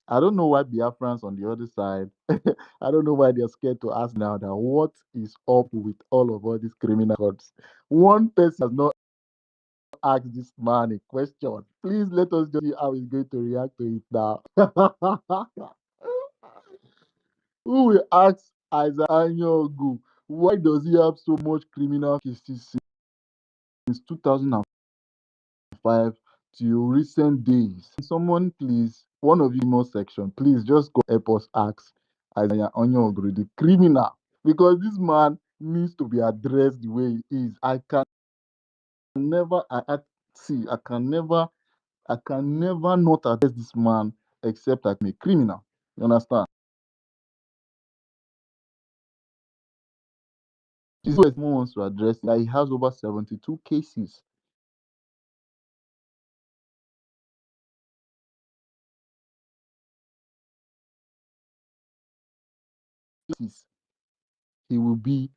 I don't know why Biafrans on the other side, I don't know why they're scared to ask now that what is up with all these criminal records. One person has not asked this man a question. Please let us just see how he's going to react to it now. Who will ask Isaiah Anyogu why does he have so much criminal cases since 2005 till recent days? Someone please, one of you more section, please just go help us ask Isaiah Anyogu, the criminal, because this man needs to be addressed the way he is. I can never, see, I can never not address this man except I'm a criminal. You understand? This is what someone wants to address that he has over 72 cases. He will be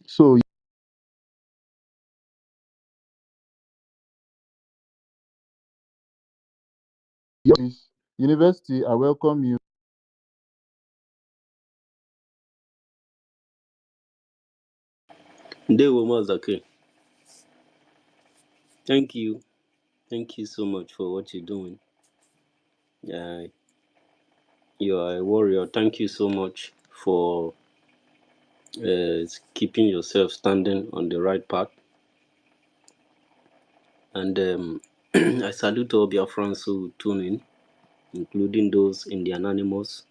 so. Yes, University, I welcome you. Ndewo Mazake. Thank you. Thank you so much for what you're doing. Uh, you are a warrior. Thank you so much for keeping yourself standing on the right path. And I salute all Biafrans who tune in, including those in the Anonymous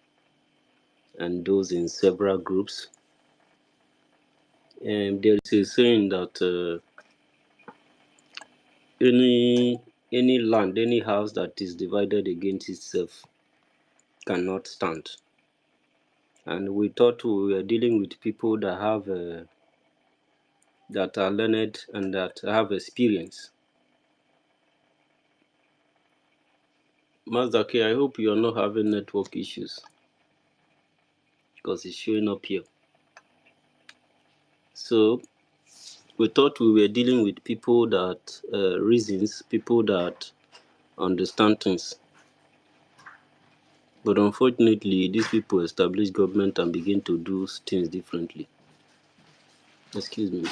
and those in several groups. There is a saying that any land, any house that is divided against itself cannot stand. And we thought we were dealing with people that have that are learned and that have experience. Mazaki, I hope you are not having network issues because it's showing up here. So we thought we were dealing with people that reasons, people that understand things. But unfortunately, these people establish government and begin to do things differently. Excuse me.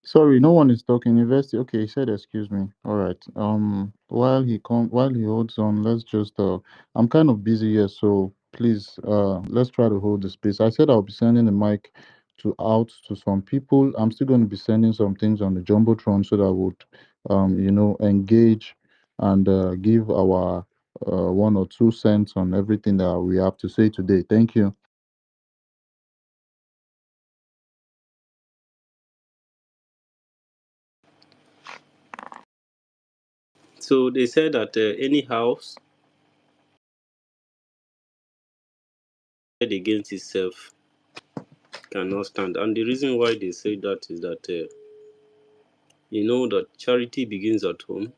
Sorry, no one is talking. University. Okay, he said excuse me. All right. While he holds on, let's just I'm kind of busy here, so please let's try to hold the space. I said I'll be sending the mic out to some people. I'm still going to be sending some things on the Jumbotron so that I would engage and give our 1 or 2 cents on everything that we have to say today. Thank you. So they said that any house against itself cannot stand. And the reason why they say that is that you know that charity begins at home,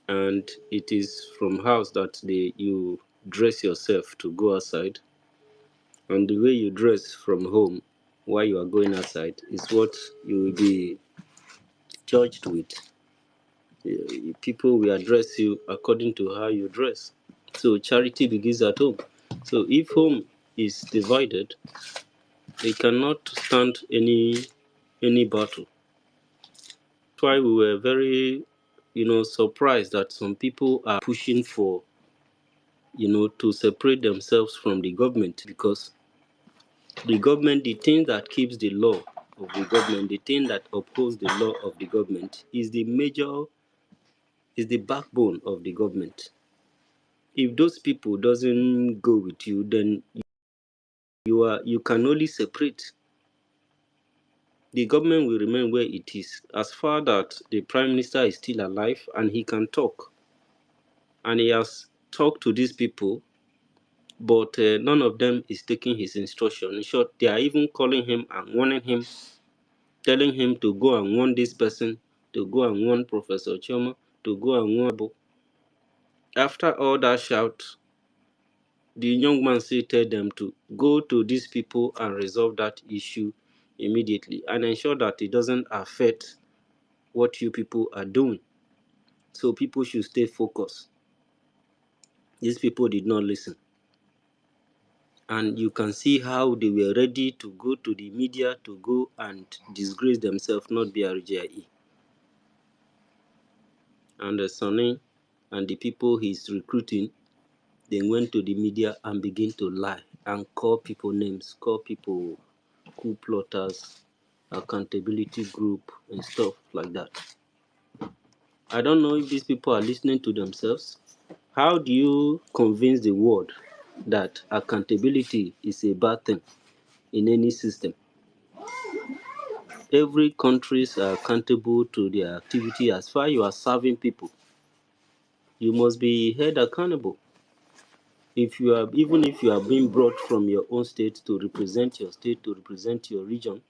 and it is from house that you dress yourself to go outside, and the way you dress from home while you are going outside is what you will be judged with. People will address you according to how you dress. So charity begins at home. So if home is divided, they cannot stand any battle. That's why we were very, surprised that some people are pushing for, to separate themselves from the government, because the government, the thing that keeps the law of the government, the thing that upholds the law of the government is the backbone of the government. If those people doesn't go with you, then you can only separate. The government will remain where it is as far that the prime minister is still alive and he can talk. And he has talked to these people, but none of them is taking his instruction. In short, they are even calling him and warning him, telling him to go and warn this person, to go and warn Professor Choma, to go and warn. After all that shout, the young man said tell them to go to these people and resolve that issue immediately and ensure that it doesn't affect what you people are doing. So people should stay focused. These people did not listen. And you can see how they were ready to go to the media to go and disgrace themselves, not BRGIE. And the Sonny and the people he's recruiting, they went to the media and begin to lie and call people names, call people coup plotters, accountability group, and stuff like that. I don't know if these people are listening to themselves. How do you convince the world that accountability is a bad thing in any system? Every countries are accountable to their activity as far you are serving people. You must be held accountable. If you are, even if you are being brought from your own state to represent your state, to represent your region,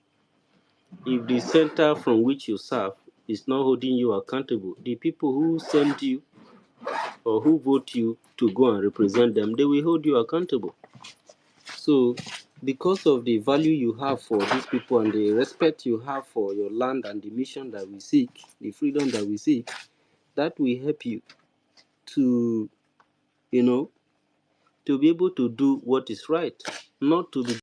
if the center from which you serve is not holding you accountable, the people who send you or who vote you to go and represent them, they will hold you accountable. So, because of the value you have for these people and the respect you have for your land and the mission that we seek, the freedom that we seek, that will help you to, you know, to be able to do what is right, not to begin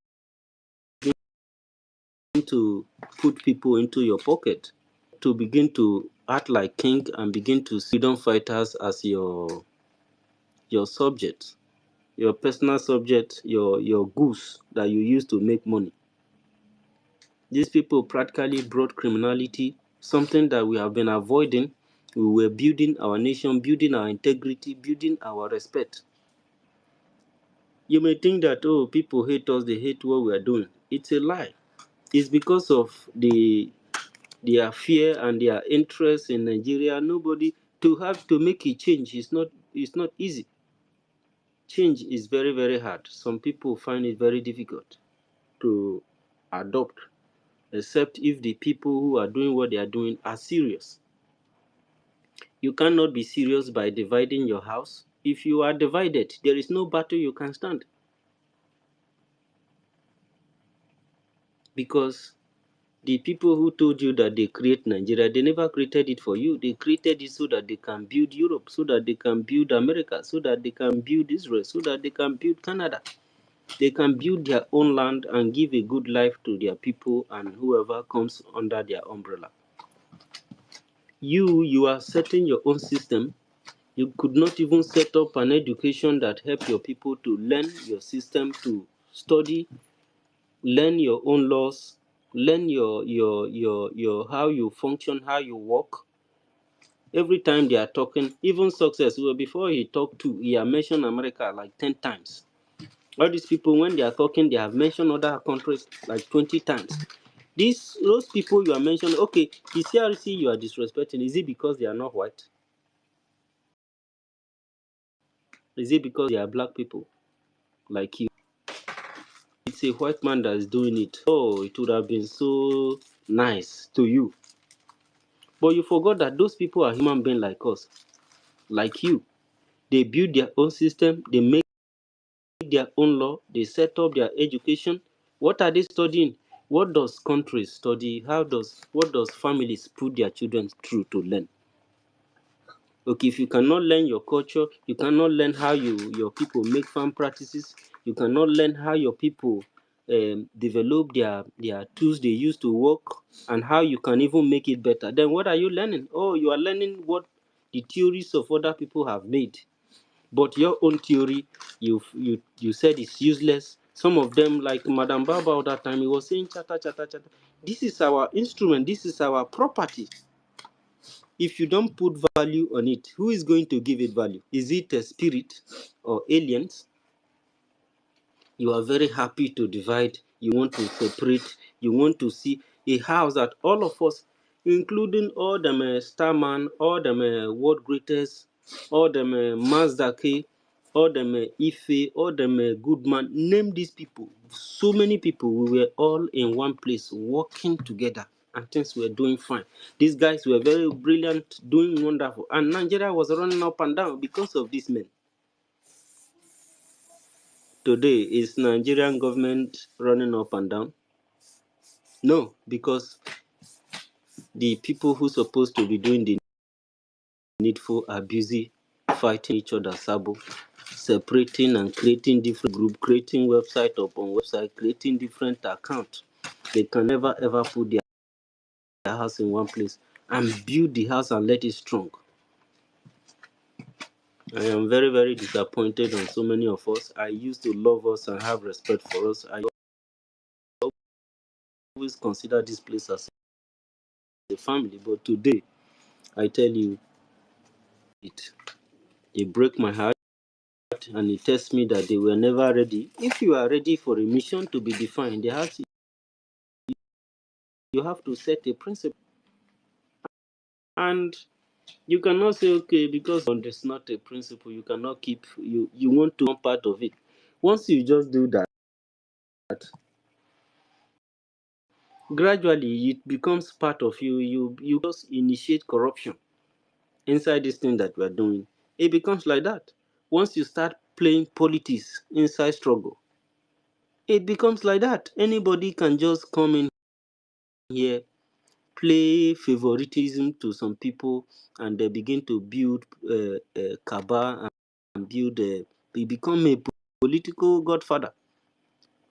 to put people into your pocket, to begin to act like king and begin to see freedom fighters as your subject, your personal subject, your goose that you use to make money. These people practically brought criminality, something that we have been avoiding. We were building our nation, building our integrity, building our respect. You may think that, oh, people hate us, they hate what we are doing. It's a lie. It's because of their fear and their interest in Nigeria. Nobody to have to make a change is not, it's not easy. Change is very, very hard. Some people find it very difficult to adopt, except if the people who are doing what they are doing are serious. You cannot be serious by dividing your house. If you are divided, there is no battle you can stand. Because the people who told you that they create Nigeria, they never created it for you. They created it so that they can build Europe, so that they can build America, so that they can build Israel, so that they can build Canada. They can build their own land and give a good life to their people and whoever comes under their umbrella. You are setting your own system. You could not even set up an education that help your people to learn your system, to study, learn your own laws, learn your how you function, how you work. Every time they are talking, even success, well, before he talked to, he had mentioned America like 10 times. All these people, when they are talking, they have mentioned other countries like 20 times. Those people you are mentioning, okay, the CRC you are disrespecting, is it because they are not white? Is it because they are black people like you? It's a white man that is doing it. Oh, it would have been so nice to you. But you forgot that those people are human beings like us, like you. They build their own system, they make their own law, they set up their education. What are they studying? What does countries study? What does families put their children through to learn? Okay, if you cannot learn your culture, you cannot learn how your people make farm practices, you cannot learn how your people develop their tools they use to work, and how you can even make it better, then what are you learning? Oh, you are learning what the theories of other people have made. But your own theory, you said it's useless. Some of them, like Madam Baba that time, he was saying chata chata chata. This is our instrument, this is our property. If you don't put value on it, who is going to give it value? Is it a spirit or aliens? You are very happy to divide, you want to separate, you want to see a house that all of us, including all them Starman, all them world greatest, all them Mazdake, all them Ife, all them Goodman, name these people. So many people, we were all in one place working together. and things were doing fine. These guys were very brilliant, doing wonderful, and Nigeria was running up and down because of these men. Today, is Nigerian government running up and down? No, because the people who supposed to be doing the needful are busy fighting each other, sabo, separating and creating different group, creating website upon website, creating different accounts. They can never ever put their house in one place and build the house and let it strong. I am very, very disappointed on so many of us. I used to love us and have respect for us. I always consider this place as a family, but today, I tell you, it breaks my heart and it tells me that they were never ready. If you are ready for a mission to be defined, you have to set a principle. And you cannot say, okay, because there's not a principle, you cannot keep, you want to be part of it. Once you just do that, gradually it becomes part of you. You just initiate corruption inside this thing that we are doing. It becomes like that. Once you start playing politics inside struggle, it becomes like that. Anybody can just come in here, play favoritism to some people, and they begin to build cabal and build. They become a political godfather,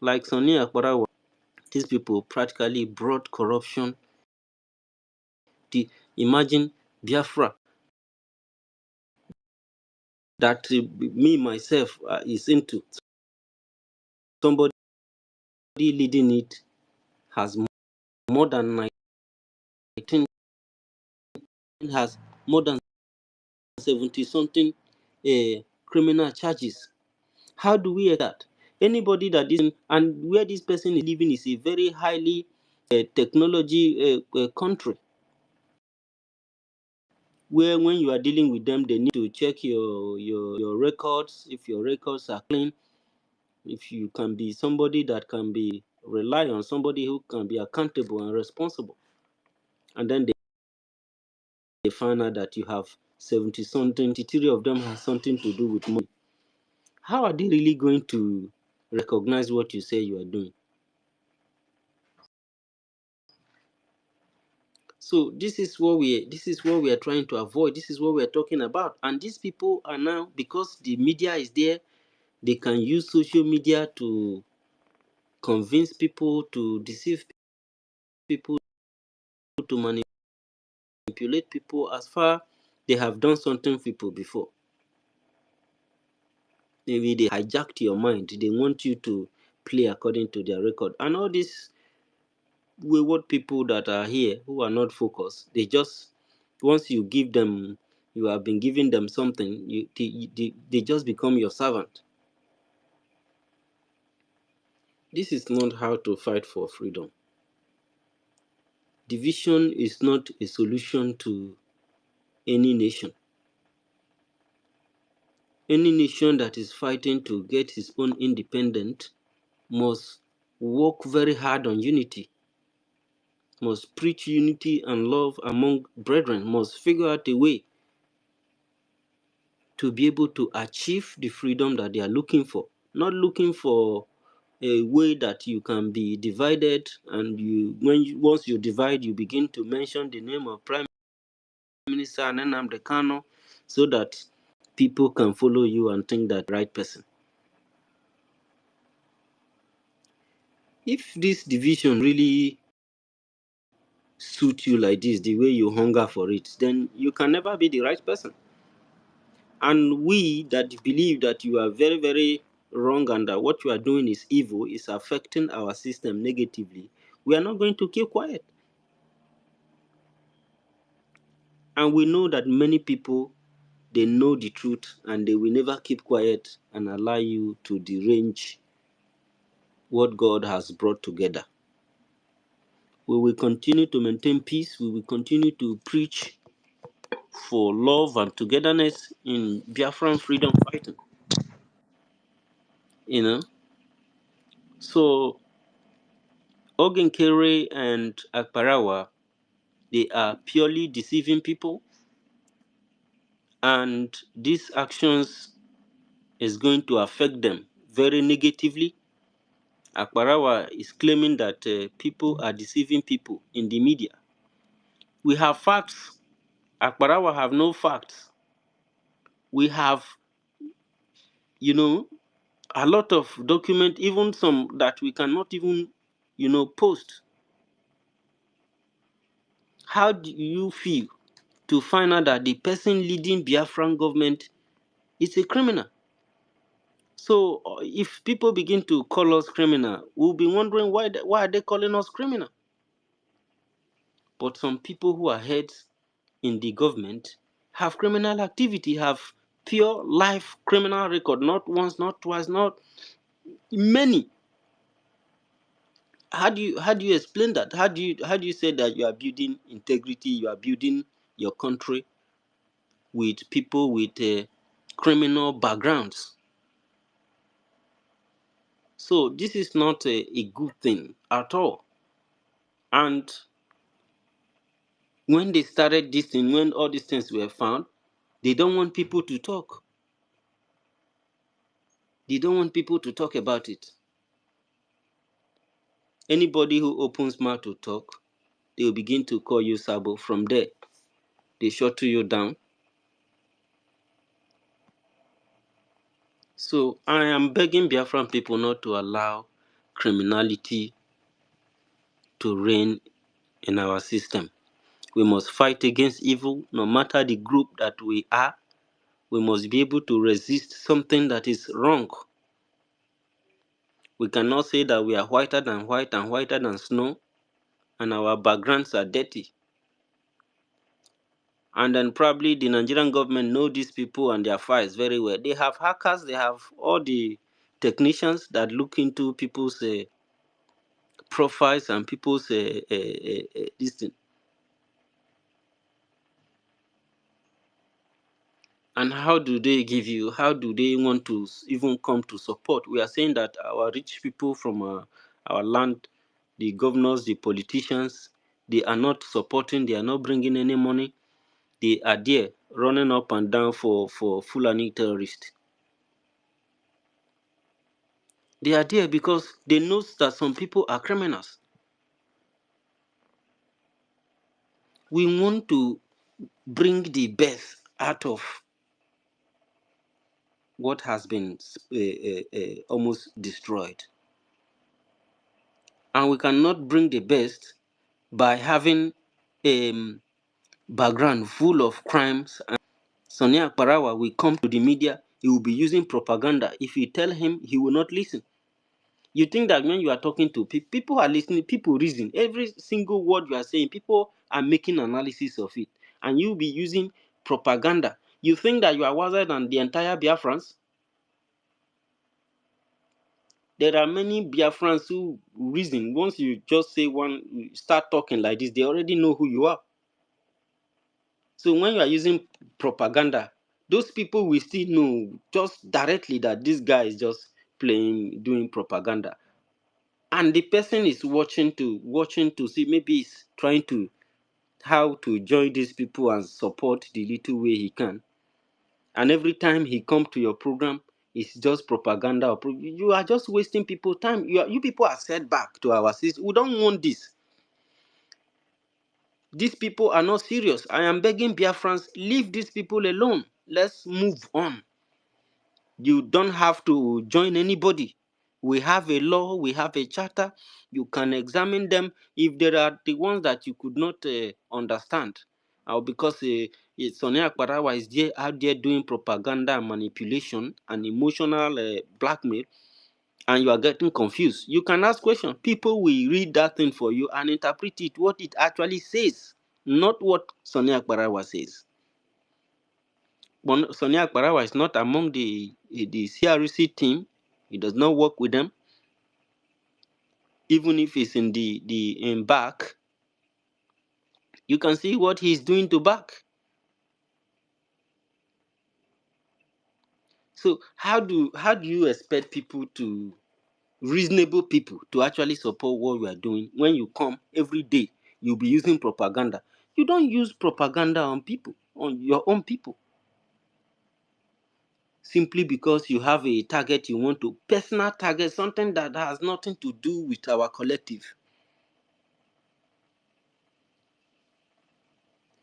like Sani Akparawa. These people practically brought corruption. Imagine Biafra that me myself is into. Somebody leading it has more than 19, has more than 70 something criminal charges. How do we that? Anybody that is, and where this person is living is a very highly technology country, where when you are dealing with them, they need to check your records. If your records are clean, if you can be somebody that can be rely on, somebody who can be accountable and responsible, and then they find out that you have 70 something, 53 of them has something to do with money. How are they really going to recognize what you say you are doing? So this is what we are trying to avoid. This is what we are talking about. And these people are now, because the media is there, they can use social media to convince people, to deceive people, to manipulate people as far they have done something for people before. Maybe they hijacked your mind. They want you to play according to their record. And all these wayward people that are here who are not focused, they just, once you give them, you have been giving them something, they just become your servant. This is not how to fight for freedom. Division is not a solution to any nation. Any nation that is fighting to get its own independence must work very hard on unity, must preach unity and love among brethren, must figure out a way to be able to achieve the freedom that they are looking for. Not looking for a way that you can be divided, and once you divide, you begin to mention the name of Prime Minister Nnamdi Kanu, so that people can follow you and think that right person. If this division really suit you like this, the way you hunger for it, then you can never be the right person. And we that believe that you are very, very wrong and that what you are doing is evil, is affecting our system negatively, we are not going to keep quiet. And we know that many people, they know the truth and they will never keep quiet and allow you to derange what God has brought together. We will continue to maintain peace. We will continue to preach for love and togetherness in Biafran freedom fighting. You know, so Ogenkere and Akparawa, they are purely deceiving people, and these actions is going to affect them very negatively. Akparawa is claiming that people are deceiving people in the media. We have facts. Akparawa have no facts. We have, you know, a lot of document, even some that we cannot even, post. How do you feel to find out that the person leading Biafran government is a criminal? So if people begin to call us criminal, we'll be wondering why are they calling us criminal? But some people who are heads in the government have criminal activity, have pure life criminal record, not once, not twice, not many. How do you explain that? How do you say that you are building integrity, you are building your country with people with criminal backgrounds? So this is not a good thing at all. And when they started this thing, when all these things were found, they don't want people to talk. They don't want people to talk about it. Anybody who opens mouth to talk, they will begin to call you Sabo. From there, they shut you down. So I am begging Biafran people not to allow criminality to reign in our system. We must fight against evil, no matter the group that we are. We must be able to resist something that is wrong. We cannot say that we are whiter than white and whiter than snow, and our backgrounds are dirty. And then probably the Nigerian government know these people and their files very well. They have hackers, they have all the technicians that look into people's profiles and people's this thing. And how do they give you? How do they want to even come to support? We are saying that our rich people from our land, the governors, the politicians, they are not supporting. They are not bringing any money. They are there running up and down for Fulani terrorists. They are there because they know that some people are criminals. We want to bring the best out of what has been almost destroyed. And we cannot bring the best by having a background full of crimes. And Sonia Akparawa will come to the media, he will be using propaganda. If you tell him, he will not listen. You think that when you are talking to people, people are listening, people reason. Every single word you are saying, people are making analysis of it. And you'll be using propaganda. You think that you are wiser than the entire Biafrans? There are many Biafrans who reason. Once you just say one, you start talking like this, they already know who you are. So when you are using propaganda, those people will still know just directly that this guy is just doing propaganda. And the person is watching to see, maybe he's trying to how to join these people and support the little way he can. And every time he come to your program, it's just propaganda. You are just wasting people time. You people are set back to our system. We don't want this. These people are not serious. I am begging Biafrans, leave these people alone. Let's move on. You don't have to join anybody. We have a law, we have a charter. You can examine them. If there are the ones that you could not understand, or because Sonia Akparawa is there out there doing propaganda and manipulation and emotional blackmail, and you are getting confused, you can ask questions. People will read that thing for you and interpret it what it actually says, not what Sonia Akparawa says. Sonia Akparawa is not among the CRC team. He does not work with them. Even if he's in the in back, you can see what he's doing to back. So how do you expect people to reasonable people to actually support what we are doing. When you come every day, you'll be using propaganda. You don't use propaganda on people, on your own people, simply because you have a target you want to, personal target, something that has nothing to do with our collective.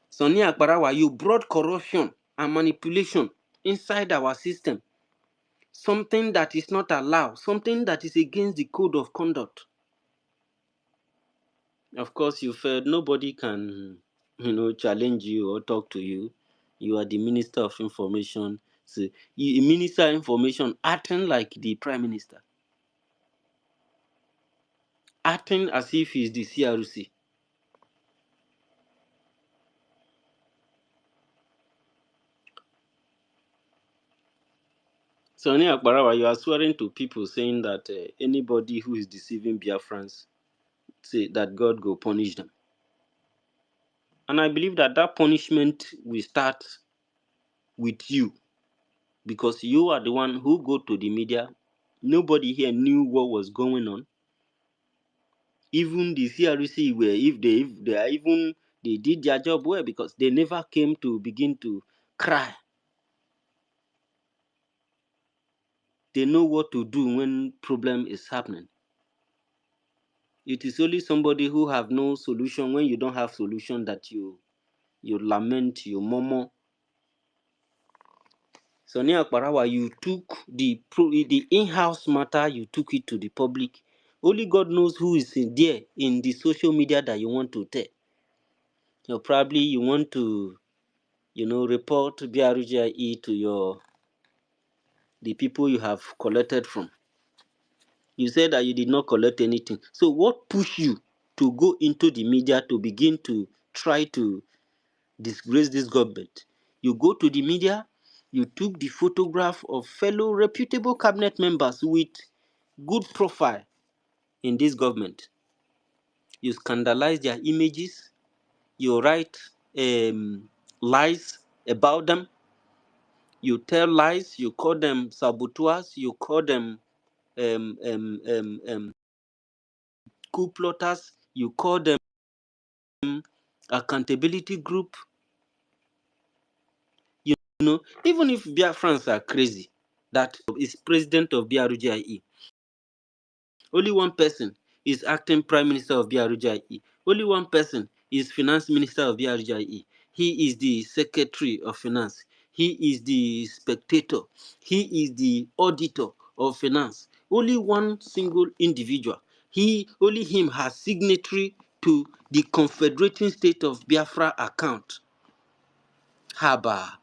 Sonny Akbarawa, you brought corruption and manipulation inside our system, something that is not allowed, something that is against the code of conduct. Of course, you felt nobody can, challenge you or talk to you. You are the Minister of Information. So, Minister of Information acting like the Prime Minister, acting as if he's the CRC. Sonny Akbarawa, you are swearing to people saying that anybody who is deceiving Biafrans, say that God will punish them. And I believe that that punishment will start with you, because you are the one who go to the media. Nobody here knew what was going on. Even the CRC were, if they are even, they did their job well, because they never came to begin to cry. They know what to do when problem is happening. It is only somebody who have no solution, when you don't have solution, that you lament, you murmur. Sonny Akbarawa, you took the in-house matter, you took it to the public. Only God knows who is in there in the social media that you want to tell. So probably you want to, report BRGIE to the people you have collected from. You said that you did not collect anything. So what pushed you to go into the media to begin to try to disgrace this government? You go to the media, you took the photograph of fellow reputable cabinet members with good profile in this government. You scandalize their images, you write lies about them, you tell lies, you call them saboteurs, you call them coup plotters, you call them accountability group. You know, even if Biafrans are crazy, that is president of BRGIE. Only one person is acting prime minister of BRGIE. Only one person is finance minister of BRGIE. He is the secretary of finance. He is the spectator. He is the auditor of finance. Only one single individual. Only him has signatory to the Confederating State of Biafra account. Haba.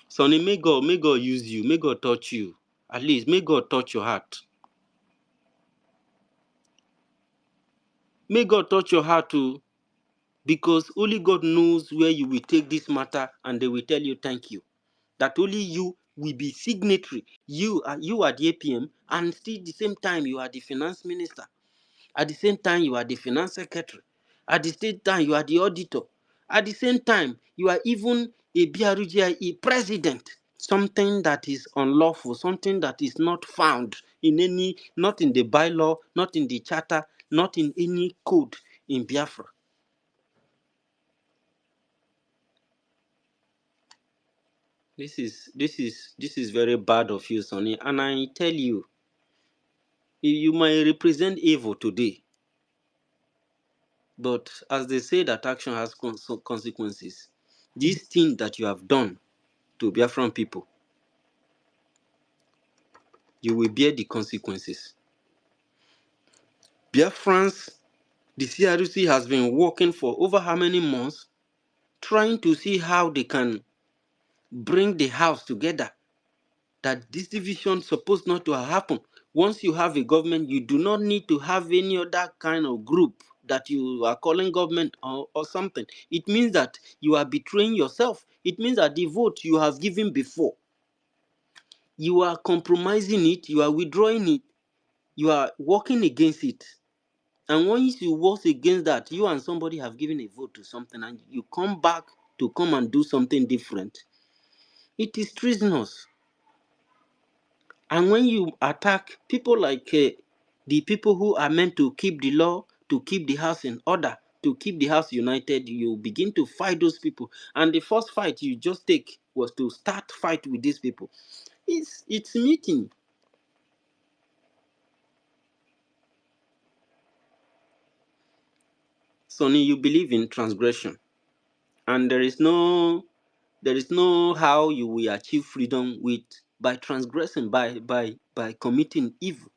Sonny, may God use you. May God touch you. At least, may God touch your heart. May God touch your heart too, because only God knows where you will take this matter, and they will tell you thank you. That only you will be signatory. You are the APM, and still the same time you are the finance minister. At the same time you are the finance secretary. At the same time you are the auditor. At the same time you are even a BRGIE president. Something that is unlawful, something that is not found in any, not in the bylaw, not in the charter, not in any code in Biafra. This is very bad of you, Sonny. And I tell you, you might represent evil today, but as they say that action has consequences, this thing that you have done to Biafran people, you will bear the consequences. Biafrans, the CRC has been working for over how many months, trying to see how they can bring the house together, that this division supposed not to happen. Once you have a government, you do not need to have any other kind of group that you are calling government or something. It means that you are betraying yourself. It means that the vote you have given before, you are compromising it, you are withdrawing it, you are working against it. And once you work against that, you and somebody have given a vote to something, and you come back to come and do something different. It is treasonous. And when you attack people like the people who are meant to keep the law, to keep the house in order, to keep the house united, you begin to fight those people. And the first fight you just take was to start fight with these people. It's meeting. Sonny, you believe in transgression, and there is no how you will achieve freedom with by transgressing, by committing evil,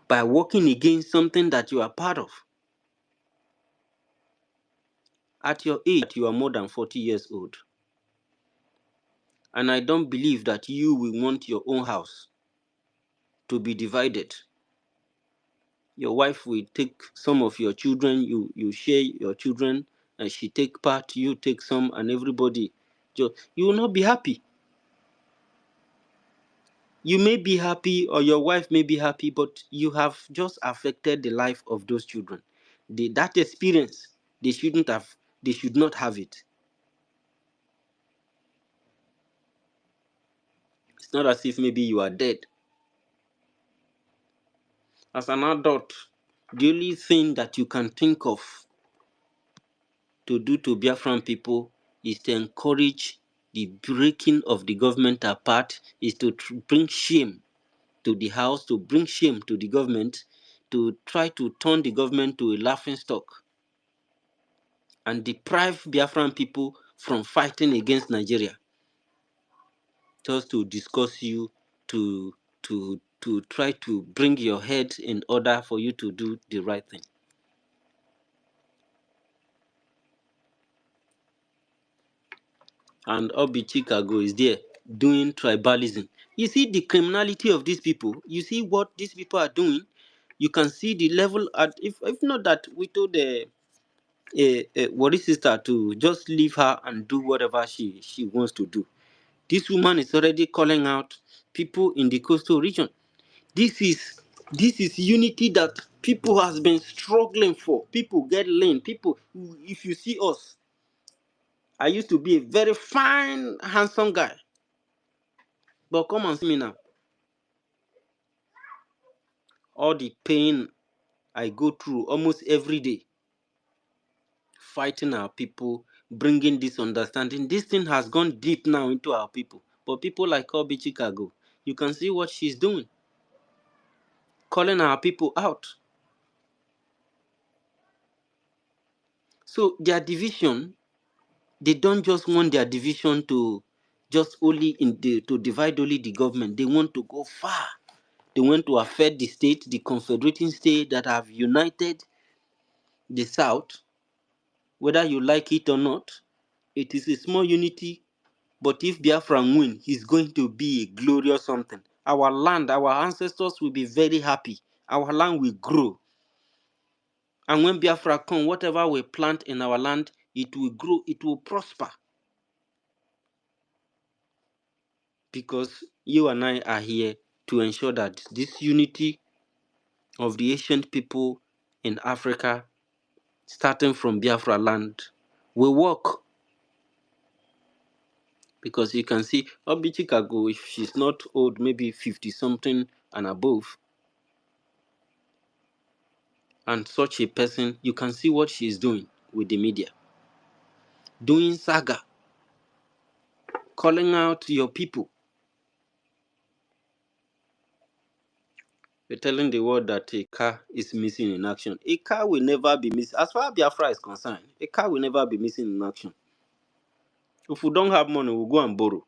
by working against something that you are part of. At your age, you are more than 40 years old. And I don't believe that you will want your own house to be divided. Your wife will take some of your children, you share your children, and she take part, you take some, and everybody. You will not be happy. You may be happy, or your wife may be happy, but you have just affected the life of those children. That experience, they should not have it. It's not as if maybe you are dead. As an adult, the only thing that you can think of to do to Biafran people is to encourage the breaking of the government apart, is to bring shame to the house, to bring shame to the government, to try to turn the government to a laughing stock and deprive Biafran people from fighting against Nigeria, just to discuss you, to try to bring your head in order for you to do the right thing. And Obi Chicago is there doing tribalism. You see the criminality of these people. You see what these people are doing. You can see the level at if not that we told the Wari sister to just leave her and do whatever she wants to do. This woman is already calling out people in the coastal region. This is this is unity that people has been struggling for. People get lean. People, if you see us, I used to be a very fine, handsome guy. But come and see me now. All the pain I go through almost every day, fighting our people, bringing this understanding. This thing has gone deep now into our people. But people like Obi Chicago, you can see what she's doing, calling our people out. So their division, they don't just want their division to just only to divide only the government. They want to go far. They want to affect the state, the confederating state that have united the South, whether you like it or not. It is a small unity, but if Biafra win, it's going to be a glorious something. Our land, our ancestors will be very happy. Our land will grow. And when Biafra come, whatever we plant in our land, it will grow, it will prosper. Because you and I are here to ensure that this unity of the ancient people in Africa, starting from Biafra land, will work. Because you can see Obi Chicago, if she's not old, maybe 50 something and above, and such a person, you can see what she's doing with the media. Doing saga, calling out your people. You're telling the world that a car is missing in action. A car will never be missing. As far as Biafra is concerned, a car will never be missing in action. If we don't have money, we'll go and borrow.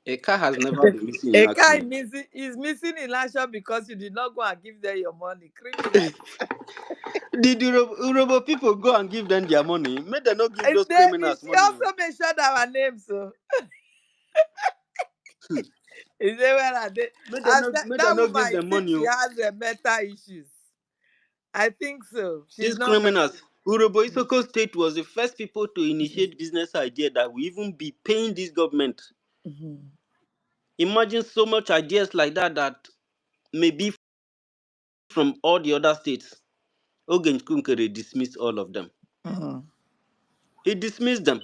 A car has never been missing in A guy action. is missing in action because you did not go and give them your money. Criminals. Did Yoruba people go and give them their money? May they not give And those then criminals she money. also mentioned our names. So he said, "Where are they?" And May they that not woman, give I them think money. she Oh. has mental issues. I think so. She's These not very. criminals. Urobo Isoko State was the first people to initiate business idea that will even be paying this government. Mhm. Imagine so much ideas like that may be from all the other states. Ogen Kunkere dismissed all of them. Mm. He dismissed them.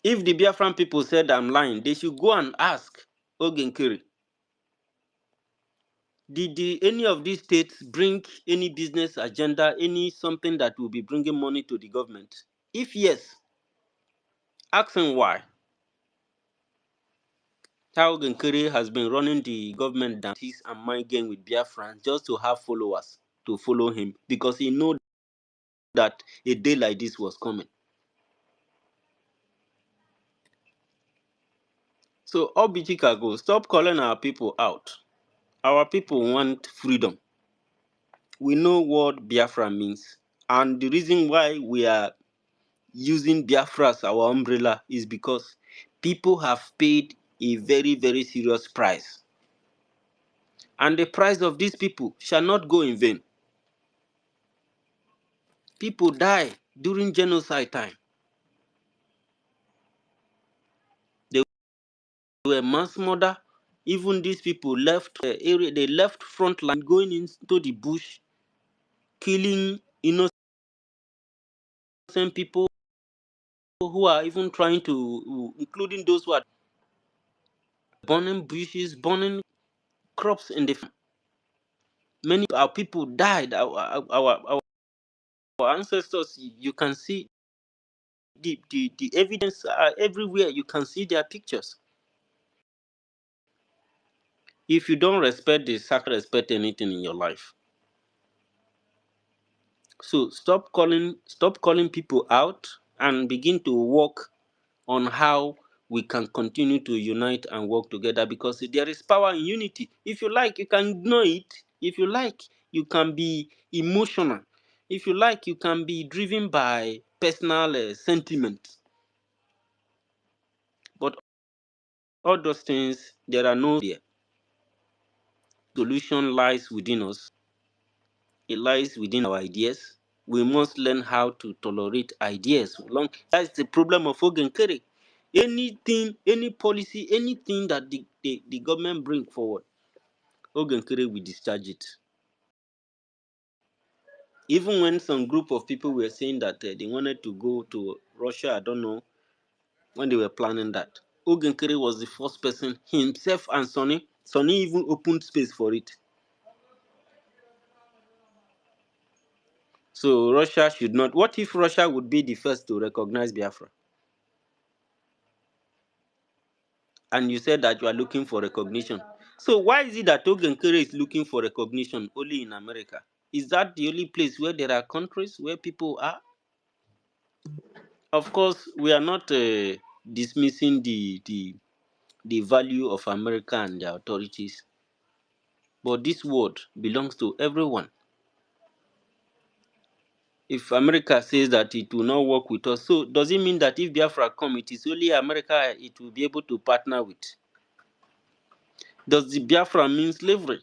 If the Biafran people said I'm lying, they should go and ask Ogenkiri. Did any of these states bring any business agenda, any something that will be bringing money to the government? If yes, ask him why. How Ogenkiri has been running the government down and mind game with Biafran just to have followers to follow him because he know that a day like this was coming. So Obichika go, stop calling our people out. Our people want freedom. We know what Biafra means. And the reason why we are using Biafra as our umbrella is because people have paid a very, very serious price. And the price of these people shall not go in vain. People die during genocide time. They were mass murder. Even these people left area, they left front line going into the bush, killing innocent people who are even trying to, including those who are burning bushes, burning crops in the farm. Many our people died. Our ancestors, you can see the evidence everywhere. You can see their pictures. If you don't respect the sacred, respect anything in your life. So stop calling people out and begin to work on how we can continue to unite and work together because there is power in unity. If you like, you can ignore it. If you like, you can be emotional. If you like, you can be driven by personal sentiment. But all those things, there are no there. Solution lies within us. It lies within our ideas. We must learn how to tolerate ideas. That's the problem of Ogenkere. Anything, any policy, anything that the government bring forward, Ogenkere will discharge it. Even when some group of people were saying that they wanted to go to Russia, I don't know, when they were planning that. Ogenkere was the first person, himself and Sonny. Sonny even opened space for it. So Russia should not. What if Russia would be the first to recognize Biafra? And you said that you are looking for recognition. So why is it that Ogenkere is looking for recognition only in America? Is that the only place where there are countries where people are? Of course, we are not dismissing the value of America and the authorities, but this world belongs to everyone. If America says that it will not work with us, so does it mean that if Biafra come, it is only America it will be able to partner with? Does the Biafra mean slavery?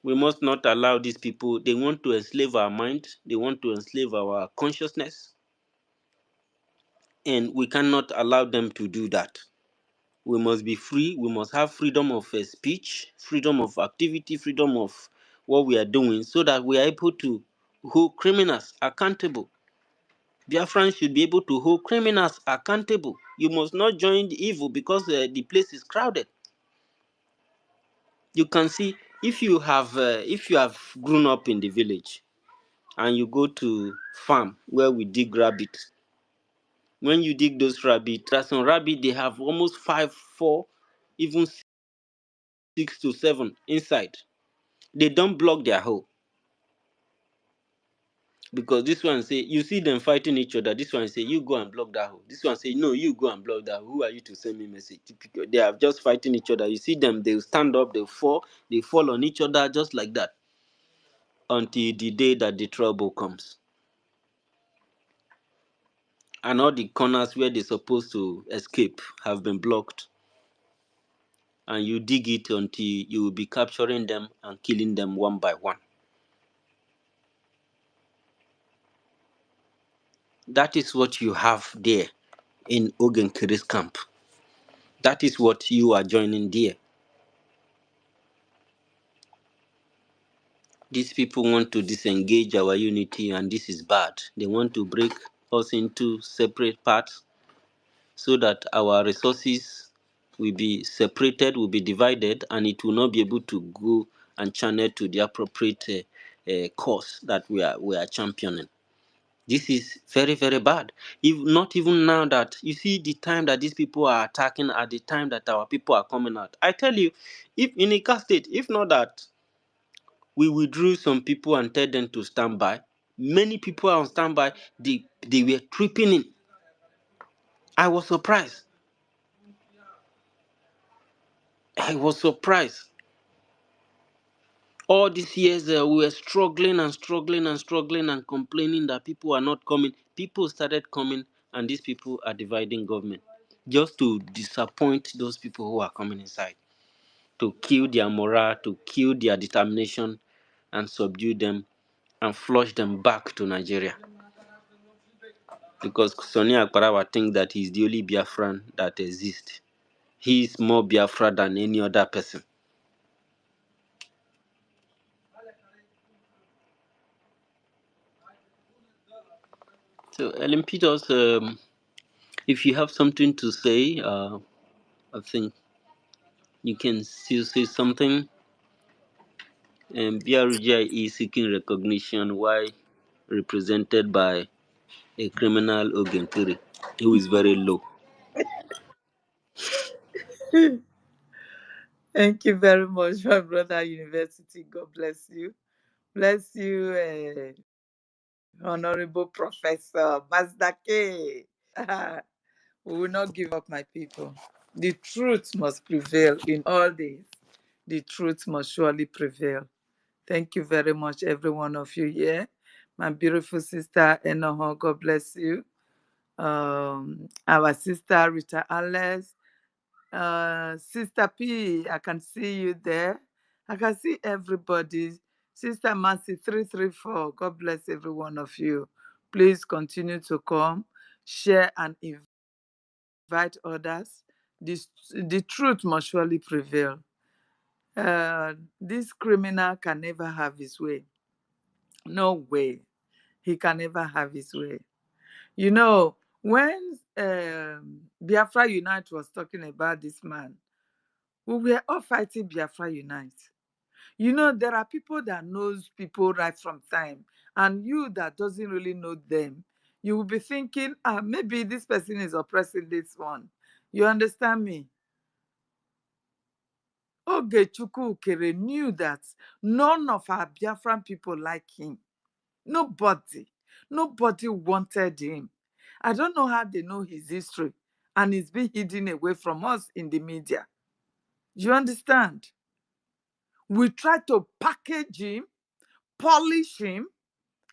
We must not allow these people. They want to enslave our mind. They want to enslave our consciousness. And we cannot allow them to do that. We must be free. We must have freedom of speech, freedom of activity, freedom of what we are doing so that we are able to hold criminals accountable. Biafrans should be able to hold criminals accountable. You must not join the evil because the place is crowded. You can see if you have grown up in the village and you go to farm where we dig rabbit. When you dig those rabbit, there's some rabbit they have almost 5, 4, even 6 to 7 inside. They don't block their hole because this one say you see them fighting each other. This one say you go and block that hole. This one say no, you go and block that hole. Who are you to send me message? They are just fighting each other. You see them, they stand up, they fall on each other just like that until the day that the trouble comes. And all the corners where they're supposed to escape have been blocked. And you dig it until you will be capturing them and killing them one by one. That is what you have there in Ogenkeri's camp. That is what you are joining there. These people want to disengage our unity, and this is bad. They want to break us into separate parts so that our resources will be separated, will be divided, and it will not be able to go and channel to the appropriate cause that we are championing. This is very, very bad. If not even now that you see the time that these people are attacking at the time that our people are coming out. I tell you, if in a cast state, if not that we withdrew some people and tell them to stand by, many people are on standby. They were tripping in. I was surprised. I was surprised. All these years we were struggling and struggling and struggling and complaining that people are not coming. People started coming, and these people are dividing government just to disappoint those people who are coming inside, to kill their morale, to kill their determination, and subdue them and flush them back to Nigeria. Because Sonny Akparawa thinks that he's the only Biafran that exists. He is more Biafra than any other person. So, Ellen Peters, if you have something to say, I think you can still say something. BRGI is seeking recognition, why represented by a criminal Ogentiri who is very low. Thank you very much, my brother University. God bless you. Bless you, Honorable Professor Mazdake. We will not give up, my people. The truth must prevail in all days. The truth must surely prevail. Thank you very much, every one of you here. My beautiful sister Enoho, God bless you. Our sister Rita Alex, Sister P, I can see you there. I can see everybody. Sister Mercy 334, God bless every one of you. Please continue to come, share, and invite others. This, the truth must surely prevail. This criminal can never have his way. No way. He can never have his way. You know, when Biafra Unite was talking about this man, we were all fighting Biafra Unite. You know, there are people that knows people right from time, and you that doesn't really know them, you will be thinking, maybe this person is oppressing this one. You understand me? Ogechukwu Ukere knew that none of our Biafran people like him. Nobody. Nobody wanted him. I don't know how they know his history, and it's been hidden away from us in the media. You understand? We try to package him, polish him,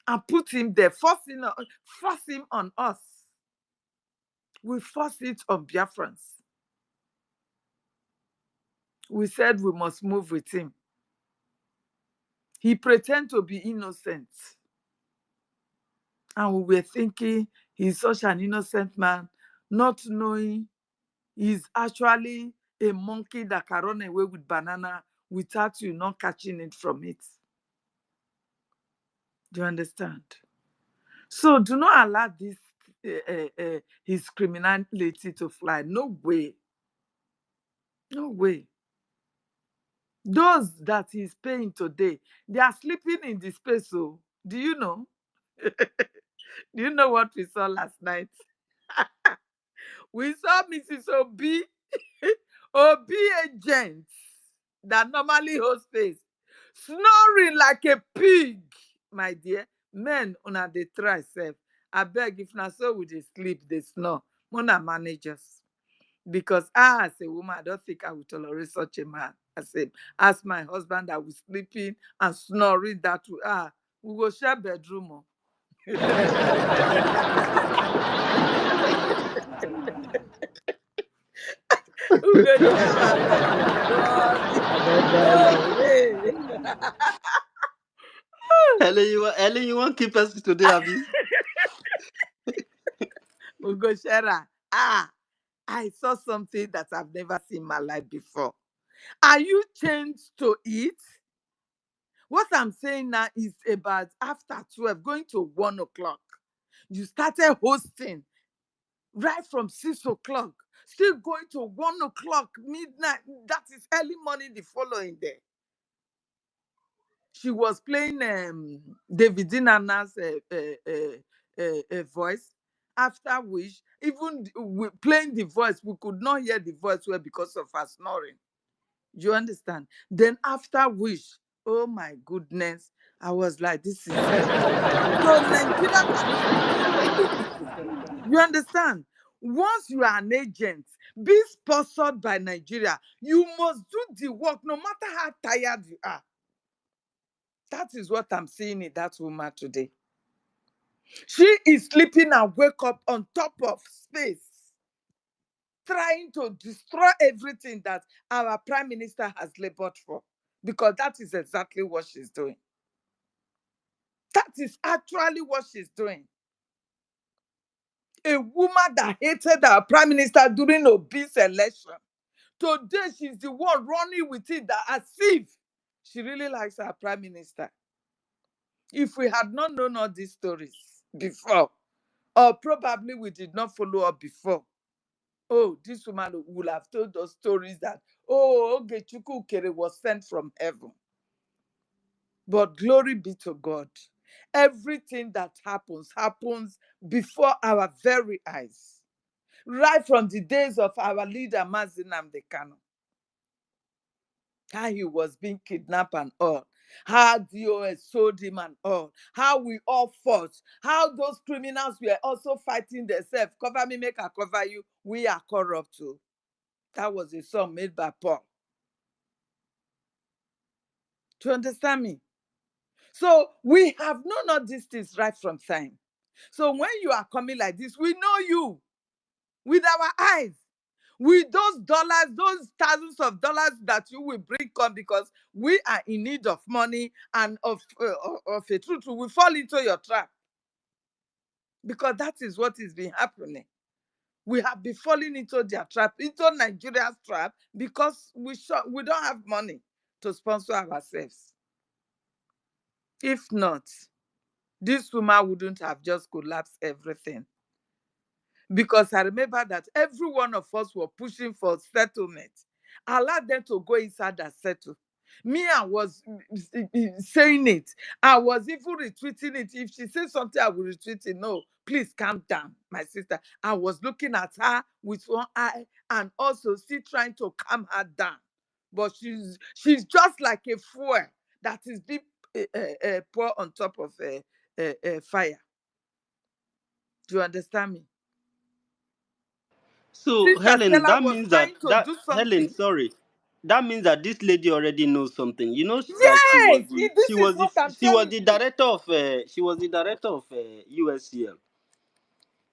and put him there, force him on us. We force it on Biafrans. We said we must move with him. He pretend to be innocent. And we were thinking he's such an innocent man, not knowing he's actually a monkey that can run away with banana without you not catching it from it. Do you understand? So do not allow this his criminality to fly. No way. No way. Those that he's paying today, they are sleeping in the space. So do you know? Do you know what we saw last night? We saw Mrs. Obi, Obi agents that normally hold space, snoring like a pig. My dear, men una dey try sef. Abeg, if na so we dey sleep, dey snore, una manage us. Because I, as a woman, I don't think I will tolerate such a man as my husband that was sleeping and snoring that way. We go share bedroom. Oh. Who go share my bedroom? God. Oh, hey. Ellen, you want keep us today, Abby? We go share her. I saw something that I've never seen in my life before. Are you chained to it? What I'm saying now is about after 12, going to 1 o'clock. You started hosting right from 6 o'clock, still going to 1 o'clock, midnight. That is early morning the following day. She was playing David Nana's voice. After which, even playing the voice, we could not hear the voice well because of her snoring. You understand? Then after which, oh my goodness, I was like, this is it. So Nigeria cannot be run by the people. You understand? Once you are an agent, be sponsored by Nigeria, you must do the work no matter how tired you are. That is what I'm seeing in that woman today. She is sleeping and wake up on top of space, trying to destroy everything that our prime minister has labored for, because that is exactly what she's doing. That is actually what she's doing. A woman that hated our prime minister during Obi's election. Today, she's the one running with it that as if she really likes our prime minister. If we had not known all these stories before, or probably we did not follow up before, oh, this woman would have told us stories that, oh, Ogechukwu Ukere was sent from heaven. But glory be to God. Everything that happens before our very eyes. Right from the days of our leader, Mazi Nnamdi Kanu. How he was being kidnapped and all. How DOS sold him and all. How we all fought. How those criminals were also fighting themselves. Cover me, make I cover you. We are corrupt too. That was a song made by Paul. Do you understand me? So we have known all these things right from time. So when you are coming like this, we know you with our eyes. With those dollars, those thousands of dollars that you will bring come because we are in need of money and of a truth, we fall into your trap. Because that is what is been happening. We have been falling into their trap, into Nigeria's trap, because we don't have money to sponsor ourselves. If not, this woman wouldn't have just collapsed everything. Because I remember that every one of us were pushing for settlement. Allow them to go inside and settle. Me, I was saying it. I was even retweeting it. If she says something, I will retweet it. No, please calm down, my sister. I was looking at her with one eye and also still trying to calm her down. But she's just like a fuel that is being poured on top of fire. Do you understand me? So Sister Helen, Stella that was means trying to that do Helen, something. sorry, that means that this lady already knows something. You know that Yes, this is what I'm she was telling the you. director of USCL.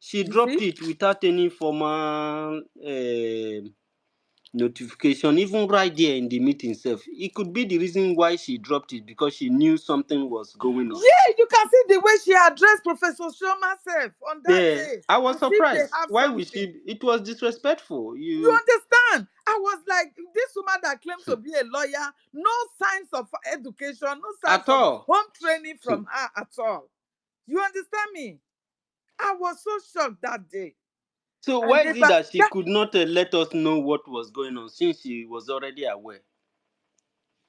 She You dropped see? it without any formal notification, even right there in the meeting itself. It could be the reason why she dropped it, because she knew something was going on. Yeah, you can see the way she addressed Professor Shoma self on that Yeah, day, I was as if they surprised. have Why would something. she? It was disrespectful. You You understand? I was like, this woman that claims to be a lawyer, no signs of education, no signs at of all. home training from her at all. You understand me? I was so shocked that day. So And why they, is it but that she that could not let us know what was going on, since she was already aware?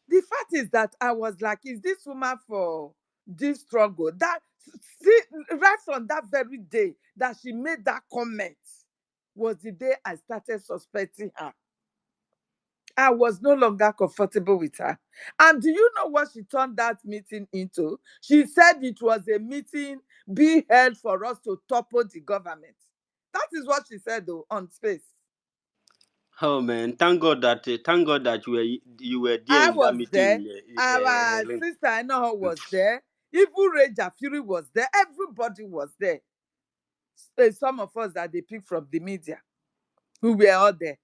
the fact is that I was like, is this woman for this struggle? That see, right from that very day that she made that comment was the day I started suspecting her. I was no longer comfortable with her. And do you know what she turned that meeting into? She said it was a meeting being held for us to topple the government. That is what she said, though, on space. Oh man, thank God that you were there I in that was there. meeting, Our Helen. sister I know was there. Even Ranger Fury was there. Everybody was there. Some of us that they picked from the media, who were all there.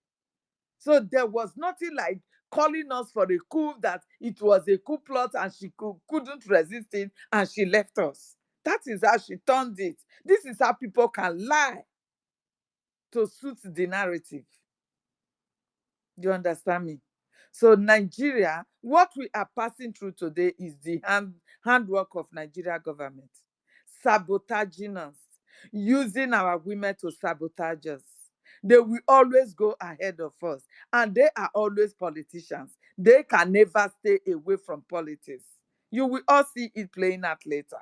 So there was nothing like calling us for a coup, that it was a coup plot and she couldn't resist it and she left us. That is how she turned it. This is how people can lie to suit the narrative. Do you understand me? So Nigeria, what we are passing through today is the handwork of Nigeria government, sabotaging us, using our women to sabotage us. They will always go ahead of us, and they are always politicians. They can never stay away from politics. You will all see it playing out later.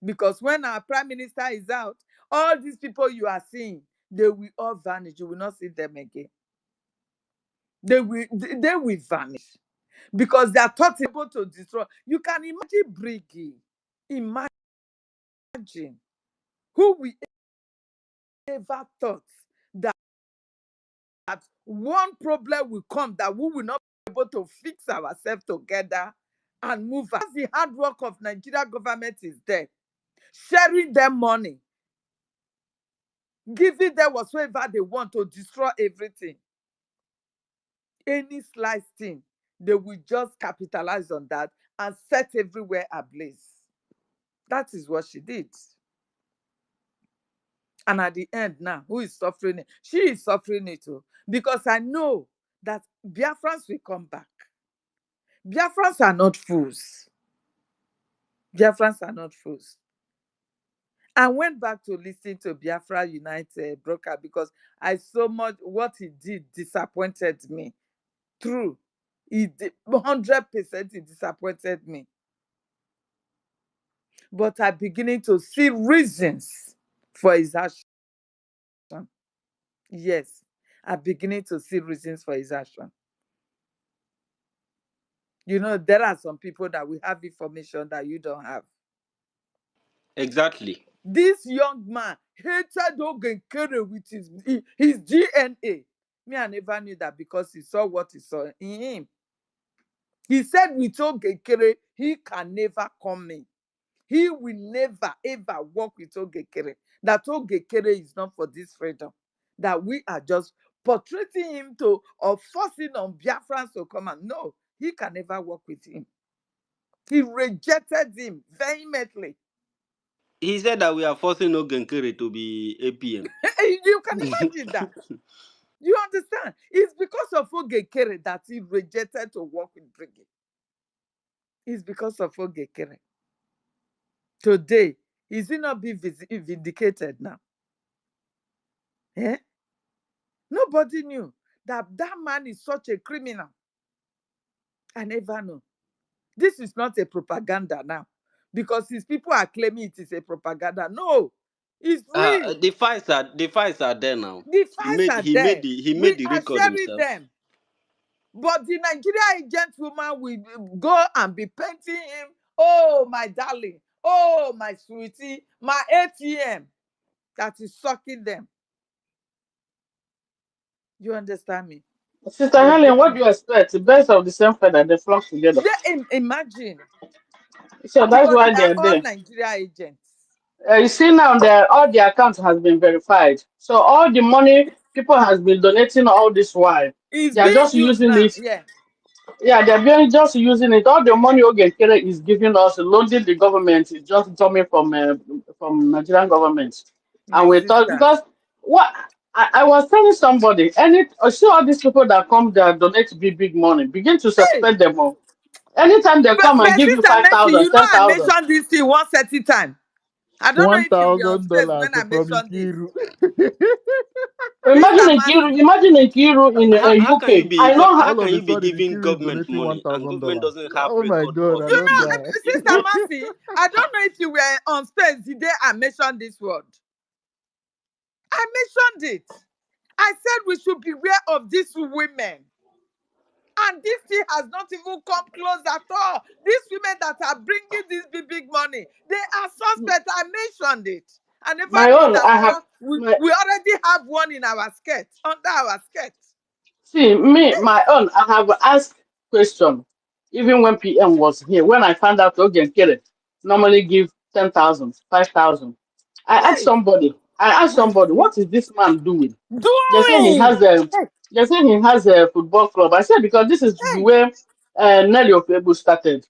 Because when our prime minister is out, all these people you are seeing, they will all vanish. You will not see them again. They will vanish because they are thought able to destroy. You can imagine Briggy. Imagine who we ever thought that one problem will come that we will not be able to fix ourselves together and move. As the hard work of Nigeria government is there, sharing them money, giving them whatsoever they want to destroy everything. Any slight thing, they will just capitalize on that and set everywhere ablaze. That is what she did. And at the end now, who is suffering it? She is suffering it too. Because I know that Biafrans will come back. Biafrans are not fools. Biafrans are not fools. I went back to listen to Biafra United broker because I so much what he did disappointed me. True. 100% it disappointed me. But I'm beginning to see reasons for his action. Yes, I'm beginning to see reasons for his action. You know, there are some people that will have information that you don't have. Exactly. This young man hated Ogenkere with his DNA. Me, I never knew that because he saw what he saw in him. He said with Ogenkere, he can never come in. He will never, ever work with Ogekere. That Ogekere is not for this freedom. That we are just portraying him to or forcing on Biafrans to come and no, he can never work with him. He rejected him vehemently. He said that we are forcing Ogenkere to be APM. You can imagine that. You understand? It's because of Ogekere that he rejected to work with Brigade. It's because of Ogekere. Today, is he not being vindicated now? Eh? Nobody knew that that man is such a criminal. I never know. This is not a propaganda now because his people are claiming it is a propaganda. No, it's real. The fights are there now. The He facts made are he made there. the he We made the are record sharing himself. them. But the Nigeria agent woman will go and be painting him. Oh, my darling. Oh, my sweetie. My ATM. That is sucking them. You understand me? Sister But Helen, what then, do you expect? The birds of the same feather, they flock together. imagine. So that's Because why they are they're all there. Nigeria agents. You see now that all the accounts has been verified. So all the money people has been donating all this while, It's they are being just used using now. it. Yeah. Yeah, they're being just using it. All the money Ogenkere is giving us, loading the government, is just coming from Nigerian government. My And we thought sister. because what I was telling somebody, see all these people that come that donate big money, begin to Hey, suspect them all. Anytime they but come and my give you sister five Mercy, thousand, you know ten I thousand, mentioned this thing 130 times. I don't know one if you were on thousand space dollars when I from mentioned this. Ikiru. Sister Mercy. Imagine in Kiru in How can you UK. be I what? know How All can of a you be sudden, giving Ikiru is government donating one money and thousand government dollars. doesn't have Oh my record god, of I You don't giving know, die. Sister Mercy, I don't know if you were on space the day I mentioned this word. I mentioned it. I said we should beware of these women. And this thing has not even come close at all. These women that are bringing this big money, they are suspect. I mentioned it. I never my knew own. that I have my we already have one in our skirt, under our skirt. see me Hey, my own. I have asked question even when PM was here. When I found out Ogenkere normally give 10,000, 5,000. hey, I asked my somebody, sis- what is this man doing? They say he doing. has a Hey, they say he has a football club. I said because this is the hey, way Nelly Ofebu started.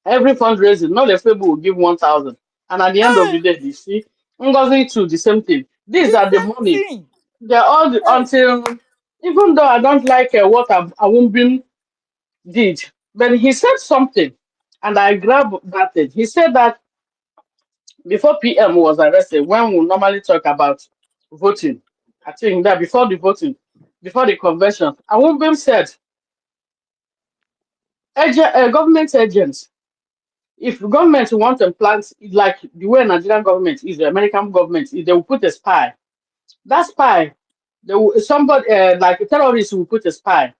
Every fundraising, not the people will give 1,000. And at the end of hey, the day, you see, Ngozi too, the same thing. These the are the same money. thing. They're all Hey, until even though I don't like what Awumbim did, but he said something, and I grabbed that thing. He said that before PM was arrested, when we normally talk about voting, I think that before the voting, before the convention, Awumbim said, government agents, if government want to plant, like the way Nigerian government is, the American government, is, they will put a spy. That spy, somebody like a terrorist will put a spy,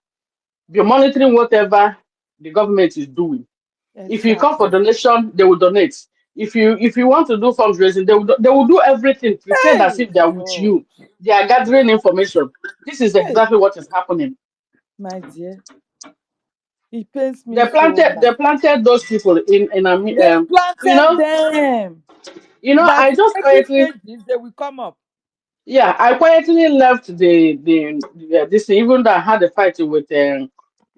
be monitoring whatever the government is doing. If you come for Exactly. donation, they will donate. If you want to do fundraising, they will do everything, pretend as Hey if they are with God. you. They are gathering information. This is Hey, exactly what is happening. my dear. It pains me They so planted much. they planted those people in a They you planted know them. you know That I just second quietly stages they will come up. Yeah, I quietly left this thing, even though I had a fight with Yeah.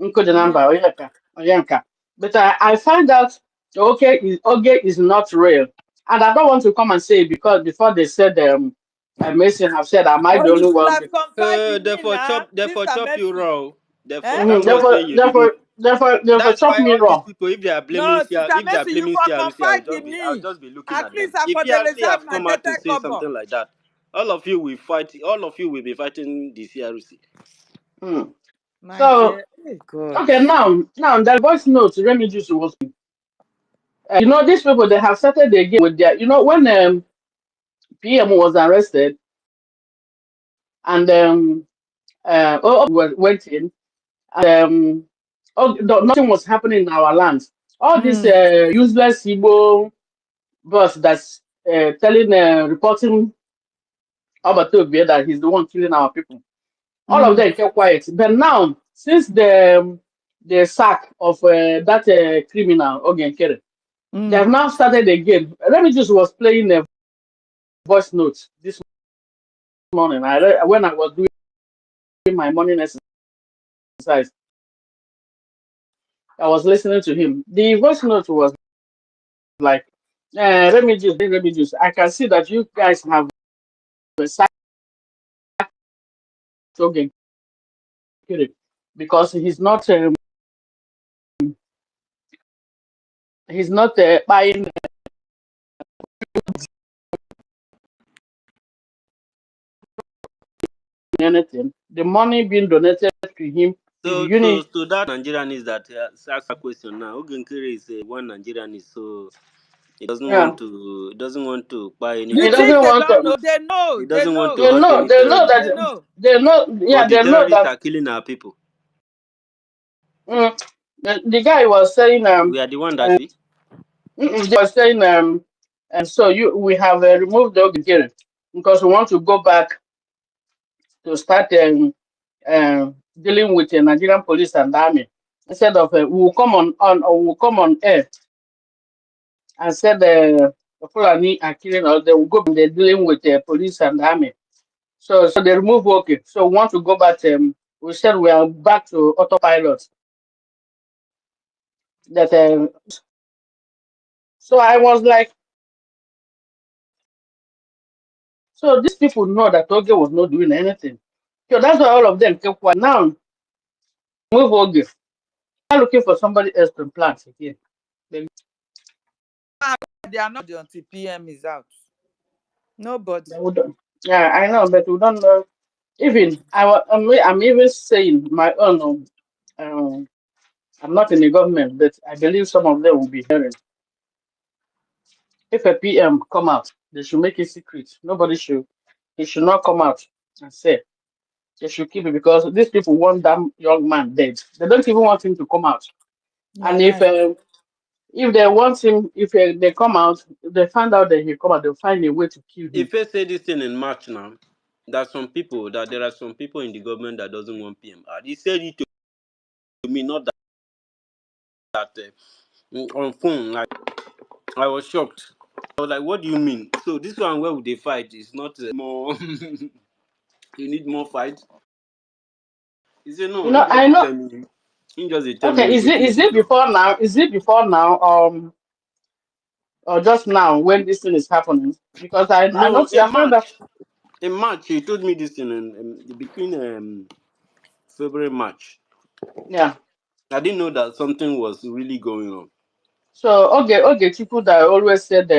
Nkodenamba Oyanka. But I find out Oge is not real. And I don't want to come and say because before they said Mason have said, am I But the he only should one? have confirmed with me now, Therefore Sister chop you Mercy. raw. Eh? Therefore, that's Mm-hmm. what I'm Therefore, saying. You didn't. therefore, therefore, therefore, That's chop why me all these wrong. people, if they are blaming No, CR, Sister if they are Mercy, you blaming for CRC, confide in I will me. just be looking At at them. least I If for the PRC reserve have my come out to better say cover. something like that, all of you will fight. All of you will be fighting the CRC. Mm. My So dear. Hey God. okay, now that voice note Remigius was these people they have started again with their when PM was arrested and went in and nothing was happening in our land. All this Mm, useless Igbo boss that's reporting Obatobia that he's the one killing our people. All of mm, them kept quiet. But now, since the sack of that criminal Ogenkere, they have mm, now started again. Remy just was playing a voice note this morning. When I was doing my morning exercise, I was listening to him. The voice note was like, let me just. I can see that you guys have sacked Ogenkere because he's not buying anything. The money being donated to him is uni. So that Nigerian is that ask a question now. Ogenkere is one Nigerian is so Yeah, he doesn't want to buy you he anything. think doesn't they want don't to. know? They know. He They doesn't want know. to They hurt know. any They know terrorist. They that. know. They know. Yeah, But the they know terrorists that. are killing our people. Mm, the guy was saying We are the one that we. they was saying and so we have removed the Ogigere because we want to go back to start dealing with the Nigerian police and army instead of we will come on or we will come on air and said the Fulani are killing us. They will go. They're dealing with the police and army. So they remove okay. So we want to go back. We said we are back to autopilot. That so I was like, so these people know that Oge was not doing anything. So that's why all of them kept quiet. Now move Oge. I'm looking for somebody else to plant again. They, They are not until PM is out. Nobody. they would, yeah, I know, but we don't know. Even I'm even saying my own. I'm not in the government, but I believe some of them will be hearing. If a PM come out, they should make it secret. Nobody should. He should not come out and say. They should keep it because these people want that young man dead. They don't even want him to come out. You're And right. if they want him, if they come out, if they find out that he come out, they'll find a way to kill him. If I say this thing in March now, there are some people in the government that doesn't want PMR. He said it to me, not that on phone. Like I was shocked. I was like, "What do you mean?" So this one where would they fight? Is not more. You need more fight. He said, "No, he just I dey know. tell me. He just dey tell me Okay, he is go it change is this it one." before now? Is it before now? Or just now when this thing is happening? Because I No, not I heard that. In March, he told me this thing in between February, March. Yeah. I didn't know that something was really going on. So okay, people that always said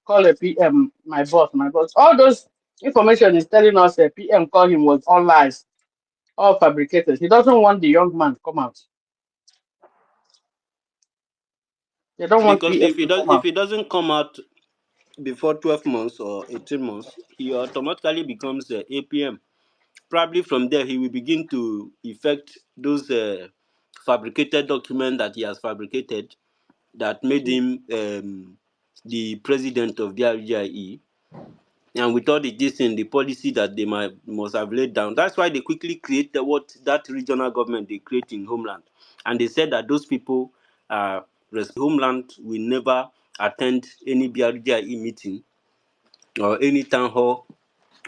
call a PM my boss. All those information is telling us a PM call him was all lies, all fabricated. He doesn't want the young man to come out. They don't want Because PM to come if out. he doesn't come out before 12 months or 18 months, he automatically becomes APM. Probably from there, he will begin to effect those fabricated documents that he has fabricated that made him the president of the RGIE. And with all this in the policy that they must have laid down, that's why they quickly created what that regional government they create in homeland, and they said that those people are homeland will never attend any BRGIE meeting or any town hall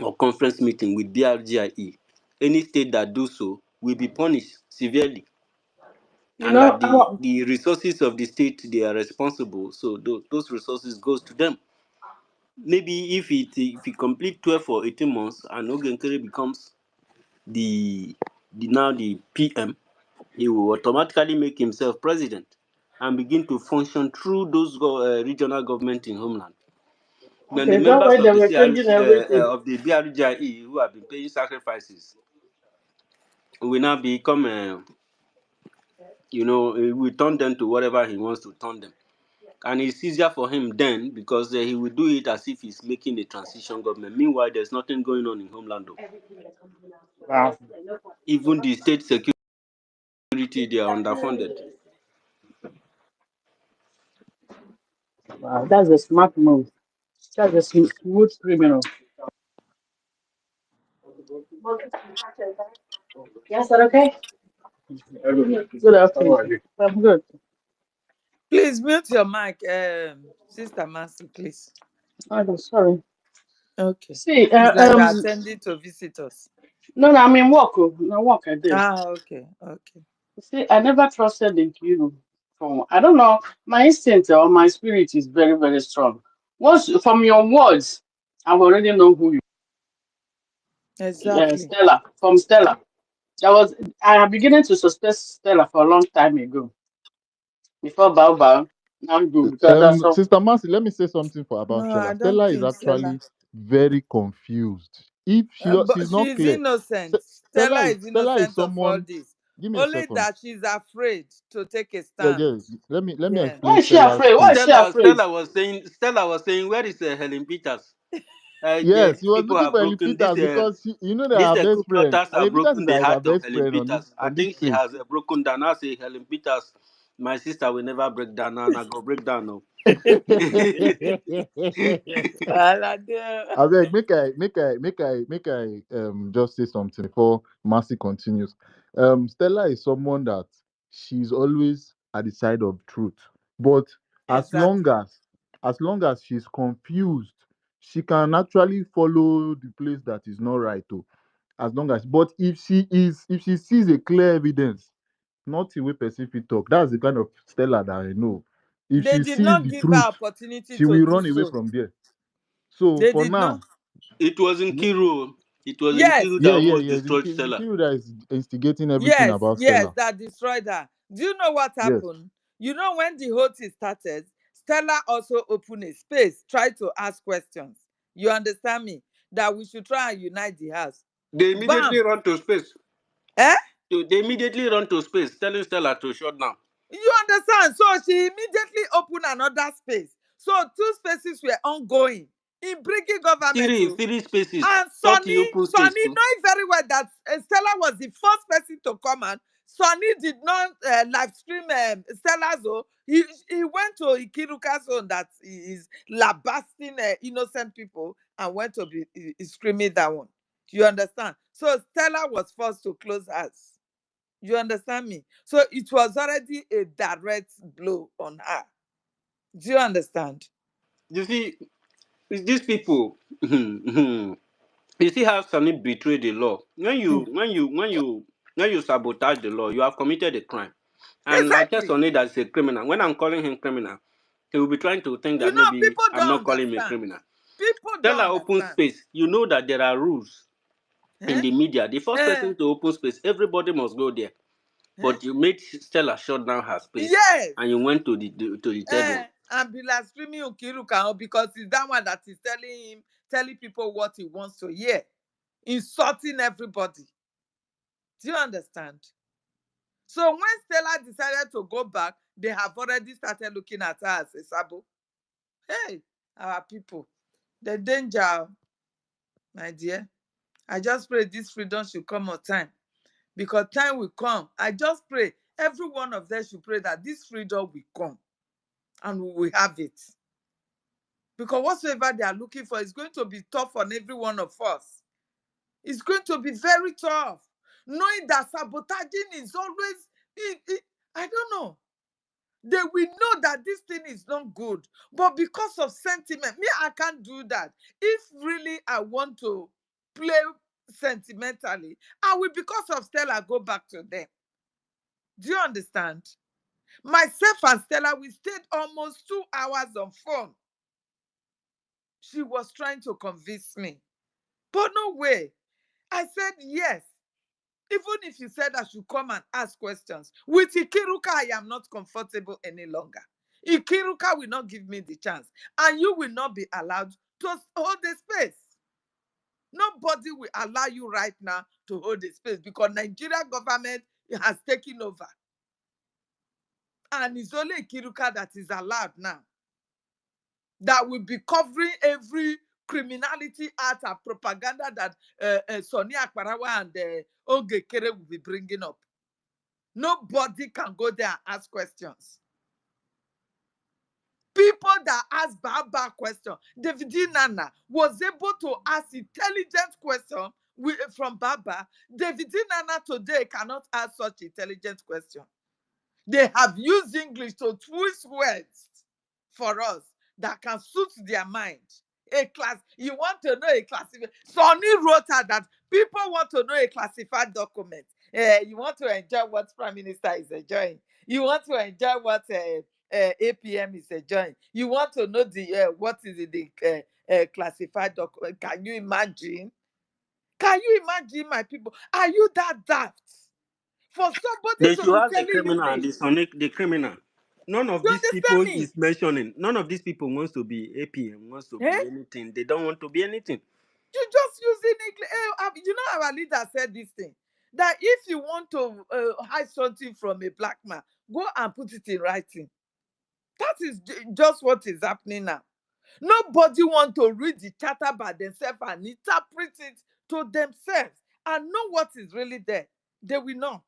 or conference meeting with BRGIE. Any state that do so will be punished severely, You and know, that the resources of the state they are responsible, so those resources goes to them. Maybe if he complete 12 or 18 months and Ogenkere becomes the now the PM, he will automatically make himself president and begin to function through those regional government in homeland. Then the okay, that's members why they of the were changing CRG everything. of the BRGIE who have been paying sacrifices will now become, he will turn them to whatever he wants to turn them. And it's easier for him then because he will do it as if he's making a transition government. Meanwhile, there's nothing going on in homeland. Though. Wow, Even the state security, they are underfunded. wow, that's a smart move. That's a smooth criminal. Yes, that okay? Good afternoon. I'm good. Please mute your mic, Sister Mercy, please. Oh, sorry. Okay. See, It's like you're attending to visitors. no, no, I mean work. Oh, no work I did. Ah, okay, okay. See, I never trusted in you. From I don't know, my instinct or my spirit is very, very strong. Once from your words, I already know who you. Exactly. Stella from Stella. That was I am beginning to suspect Stella for a long time ago. Before Bao now good because that's some. Sister Mercy, let me say something for about No, I Stella. don't Stella is think Stella. actually very confused. If But she's not she's clear, innocent. Stella Stella is is Stella is innocent of all someone. this. Give me a Only second. that she's afraid to take a Yeah, stand. yeah. Let me Yeah. explain Why is she Stella's afraid? Why is case. she afraid? Stella was saying, where is Helen Peters? The Yes, he was people looking have for Ellen broken this. Peters because they These are best coup friend. plotters have Ellen Peters broken is the like her heart of best Helen friend Peters. I on this think she space. has broken down. I say Helen Peters, my sister will never break down. And I go break down now. Alade. I beg, make I just say something before Mercy continues. Stella is someone that she's always at the side of truth, but as long Exactly. as as long as she's confused, she can actually follow the place that is not right. Too, as long as, but if she sees a clear evidence, nothing wey person fit talk. That's the kind of Stella that I know. If They she did sees not the give her truth, opportunity she to will do run away so. from there. So They for did not. now, It was in Kiru. It was in Yes, Kiru that yeah, almost yeah. destroyed It's Stella. Nkiru that is instigating everything yes, about yes, Stella. that destroyed her. Do you know what Yes. happened? You know, when the whole thing started, Stella also opened a space, tried to ask questions. You understand me? That we should try and unite the house. They immediately Bam! run to space. Eh? They immediately run to space, telling Stella to shut down. You understand? So she immediately opened another space. So two spaces were ongoing in bringing government to. Three spaces. And Thought he Sonny, open space Sonny too. knowing very well that Stella was the first person to come and Sonny did not live stream Stella's own. He went to Ikiruka's own that he is labasting innocent people and went to be screaming that one. You understand? So Stella was forced to close hers. You understand me? So it was already a direct blow on her. Do you understand? You see, it's these people. You see how Sani betrayed the law. Mm. When you sabotage the law, you have committed a crime. And I tell Exactly. Sonny that he's a criminal. When I'm calling him criminal, he will be trying to think You that know, maybe people I'm don't not calling him a understand. criminal. People Tell don't her open understand. space. You know that there are rules in Eh? the media. The first Eh? person to open space, everybody must go there. Eh? But you made Stella shut down her space, Yes. and you went to the third one. And be like screaming Nkiruka because it's that one that is telling people what he wants to hear, insulting everybody. Do you understand? So when Stella decided to go back, they have already started looking at her as a sabo. Hey, our people, the danger, my dear. I just pray this freedom should come on time, because time will come. I just pray every one of them should pray that this freedom will come and we will have it. Because whatsoever they are looking for is going to be tough on every one of us. It's going to be very tough. Knowing that sabotaging is always, I don't know. They will know that this thing is not good. But because of sentiment, me, I can't do that. If really I want to play sentimentally, I will, because of Stella, go back to them. Do you understand? Myself and Stella, we stayed almost 2 hours on phone. She was trying to convince me. But no way. I said yes. Even if you said I should come and ask questions, with Ikiruka, I am not comfortable any longer. Ikiruka will not give me the chance, and you will not be allowed to hold the space. Nobody will allow you right now to hold the space because Nigeria government has taken over. And it's only Ikiruka that is allowed now, that will be covering every criminality act and propaganda that Sonny Akparawa and Ogekere will be bringing up. Nobody can go there and ask questions. People that ask bad questions. David Nana was able to ask intelligent questions from Baba. David Nana today cannot ask such intelligent questions. They have used English to twist words for us that can suit their mind. A class, you want to know a classified. Sonny wrote out that people want to know a classified document. You want to enjoy what Prime Minister is enjoying. You want to enjoy what APM is enjoying. You want to know the what is it, the classified document. Can you imagine? Can you imagine, my people? Are you that daft for somebody They to should be ask the telling you criminal and this? the Sonic, the criminal. None of You these people understand me? is mentioning. None of these people wants to be APM, wants to Eh? be anything. They don't want to be anything. You just using English. You know, our leader said this thing, that if you want to hide something from a black man, go and put it in writing. That is just what is happening now. Nobody want to read the charter by themselves and interpret it to themselves and know what is really there. They will not.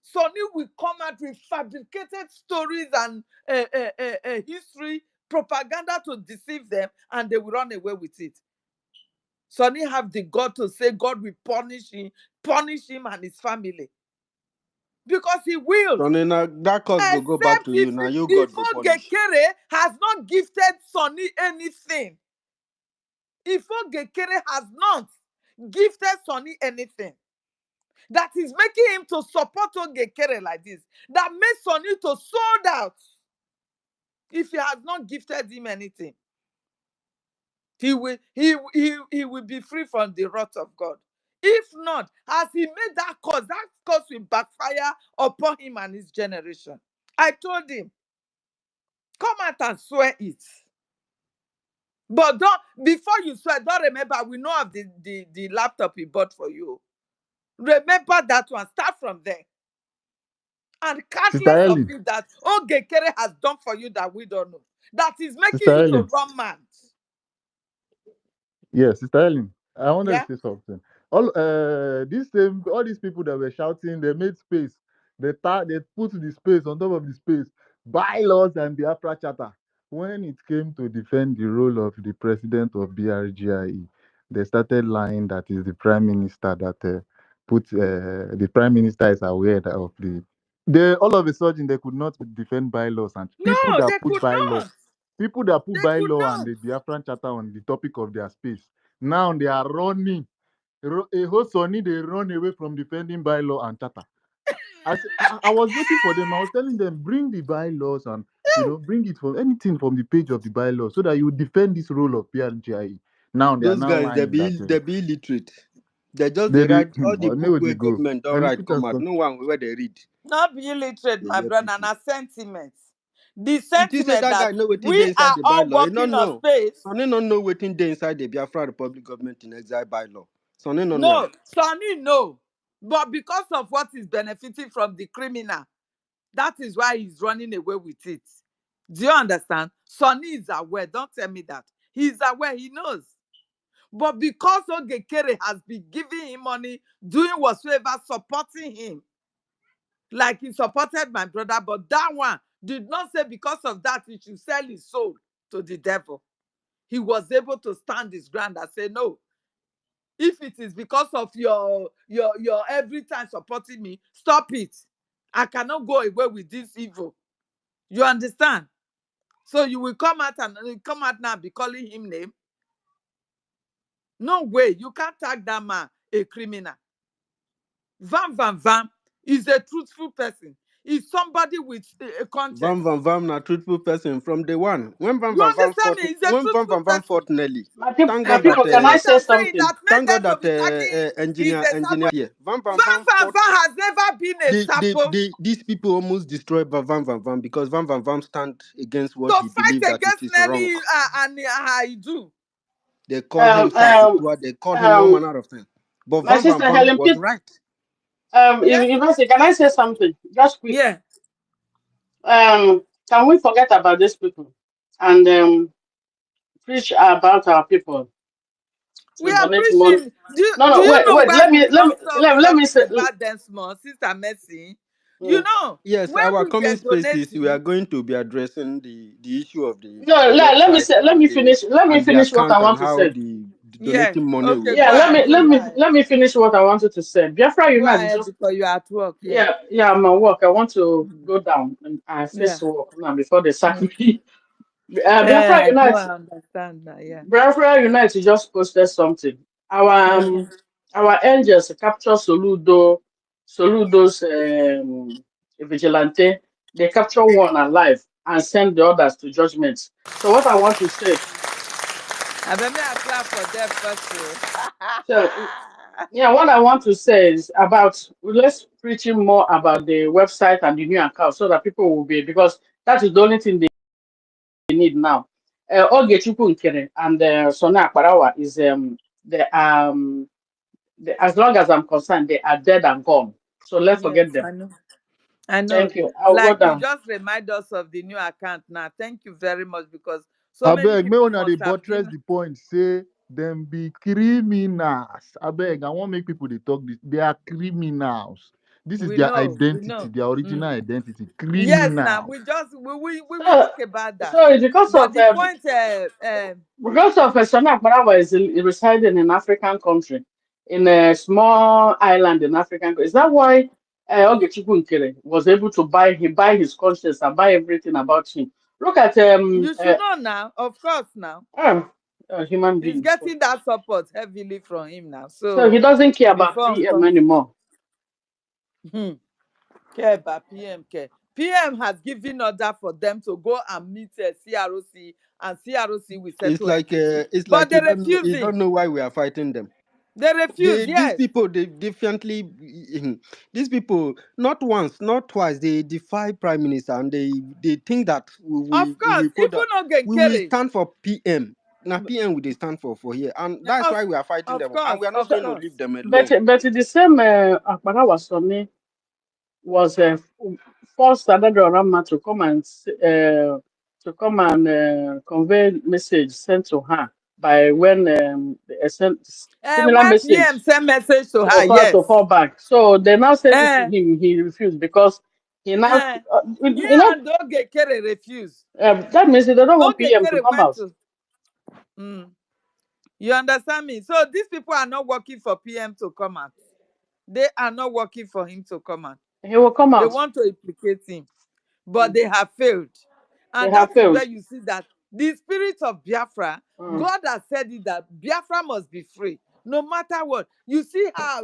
Sonny will come out with fabricated stories and history, propaganda to deceive them, and they will run away with it. Sonny have the God to say God will punish him and his family. Because he will. So then that cause go back Except to you. if Now you if God go punish. Ogekere has not gifted Sonny anything. If Ogekere has not gifted Sonny anything that is making him to support Ogekere like this, that makes Sonny to sold out. If he has not gifted him anything, he will be free from the wrath of God. If not, as he made that cause will backfire upon him and his generation. I told him, come out and swear it. But don't, before you swear, don't, remember, we know of the laptop he bought for you. Remember that one. Start from there. And Sister countless of Ellen, it that Ogekere has done for you that we don't know. That is making Sister you to Ellen. run mad. Yes, Sister Ellen, I wanted Yeah? to say something. All these people that were shouting, they made space. They put the space on top of the space. Bylaws and Biafra charter. When it came to defend the role of the president of BRGIE, they started lying that is the prime minister that the prime minister is aware of the. They all of a sudden they could not defend bylaws and No, they could not. people that put They could bylaw and not. the Biafran charter on the topic of their space. Now they are running. A whole Sunny, they run away from defending bylaw and charter. I was waiting for them. I was telling them, bring the bylaws and bring it from anything from the page of the bylaw so that you defend this role of PRGIE. Now they are Those now guys, lying that they be illiterate. They just They they dey write all the I know book where they where go. government don't Let me write put come that out. stuff. No one where they read. Not be illiterate, They my hear brother, people. na sentiment. The You think say sentiment that guy that know waiting we there inside are the all bylaw? You don't working on know. space. Sonny don't know waiting there inside the Biafra Republic government in exile bylaw. Sonny don't know. No, Sonny, no. But because of what is benefiting from the criminal, that is why he's running away with it. Do you understand? Sonny is aware. Don't tell me that. He's aware. He knows. But because Ogekere has been giving him money, doing whatsoever, supporting him, like he supported my brother, but that one did not say because of that he should sell his soul to the devil. He was able to stand his ground and say, no, if it is because of your every time supporting me, stop it. I cannot go away with this evil. You understand? So you will come out now and be calling him name. No way. You can't tag that man a criminal. Van Van Van is a truthful person. He's somebody with a Vam conscience. Van Vam na truthful person from day one. You understand me? He's a When truthful Van Vam person. fought Nelly, thank My God that people, can I What say I'm saying something? that made them to be tagging is engineer a sapo. here. Van Van Van has never been a sapo These people almost destroyed Van Van Vam because Van Van Vam stand against what to he believed fight that it against is wrong. Nelly and Haidu. They call him Um, um, Saputua, they call him all um, manner of things. But my Van Van sister Vam Helen, was please, right. Yeah, can I say something? Just quick. yeah. Can we forget about these people and preach about our people We to are donate money? preaching. Do, No, do no, you wait, know wait. why we will not stop Let me talking say. about them small, Sister Mercy? You Mm. know, Yes, when our we were coming spaces, we are donating, going to be addressing the issue of No, the let me website say. Let me and the finish what I account and want to how say. the yeah. donating money Okay, will Yeah, go be ahead. Go ahead. let me finish what I wanted to say. Biafra Go United ahead just because you're at work. Yeah. yeah, I'm at work. I want to Mm. go down and I Yeah. face work now before they sack Mm. me. Yeah, I know. I understand that. Yeah. Biafra United just posted something. Our Yeah. our angels capture Soludo's vigilante. They capture one alive and send the others to judgment. So what I want to say, I bet me I clap for them first. so yeah, what I want to say is about let's preaching more about the website and the new account so that people will be because that is the only thing they need now. Ogechukwu Nkere and Sona Akparawa is as long as I'm concerned, they are dead and gone. So let's Yes, forget them. I know. I know. Thank you. I'll go Like you down. just remind us of the new account now. Thank you very much because so many Abeg, make people una dey must have buttress been. the point say them be criminals. Abeg, I want make people they talk this. They are criminals. This is We their know. We identity, know. their original Mm. identity. Yes, now Criminals. we just we will So, talk about that. so it's because But of the point, Sona Akparawa is residing in African country, in a small island in African. Is that why Ogechukwu Nkere was able to buy his conscience and buy everything about him? Look at you should know now. Of course, now uh, human he's beings. getting that support heavily from him now. So So he doesn't care about before PM something. anymore. Care about PM care. PM has given order for them to go and meet CROC, and CROC will settle everything. it's But like they refuse you don't him. know why we are fighting them. They refuse, These yes. people they definitely these people not once not twice they defy prime minister and they think that Of we course, will put that even we will Ogenkere. stand for PM. Now PM will they stand for here and that's Of, why we are fighting of them and course, we are not of going to course. leave them But alone. the same Akbara Wasoni was forced Adadorama to come and convey message sent to her by when sent similar Why PM message send message to her? to Yes. fall back. So they now sent it to Uh, him. He refused because he now uh, you yeah, know and Ogekere refused. that means they don't want PM to Ogekere come went out. to. Mm, you understand me? So these people are not working for PM to come out. They are not working for him to come out. He will come They out. want to implicate him, but Mm. they have failed. They And that have is where failed. you see that the spirit of Biafra, Mm. God has said it that Biafra must be free, no matter what. You see how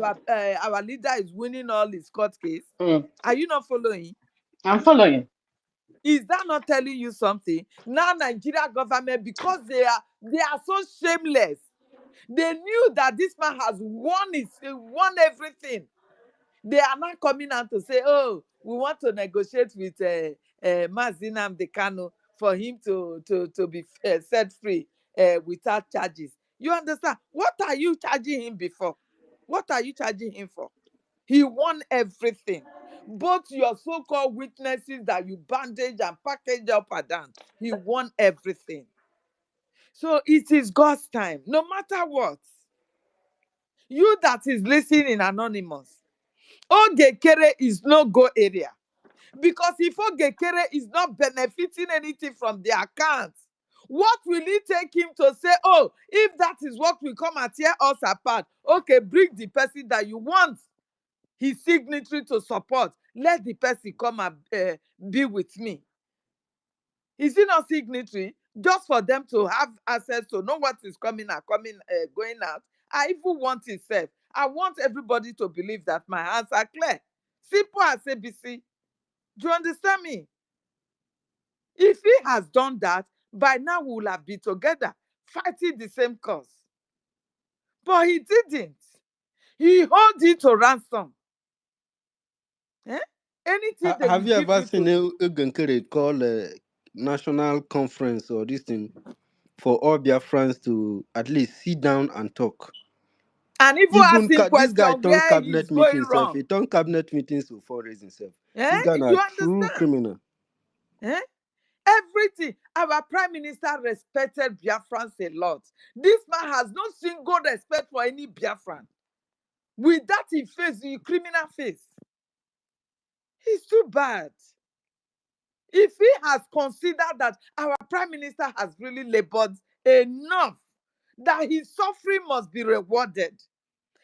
our leader is winning all his court case. Mm. Are you not following? I'm following. Is that not telling you something? Now Nigeria government, because they are so shameless. They knew that this man has won everything. They are not coming out to say, oh, we want to negotiate with Mazinam Dekano for him to be set free without charges. You understand? What are you charging him before? What are you charging him for? He won everything. Both your so-called witnesses that you bandage and package up and down, he won everything. So it is God's time, no matter what. You that is listening in anonymous, Ogekere is no go area. Because if Ogekere is not benefiting anything from the account, what will it take him to say, oh, if that is what will come and tear us apart, okay, bring the person that you want his signatory to support. Let the person come and be with me. Is it not signatory? Just for them to have access to know what is coming and going out. I even want it safe. I want everybody to believe that my hands are clear. Simple as ABC. Do you understand me? If he has done that, by now we will have been together, fighting the same cause. But he didn't. He held it to ransom. Eh? Anything they will Have you give ever you seen to a do. Ugankere call a national conference or this thing for all Biafrans to at least sit down and talk? And even Even asking this guy question turned where he's cabinet going meeting self. wrong. He turned cabinet meetings to for raise himself. Eh? This guy a You true understand? criminal. Eh? Everything. Our prime minister respected Biafrans a lot. This man has no single respect for any Biafran. With that he face, the criminal face. He's too bad. If he has considered that our prime minister has really labored enough, that his suffering must be rewarded,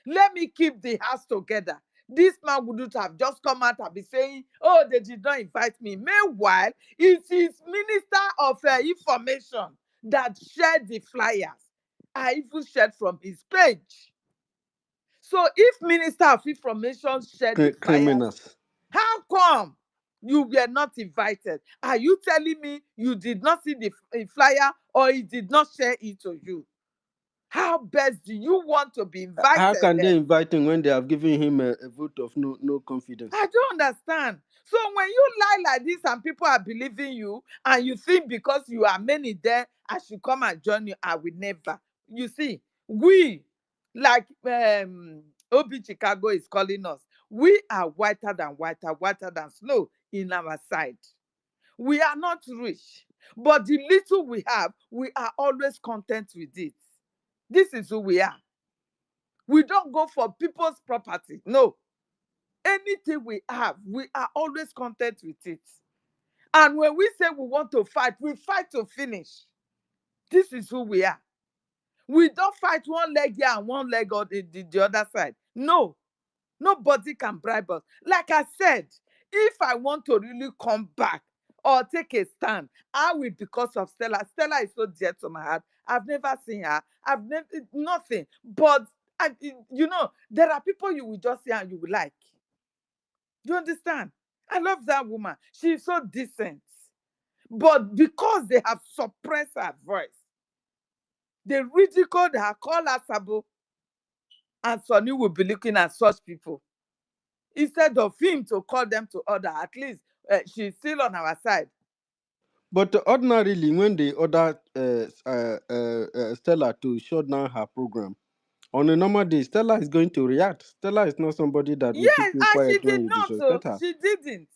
let me keep the house together. This man wouldn't have just come out and be saying, oh, they did not invite me. Meanwhile, it is Minister of Information that shared the flyers. I even shared from his page. So if Minister of Information shared the flyers, Criminals. how come you were not invited? Are you telling me you did not see the flyer or he did not share it to you? How best do you want to be How invited can they then? invite him when they have given him a vote of no confidence? I don't understand. So when you lie like this and people are believing you and you think because you are many there, I should come and join you, I will never. You see, we, like Obi Chicago is calling us, we are whiter than snow in our side. We are not rich, but the little we have, we are always content with it. This is who we are. We don't go for people's property. No. Anything we have, we are always content with it. And when we say we want to fight, we fight to finish. This is who we are. We don't fight one leg here and one leg on the other side. No, nobody can bribe us. Like I said, if I want to really come back or take a stand, I will because of Stella. Stella is so dear to my heart. I've never seen her. I've never nothing. But there are people you will just see and you will like. Do you understand? I love that woman. She's so decent. But because they have suppressed her voice, they ridiculed her, called her Sabo, and Sonny will be looking at such people. Instead of him to call them to order, at least she's still on our side. But ordinarily, when they order Stella to shut down her program, on a normal day, Stella is going to react. Stella is not somebody that will keep Yes, you and she quiet when did you not. disrespect So her. she didn't.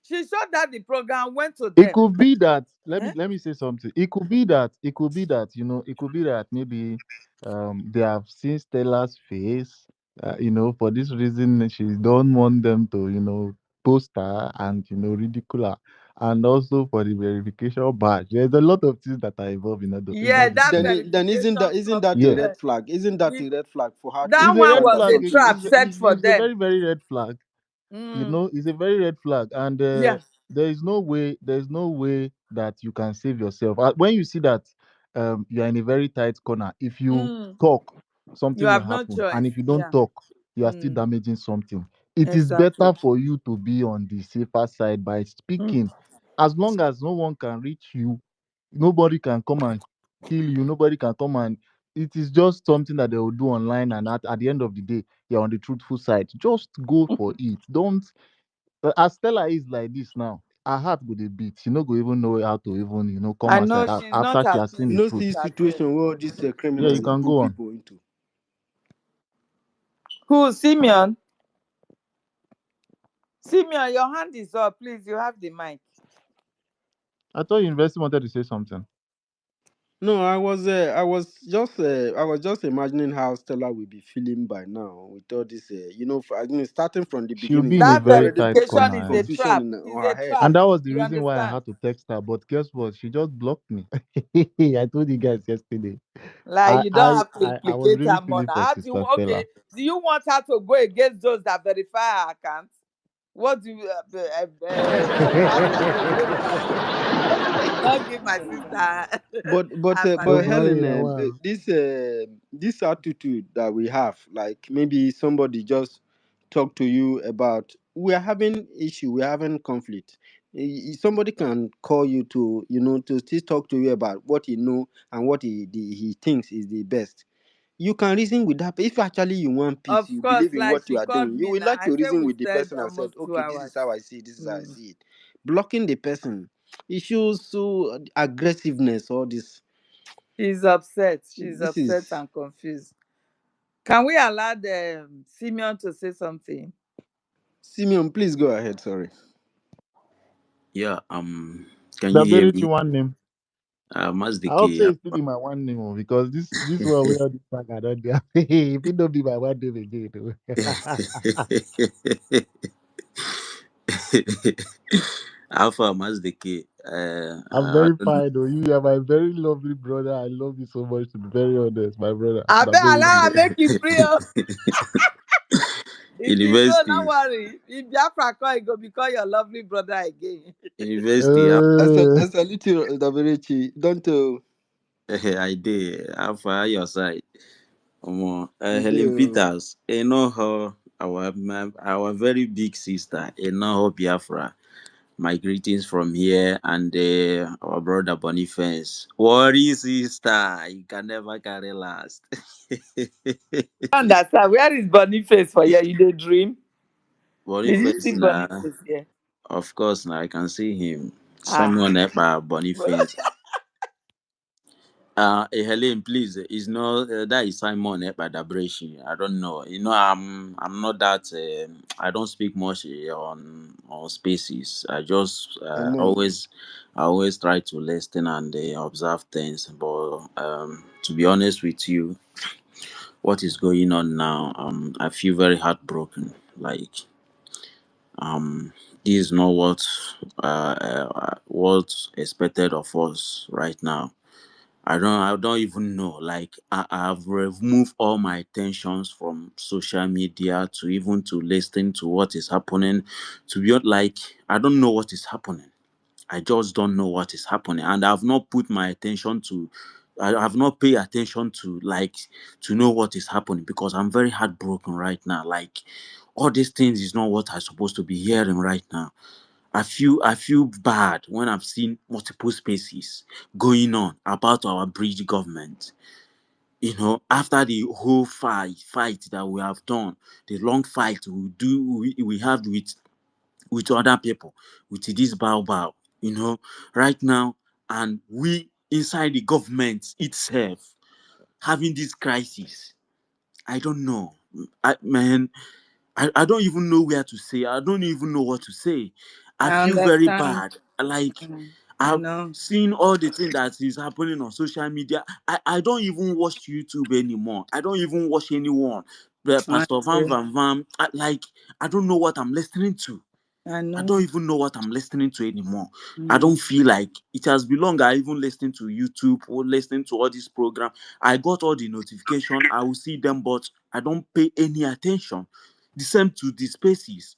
She shut down the program, went to It them. could be that let me Eh? let me say something. It could be that it could be that maybe they have seen Stella's face. For this reason she don't want them to post her and ridicule her, and also for the verification badge. There's a lot of things that are involved in all those things. Yeah, Not the that same. Then isn't verification that isn't stuff. that a Yes, red flag? Isn't that We a red flag for her to that it's a one red stand was and a flag. talk trap against? set for It's a them. very very red flag. Mm, It's a very red flag, and yeah. there's no way that you can save yourself. When you see that you are in a very tight corner, if you Mm, talk, you something will have no happen, and choice. if you don't Yeah. talk, you are still Mm, damaging something. It is exactly. better for you to be on the safer side by Mm, speaking. As long as no one can reach you, nobody can come and kill you, nobody can come and it is just something that they will do online, and at the end of the day, you're on the truthful side. Just go for it. Don't as Stella is like this now, her heart go dey beat. She no go even know how to even, come I know outside she's after not she at has seen peace the No truth. with see her case. situation where all these Yeah, criminals you they can put go on. people into. Who, Simeon? Simeon, your hand is up. Please, you have the mic. I thought University wanted to say something. No, I was just imagining how Stella will be feeling by now with all this, I mean, starting from the She'll beginning, be in a That there's very already tight verification corner, is a and confusion trap. in Is on a her head. trap. that was the You reason why I understand? had to text her. But guess what? She just blocked me. I told you guys yesterday. Like I you don't I have to I was implicate really her more. feeling Now, for how do you Sister okay? Stella. Do you want her to go against those that verify her account? What do you ask her to against her? Don't give my sister But advantage. Helen, Maria, wow. this attitude that we have, like maybe somebody just talk to you about we are having issue, we're having conflict. Somebody can call you to to still talk to you about what he know and what he thinks is the best. You can reason with that. If actually you want peace, Of you course, believe in like what you she are called doing, you me will now. like I to said reason we with the spent person and said, almost two okay, this is hours. how I see it, this is how I Mm. see it. Blocking the person, it shows so aggressiveness, all this. She's upset. She's This upset is and confused. Can we allow the Simeon to say something? Simeon, please go ahead. Sorry. Yeah, can The you hear very me? one name. I hope Mazdeke, say it's still be my one name, because this one where all this bag I don't do. If it don't be my one name again. Alpha Mazdeke. I'm I very don't, fine though. You are my very lovely brother. I love you so much, to be very honest, my brother. I bet allow Dabereti. her make you free. Oh. If you so, don't university, worry. If Biafra call, it go become your lovely brother again. university. Uh, As a little Davirechi, don't I did. Alpha, your side. we Helen do. Peters. Know her. Our very big sister. Know her Biafra. My greetings from here and our brother Boniface. Worry, sister. You can never carry last. Understand? Where is Boniface for you? You dey dream? Did you Boniface, see nah. Boniface here? Of course, now I can see him. Ah. Someone Epa Boniface. Helen, please. It's not that is Simon Epa Dabreshi. I don't know. I'm not that. I don't speak much on spaces. Amen. I always try to listen and observe things. But to be honest with you, what is going on now? I feel very heartbroken. Like this is not what's expected of us right now. I don't even know. Like I've removed all my attentions from social media to even to listening to what is happening. To be like, I don't know what is happening. I just don't know what is happening, and I've not put my attention to. I have not paid attention to like to know what is happening because I'm very heartbroken right now. Like all these things is not what I'm supposed to be hearing right now. I feel bad when I've seen multiple spaces going on about our bridge government. After the whole fight that we have done, the long fight we have with other people, with this bow, you know, right now, and we inside the government itself having this crisis. I don't know. Man, I don't even know where to say. I don't even know what to say. I I feel very understand. bad. Like Mm, I I've know. seen all the thing that is happening on social media. I don't even watch YouTube anymore. I don't even watch anyone. I Pastor Van know. Van Van. I don't know what I'm listening to. I I know. don't even know what I'm listening to anymore. I Mm, don't feel like it has been long. I even listening to YouTube or listening to all these programs. I got all the notification. I will see them, but I don't pay any attention. The same to the spaces.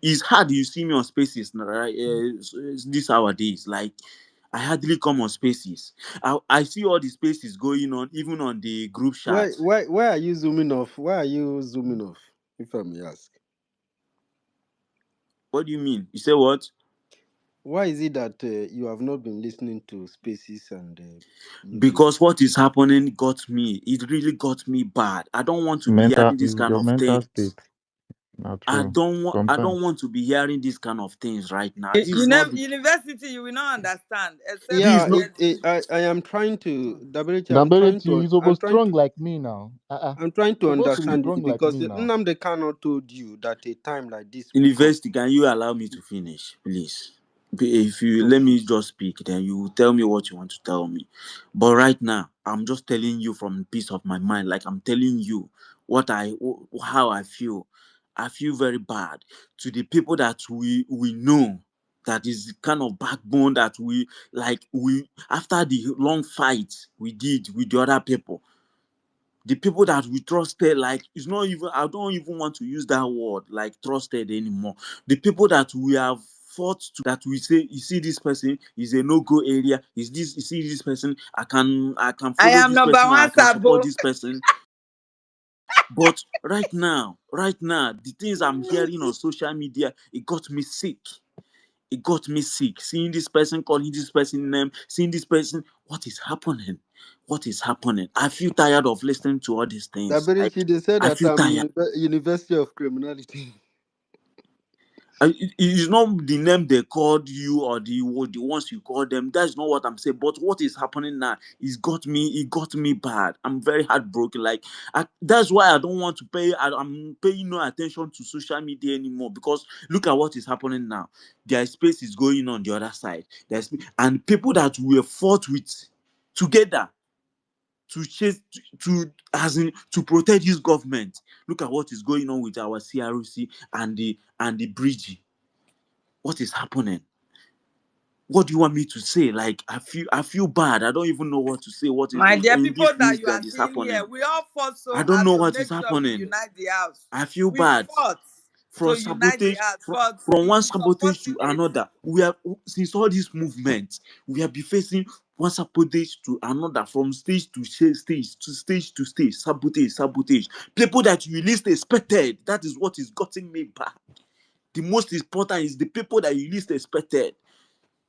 It's hard. You see me on spaces, right? This nowadays, like I hardly come on spaces. I see all the spaces going on, even on the group Why chat. why why are you zooming off? Why are you zooming off? If I may ask. What do you mean? You say what? Why is it that you have not been listening to Spaces and you've been Because what is happening got me. It really got me bad. I don't want to be Mental hearing this is kind your of mental things. state. Not I true. don't want. I don't Sometimes. want to be hearing this kind of things right now. This is You not know, the. university, you will not understand except This you is yeah, not. get it. I am trying to Dabirichi, Dabereti, you supposed strong like me now. I'm trying to Supposed to be understand it strong like because me now. Nnamdi Kano told you that a time like this will come. University, can you allow me to finish, please? If you let Okay. me just speak, then you will tell me what you want to tell me. But right now, I'm just telling you from the peace of my mind, like I'm telling you what how I feel. I feel very bad to the people that we know. That is the kind of backbone that we after the long fight we did with the other people, the people that we trusted, like it's not even, I don't even want to use that word like trusted anymore. The people that we have fought to, that we say, you see this person is a no-go area, is this, you see this person, I can I follow am this number person or I one can support sabo. this person. But right now the things I'm hearing on social media, it got me sick. It got me sick. Seeing this person, calling this person name, seeing this person. What is happening? What is happening? I feel tired of listening to all these things. Like, Dabirichi, they said I that feel I'm tired. University of Criminality. It's not the name they called you or the ones you call them. That's not what I'm saying. But what is happening now is got me. It got me bad. I'm very heartbroken. Like, that's why I don't want to pay. I'm paying no attention to social media anymore, because look at what is happening now. Their space is going on the other side. And people that we were fought with together to chase as in to protect this government. Look at what is going on with our CRC and the bridge. What is happening? What do you want me to say? Like, I feel bad. I don't even know what to say. What is My dear in people this that news you that are is seeing here, happening? we all fought I so don't hard know to what is make sure we happening. unite the house. I feel We bad. fought From to unite the sabotage, house, from, but from one it's sabotage to unfortunate. another. We have, since all this movement, we have been facing one sabotage to another, from stage to stage, sabotage. People that you least expected. That is what is getting me back. The most important is the people that you least expected.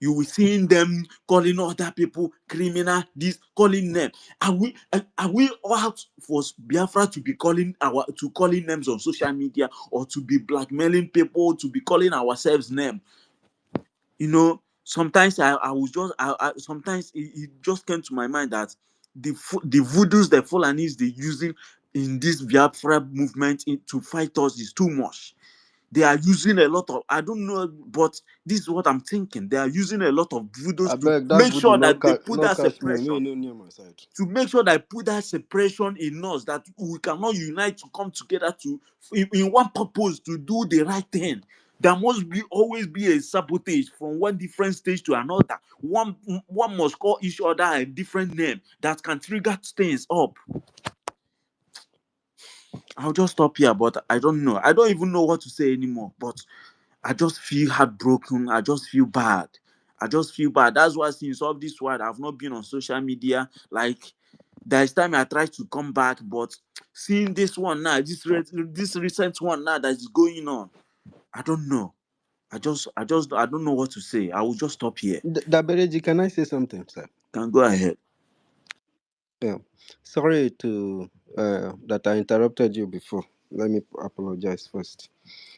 You will see them calling other people criminal, this calling them. Are we all out for Biafra to be calling names on social media, or to be blackmailing people, to be calling ourselves name? Sometimes I was just sometimes it just came to my mind that the voodoos the Fulanis they using in this Biafra movement to fight us is too much. They are using a lot of, I don't know, but this is what I'm thinking. They are using a lot of I videos to beg that make voodoo sure that they put not that catch me. Me separation, no near my side. in us, that we cannot unite to come together to in one purpose, to do the right thing. There must be always be a sabotage from one different stage to another. One must call each other a different name that can trigger things up. I'll just stop here, but I don't know. I don't even know what to say anymore. But I just feel heartbroken. I just feel bad. I just feel bad. That's why since all this while I've not been on social media. Like, there's time I tried to come back, but seeing this one now, this recent one now that is going on, I don't know. I don't know what to say. I will just stop here. Dabereji, can I say something, sir? Can go ahead. Yeah. Sorry to that I interrupted you before. Let me apologize first.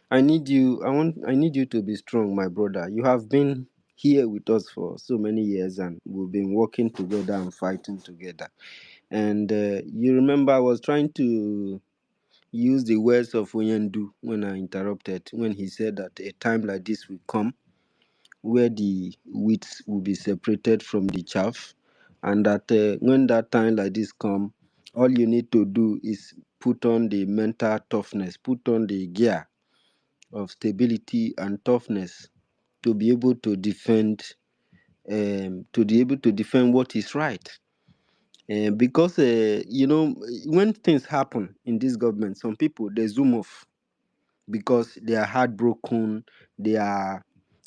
I need you to be strong, my brother. You have been here with us for so many years and we've been working together and fighting together. And you remember I was trying to use the words of Oyendu when I interrupted, when he said that a time like this will come where the wheat will be separated from the chaff, and that when that time like this come, all you need to do is put on the mental toughness, put on the gear of stability and toughness to be able to defend, what is right. Because when things happen in this government, some people they zoom off because they are heartbroken, they are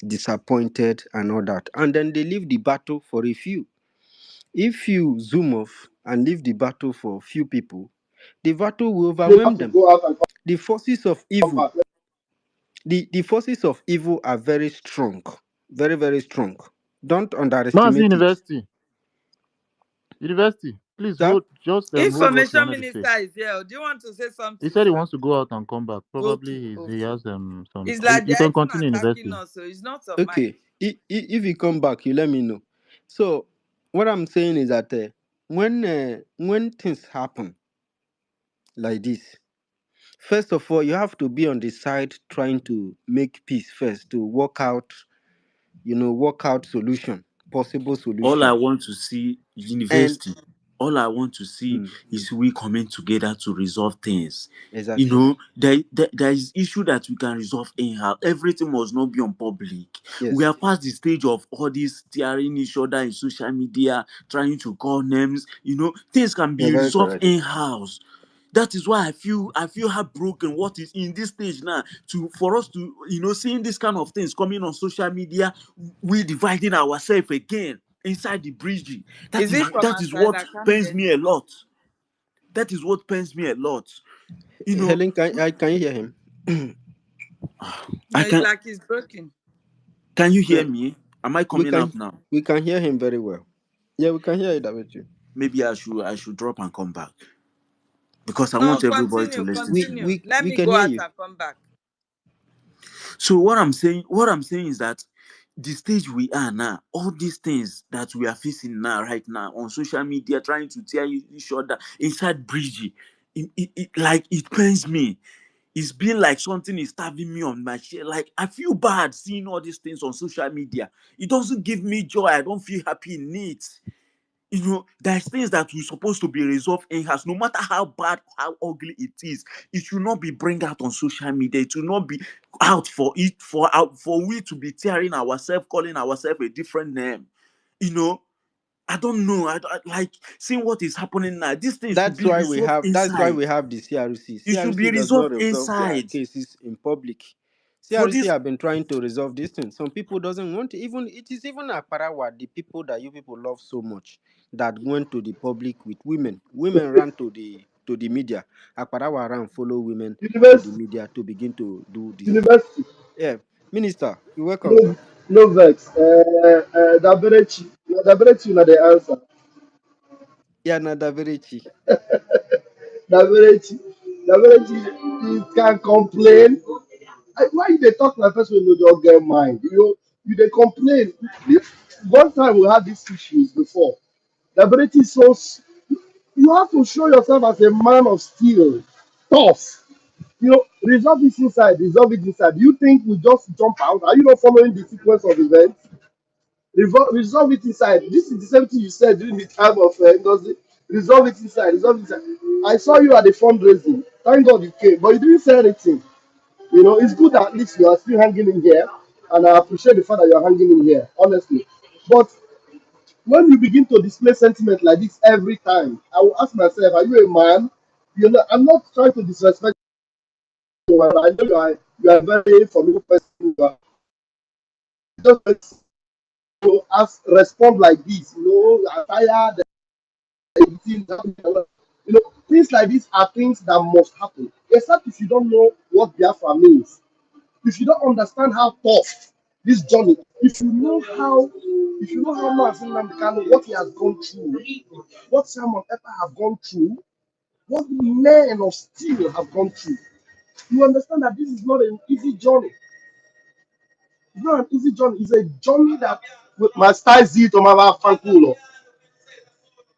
disappointed, and all that. And then they leave the battle for a few. If you zoom off and leave the battle for a few people, the battle will overwhelm them. The forces of evil, the forces of evil are very strong. very, very strong. Don't Mass underestimate it. University. University. Please Sir, hold what you Information wanted to say. minister is here. Do you want to say He something, said he sir? wants to go out and come back. Okay, Probably he okay. has some. It's You, like you they're can even continue attacking university. us, so it's not on mic. okay. If you come back, you let me know. So, what I'm saying is that when things happen like this, first of all, you have to be on the side trying to make peace first to work out solution, possible All I solution. want to see And university, all I want to see mm. is we coming together to resolve things. You Exactly. know, there is issue that we can resolve anyhow. Everything must not be on public. We Yes. are past the stage of all this tearing each other in social media, trying to call names. You know, things can You're be very resolved correct. in-house. That is why I feel heartbroken. What is in this stage now to for us to seeing this kind of things coming on social media, we dividing ourselves again inside the bridge. Is it from That is outside? what I can't pains hear me him. a lot. That is what pains me a lot. You know, Helen, can you hear him? I No, it's can. like he's broken. Can you hear No, me? Am I we coming can out now? we can hear him very well. Yeah, we can hear it with you. Maybe I should drop and come back because I No, want everybody to continue, listen to We me. continue. we Let we me can go hear out you. and come back. So what I'm saying is that the stage we are now, all these things that we are facing now, right now, on social media, trying to tear each other inside bridge, like it pains me. It's been like something is stabbing me on my share. Like I feel bad seeing all these things on social media. It doesn't give me joy. I don't feel happy in it. There's things that we're supposed to be resolved in house, no matter how bad, how ugly it is. It should not be bring out on social media. It should not be out for it for out for we to be tearing ourselves, calling ourselves a different name. You know, I don't know. Like seeing what is happening now. This thing should That's be why we resolved have that's why inside. we have the CRC. It should be CRC does not resolved resolve their inside. cases in public. For CRC this have been trying to resolve this thing. Some people doesn't want to, even it is even a parawa, the people that you people love so much that went to the public with women. Women ran to the media. Akparawa ran follow women to the University, media to begin to do this. university, Yeah. Minister, you're welcome, no, sir. no vex. Daberechi, na the answer. Yeah, Nadaverechi. Daberechi, Daberechi, you can complain. Why they talk like person wey no just get mind? You they complain. One time we had these issues before. Daberechi is so. You have to show yourself as a man of steel, tough. Resolve it inside, resolve it inside. You think we just jump out? Are you not following the sequence of events? Resolve it inside. This is the same thing you said during the time of industry. Resolve it inside. Resolve it inside. I saw you at the fundraising. Thank God you came, but you didn't say anything. It's good that at least you are still hanging in here, and I appreciate the fact that you are hanging in here, honestly. But when you begin to display sentiment like this every time, I will ask myself, are you a man? I'm not trying to disrespect you. I know you are a very formidable person. Just ask, respond like this. I'm tired. Things like this are things that must happen. Except if you don't know what Biafra means, if you don't understand how tough this journey, if you know how Martin Namdekan, what he has gone through, what Simon Pepper have gone through, what men of steel have gone through, you understand that this is not an easy journey. It's not an easy journey. It's a journey that with my style Z to my fanculo.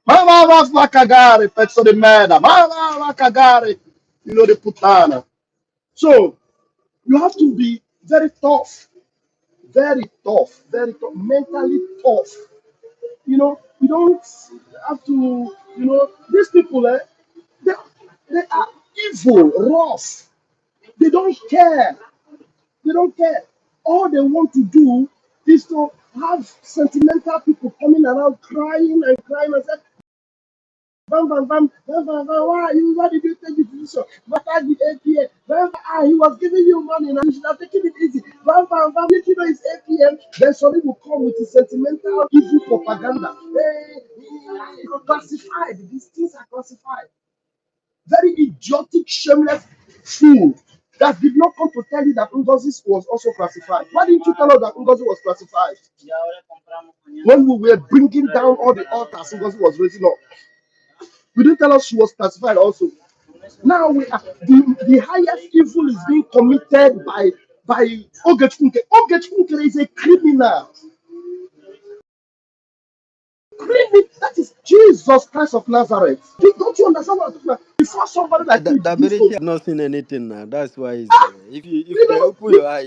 Mama va cagare, pezzo di merda. Mama va cagare. The putana. So you have to be very tough, mentally tough. You don't have to, these people, they, they are evil, rough. They don't care. They don't care. All they want to do is to have sentimental people coming around crying and crying and say, Bam, bam, bam, bam, bam, bam, why did you take the decision? What are the APM? Bam, he was giving you money now, you should have taken it easy. Bam, bam, bam, it's APM. Then somebody will come with a sentimental, evil propaganda. Classified. These things are classified. Very idiotic, shameless fool. that did not come to tell you that Ngozi was also classified? Why didn't you tell us that Ngozi was classified? When we were bringing down all the altars Ngozi was raising up, we didn't tell us she was classified also. Now we are, the highest evil is being committed by Ogetunke. Ogetunke is a criminal. That is Jesus Christ of Nazareth. Don't you understand what I'm talking about? Before somebody like me That begins Berechi to, has not seen anything now. That's why he's there. If you they know, open your eye,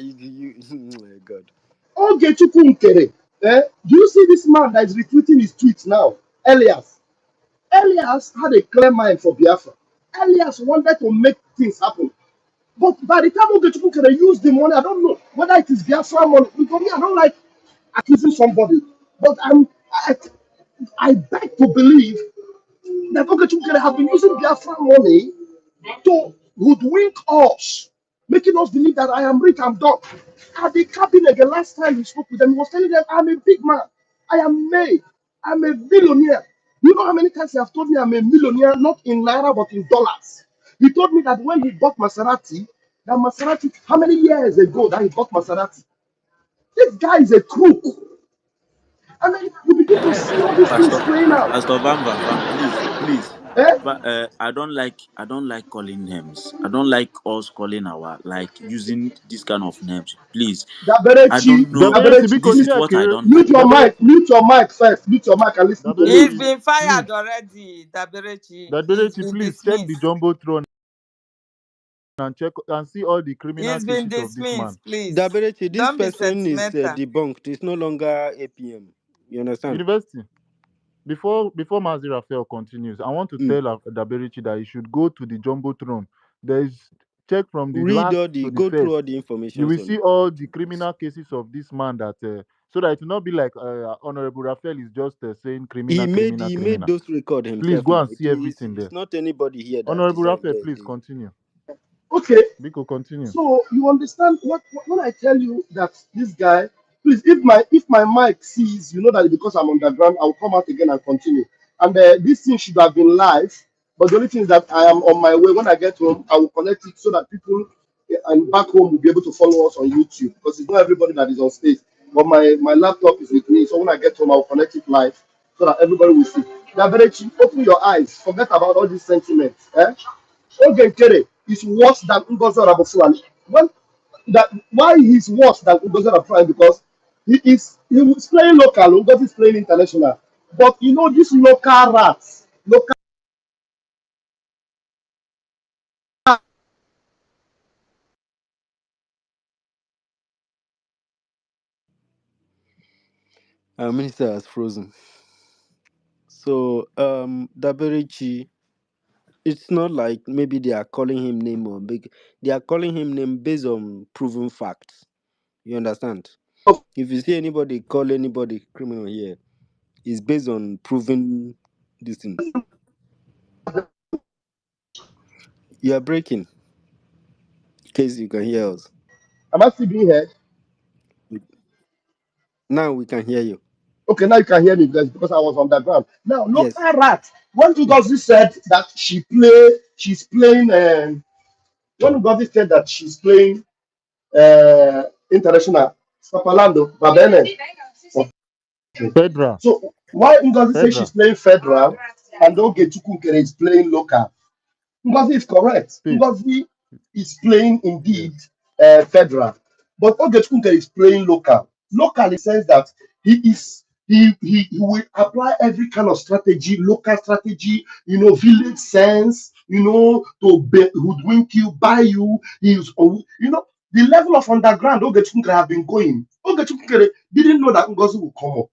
oh my God. Ogechukwunkere, do you see this man that is retweeting his tweets now? Elias. Elias had a clear mind for Biafra. Elias wanted to make things happen. But by the time Ogechukwunkere used the money, I don't know whether it is Biafra money. For me, I don't like accusing somebody. But I beg to believe that Okechukwu have been using Biafra money to hoodwink us, making us believe that I am rich, I'm done. At the cabinet, the last time we spoke with them, he was telling them, I'm a big man. I am made. I'm a billionaire. You know how many times he have told me I'm a millionaire, not in Naira, but in dollars. He told me that when he bought Maserati, how many years ago that he bought Maserati? This guy is a crook. And then you begin to see all these things Pastor playing out. Pastor Van, please. Eh? I don't like calling names. I don't like us calling our like using this kind of names. Please. I Daberechi, don't know. Dabereti, Daberechi, biko This please is what I cheke. don't mute like. your mic, Dabereti, mute your mic first, mute your mic and listen to me. He's Dabereti, been please. fired already, Daberechi. He's Dabereti, been please check the dismissed. jumbotron and check and see all the criminal He's been cases of this man. dismissed, please. That Berechi, this Don't be person is sentimental. debunked. It's no longer APM. You understand? University. Before Mazi Raphael continues, I want to Mm. tell Dabereti that he should go to the jumbotron. There is check from the Read last all the, to the go through first. all the You information will on see it. all the criminal cases of this man that so that it will not be like Honorable Raphael is just saying criminal, criminal, He made criminal. those record Please himself go now. and see everything It's there. not anybody here that Honorable decided. Raphael, please continue. Okay, Biko, continue. so you understand when I tell you that this guy, please, if my mic sees, you know that because I'm underground, I'll come out again and continue. And this thing should have been live, but the only thing is that I am on my way. When I get home, I will connect it so that people and back home will be able to follow us on YouTube because it's not everybody that is on stage. But my laptop is with me, so when I get home, I'll connect it live so that everybody will see. Daberechi, open your eyes. Forget about all these sentiments. Oge Nkere is worse than Ngozi Rabufulani. When that why he's worse than Ngozi Rabufulani because he was playing local, Ngozi is playing international. But you know these local rats, local Our minister has frozen. So, Daberechi, it's not like maybe they are calling him name or big. They are calling him name based on proven facts. You understand? of If you see anybody call anybody criminal here, it's based on proven this thing. You are breaking. In case you can hear us. am I still being heard? Now we can hear you. Okay, now you can hear me because I was underground. Now Yes. local rat. When Ngozi said that she's playing when Ngozi said that she's playing international Sapalando, Babene. Fedra, So why Ngozi say she's Fedra, playing federal and Oge Chukwukere is playing local? Ngozi is correct. state. Ngozi is playing Yes. indeed federal, but Oge Chukwukere is playing local. Local in the sense that he will apply every kind of strategy, local strategy, village sense, to hoodwink you, buy you. The level of underground Oge Chukwukere have been going. Oge Chukwukere didn't know that Ngozi will come up.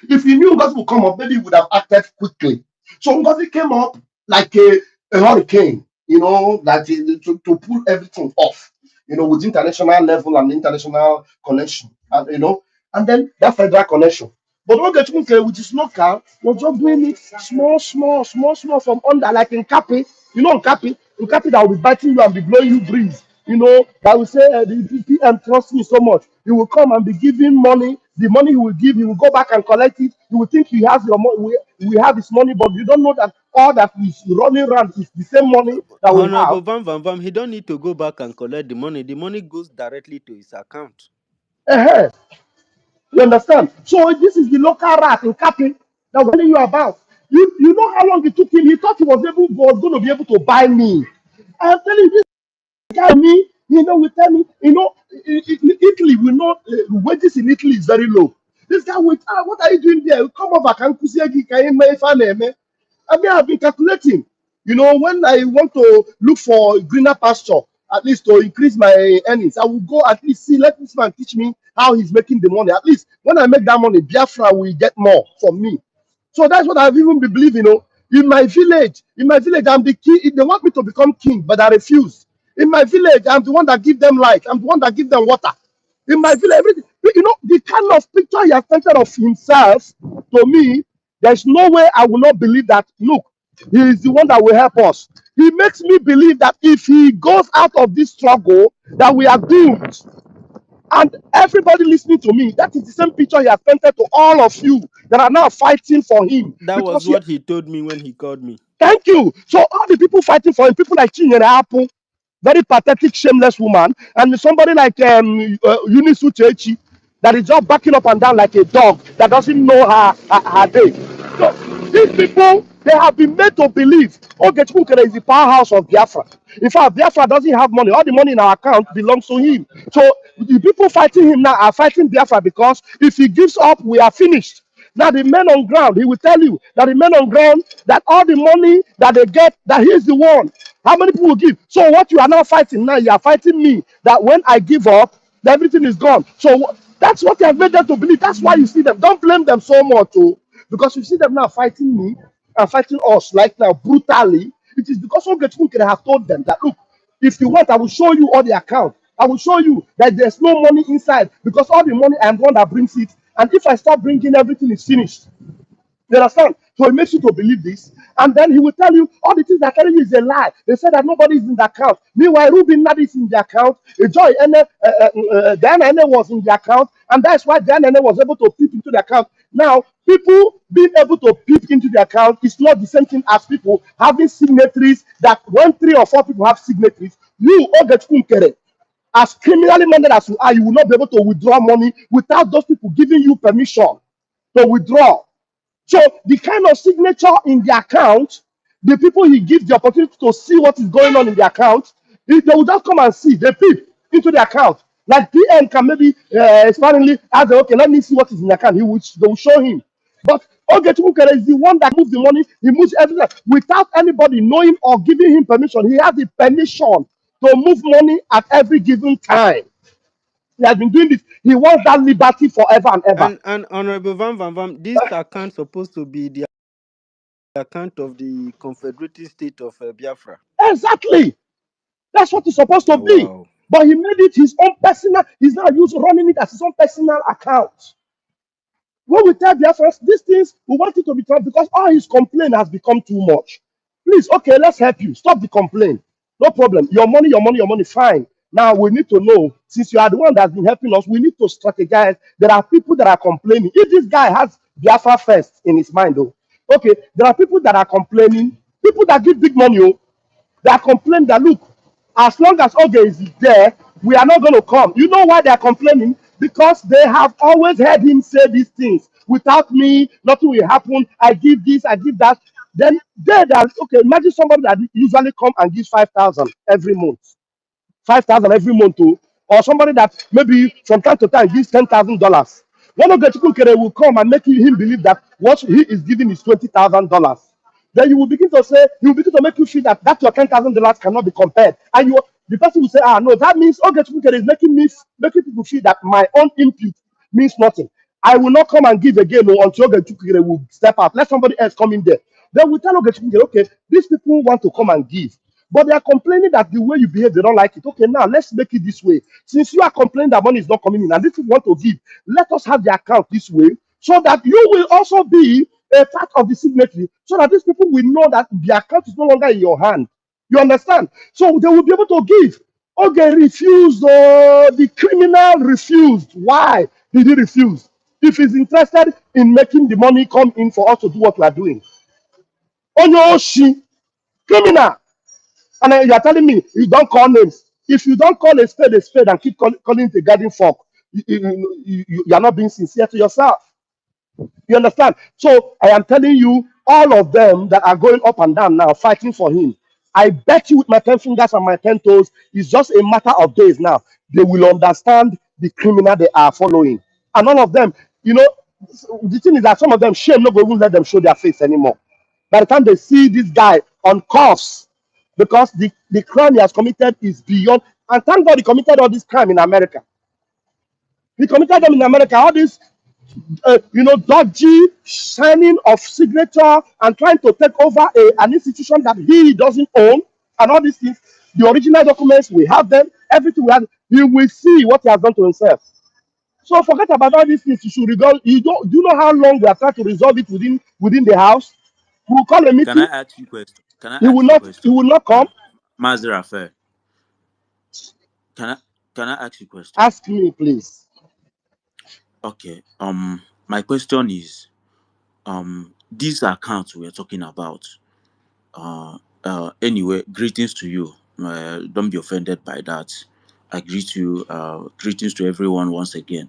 If he knew Ngozi would come up, maybe he would have acted quickly. So Ngozi came up like a hurricane, to pull everything off, with international level and international connection, and then that federal connection. But Ogechukwuke, which is local, was just doing it small, small, small, small from under, like in Kapi. In Kapi that will be biting you and be blowing you breeze. That will say, the PM trusts me so much. He will come and be giving money. The money he will give, he will go back and collect it. You will think he has your money, we have his money, but you don't know that all that is running around is the same money that we have. Honorable Van Van Vam, he don't need to go back and collect the money. The money goes directly to his account. Uh-huh. You understand? So this is the local rat in Capping that we're telling you about. You know how long it took him? He thought he was going to be able to buy me. I'm telling you, this guy me, will tell me, Italy, we know wages in Italy is very low. This guy will, what are you doing there? Come over, can you make fun of me? I mean, I've been calculating. When I want to look for greener pasture, at least to increase my earnings, I will go at least see, let this man teach me how he's making the money. At least when I make that money, Biafra will get more from me. So that's what I've even been believing. In my village, I'm the king. They want me to become king, but I refuse. In my village, I'm the one that give them light. I'm the one that give them water. In my village, everything. The kind of picture he has painted of himself to me, there's no way I will not believe that. Look, he is the one that will help us. He makes me believe that if he goes out of this struggle, that we are doomed. And everybody listening to me, that is the same picture he has painted to all of you that are now fighting for him. That Because was what he told me when he called me. thank you. So all the people fighting for him, people like Chinyere Apple, very pathetic, shameless woman, and somebody like Eunice Uchechi, that is just backing up and down like a dog that doesn't know her day. So these people, they have been made to believe Ogechukwu is the powerhouse of Biafra. In fact, Biafra doesn't have money. All the money in our account belongs to him. So the people fighting him now are fighting Biafra because if he gives up, we are finished. Now the men on ground, he will tell you that the men on ground, that all the money that they get, that he's the one. How many people will give? So what you are now fighting now, you are fighting me. That when I give up, everything is gone. So that's what you have made them to believe. That's why you see them. Don't blame them so much, oh, because you see them now fighting me and fighting us like now brutally. It is because Ogechi could have told them that look, if you want, I will show you all the account. I will show you that there's no money inside because all the money I am the one that brings it. And if I start bringing, everything is finished. You understand? So he makes you to believe this. And then he will tell you all the things that telling you is a lie. They said that nobody is in the account. Meanwhile, Ruben Nadi is in the account. Joy Diana Ene was in the account. And that's why Diana Ene was able to peep into the account. Now, people being able to peep into the account is not the same thing as people having signatories that when 3 or 4 people have signatories, you all get kunkere. As criminally minded as you are, you will not be able to withdraw money without those people giving you permission to withdraw. So the kind of signature in the account, the people he gives the opportunity to see what is going on in the account, they will just come and see, they peep into the account. Like PM can maybe sparingly ask, okay, let me see what is in the account. They will show him. But Ogechukwu is the one that moves the money, he moves everything without anybody knowing or giving him permission. He has the permission to move money at every given time. He has been doing this. He wants that liberty forever and ever. And Honorable Van Van Vam, this account supposed to be the account of the Confederated State of Biafra. Exactly. That's what it's supposed to Ah, be. wow. But he made it his own personal, he's now running it as his own personal account. When we tell Biafrans these things, we want it to be told because all his complaint has become too much. Please, okay, let's help you. Stop the complaint. No problem. Your money, fine. Now we need to know, since you are the one that's been helping us, we need to strategize. There are people that are complaining. If this guy has Biafra first in his mind, though, okay, there are people that are complaining, people that give big money, oh, they are complaining that look, as long as Oge is there, we are not going to come. You know why they are complaining? Because they have always heard him say these things. Without me, nothing will happen. I give this, I give that. Then that okay. Imagine somebody that usually come and gives 5,000 every month. 5,000 every month, too, or somebody that maybe from time to time gives $10,000. One of the Chukwukere will come and make him believe that what he is giving is $20,000. Then you will begin to say, he will begin to make you feel that your $10,000 cannot be compared. And the person will say, no, that means okay, Chukwukere is making people feel that my own input means nothing. I will not come and give again until Oge Chukwukere will step out. Let somebody else come in there. Then we tell Oge Chukwukere, okay, these people want to come and give. But they are complaining that the way you behave, they don't like it. Okay, now let's make it this way. Since you are complaining that money is not coming in and these people want to give, let us have the account this way so that you will also be a part of the signatory so that these people will know that the account is no longer in your hand. You understand? So they will be able to give. Okay, refused. The criminal refused. Why did he refuse? If he's interested in making the money come in for us to do what we are doing. Onyoshi, criminal. And then you are telling me you don't call names. If you don't call a spade and keep calling it a garden fork, you are not being sincere to yourself. You understand? So I am telling you, all of them that are going up and down now fighting for him. I bet you with my 10 fingers and my 10 toes, it's just a matter of days now. They will understand the criminal they are following. And all of them, you know, the thing is that some of them, shame not going to let them show their face anymore. By the time they see this guy on cuffs, because the crime he has committed is beyond. And thank God he committed all this crime in America. He committed them in America. All this dodgy signing of signature and trying to take over an institution that he doesn't own and all these things. The original documents, we have them, everything we have. You will see what he has done to himself. So forget about all these things. You should resolve. Do you know how long we are trying to resolve it within the house? We will call a Can I meeting. ask you question? Can I He will ask you not. He question? will not come. Mazda Affair. Can I can I ask you question? Ask me, please. Okay. My question is, these accounts we're talking about. Anyway, greetings to you. Don't be offended by that. I greet you. Greetings to everyone once again.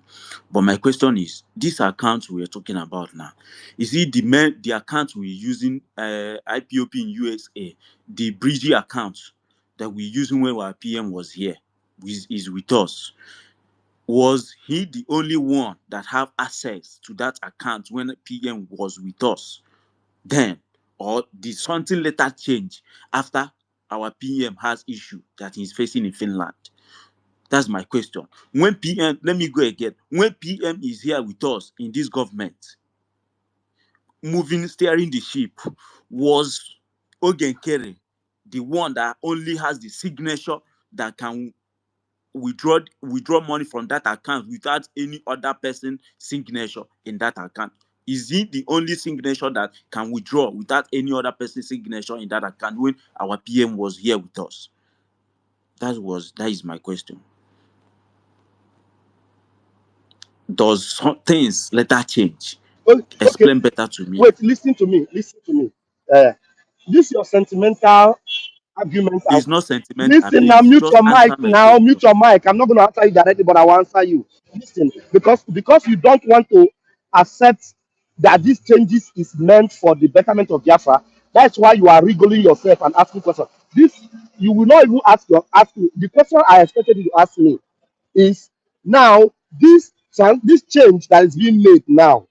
But my question is, this account we're talking about now, is it the account we're using, IPOP in USA, the Bridgie account that we're using when our PM was here, is with us? Was he the only one that have access to that account when PM was with us then, or did something later change after our PM has issue that he's facing in Finland? That's my question. When PM, let me go again. When PM is here with us in this government, steering the ship, was Ogenkere the one that only has the signature that can withdraw money from that account without any other person signature in that account? Is he the only signature that can withdraw without any other person signature in that account when our PM was here with us? That is my question. Does things later change? Okay. Explain better to me. Wait. Listen to me. Listen to me. Uh, this your sentimental argument. It's not sentimental. Listen now. Please Mute just your answer mic my now. question. Mute your mic. I'm not going to answer you directly, but I will answer you. Listen, because you don't want to accept that these changes is meant for the betterment of Biafra. That's why you are wriggling yourself and asking questions. This you will not even ask me. The question I expected you to ask me is now this change that is being made now,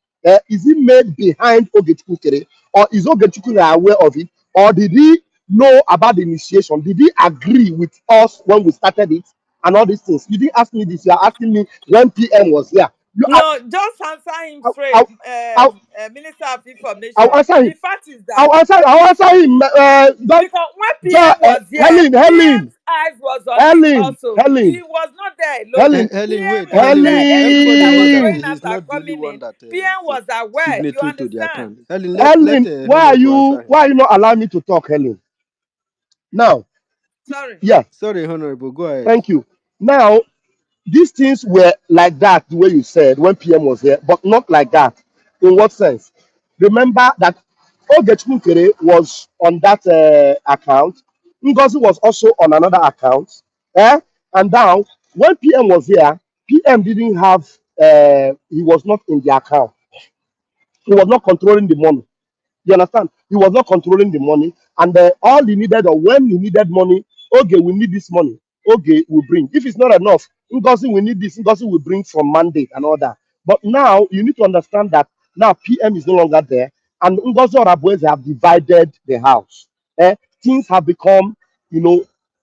is it made behind Ogechukwu, or is Ogechukwu aware of it, or did he know about the initiation? Did he agree with us when we started it and all these things? You didn't ask me this. You are asking me when PM was here. You are, No, just answer him I'll, straight. I'll, I'll, Minister of I'll Information. answer The him. fact is that I'll answer him. because when PM was here, Helen, PM's eyes was on it Helen, also. Helen, He was not there alone. Helen, Helen, PM wait, was Helen, there. wait. Anything Everybody that knows was that Helen, going out he's and not the only coming one in, that PM was aware. You signatory to the understand? account. Helen, let Helen. Honorable answer Why him. are you not allowing me to talk, Helen? Now, Sorry. yeah, Sorry, Honorable, go ahead. thank you. Now, these things were like that, the way you said when PM was here, but not like that. In what sense? Remember that Ogechukwu was on that account. Ngozi was also on another account. Eh? And now, when PM was here, PM didn't have, he was not in the account. He was not controlling the money. You understand? He was not controlling the money, and all he needed, or when he needed money, okay, we need this money. Okay, we bring. If it's not enough, Ngozi, we need this. Ngozi will bring from mandate and all that. But now you need to understand that now PM is no longer there, and Ngozi or Abueze have divided the house. Things have become,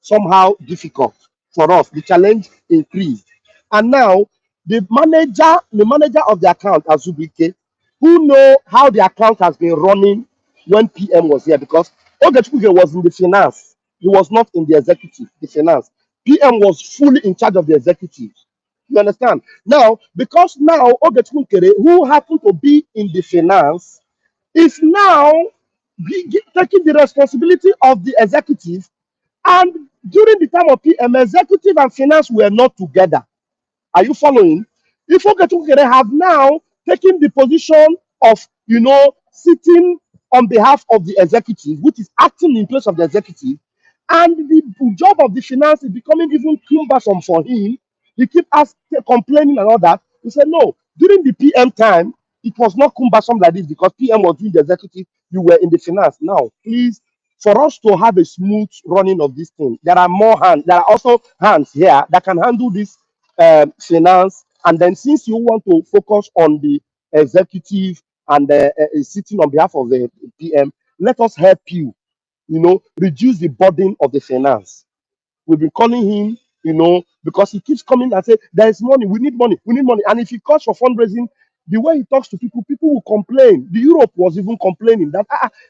somehow difficult for us. The challenge increased, and now the manager of the account, Azubike, who know how the account has been running when PM was here, because Ogechukwu was in the finance. He was not in the executive, the finance. PM was fully in charge of the executive. You understand? Now, because now Ogechukwu, who happened to be in the finance, is now taking the responsibility of the executive. And during the time of PM, executive and finance were not together. Are you following? If Okechukwu have now taken the position of, sitting on behalf of the executive, which is acting in place of the executive, and the job of the finance is becoming even cumbersome for him. He keep asking, complaining and all that. He said, no, during the PM time, it was not cumbersome like this because PM was doing the executive, you were in the finance. Now, please, for us to have a smooth running of this thing, there are more hands. There are also hands here that can handle this finance. And then, since you want to focus on the executive and sitting on behalf of the PM, let us help you. Reduce the burden of the finance. We've been calling him, because he keeps coming and say, there is money, we need money, we need money. And if he calls for fundraising, the way he talks to people, people will complain. The Europe was even complaining that,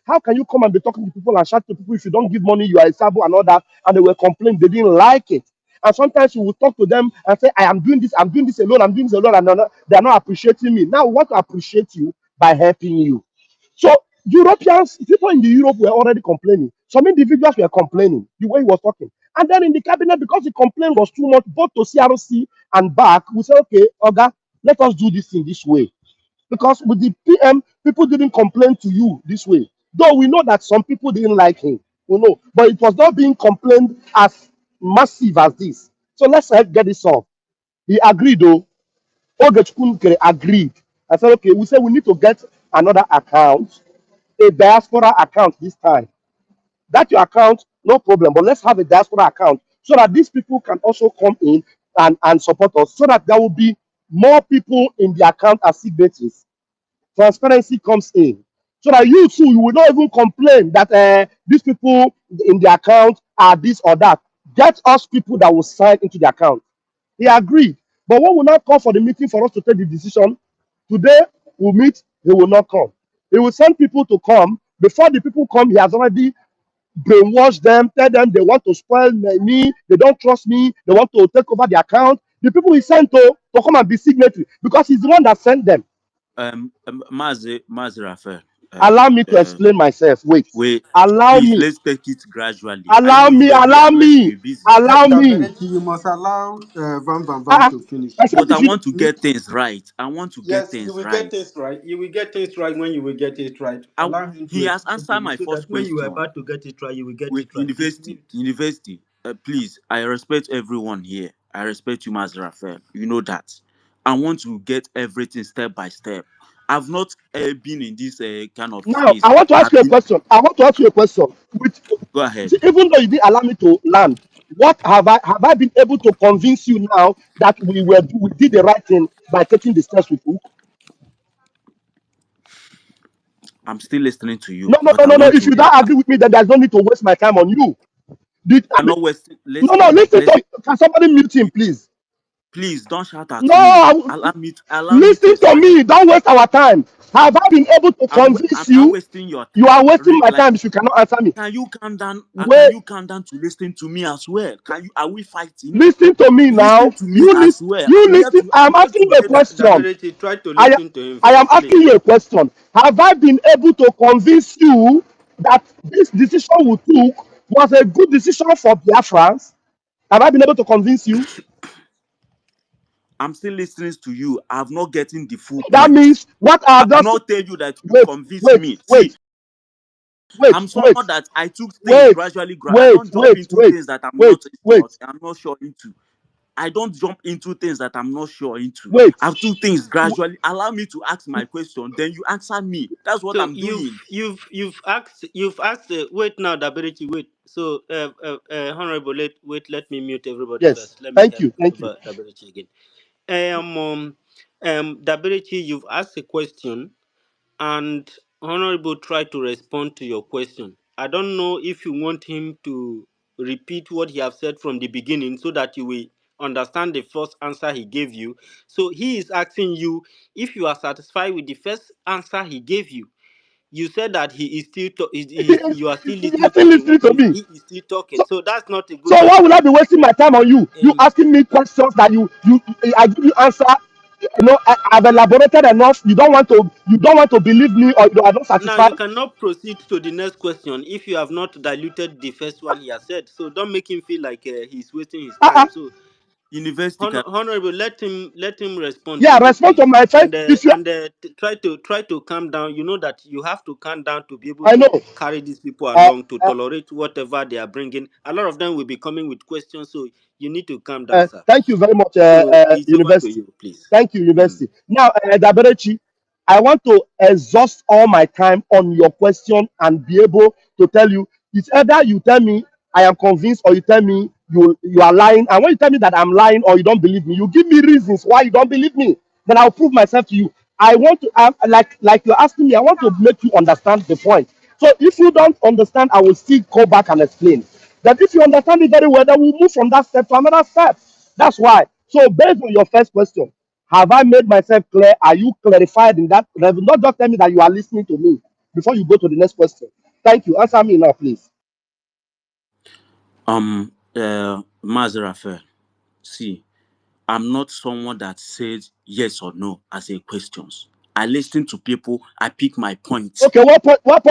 how can you come and be talking to people and shout to people if you don't give money, you are a sabo and all that. And they were complaining, they didn't like it. And sometimes you will talk to them and say, I'm doing this alone, I'm doing this alone, and they're not appreciating me. Now, we want to appreciate you by helping you. So Europeans, people in the Europe were already complaining. Some individuals were complaining the way he was talking. And then in the cabinet, because the complaint was too much, both to CRC and back, we said, okay, Oga, let us do this in this way. Because with the PM, people didn't complain to you this way. Though we know that some people didn't like him. We know. But it was not being complained as massive as this. So let's help get this solved. He agreed though. Ogechukwu agreed. I said, okay, we said we need to get another account, a diaspora account this time. That's your account, no problem. But let's have a diaspora account so that these people can also come in and support us, so that there will be more people in the account as signatories. Transparency comes in. So that you too, you will not even complain that these people in the account are this or that. Get us people that will sign into the account. He agreed. But when we not come for the meeting for us to take the decision, today we'll meet, he will not come. He will send people to come. Before the people come, he has already brainwashed them, tell them they want to spoil me, they don't trust me, they want to take over the account. The people he sent to come and be signatory because he's the one that sent them. Mazi Raphael, Allow me to explain myself. Wait. wait, Allow please, me. let's take it gradually. I Allow know you me. were be Allow maybe me. you're busy, Allow me. Dr. you must allow Van Van Van Uh-uh. to finish. I said but you I should. want to get things right. I want to get Yes, you things will get right. things right. You will get things right when you will get it right. Allow him He to has explain to answered you my so that first when you are question. about to get it right, you will get With it right. Please university, mute. university, please, I respect everyone here. I respect you, Master Raphael. You know that. I want to get everything step by step. I've not been in this kind of Now, space. I want to ask I've you a been. question. I want to ask you a question. With, Go ahead. see, even though you didn't allow me to land, what have I been able to convince you now that we did the right thing by taking the steps we took? I'm still listening to you, No, no, but no, I no, no. want If to. you don't agree with me, then there's no need to waste my time on you. I'm not wasting. No, no, Listen, listen listen. to. Can somebody mute him, please? Please don't shout at me. No, Allow me to listen to express. me. Don't waste our time. Have I been able to I'm convince not you? wasting your You are wasting my like. time if you cannot answer me. Can you calm down? Can Wait, you calm down to listen to me as well? Can you? Are we fighting? listen to me now. Listen to me as well. You I'm here listen. to. I am I'm here asking to you a get. question. Dabere, try to I, listen to him I am first, asking please. you a question. Have I been able to convince you that this decision we took was a good decision for Biafrans? Have I been able to convince you? I'm still listening to you. I've not getting the full That point. means what I have I've just not tell you that you wait, convince wait, me. See, wait, wait, I'm someone wait, that I took things wait, gradually. I wait, don't jump wait, into wait, things that wait, wait, I'm not sure into. I don't jump into things that I'm not sure into. wait. I do things gradually. Allow me to ask my question, then you answer me. That's what So I'm doing. you've asked. Wait now, Dabirichi. Wait. So Honorable, let me mute everybody Yes. first. Let me Thank help you. Thank you. Dabirichi again. Dabirichi, you've asked a question, and Honorable tried to respond to your question. I don't know if you want him to repeat what he have said from the beginning so that you will understand the first answer he gave you. So he is asking you if you are satisfied with the first answer he gave you. You said that he is still you are still You're listening to still him. listening to me. He is still talking. So, So that's not a good so why answer. would I be wasting my time on you? You Um, asking me questions that I give you answer. I've elaborated enough. You don't want to believe me, or you are not Now you satisfied. cannot proceed to the next question if you have not diluted the first one he has said. So don't make him feel like he's wasting his Uh-uh. time. So University can. Honorable, let him respond Yeah, to you, respond to please, my friend. and If you, try to calm down. You know that you have to calm down to be able I to know. carry these people Uh, along to uh, tolerate whatever they are bringing. A lot of them will be coming with questions, so you need to calm down, sir. thank you very much, So it's over to University. you, please. Thank you, Mm. University. Now, Daberechi, I want to exhaust all my time on your question and be able to tell you. It's either you tell me I am convinced, or you tell me you are lying. And when you tell me that I'm lying or you don't believe me, you give me reasons why you don't believe me. Then I'll prove myself to you. I want to like you're asking me. I want to make you understand the point. So if you don't understand, I will still go back and explain. That if you understand it very well, then we'll move from that step to another step. That's why. So based on your first question, have I made myself clear? Are you clarified in that level? Not just tell me that you are listening to me before you go to the next question. Thank you. Answer me now, please. Mazerafe, see, I'm not someone that says yes or no as a questions. I listen to people. I pick my points. Okay,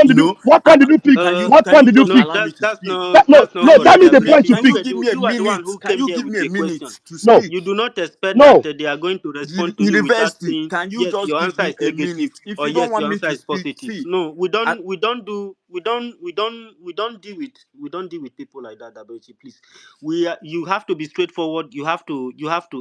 You know, what I, point did you pick? Uh, What can point you did you just no, pick? allow me that's to that's speak? not No, that's not no, tell me the honorable. Can, point you You can picked. you were give the me a you are the one minute? who Can came you there give with me a a question. minute to No, speak? You do not expect that no. they are going to respond to you without University, saying can you yes, just your give answer me is a negative, minute? If or you don't yes, want your me answer to is speak, positive. see, No, I, we don't deal with people like that, Abechi, please. You have to be straightforward. You have to.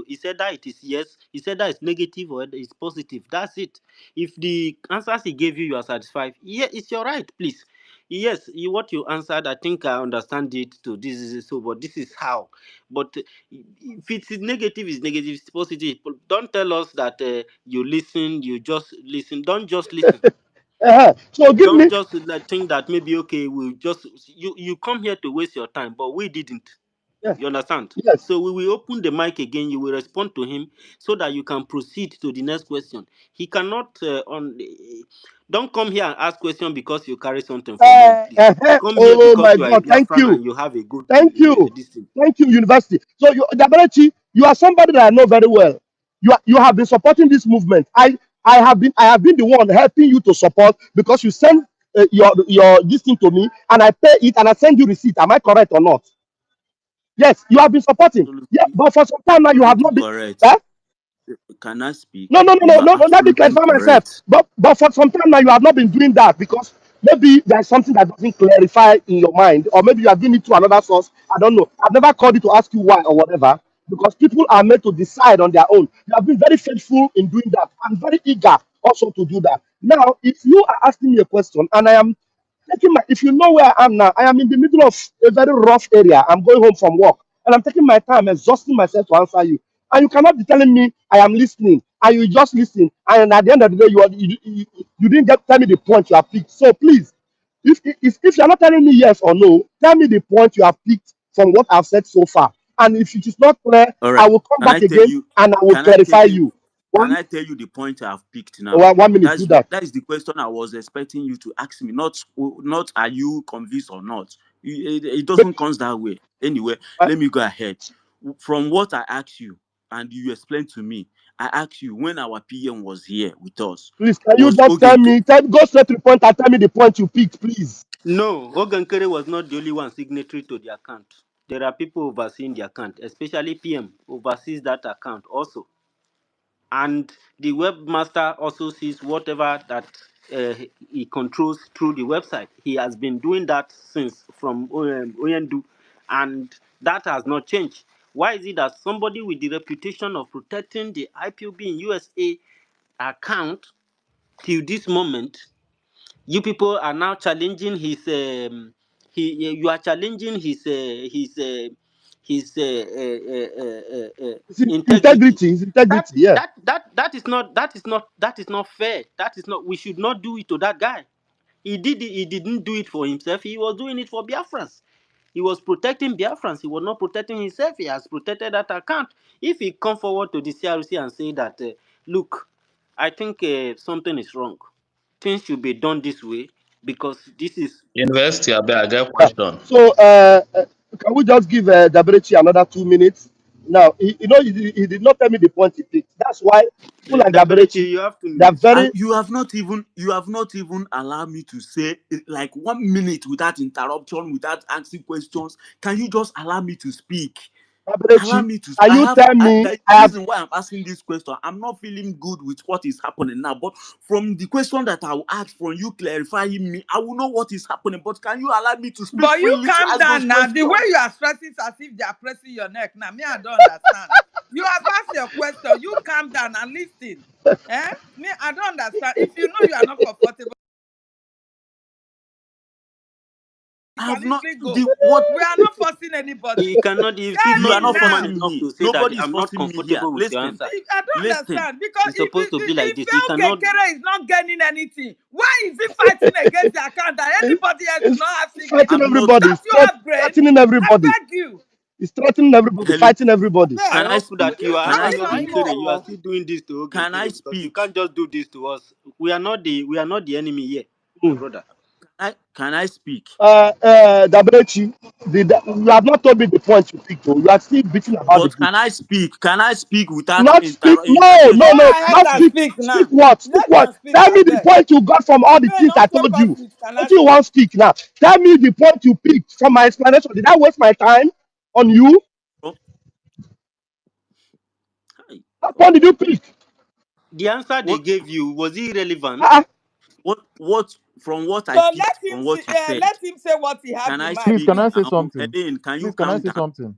He said that it is yes. He said that it's negative or it's positive. That's it. If the answers he gave you, you are satisfied. Yeah, it's your right, please. Yes, what you answered, I think I understand it to this is so, but this is how. But if it's negative, it's negative, it's positive. Don't tell us that you listen, you just listen. Don't just listen. So give Don't me. just like think that maybe okay, we'll just you come here to waste your time, but we didn't. Yes, You understand? yes. So we will open the mic again. You will respond to him so that you can proceed to the next question. He cannot don't come here and ask question because you carry something from home, please. Come here Oh because my you are a God. Thank Biafran you. and you have a good Thank you. this thing. Thank you, University. So, Dabarechi, you are somebody that I know very well. You have been supporting this movement. I have been the one helping you to support because you send your this thing to me and I pay it and I send you receipt. Am I correct or not? Yes, you have been supporting. Yeah, absolutely, but for some time now you have absolutely not been. correct. Eh? Can I speak? No, no, no, You no, are no, no. Let me absolutely clarify myself. correct. But for some time now, you have not been doing that because maybe there's something that doesn't clarify in your mind, or maybe you are doing it to another source. I don't know. I've never called you to ask you why or whatever, because people are made to decide on their own. You have been very faithful in doing that. I'm very eager also to do that. Now, if you are asking me a question and I am taking my, if you know where I am now, I am in the middle of a very rough area. I'm going home from work and I'm taking my time, exhausting myself to answer you. And you cannot be telling me I am listening and you just listen. And at the end of the day, you didn't get tell me the point you have picked. So please, if you're not telling me yes or no, tell me the point you have picked from what I've said so far. And if it is not clear, All I right. will come Can I back tell again you? and I will Can I tell clarify you? you. Can One, I tell you the point I've picked now? 1 minute, do that. That is the question I was expecting you to ask me. Not are you convinced or not. It But, doesn't come that way. Anyway, let me go ahead. From what I asked you and you explained to me, I asked you when our PM was here with us. please, can you Was just okay. tell me, go straight to the point and tell me the point you picked, please? No, Ogankere was not the only one signatory to the account. There are people overseeing the account, especially PM oversees that account also. And the webmaster also sees whatever that he controls through the website. He has been doing that since from Oyendu, and that has not changed. Why is it that somebody with the reputation of protecting the IPOB in USA account till this moment, you people are now challenging his you are challenging his It's integrity. integrity, it's that integrity, yeah. that is not fair. That is not, we should not do it to that guy. He didn't do it for himself. He was doing it for Biafrans. He was protecting Biafrans. He was not protecting himself. He has protected that account. If he come forward to the CRC and say that look, I think something is wrong, things should be done this way, because this is University, I get Yeah. question. So, can we just give Daberechi another 2 minutes? Now, he did not tell me the point he picked. That's why people like Daberichi, Daberechi, you have they are 2 minutes. And very. you have not even allowed me to say like 1 minute without interruption, without asking questions. Can you just allow me to speak? Allow Aberechi, me to. can I you have. tell me The I have reason why I'm asking this question, I'm not feeling good with what is happening now. But from the question that I will ask from you clarifying me, I will know what is happening. But can you allow me to speak But you freely to calm ask those down now. The way questions? you are stressing is as if they are pressing your neck. Now, me, I don't understand. You have asked your question. You calm down and listen. Eh? Me, I don't understand. If you know you are not comfortable, you I can have not easily go. the what. We are not forcing He anybody. cannot. He's still Tell You are not him not woman now. forcing enough me. to say that Nobody is I'm not forcing me here. comfortable with your Listen, answer. I don't listen. understand because It's supposed to be like if this. He Elke cannot. Kere is not gaining anything, why is he fighting against the account that anybody else do is not have fighting I'm signature? not. everybody, Don't you have brain? threatening I everybody. beg you. He's threatening everybody, Hello. fighting everybody. I Can Abeg, I hope speak? that you are Can I talk you are some speak? Kere. You are more. still doing this to Ogen Can I Kere because you speak? can't just do this to us. We are not the enemy here, my Hmm. brother. Can I speak? Daberechi, you have not told me the point you picked. Oh. You are still beating about the But bush. can I speak? Can I speak without Not speak. No, Go no, interjection? no. ahead Not and speak. speak Speak now. what? Speak Let what? them speak, Tell I me the beg. point you got from all the May things not I take told off you. it. Can I What do you speak? want to speak now? Tell me the point you picked from my explanation. Did I waste my time on you? Oh, hi, What God. point did you pick? The answer they What? gave you was irrelevant. Uh-uh. What? From what So I picked from what you said. let him say what he have Can in I mind. Please, speak can I Please. say now? something? Elaine, can you Please, can I calm say down? something?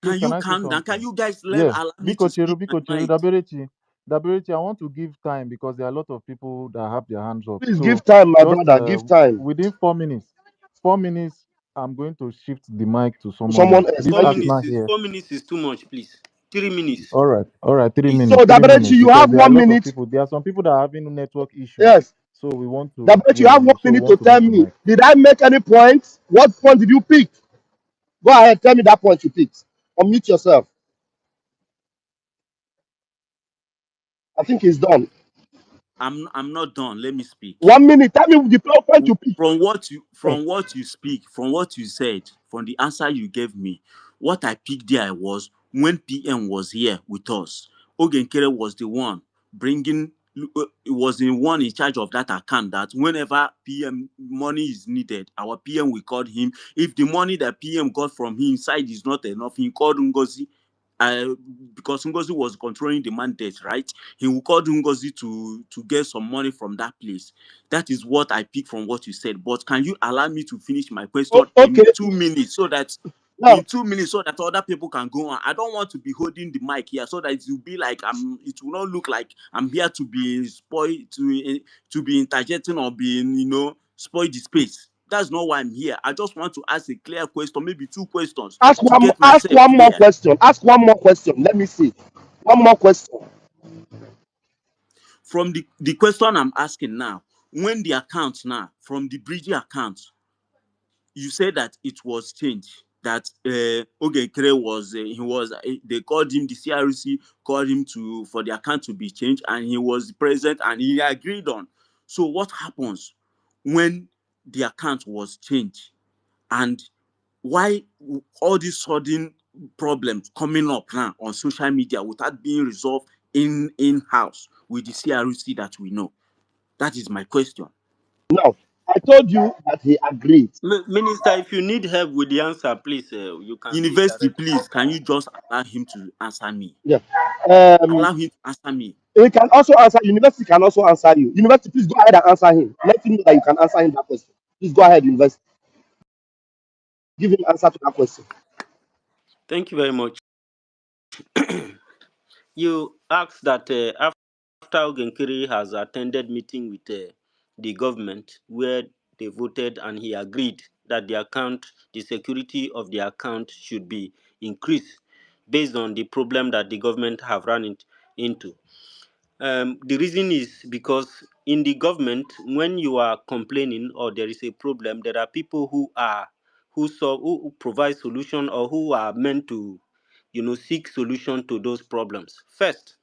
Please, Can can you I say calm down? Can something? you guys Yeah. allow me to Biko Cheru, speak my Biko Cheru, mind? Daberechi, I want to give time because there are a lot of people that have their hands up. Please So give time, my just brother. Give time within 4 minutes, 4 minutes, I'm going to shift the mic to to someone someone else. else. This Four Thank you. Asma minutes is here. 4 minutes is too much, please. 3 minutes, All right, three please. So, minutes, three Daberechi, minutes, you because have there are a one lot of minute. people. There are some people that are having network issue. Yes. So we want to Daberechi, you hear have you. one So we minute to want to tell move the me. mic. Did I make any points? What point did you pick? Go ahead. Tell me that point you picked. Unmute yourself. I think he's done. I'm not done. Let me speak. 1 minute. Tell me the point you picked. From what you said, from the answer you gave me, what I picked there was when PM was here with us. Ogenkere was the one bringing. Was the one in charge of that account. That whenever PM money is needed, our PM we called him. If the money that PM got from him inside is not enough, he called Ngozi. Uh, because Ngozi was controlling the mandate, right? He will call Ngozi to get some money from that place. That is what I pick from what you said. But can you allow me to finish my question Okay. in 2 minutes so that Now, other people can go on? I don't want to be holding the mic here so that it will be like it will not look like I'm here to be spoil to be interjecting or being, spoil the space. That's not why I'm here. I just want to ask a clear question, maybe two questions to get ask myself one more clear. question. Ask one more question. Let me see. One more question. From the question I'm asking now, when the account now, from the bridging account, you said that it was changed. That Ogekere was they called him, the CRC called him to for the account to be changed, and he was present and he agreed on. So what happens when the account was changed, and why all these sudden problems coming up now on social media without being resolved in house with the CRC that we know? That is my question. Now, I told you that he agreed. Minister, if you need help with the answer, please, you can say it University, directly. please, can you just allow him to answer me? Yeah. Allow him to answer me. He can also answer. University can also answer you. University, please go ahead and answer him. Let him know that you can answer him that question. Please go ahead, University. Give him answer to that question. Thank you very much. You asked that after Ogenkiri has attended meeting with the government where they voted and he agreed that the security of the account should be increased based on the problem that the government have run into. The reason is because in the government, when you are complaining or there is a problem, there are people who provide solution or who are meant to, seek solution to those problems. First,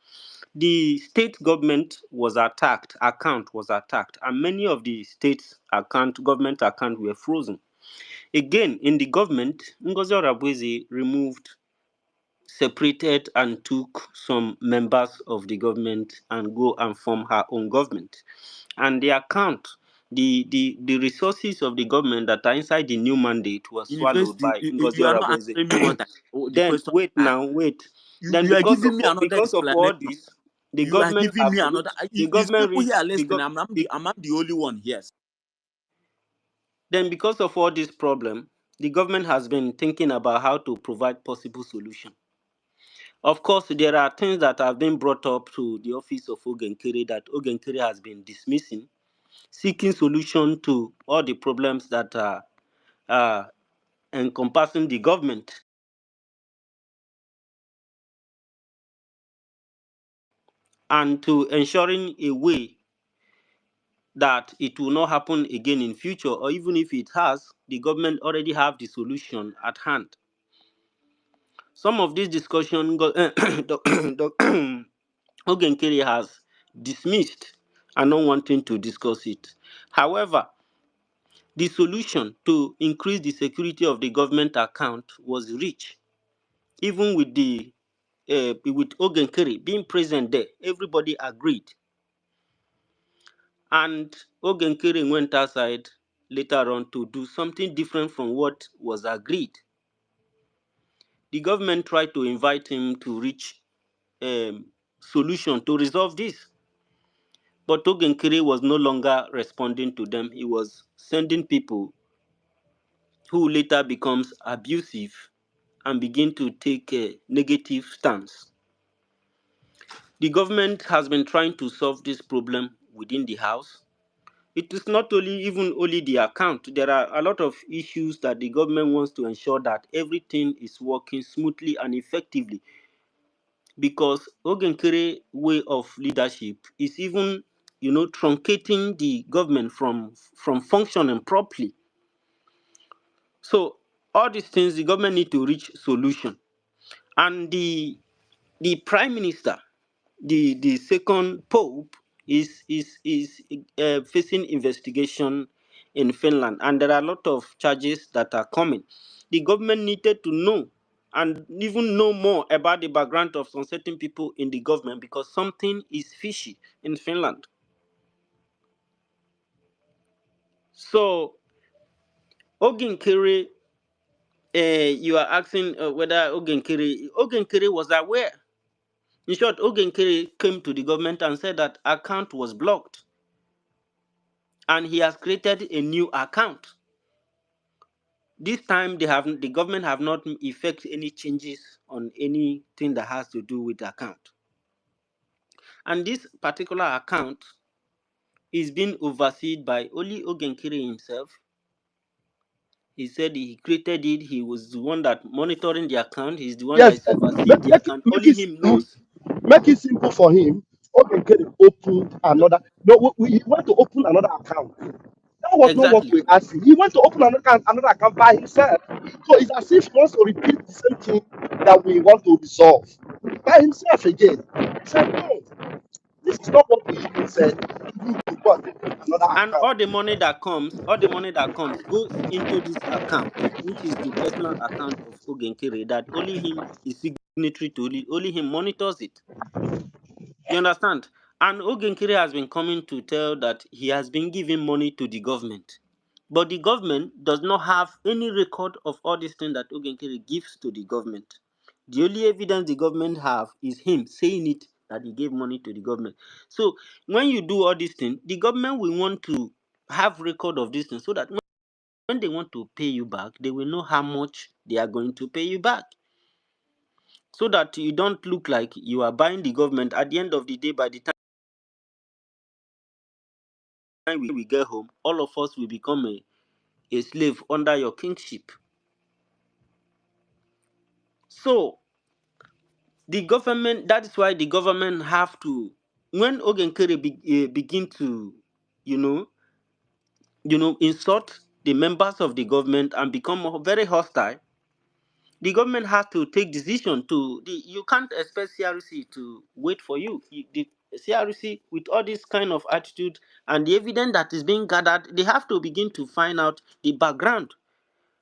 the state account was attacked, and many of the states government account were frozen. Again, in the government, Ngozi Orabuezi separated and took some members of the government and go and form her own government. And the resources of the government that are inside the new mandate was swallowed University, by Ngozi you are not Oraveze. answering me what the Then question wait I asked. now, wait. Then You are giving me another because of all explanation. this, the You are government giving have me another. reached the government People here reached are listening. the, I'm the only one. Yes. then because of all this problem, the government has been thinking about how to provide possible solution. Of course, there are things that have been brought up to the office of Ogenkere that Ogenkere has been dismissing, seeking solution to all the problems that are encompassing the government, and to ensuring a way that it will not happen again in future, or even if it has, the government already have the solution at hand. Some of this discussion Ogenkere has dismissed and not wanting to discuss it. However, the solution to increase the security of the government account was reached, even with Ogenkere being present there. Everybody agreed, and Ogenkere went outside later on to do something different from what was agreed. The government tried to invite him to reach solution to resolve this, but Ogenkere was no longer responding to them. He was sending people who later becomes abusive and begin to take a negative stance. The government has been trying to solve this problem within the house. It is not only the account. There are a lot of issues that the government wants to ensure that everything is working smoothly and effectively, because Ogenkere way of leadership is even truncating the government from functioning properly. So all these things the government need to reach solution. And the prime minister, the second pope, is facing investigation in Finland, and there are a lot of charges that are coming. The government needed to know and even know more about the background of some certain people in the government, because something is fishy in Finland. So Ogenkere, you are asking whether Ogenkere was aware. In short, Ogenkere came to the government and said that account was blocked, and he has created a new account. This time, the government have not effect any changes on anything that has to do with the account. And this particular account is being overseen by only Ogenkere himself. He said he created it. He was the one that monitoring the account. He's the one that Yes, is overseeing the account. make Only it him knows make it simple for him. Okay, get opened another. No, he went to open another account. That was not what exactly. we asked him. He went to open another account by himself. So it's as if he wants to repeat the same thing that we want to resolve by himself again. He said, no, this is not what we even said. You to go and open another And account. all the money that comes goes into this account, which is the personal account of Ogenkere, that only him is signatory to it, only him monitors it. You understand? And Ogenkere has been coming to tell that he has been giving money to the government. But the government does not have any record of all these things that Ogenkere gives to the government. The only evidence the government have is him saying it, that he gave money to the government. So when you do all these things, the government will want to have record of these things, so that when they want to pay you back, they will know how much they are going to pay you back. So that you don't look like you are buying the government. At the end of the day, by the time we get home, all of us will become a slave under your kingship. So the government, that is why the government have to, when Ogenkere begin to, you know, insult the members of the government and become very hostile, the government has to take decision you can't expect CRC to wait for you. The CRC, with all this kind of attitude and the evidence that is being gathered, they have to begin to find out the background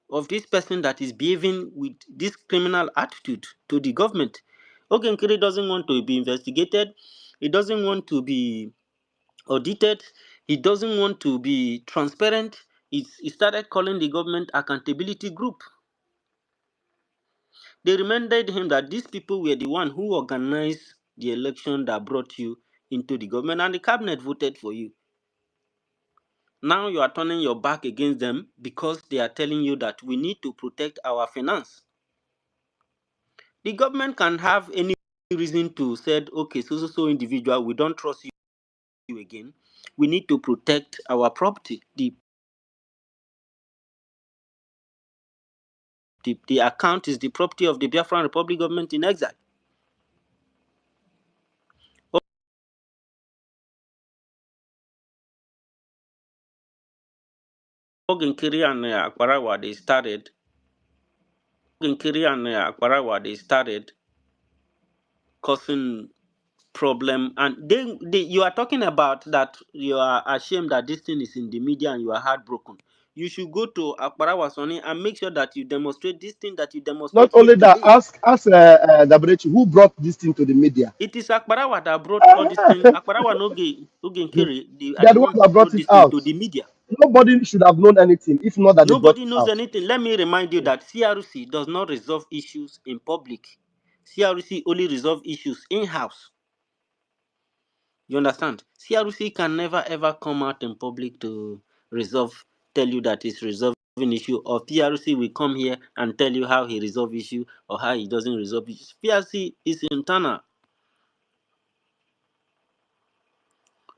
of this person that is behaving with this criminal attitude to the government. Ogenkere doesn't want to be investigated. He doesn't want to be audited. He doesn't want to be transparent. He started calling the government accountability group. They reminded him that these people were the one who organized the election that brought you into the government and the cabinet voted for you. Now you are turning your back against them because they are telling you that we need to protect our finance. The government can have any reason to say, okay, so individual, we don't trust you again. We need to protect our property. The account is the property of the Biafran Republic government in exile. Oginkiri and Akbarawa, they started causing problem, and you are talking about that you are ashamed that this thing is in the media and you are heartbroken. You should go to Akbarawa Soni and make sure that you demonstrate this thing that you Not demonstrate here only that, today. ask Dabarechi, who brought this thing to the media. It is Akbarawa that brought all this thing. They Akbarawa and Oginkiri, they are are the the ones one who that brought brought it this thing out. to the media. Nobody should have known anything if not that they brought Nobody it knows out. anything. Let me remind you that CRC does not resolve issues in public. CRC only resolve issues in-house. You understand? CRC can never ever come out in public to resolve, tell you that it's resolving issue, or PRC will come here and tell you how he resolve issue or how he doesn't resolve issues. PRC is internal.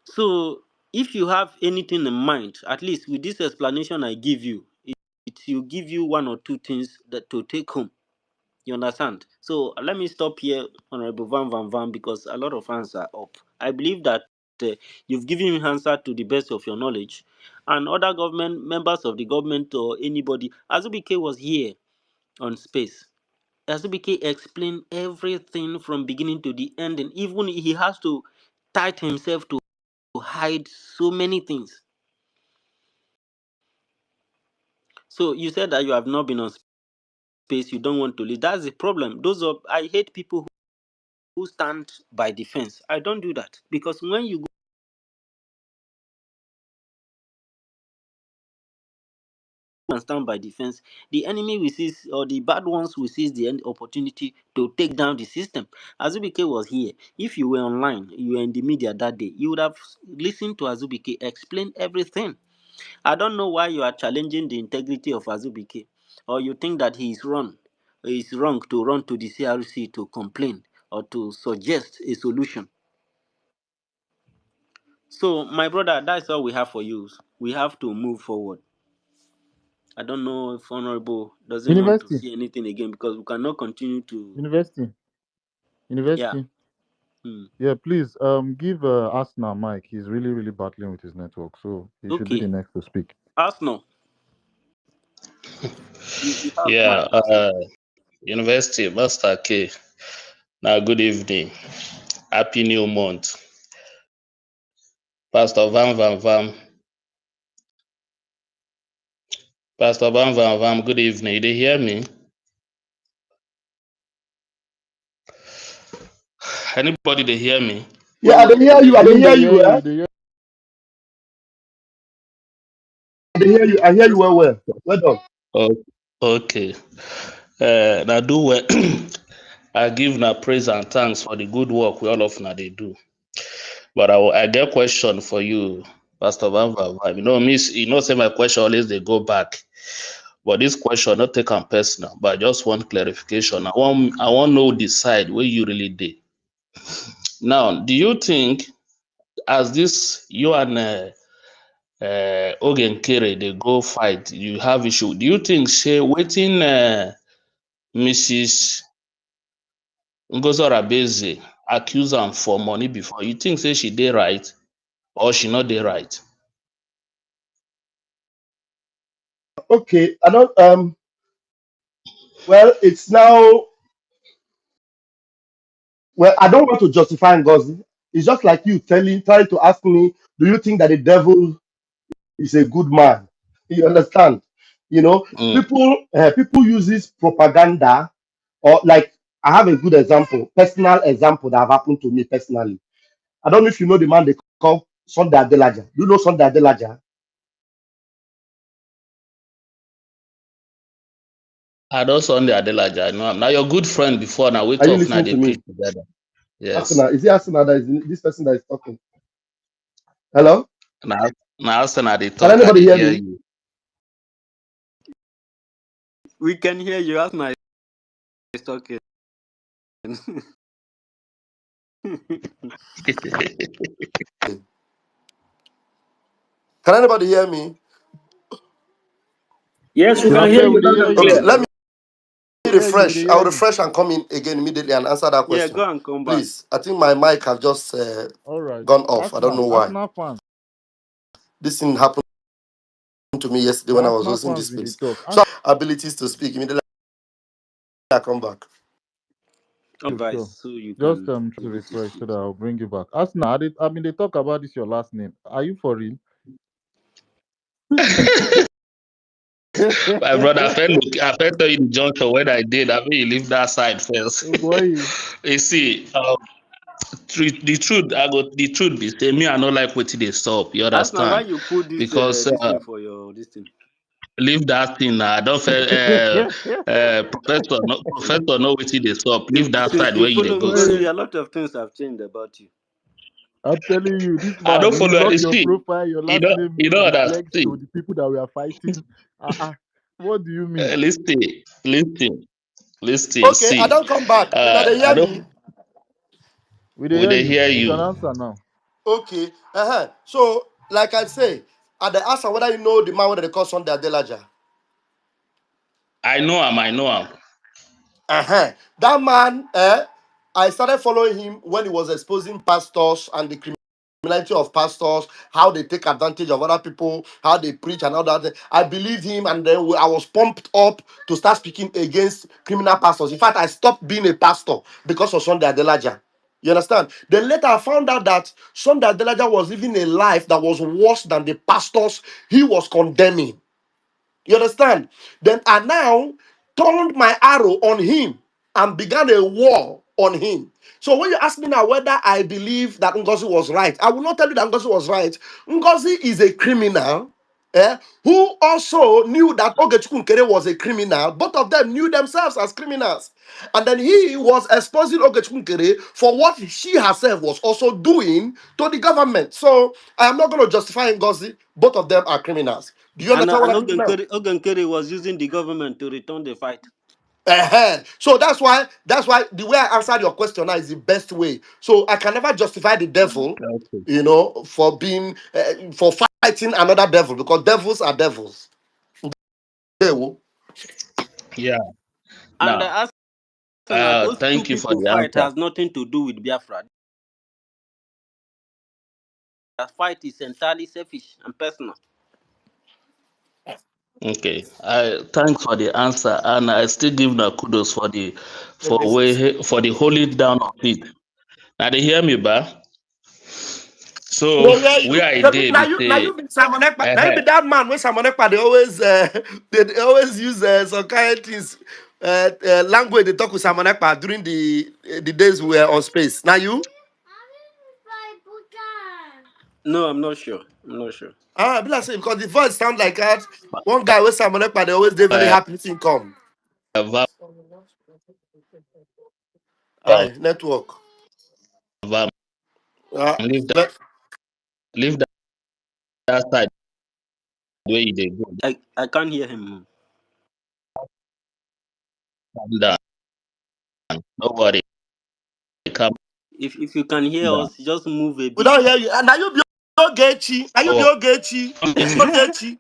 So if you have anything in mind, at least with this explanation I give you, it will give you one or two things that to take home. You understand? So let me stop here, Honorable Van Van Van, because a lot of hands are up. I believe that you've given me answer to the best of your knowledge, and other government members of the government or anybody. Azubike was here on space. Azubike explained everything from beginning to the end, and even he has to tight himself to hide so many things. So you said that you have not been on space, you don't want to leave. That's the problem. I hate people who stand by the fence. I don't do that because when you go and stand by the fence, the enemy will seize, or the bad ones will seize the opportunity to take down the system. Azubike was here. If you were online, you were in the media that day, you would have listened to Azubike explain everything. I don't know why you are challenging the integrity of Azubike, or you think that he is wrong to run to the CRC to complain or to suggest a solution. So, my brother, that's all we have for you. We have to move forward. I don't know if Honorable doesn't want to University, see anything again because we cannot continue to. university, Yeah. university. Hmm. Yeah, please give Asna Mike. He's really, really battling with his network, so he should be the Okay. next to speak. Arsenal, you have Yeah, Mike Arsenal. University, Master K. Now, good evening. Happy New Month. Pastor Van Van Vam. Pastor Van Van Vam, good evening. Did you hear me? Anybody they hear me? Yeah, I Well, dey hear they you. I hear dey Him hear they you. hear you. you, Eh? they hear. I dey hear you. I hear you well, well. Well done. Oh, okay. Now do well. I give now praise and thanks for the good work we all of now they do. But I get question for you, Pastor Van Van Vam. Miss, say my question always they go back. But this question not take on personal, but I just want clarification. I want know the side where you really did. Now, do you think as this you and Ogen Kere they go fight, you have issue? Do you think say waiting Mrs. Ngozorabeze accuse am for money before? You think say she did right or she not did right? Okay, I don't. Well, it's now. Well, I don't want to justify Ngozi. It's just like you trying to ask me, do you think that the devil is a good man? You understand? You know, Mm, people use this propaganda, or like I have a good example, personal example that have happened to me personally. I don't know if you know the man they call. Sunday Adelaja. You know Sunday Adelaja? I don't Sunday Adelaja. I know him. Now your good friend before. Now we Are you talk. Now listening they to me? preach together. Yes. Asuna, is it Asuna that is this person that is talking? Hello? Now now they Can talk. I anybody they hear hear me? you. We can hear you. Asna is talking. Can anybody hear me? Yes, we can Now, hear fair, we you dey loud hear and you. Okay, clear. let me We dey hear you. We dey refresh. I'll hear you. refresh and come in again immediately and answer that Yeah, question. go and come back. Please. I think my mic have just All right. gone off. I don't Arsenal, know why. Arsenal fans, This thing happened to me yesterday the when I was Arsenal hosting fans this be the space. talk. So abilities to speak immediately I come back. Device Sure. so you Just can to be able to refresh so speak. that I'll bring you back. Arsenal, I mean they talk about this your last name. Are you for real? My brother, I felt tell you the junction when I did. I mean, you leave that side first. Oh boy. You see, the truth, the truth be say me, I don't like what they stop. You Asna, why understand? you put Because this thing for your this thing? leave that thing. I don't feel. Professor, know what they stop. Leave that Since side you where you they follow go see. Boy, Ngozi, a lot of things have changed about you. I'm telling you, this I man, don't you follow lock any your see. profile, your last name You know that. reflects See, to the people that we are fighting. What do you mean? listen, listen, listen. Okay, I See, don't come back. Now they I hear don't. me. We dey Will hear they you. hear You can you? answer now. Okay. So, like I say, at the answer whether you know the man whether they call Sunday Adelaja. I know him. I know him. That man, I started following him when he was exposing pastors and the criminality of pastors, how they take advantage of other people, how they preach and all that. I believed him, and then I was pumped up to start speaking against criminal pastors. In fact, I stopped being a pastor because of Sunday Adelaja. You understand? Then later I found out that Sunday Adelaja was living a life that was worse than the pastors he was condemning. You understand? Then I now turned my arrow on him and began a war on him. So when you ask me now whether I believe that Ngozi was right, I will not tell you that Ngozi was right. Ngozi is a criminal, who also knew that Ogechukwu Nkere was a criminal. Both of them knew themselves as criminals. And then he was exposing Ogechukwu Nkere for what she herself was also doing to the government. So I am not going to justify Ngozi. Both of them are criminals. Do you understand what And I mean now? Ogenkere was using the government to return the fight. So that's why the way I answered your question now is the best way. So I can never justify the devil, Okay. for being for fighting another devil because devils are devils. They will. Yeah. And Now, Arsenal, those two thank you for people the fight answer. has nothing to do with Biafra. The fight is entirely selfish and personal. Okay. I thanks for the answer, and I still give the kudos for the for the holding down of it. Now they hear me, ba. So No, yeah, where you. I Now did you, now say, you be Simon Ekpa. Now you uh, be that man when Simon Ekpa. They always use some kind of things, language. They talk with Simon Ekpa during the days we were on space. Now you. No, I'm not sure. I'm not sure. I be like say because the voice sound like that. One guy with Simon Ekpa, they always they very uh, happy to come. Vam, Aye, network. Vam, Uh, leave that, let, leave that side where you dey go. I can't hear him. Calm down. Don't worry. Calm If you can hear down. us, just move a we bit. don't hear you. And now you be Ogechi. Now you be Oh, Ogechi. Ogechi.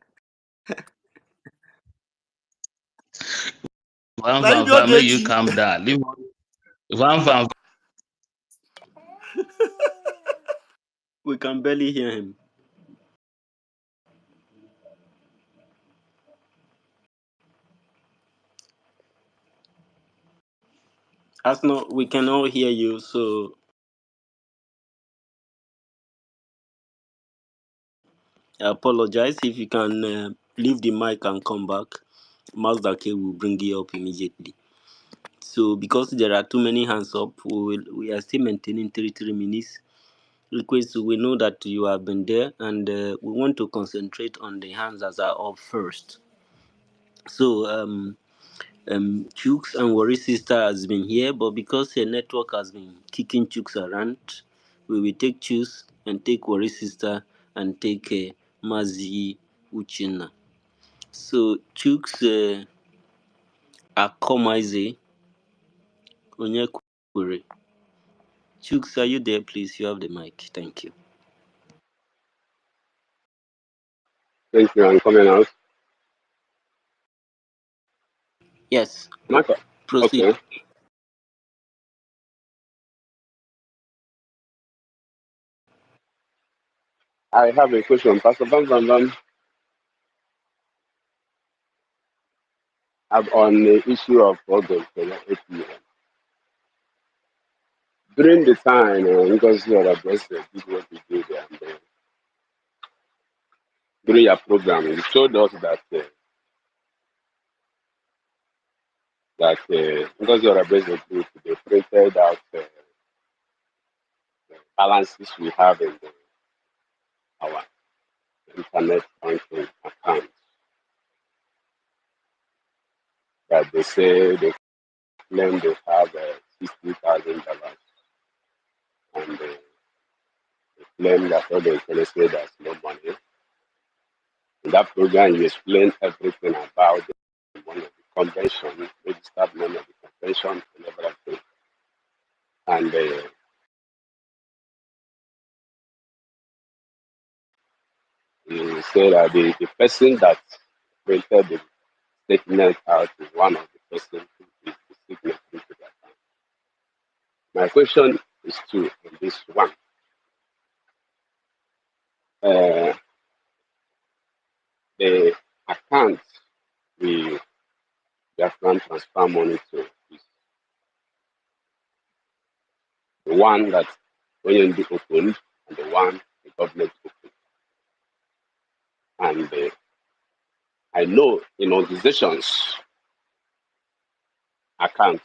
Vam Now you Vam be Vam, make you Ogechi. calm down. Leave Vam Vam. We can barely hear him. Arsenal, we can all hear you. So I apologize. If you can leave the mic and come back, Mazda K will bring you up immediately. So because there are too many hands up, we are still maintaining 3 minutes. Because we know that you have been there, and we want to concentrate on the hands that are up first. So Chooks and Worry Sister has been here, but because her network has been kicking Chooks around, we will take Chooks and take Worry Sister and take Mazi Uchina. So Chooks Akomaze Onyekwere. Chooks, are you there, please? You have the mic. Thank you. Thank you. I'm coming out. Yes, Marco. proceed. Okay. I have a question. Pastor Van Van Van, on the issue of organs for the APM. During the time, because you are addressed did what you did, and during your program, you showed us that because you are addressed the group, they printed out balances we have in our internet banking account. That they say they claim they have $60,000, and they claim that all the say there's no money. In that program, you explain everything about one of the convention, registered name of the convention, and everything. And you say that the person that printed the statement out is one of the person who is the signatory to that. My question is two on this one. Uh, the account we just want transfer money to is the one that OND opened and the one the government opened. And I know in organizations account,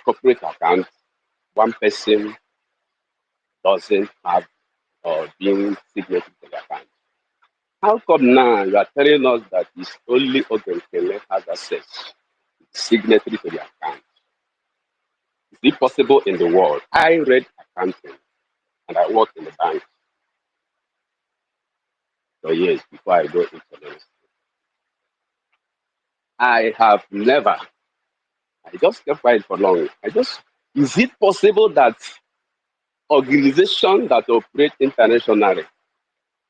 corporate account, one person doesn't have or being signatory to the account. How come now you are telling us that it's only Ogenkele has access, signatory to the account? Is it possible in the world? I read accounting and I worked in the bank for years before I go into this. I have never, I just kept quiet for long. Is it possible that organizations that operate internationally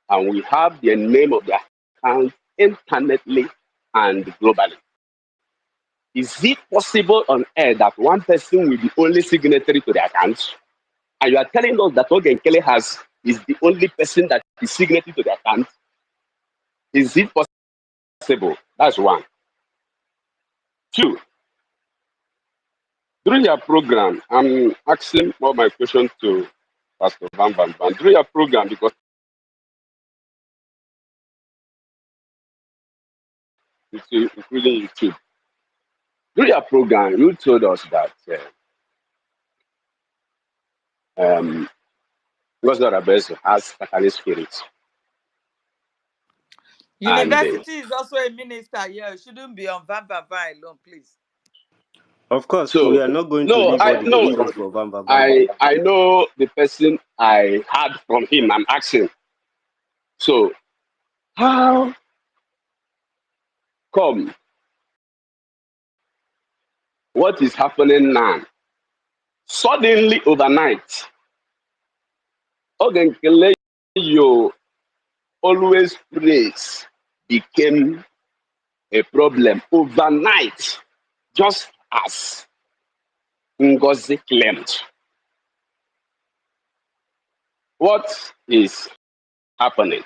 and we have the name of the account internally and globally? Is it possible on air that one person will be only signatory to the account? And you are telling us that Ogen Kelly is the only person that is signatory to the account? Is it possible? That's one. Two, during your program, I'm asking all my questions to Pastor Van Van Van. During your program, because it's including YouTube, during your program, you told us that um, God's Arabeso has Catholic spirits. And University is also a minister. Yeah, it shouldn't be on Van Van Van alone, please. Of course, we so, are not going to no, leave all the questions for Bamba Bamba. I know the person I heard from him. I'm asking. So, how come what is happening now? Suddenly, overnight, Ogenkele, you always praise became a problem overnight, just as Ngozi claimed. What is happening?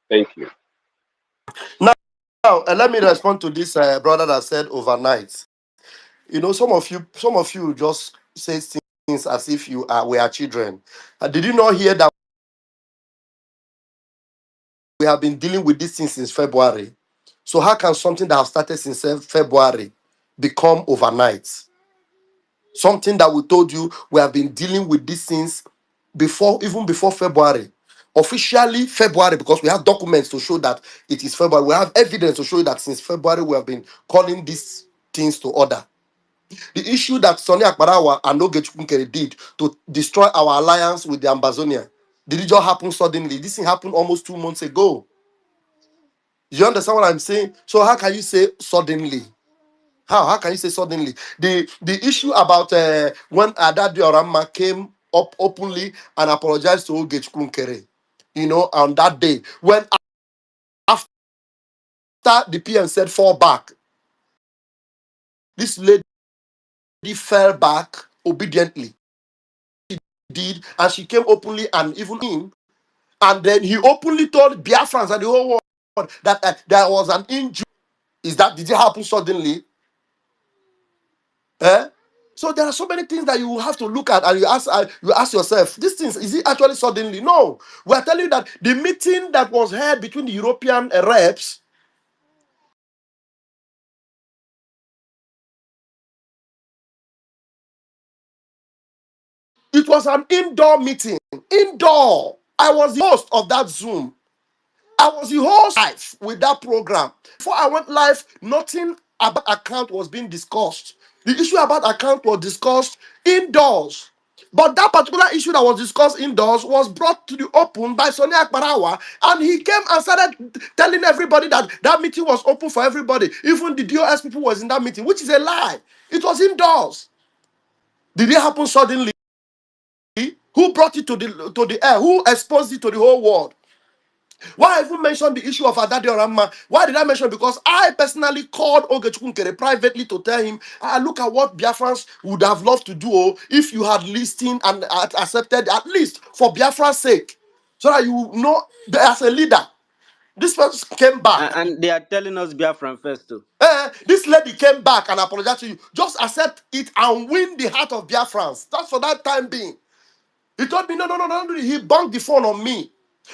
Thank you. Now, let me respond to this brother that said overnight. You know, some of you just say things as if we are children. Did you not hear that we have been dealing with this thing since February? So how can something that have started since February become overnight. Something that we told you we have been dealing with these things before, even before February. Officially February, because we have documents to show that it is February. We have evidence to show you that since February we have been calling these things to order. The issue that Sonny Akbarawa and Ogechukwu did to destroy our alliance with the Ambazonia, did it just happen suddenly? This thing happened almost 2 months ago. You understand what I'm saying? So how can you say suddenly? How can you say suddenly? The issue about when Adadi Orama came up openly and apologized to Ogechukwu, on that day, when after the PM said fall back, this lady fell back obediently. Did, and she came openly and even him, and then he openly told Biafrans and the whole world that there was an injury. Did it happen suddenly? Eh? So there are so many things that you will have to look at, and you ask yourself, these things, is it actually suddenly? No. We are telling you that the meeting that was held between the European reps, it was an indoor meeting. Indoor. I was the host of that Zoom. I was the host live with that program. Before I went live, nothing about account was being discussed. The issue about account was discussed indoors. But that particular issue that was discussed indoors was brought to the open by Sonny Akbarawa, and he came and started telling everybody that that meeting was open for everybody. Even the DOS people was in that meeting, which is a lie. It was indoors. Did it happen suddenly? Who brought it to the air? Who exposed it to the whole world? Why I even mention the issue of Adadi Orama? Why did I mention it? Because I personally called Ogechukwu privately to tell him, look at what Biafrans would have loved to do if you had listened and had accepted, at least for Biafra's sake, so that you know as a leader. This person came back. And they are telling us Biafran first too. This lady came back and apologized to you. Just accept it and win the heart of Biafrans. That's for that time being. He told me, no. He bunked the phone on me.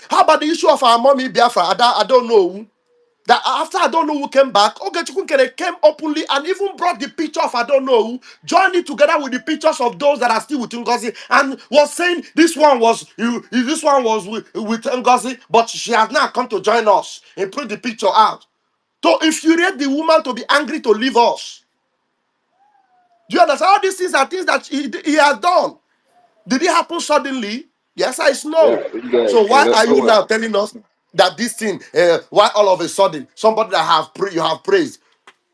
How about the issue of our mommy Biafra? I don't know. That after I don't know who came back, Ogechukwu came openly and even brought the picture of I don't know who, joined it together with the pictures of those that are still with Ngozi, and was saying this one was with Ngozi, but she has now come to join us and put the picture out to infuriate the woman to be angry to leave us. Do you understand? All these things are things that he has done. Did it happen suddenly? Yes, I Yeah, know. yeah, So why are you well, now telling us that this thing? Why all of a sudden somebody that you have praised,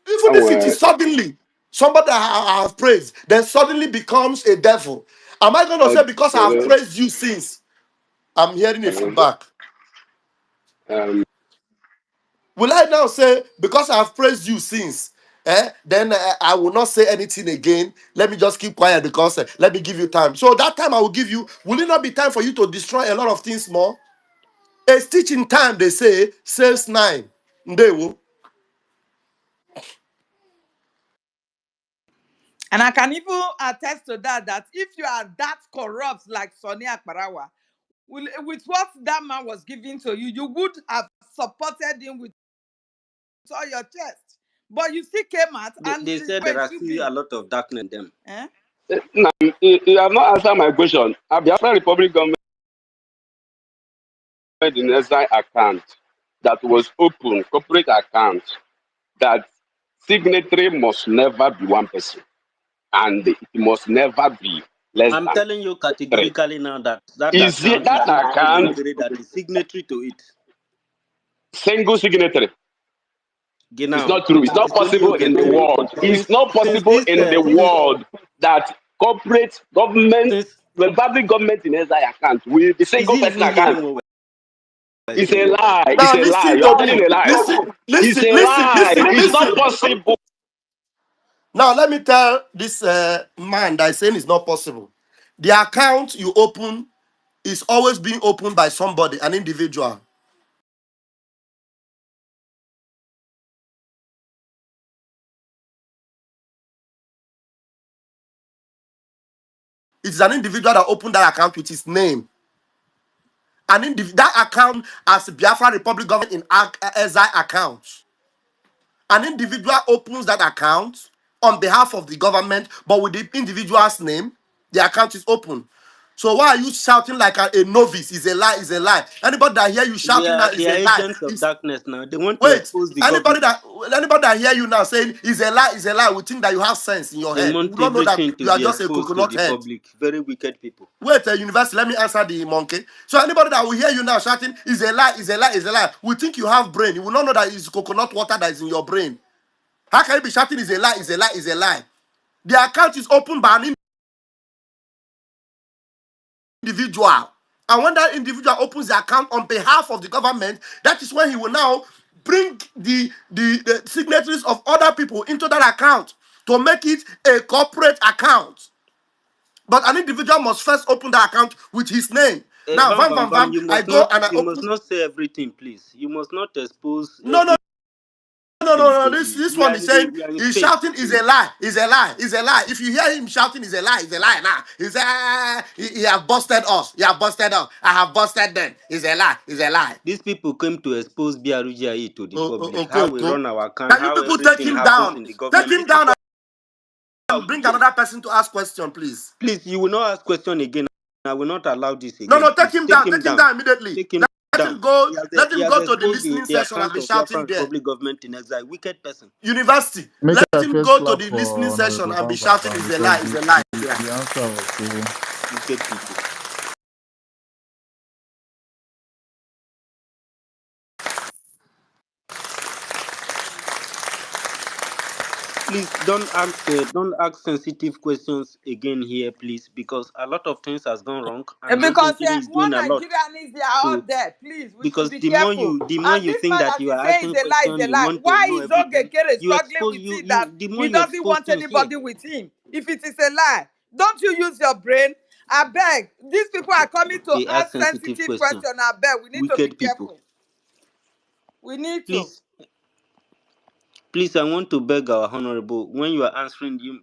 even if it well, is suddenly somebody that I have praised, then suddenly becomes a devil? Am I going to say because I have okay. praised you since? I'm hearing a feedback. Um, Will I now say because I have praised you since? Then I will not say anything again. Let me just keep quiet because let me give you time. So that time I will give you. Will it not be time for you to destroy a lot of things more? A stitch in time, they say, saves nine. Ndewo. And I can even attest to that if you are that corrupt like Sonny Akbarawa, with what that man was giving to you, you would have supported him with all your chest. But you still came out and They said there where are you still a be. lot of darkness in them. Eh? now, you have not answered my question. A Biafra Republic government in SI account that was open, corporate account, that signatory must never be one person, and it must never be less I'm than telling you three. categorically now that that Is it account that is not account anybody that is signatory to it. single signatory? It's Genau. not true. It's It not is only possible in the Ogendere. world. It's not Since possible this in the since world that corporate government, since the public government in SI account will be is single he person even account. hearing what we're It's a saying? lie. It's Now a lie. listen You are to telling me. a lie. It's a lie. It's not Listen. possible. Now let me tell this man that is saying it's not possible. The account you open is always being opened by somebody, an individual. It's an individual that opened that account with his name. That account as Biafra Republic government in SI account. An individual opens that account on behalf of the government, but with the individual's name, the account is open. So why are you shouting like a novice? Is a lie, is a lie. Anybody that hear you shouting now They is are a lie. agents of darkness now. They want to Wait, expose the anybody government. that hear you now saying is a lie, is a lie, we think that you have sense in your They head. We want don't know that everything to you are be just a exposed to coconut the head. public. Very wicked people. Wait, university, let me answer the monkey. So anybody that will hear you now shouting is a lie, is a lie, is a lie, we think you have brain. You will not know that it's coconut water that is in your brain. How can you be shouting is a lie, is a lie, is a lie? The account is opened by an individual. And when that individual opens the account on behalf of the government, that is when he will now bring the signatories of other people into that account to make it a corporate account. But an individual must first open the account with his name. Now, Vam vam, Vam vam, Vam, vam, I go and I you must open. not say everything, please. You must not expose No, no, everything no, no, no. to This we one are is in the saying we are in he's space, shouting is a please. lie, is a lie, is a lie. If you hear him shouting is a lie, is a lie now. He's he have busted us. He have busted us. I have busted them. Is a lie, is a lie. These people came to expose BRUGIE to the public. How we Okoko. run our account, Can you how people take everything him happens down? in the Take government. him These down people are and bring wicked. another person to ask question, please. Please, you will not ask question again. I will not allow this No, again. no, take Please him take down. him Take him down. down immediately. Take him Let him down. go. Let He him has go to the exposed listening the session and account be of shouting Biafran there. Republic government in exile. Wicked person. University. Make Let a him first go to clap the listening for session Honorable and be Bam Bam shouting Bam is a because lie, is a lie. Yeah. the answer was given. Wicked people. Please don't ask sensitive questions again here, please, because a lot of things has gone wrong, and this Because Monkey is more doing a lot. Nigerians, they are all So there. Please, we should because be careful. the more And you this think man that that you is are saying asking is a lie, is a questions, you lie. want to Why know is everything. Ogekere You struggling expose with it that the more he you doesn't expose want things here. anybody with him? If it is a lie, don't you use your brain? I beg. These people are coming to They ask ask sensitive sensitive questions. questions. I beg. We need to be Wicked people. careful. We need to. Please, please, I want to beg our honorable, when you are answering, you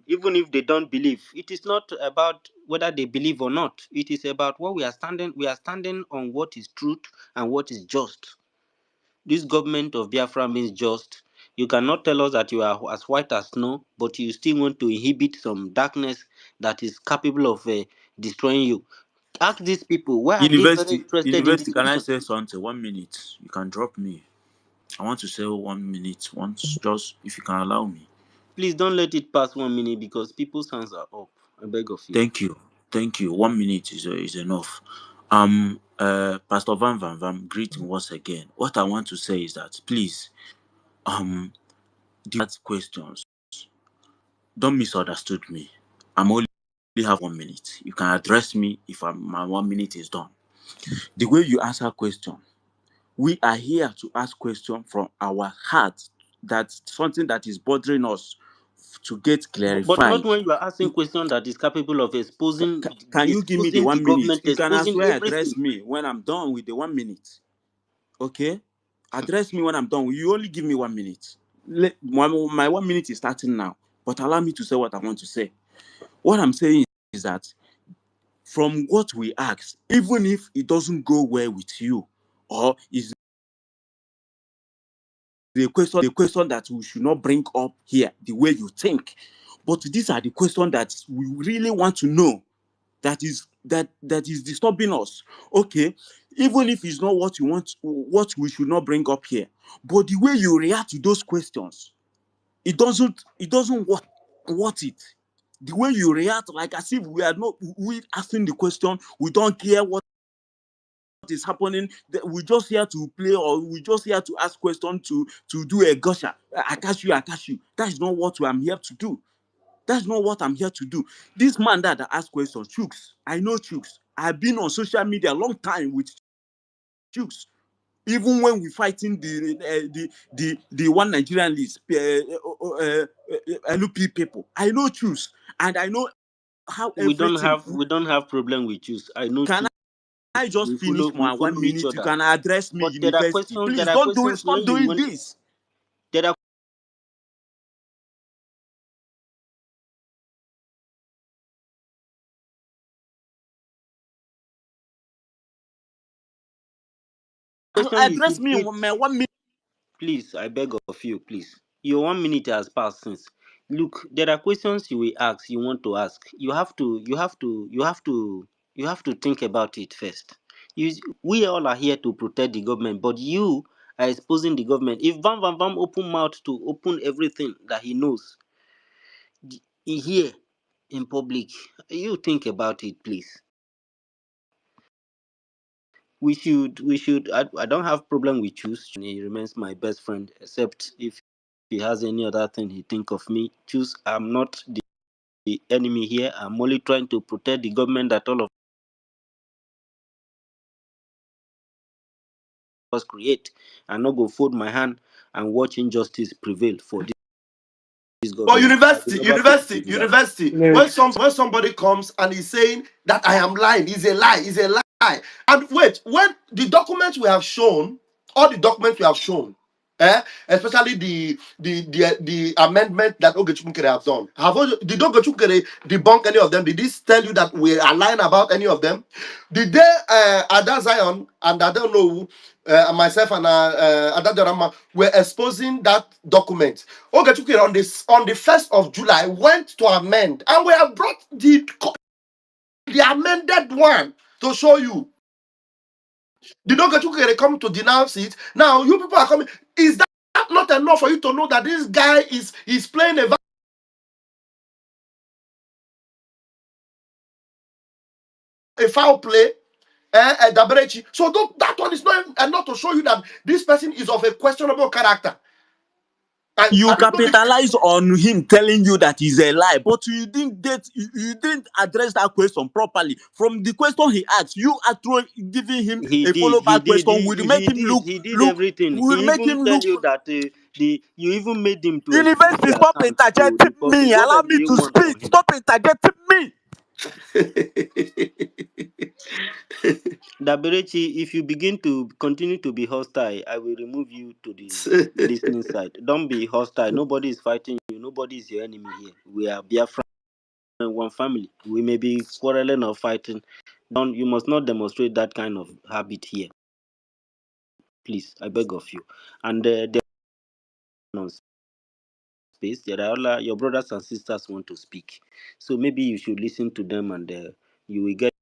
even if they don't believe, it is not about whether they believe or not. It is about what we are standing. We are standing on what is truth and what is just. This government of Biafra means just. You cannot tell us that you are as white as snow, but you still want to inhibit some darkness that is capable of destroying you. Ask these people, why are they very interested in University, this can I mission? say something? 1 minute. You can drop me. I want to say 1 minute once, just if you can allow me. Please don't let it pass 1 minute because people's hands are up. I beg of you. Thank you. Thank you. 1 minute is enough. Pastor Van Van Van, greeting once again. What I want to say is that please, that questions. Don't misunderstood me. I'm only have 1 minute. You can address me if my 1 minute is done. The way you answer question, we are here to ask question from our heart. That's something that is bothering us to get But not clarified. when you are asking question that is capable of Can you give me the exposing the 1 minute? government, You can as exposing well address everything. me when I'm done with the 1 minute. Okay? Address me when I'm done. You only give me 1 minute. My 1 minute is starting now. But allow me to say what I want to say. What I'm saying is that from what we ask, even if it doesn't go well with you, or is the question that we should not bring up here the way you think. But these are the questions that we really want to know. That is disturbing us. Okay, even if it's not what you want, what we should not bring up here, but the way you react to those questions, it doesn't worth it. The way you react, like as if we asking the question, we don't care what is happening, we just here to play, or we just here to ask questions to do a gusher. I catch you. That is not what I'm here to do. That's not what I'm here to do. This man that asked questions, Chooks, I know Chooks. I've been on social media a long time with Chooks. Even when we fighting the one Nigerian list, LP people, I know Chooks, and I know how everything. We don't have problem with you. I know Can you. I just finish We my one follow each minute? You other. can address me, But there are university. questions. Please There are don't do it. questions when Stop you doing want. this. There are questions you Address should me wait. my 1 minute. Please, I beg of you. Please, your 1 minute has passed since. Look, there are questions you will ask, you want to ask. You have to think about it first. You, we all are here to protect the government, but you are exposing the government. If Van Van Van open mouth to open everything that he knows here in public, you think about it, please. I don't have problem with Choose. He remains my best friend, except if he has any other thing he think of me. Choose, I'm not the enemy here. I'm only trying to protect the government that all of us create, and not go fold my hand and watch injustice prevail for this But government. I will university, never university, do that. university. When somebody comes and is saying that I am lying, is a lie, is a lie. And wait, when the documents we have shown, all the documents we have shown, especially the amendment that Ogechukwu have done. Did Ogechukwu debunk any of them? Did this tell you that we are lying about any of them? Did they Ada Zion and I don't know myself and Ada Dorama were exposing that document? Ogechukwu on the 1st of July went to amend, and we have brought the amended one to show you. Did Ogechukwu come to denounce it? Now you people are coming. Is that not enough for you to know that this guy is playing a foul play? Daberechi. So that one is not enough to show you that this person is of a questionable character. You And capitalize on him telling you that he's a lie, but you didn't address that question properly. From the question he asked, you are giving him He a did. He follow-up did. question will make him He did everything. will He make even him tell look. you that the you even made him to expose University, the stop account to interjecting because me. what Allow else do me you to want from speak. him? Stop interjecting me. Daberechi, if you begin to continue to be hostile, I will remove you to the listening side. Don't be hostile. Nobody is fighting you. Nobody is your enemy here. We are Biafran, one family. We may be quarreling or fighting. Don't, you must not demonstrate that kind of habit here. Please, I beg of you. And there are space. There are your brothers and sisters want to speak. So maybe you should listen to them, and you will get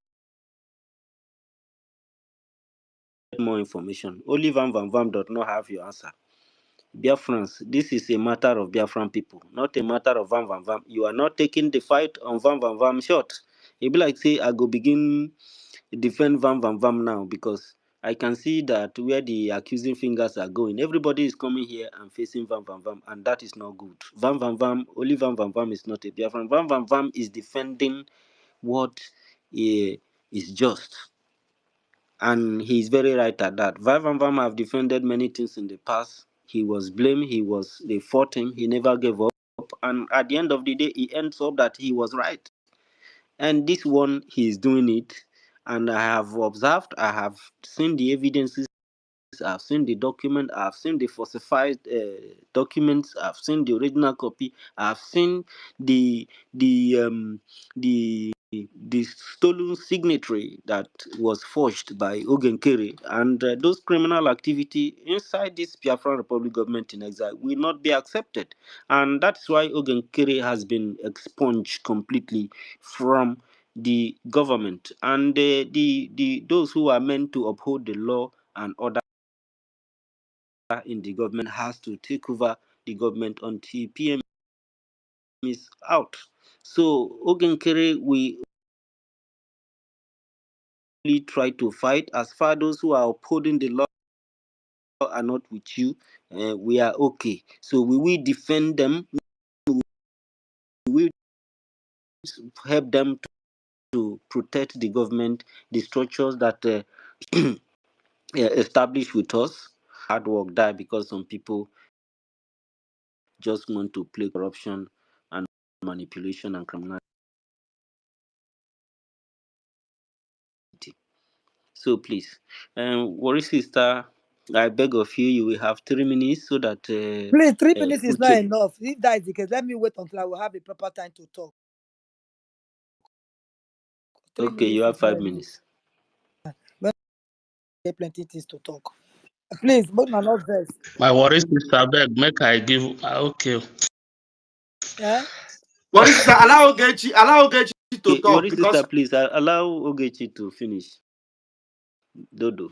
more information. Only Van Van Vam does not have your answer. Biafrans, this is a matter of Biafran people, not a matter of Van Van Vam. You are not taking the fight on Van Van Vam short. It be like say I go begin defend Van Van Vam now because I can see that where the accusing fingers are going. Everybody is coming here and facing Van Van Vam, and that is not good. Van Van Vam, only Van Van Vam is not a Biafran. Van Van Vam is defending what is just. And he's very right at that. Van Vam have defended many things in the past. He was blamed. They fought him. He never gave up. And at the end of the day, he ends up that he was right. And this one, he's doing it. And I have observed, I have seen the evidences, I've seen the document, I've seen the falsified documents, I've seen the original copy, I've seen the the um the stolen signatory that was forged by Ogenkere, and those criminal activity inside this Biafran Republic government in exile will not be accepted, and that's why Ogenkere has been expunged completely from the government, and the those who are meant to uphold the law and order in the government has to take over the government until PM is out. So Ogenkere, we really try to fight. As far those who are upholding the law are not with you, we are okay. So we will defend them. We will help them to protect the government, the structures that established with us. Hard work die because some people just want to play corruption and manipulation and criminality. So please, worry sister, I beg of you, you will have 3 minutes so that Please, 3 minutes is not Uche. enough. If that is the case, let me wait until I will have a proper time to talk. Three Okay, you minutes have is not five enough. minutes. When I get plenty things to talk. Please, but not verse. My worry sister beg make I give okay. Eh? What is that? Allow Ogechi to Okay, talk your because sister, please allow Ogechi to finish. Dodo.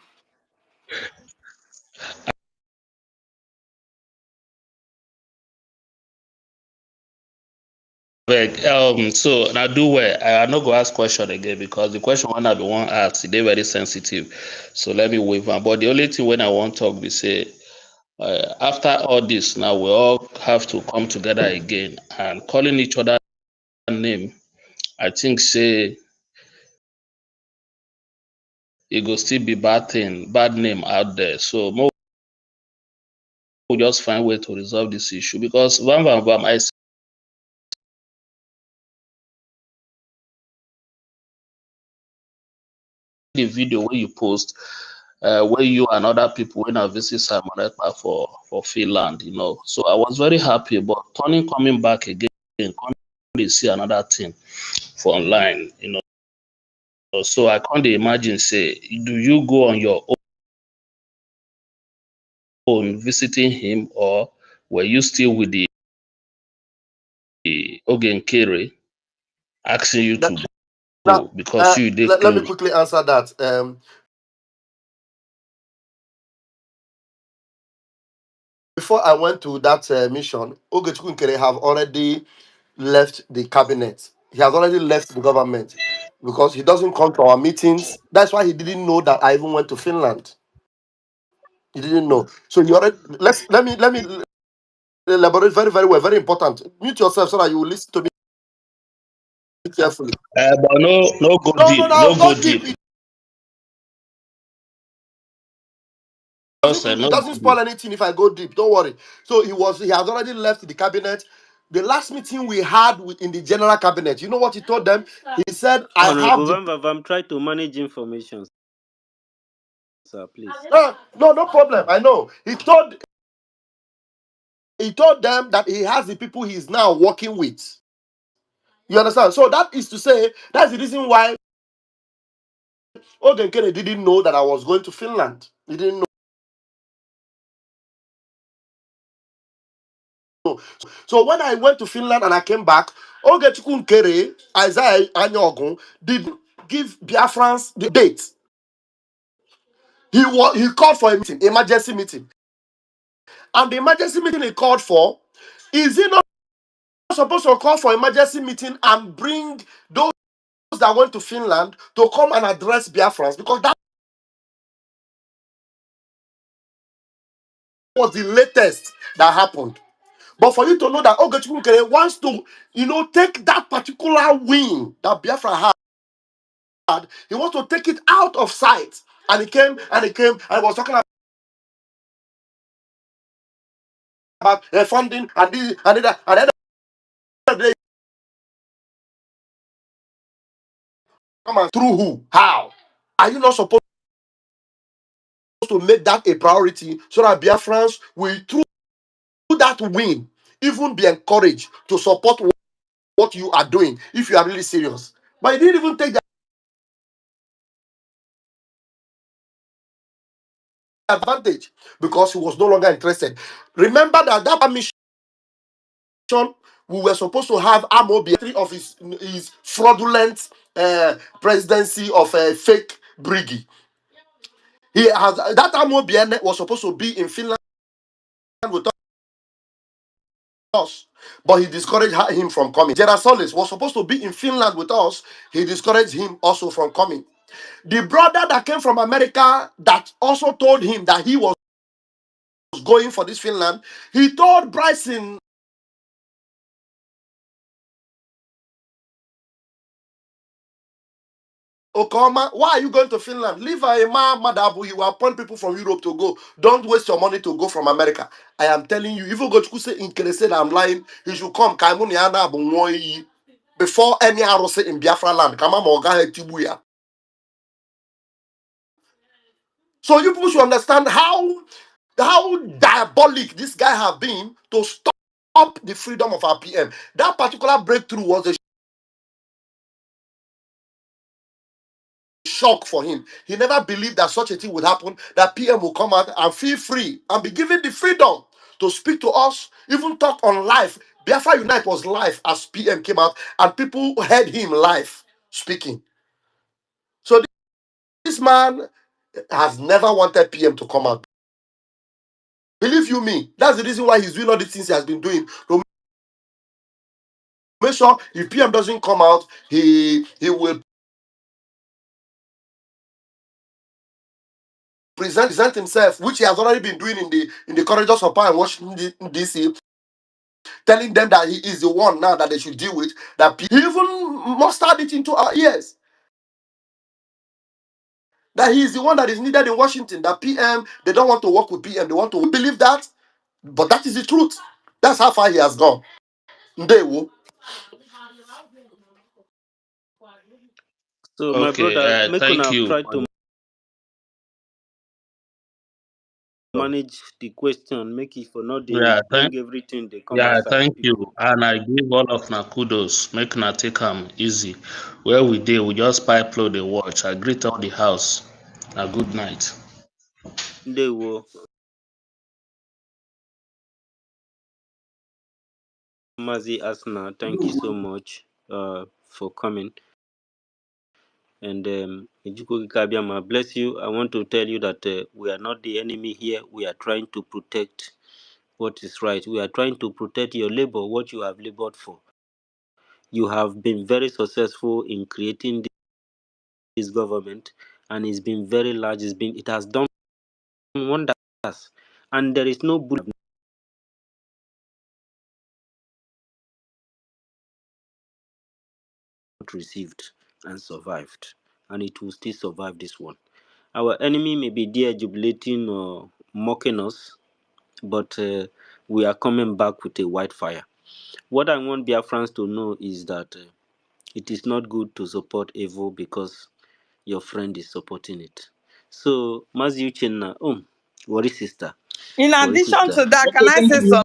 So now do well. I no go ask question again because the question when I be one ask, they very sensitive. So let me waive am. But the only thing when I want talk be say after all this, now we all have to come together again and calling each other name. I think say it go still be bad thing, bad name out there. So more we just find way to resolve this issue because I see the video where you post where you and other people when I visit Simon Ekpa for Finland, you know. So I was very happy, but turning coming back again, coming to see another thing for online, you know. So I can't imagine say, do you go on your own visiting him or were you still with the Ogenkere asking you that, to now go because you they let me close? quickly answer that. Before I went to that mission, Ogechukwu Nkere have already left the cabinet. He has already left the government because he doesn't come to our meetings. That's why he didn't know that I even went to Finland. He didn't know. So you already let me elaborate very very well. Very important. Mute yourself so that you will listen to me carefully. But no go No, no, deep, no, no go not deep. deep. It Just doesn't. It no doesn't go deep. spoil anything if I go deep. Don't worry. So he has already left the cabinet. The last meeting we had in the general cabinet, you know what he told them? He said, "I have Honorable the." Van Vam, try to manage information, sir, please. No, no problem. I know. He told them that he has the people he's now working with. You understand? So that is to say, that's the reason why Ogenkere didn't know that I was going to Finland. He didn't know. So when I went to Finland and I came back, Ogechukwu Nkere, Isaiah Anyogun, did give Biafrans the date. He called for a meeting, emergency meeting. And the emergency meeting he called for, is he not supposed to call for emergency meeting and bring those that went to Finland to come and address Biafrans? Because that was the latest that happened. But for you to know that Ogechukwu Nkere wants to, take that particular win that Biafra had, he wants to take it out of sight. And he came and was talking about funding and this and that. And then the day, come and through who? How? Are you not supposed to make that a priority so that Biafrans will, through that win, even be encouraged to support what you are doing if you are really serious? But he didn't even take the advantage because he was no longer interested. Remember that mission we were supposed to have Amobi of his fraudulent presidency of a fake briggy. He has that Amobi was supposed to be in Finland with us, but he discouraged him from coming. Gerard Solis was supposed to be in Finland with us. He discouraged him also from coming. The brother that came from America that also told him that he was going for this Finland, he told Bryson Okoma, why are you going to Finland? Leave a man, Madabu. You will appoint people from Europe to go. Don't waste your money to go from America. I am telling you, if you go to say in Kene I'm lying, he should come. Kaimuniana Bunwoyi before any arrow in Biafra land. Kama Moga Tibuya. So you people should understand how diabolic this guy have been to stop the freedom of our PM. That particular breakthrough was a shock for him. He never believed that such a thing would happen, that PM will come out and feel free and be given the freedom to speak to us, even talk on live. Biafra Unite was live as PM came out, and people heard him live speaking. So this man has never wanted PM to come out. Believe you me, that's the reason why he's doing all these things he has been doing. To make sure if PM doesn't come out, he will present himself, which he has already been doing in the corridors of power in Washington DC, telling them that he is the one now that they should deal with. That he even mustered it into our ears that he is the one that is needed in Washington. That PM, they don't want to work with PM, they want to believe that, but that is the truth. That's how far he has gone. Ndewo. So my brother, Okay, make thank una you. try to manage the question, make it for not they Yeah, bring everything they come yeah, outside thank you. people. And I give all of na kudos. Make na take easy. Where we did, we just pipe load the watch. I greet all the house. A good night. They will Mazi Asna, thank you so much for coming. And Ijuko Kabiama, bless you. I want to tell you that we are not the enemy here. We are trying to protect what is right. We are trying to protect your labor, what you have labored for. You have been very successful in creating this government, and it's been very large. It has done wonders, and there is no bullet received and survived, and it will still survive this one. Our enemy may be there jubilating or mocking us, but we are coming back with a white fire. What I want Biafrans to know is that it is not good to support evil because your friend is supporting it. So, Mazi Uchenna, worry sister, In worry addition sister. to that, can Okay, I thank say you.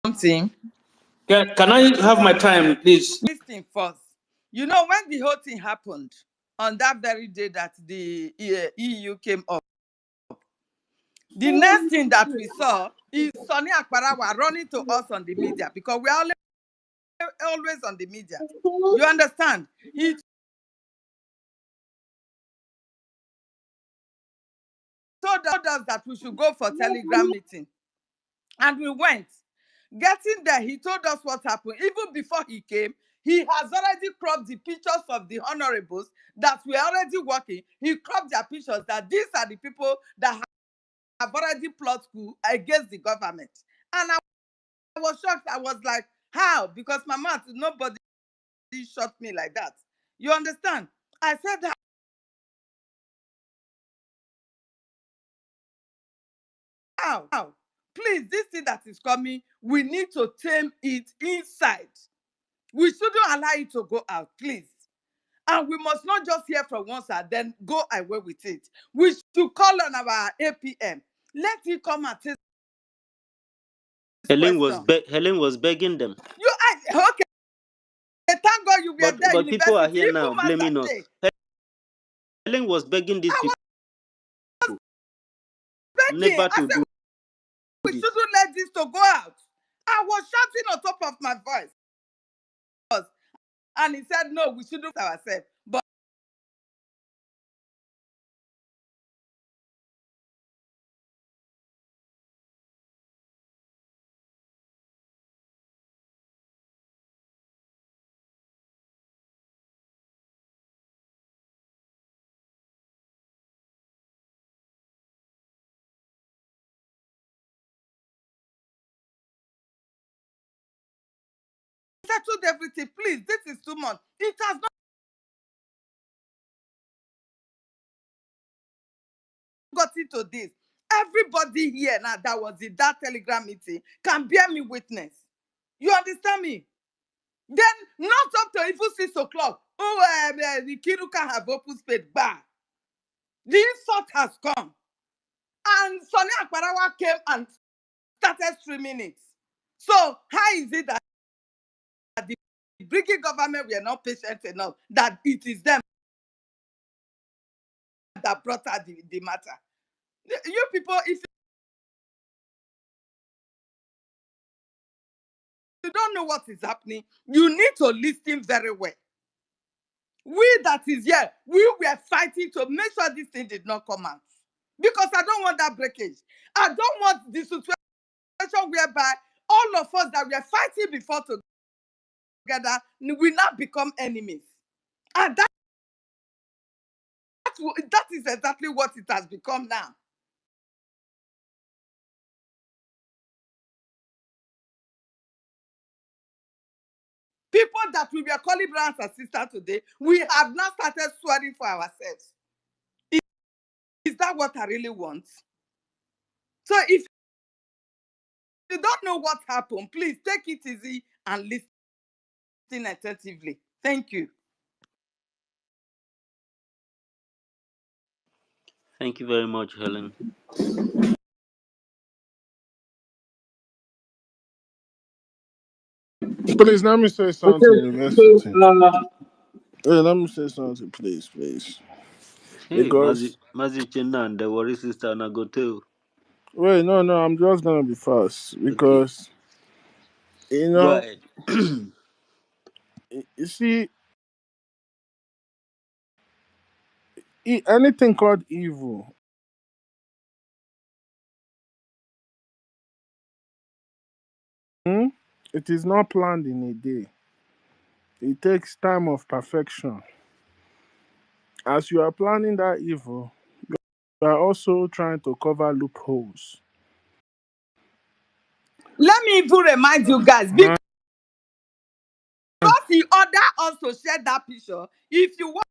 something? Can I have my time, please? Listen first. You know, when the whole thing happened, on that very day that the EU came up, the next thing that we saw is Sonny Akparawa running to us on the media, because we're always on the media. You understand? He told us that we should go for Telegram meeting. And we went. Getting there, he told us what happened. Even before he came, he has already cropped the pictures of the honorables that were already working. He cropped their pictures that these are the people that have already plot coup against the government. And I was shocked. I was like, how? Because my mouth, nobody shot me like that. You understand? I said, how? Please, this thing that is coming, we need to tame it inside. We shouldn't allow it to go out, please. And we must not just hear from one side, then go away with it. We should call on our APM. Let it come and take this question. Helen was begging them, Okay, thank God you were there, but people are university, here even now Master blaming K. us. Helen was begging these I people was begging. never I to said, do we this. shouldn't let this to go out. I was shouting on top of my voice. And he said, no, we shouldn't ourselves. But settled everything. Please, this is too much. It has not got into this. Everybody here now that was in that Telegram meeting can bear me witness. You understand me? Then, not up to even 6 o'clock. Oh, the Kiruka have open spade bar. The insult has come. And Sonny Akbarawa came and started streaming it. So, how is it that the British government were not patient enough that it is them that brought out the matter? You people, if don't know what is happening, you need to listen very well. We that is here, we were fighting to make sure this thing did not come out. Because I don't want that breakage. I don't want the situation whereby all of us that were fighting before together will not become enemies. And that is exactly what it has become now. People that we were calling brothers and sisters today, we have now started swearing for ourselves. Is that what I really want? So if you don't know what happened, please take it easy and listen attentively. Thank you. Thank you very much, Helen. Please let me say something, Okay, University. so Hey, let me say something, please. Hey, Because Mazi Chenna and the worry sister Nagoto. wait, no, I'm just gonna be fast Okay, because you go know, ahead. you see, anything called evil, hmm, it is not planned in a day. It takes time of perfection. As you are planning that evil, you are also trying to cover loopholes. Let me even remind you guys, because Man, he ordered us to share that picture. If you want,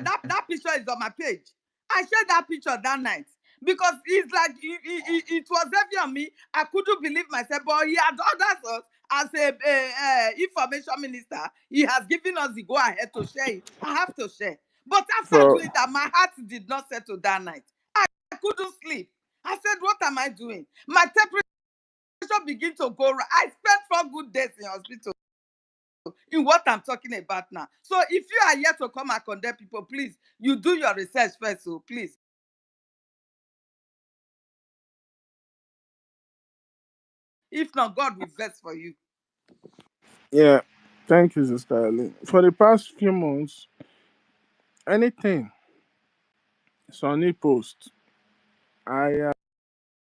that picture is on my page. I shared that picture that night because it's like it was heavy on me. I couldn't believe myself, but he had ordered us as a information minister. He has given us the go ahead to share it. I have to share. But after for doing that, my heart did not settle that night. I couldn't sleep. I said, what am I doing? My temperature began to go. I spent 4 good days in hospital in what I'm talking about now. So if you are here to come and condemn people, please, you do your research first, so please. If not, God will vex for you. yeah, thank you, Sister Eileen. For the past few months, anything Sonny post, I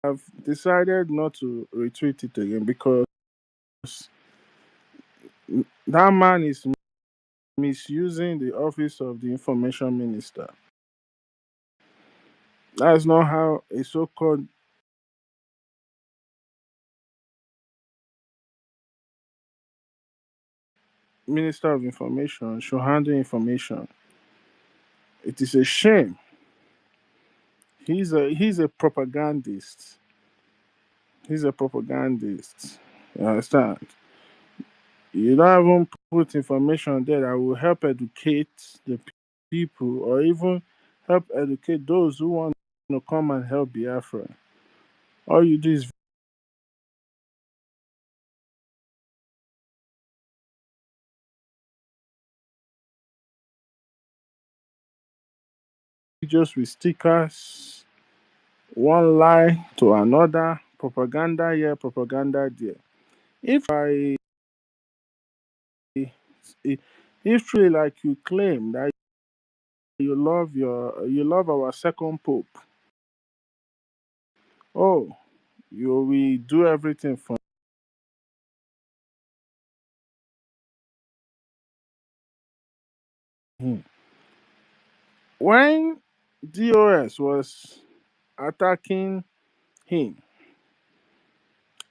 have decided not to retweet it again because that man is misusing the office of the information minister. That's not how a so-called minister of information should handle information. It is a shame. He's a propagandist. He's a propagandist. You understand? You don't even put information there that will help educate the people or even help educate those who want to come and help Biafra. All you do is videos with stickers, one lie to another, propaganda here, propaganda there. If I if truly like you claim that you love our second pope, oh, you will do everything for him. When DOS was attacking him,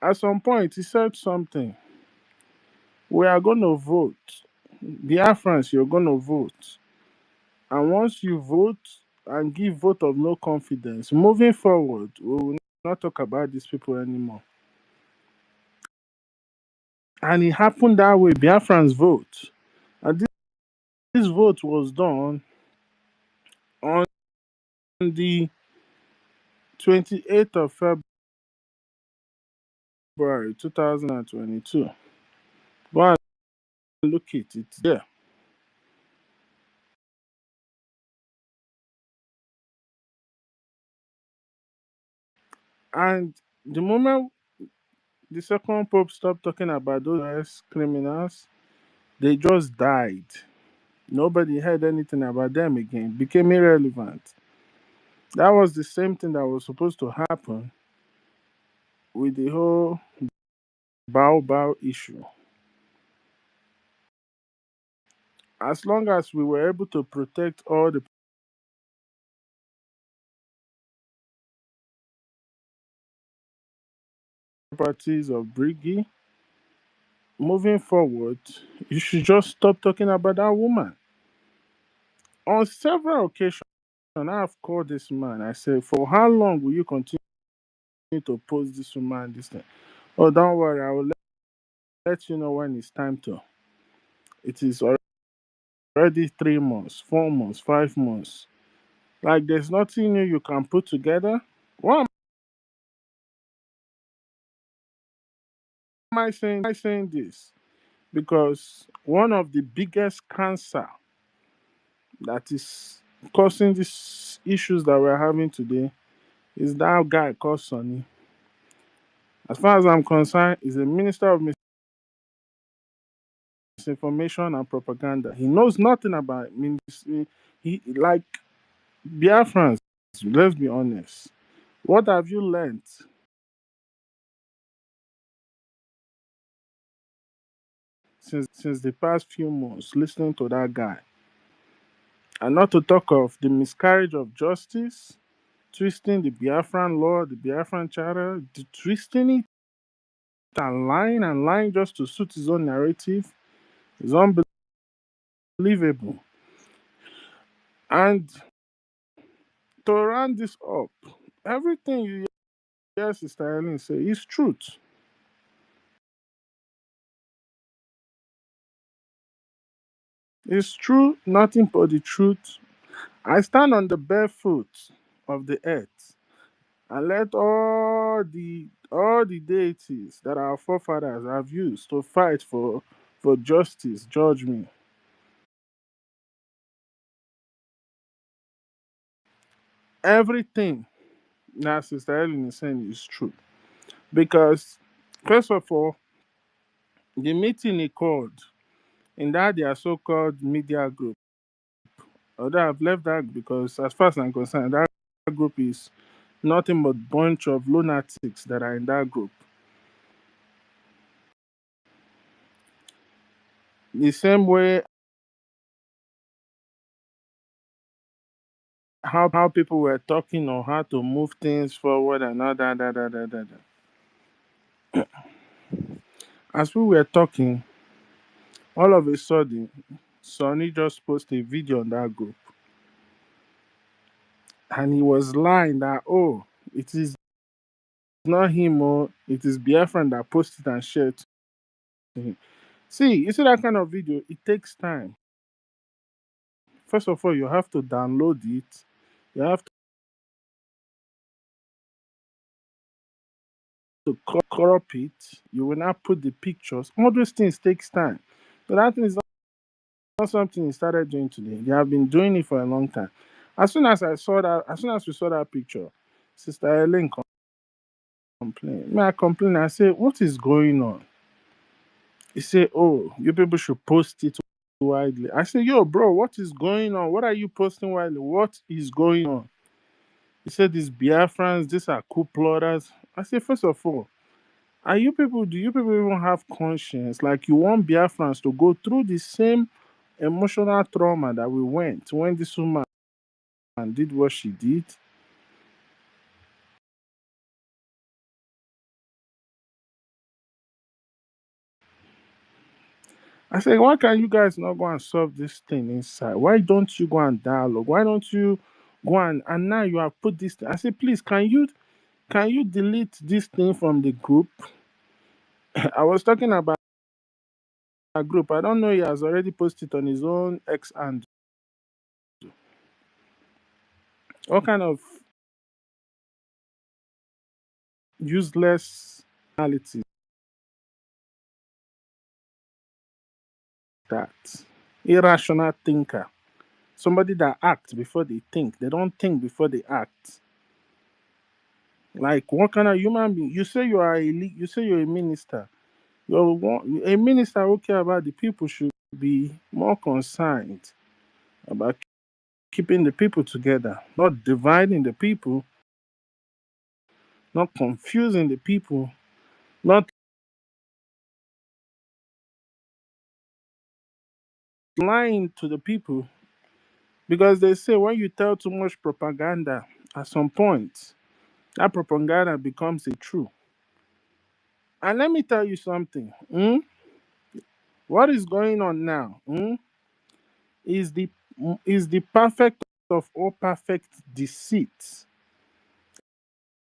at some point he said something. We are going to vote. Biafrans, you're going to vote. And once you vote and give vote of no confidence, moving forward, we will not talk about these people anymore. And it happened that way. Biafrans vote. And this vote was done on the 28th of February 2022. Go and look it. It's there. And the moment the second pope stopped talking about those criminals, they just died. Nobody heard anything about them again, became irrelevant. That was the same thing that was supposed to happen with the whole Bao issue. As long as we were able to protect all the properties of Briggy, moving forward, you should just stop talking about that woman. On several occasions, I've called this man. I said, for how long will you continue to post this woman this thing? Oh, don't worry, I will let you know when it's time to. It is already 3 months, 4 months, 5 months. Like there's nothing new you can put together. Why am I saying this? Because one of the biggest cancer that is causing these issues that we're having today is that guy called Sonny. As far as I'm concerned, he's a minister of misinformation and propaganda. He knows nothing about ministry. He like Biafrans. Let's be honest. What have you learned since the past few months listening to that guy? And not to talk of the miscarriage of justice, twisting the Biafran law, the Biafran charter, twisting it and lying just to suit his own narrative is unbelievable. And to round this up, everything you hear Sister Helen say is truth. It's true, nothing but the truth. I stand on the bare foot of the earth and let all the deities that our forefathers have used to fight for justice judge me. Everything that Sister Helen is saying is true. Because first of all, the meeting he called in that their so-called media group, although I've left that because as far as I'm concerned, that group is nothing but bunch of lunatics that are in that group. The same way how people were talking on how to move things forward and all that. As we were talking, all of a sudden, Sonny just posted a video on that group. And he was lying that, oh, it is not him, or it is Biafran that posted and shared to him. See, you see that kind of video, it takes time. First of all, you have to download it, you have to crop it, you will not put the pictures. All those things takes time. So that thing is not something he started doing today. They have been doing it for a long time. As soon as we saw that picture, Sister Ellen complained. Me, I complained. I said, what is going on? He said, oh, you people should post it widely. I said, yo, bro, what is going on? What are you posting widely? What is going on? He said, these Biafrans, these are coup plotters. I said, first of all, do you people even have conscience? Like you want Biafrans to go through the same emotional trauma that we went when this woman did what she did? I said, why can't you guys not go and solve this thing inside? Why don't you go and dialogue? Why don't you go and now you have put this thing? I said, please, can you delete this thing from the group? I was talking about a group. I don't know he has already posted on his own X and all kind of useless personalities that irrational thinker. Somebody that acts before they think. They don't think before they act. Like, what kind of human being? You say you are you say you're a minister. A minister who care about the people should be more concerned about keeping the people together, not dividing the people, not confusing the people, not lying to the people. Because they say when you tell too much propaganda, at some point, that propaganda becomes a true. And let me tell you something. What is going on now is the perfect of all perfect deceit.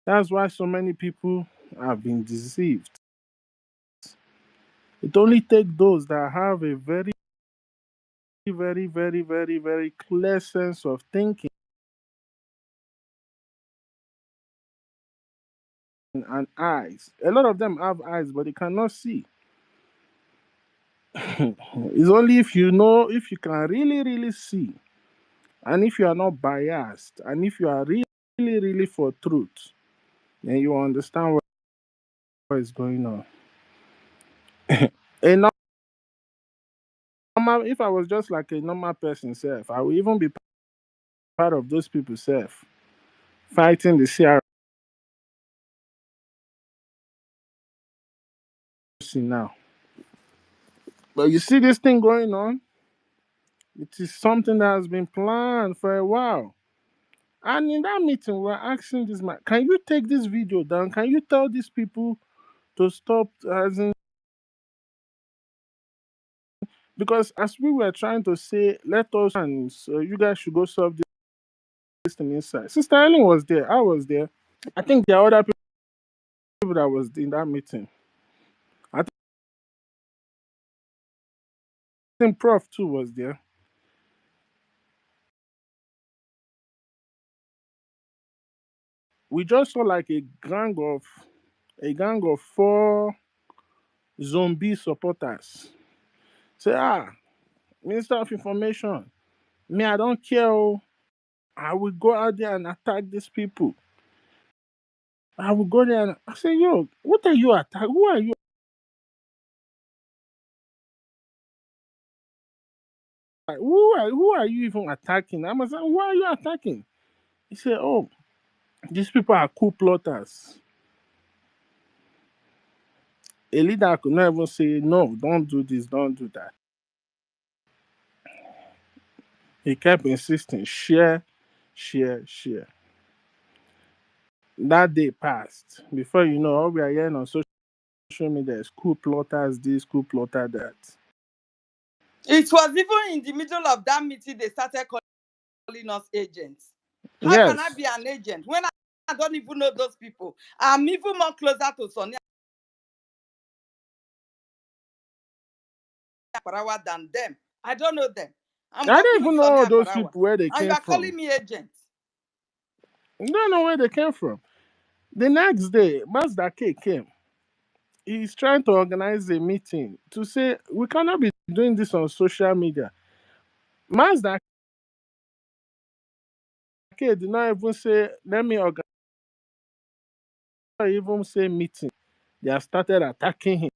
That's why so many people have been deceived. It only takes those that have a very, very, very, very, very clear sense of thinking and eyes. A lot of them have eyes, but they cannot see. It's only if you know, if you can really, really see, and if you are not biased, and if you are really, really for truth, then you understand what is going on. A normal, if I was just like a normal person, self, I would even be part of those people, self, fighting the CRC now. But you see this thing going on, it is something that has been planned for a while. And in that meeting, we're asking this man, can you take this video down? Can you tell these people to stop as in, because as we were trying to say, let us and so you guys should go solve this thing inside. Sister Ellen was there, I was there. I think there are other people that was in that meeting. I think Prof too was there. We just saw like a gang of 4 zombie supporters. Say, Minister of Information, me, I don't care. Oh. I will go out there and attack these people. I will go there and I say, yo, what are you attacking? Who are you? Who are you even attacking? I must say, who are you attacking? He said, oh, these people are coup plotters. A leader could not even say, no, don't do this, don't do that. He kept insisting, share, share, share. That day passed. Before you know, all we are hearing on social media is coup plotters this, coup plotter that. It was even in the middle of that meeting they started calling us agents. How can I Yes. be an agent when I don't even know those people? I'm even more closer to Sonia Parawa than them. I don't know them. I'm I working don't with even know all Sonia those Parawa. people where they And you came are calling from. me agent. I don't know where they came from. The next day, Mazda K came. He's trying to organize a meeting to say we cannot be doing this on social media. Mazda K did not even say, let me organize, even say meeting. They have started attacking him.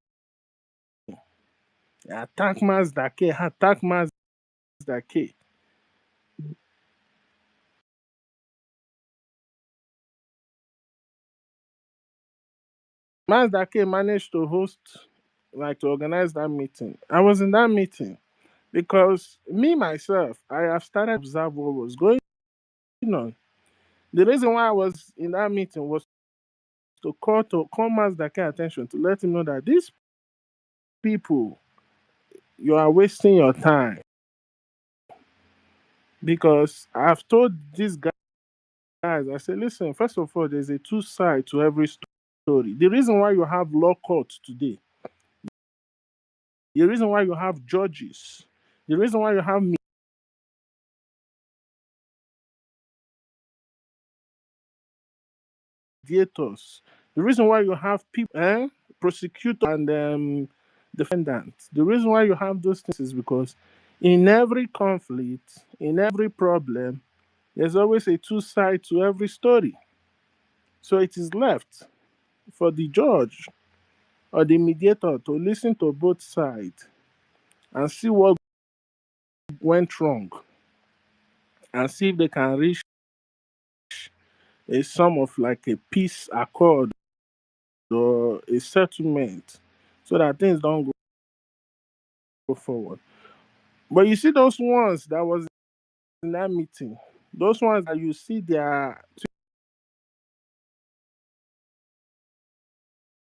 They attack Mazda K, attack Mazda K. Mazda K managed to host, like to organize that meeting. I was in that meeting because me, myself, I have started to observe what was going on. The reason why I was in that meeting was to call Mazda K attention to let him know that these people, you are wasting your time because I've told these guys, I said, listen, first of all, there's a two side to every story. The reason why you have law courts today, the reason why you have judges, the reason why you have mediators, the reason why you have people, prosecutor and defendant, the reason why you have those things is because in every conflict, in every problem, there's always a two side to every story. So it is left for the judge or the mediator to listen to both sides and see what went wrong and see if they can reach a sum of like a peace accord or a settlement so that things don't go forward. But you see those ones that was in that meeting, those ones that you see their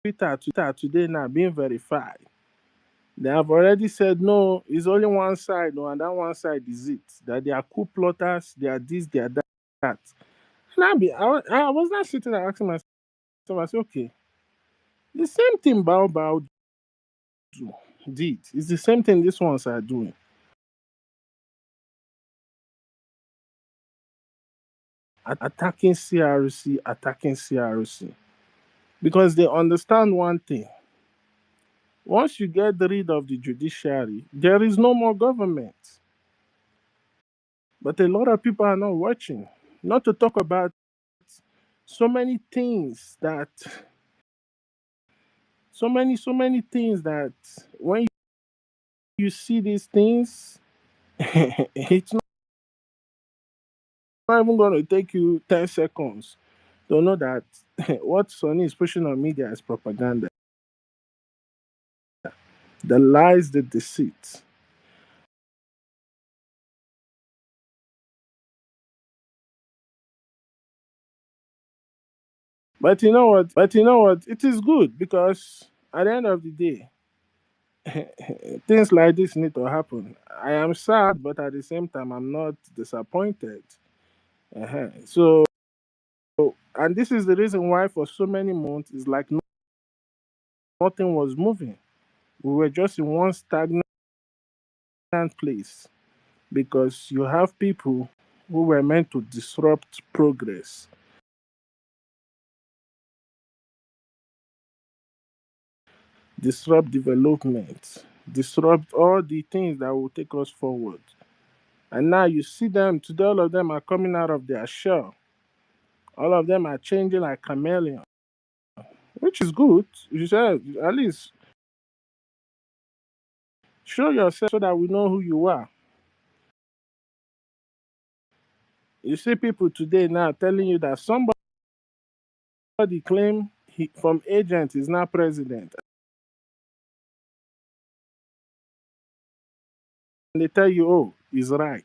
Twitter today now being verified. They have already said no, it's only one side, no, and that one side is it. That they are coup plotters, they are this, they are that. And I was not sitting there asking myself, I said, okay, the same thing Bao did. It's the same thing these ones are doing. Attacking CRC, attacking CRC. Because they understand one thing. Once you get rid of the judiciary, there is no more government. But a lot of people are not watching. Not to talk about so many things that so many things that when you see these things, it's not even going to take you 10 seconds to know that what Sony is pushing on media is propaganda. The lies, the deceit. But you know what? It is good because at the end of the day, things like this need to happen. I am sad, but at the same time, I'm not disappointed. So, and this is the reason why for so many months, it's like nothing was moving. We were just in one stagnant place because you have people who were meant to disrupt progress, disrupt development, disrupt all the things that will take us forward. And now you see them today, all of them are coming out of their shell. All of them are changing like chameleon, which is good. You said at least show yourself so that we know who you are. You see people today now telling you that somebody claim he from agent is now president. And they tell you, oh, he's right.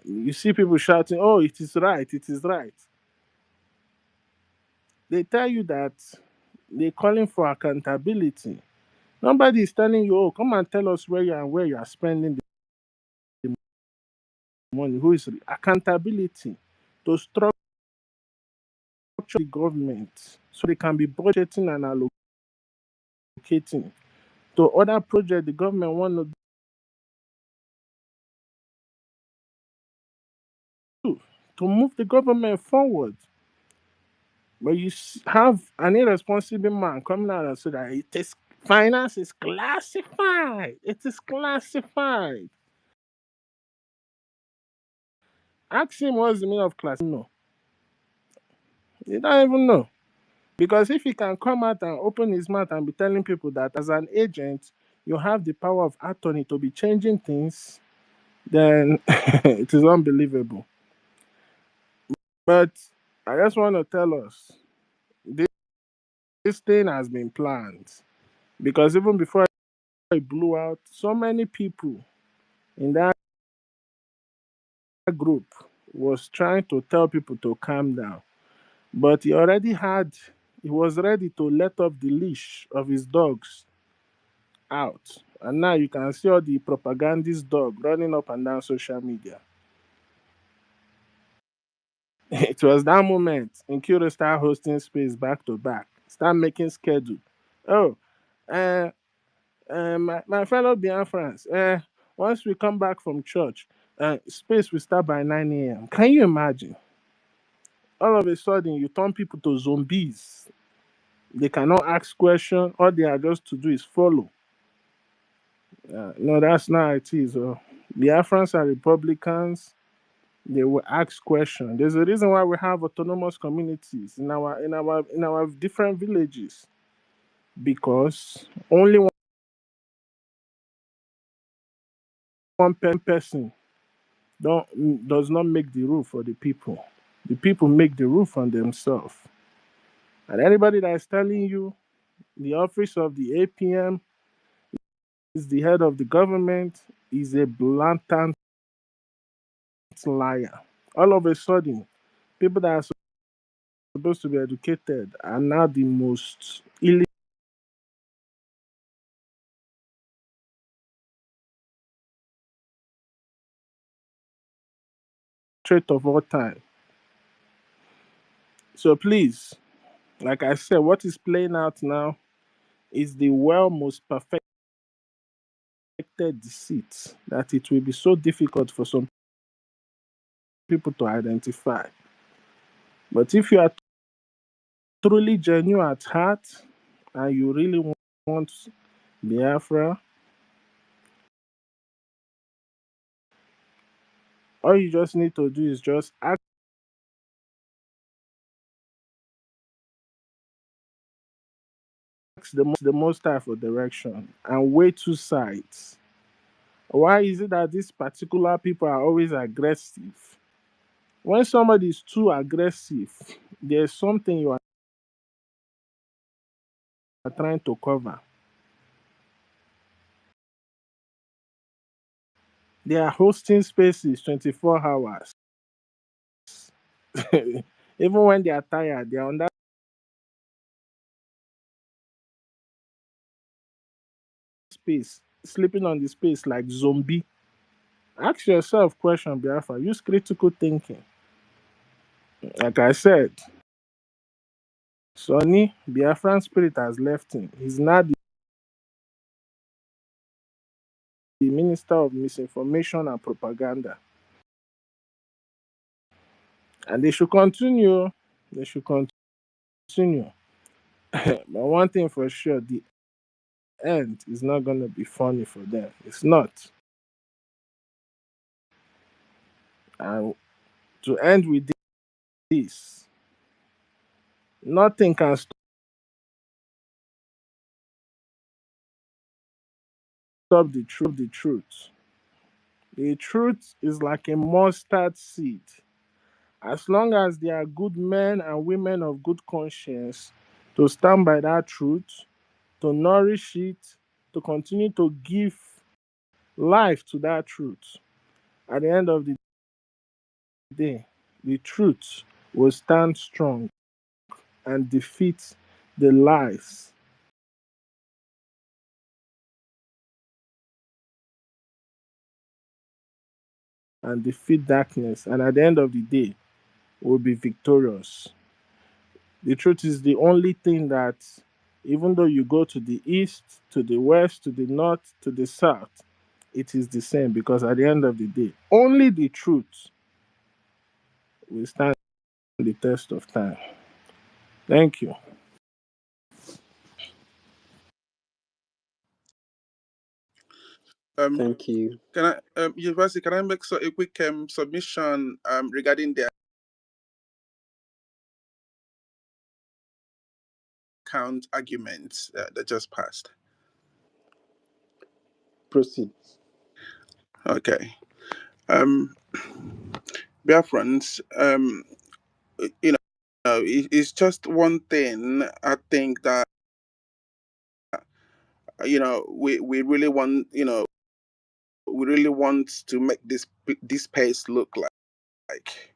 You see people shouting, oh, it is right, it is right. They tell you that they're calling for accountability. Nobody is telling you, oh, come and tell us where you are spending the money. Who is accountability to structure the government so they can be budgeting and allocating to other projects the government want to do to move the government forward. But you have an irresponsible man coming out and say that it is finance is classified. It is classified. Ask him what's the meaning of class. No, he don't even know. Because if he can come out and open his mouth and be telling people that as an agent, you have the power of attorney to be changing things, then it is unbelievable. But I just want to tell us this thing has been planned. Because even before it blew out, so many people in that group was trying to tell people to calm down. But he was ready to let off the leash of his dogs out. And now you can see all the propagandist dog running up and down social media. It was that moment in Curo start hosting space back to back, start making schedule. Oh, uh, my fellow Biafrans, once we come back from church, space will start by 9 a.m. Can you imagine? All of a sudden, you turn people to zombies. They cannot ask questions. All they are just to do is follow. No, that's not how it is. Biafrans are Republicans. They will ask questions. There's a reason why we have autonomous communities in our different villages, because only one person don't does not make the rule for the people. The people make the rule for themselves. And anybody that is telling you the office of the APM is the head of the government is a blatant liar. All of a sudden, people that are supposed to be educated are now the most illiterate of all time. So please, like I said, what is playing out now is the well most perfected deceit that it will be so difficult for some people to identify. But if you are truly genuine at heart and you really want Biafra, all you just need to do is just ask the Most High for direction and weigh two sides. Why is it that these particular people are always aggressive? When somebody is too aggressive, there's something you are trying to cover. They are hosting spaces 24 hours. Even when they are tired, they are on that space, sleeping on the space like zombie. Ask yourself question, Biafra. Use critical thinking. Like I said, Sonny, Biafran spirit has left him. He's now the minister of misinformation and propaganda. And they should continue. They should continue. But one thing for sure, the end is not going to be funny for them. It's not. And to end with this, nothing can stop the truth. The truth. The truth is like a mustard seed. As long as there are good men and women of good conscience to stand by that truth, to nourish it, to continue to give life to that truth, at the end of the day, the truth will stand strong and defeat the lies and defeat darkness. And at the end of the day, will be victorious. The truth is the only thing that, even though you go to the east, to the west, to the north, to the south, it is the same, because at the end of the day, only the truth will stand the test of time. Thank you. Um, Thank you. can I, University, can I make a quick submission regarding the account arguments that just passed? Proceed. Okay. Um, Biafrans, you know, it's just one thing. I think that we really want, we really want to make this space look like.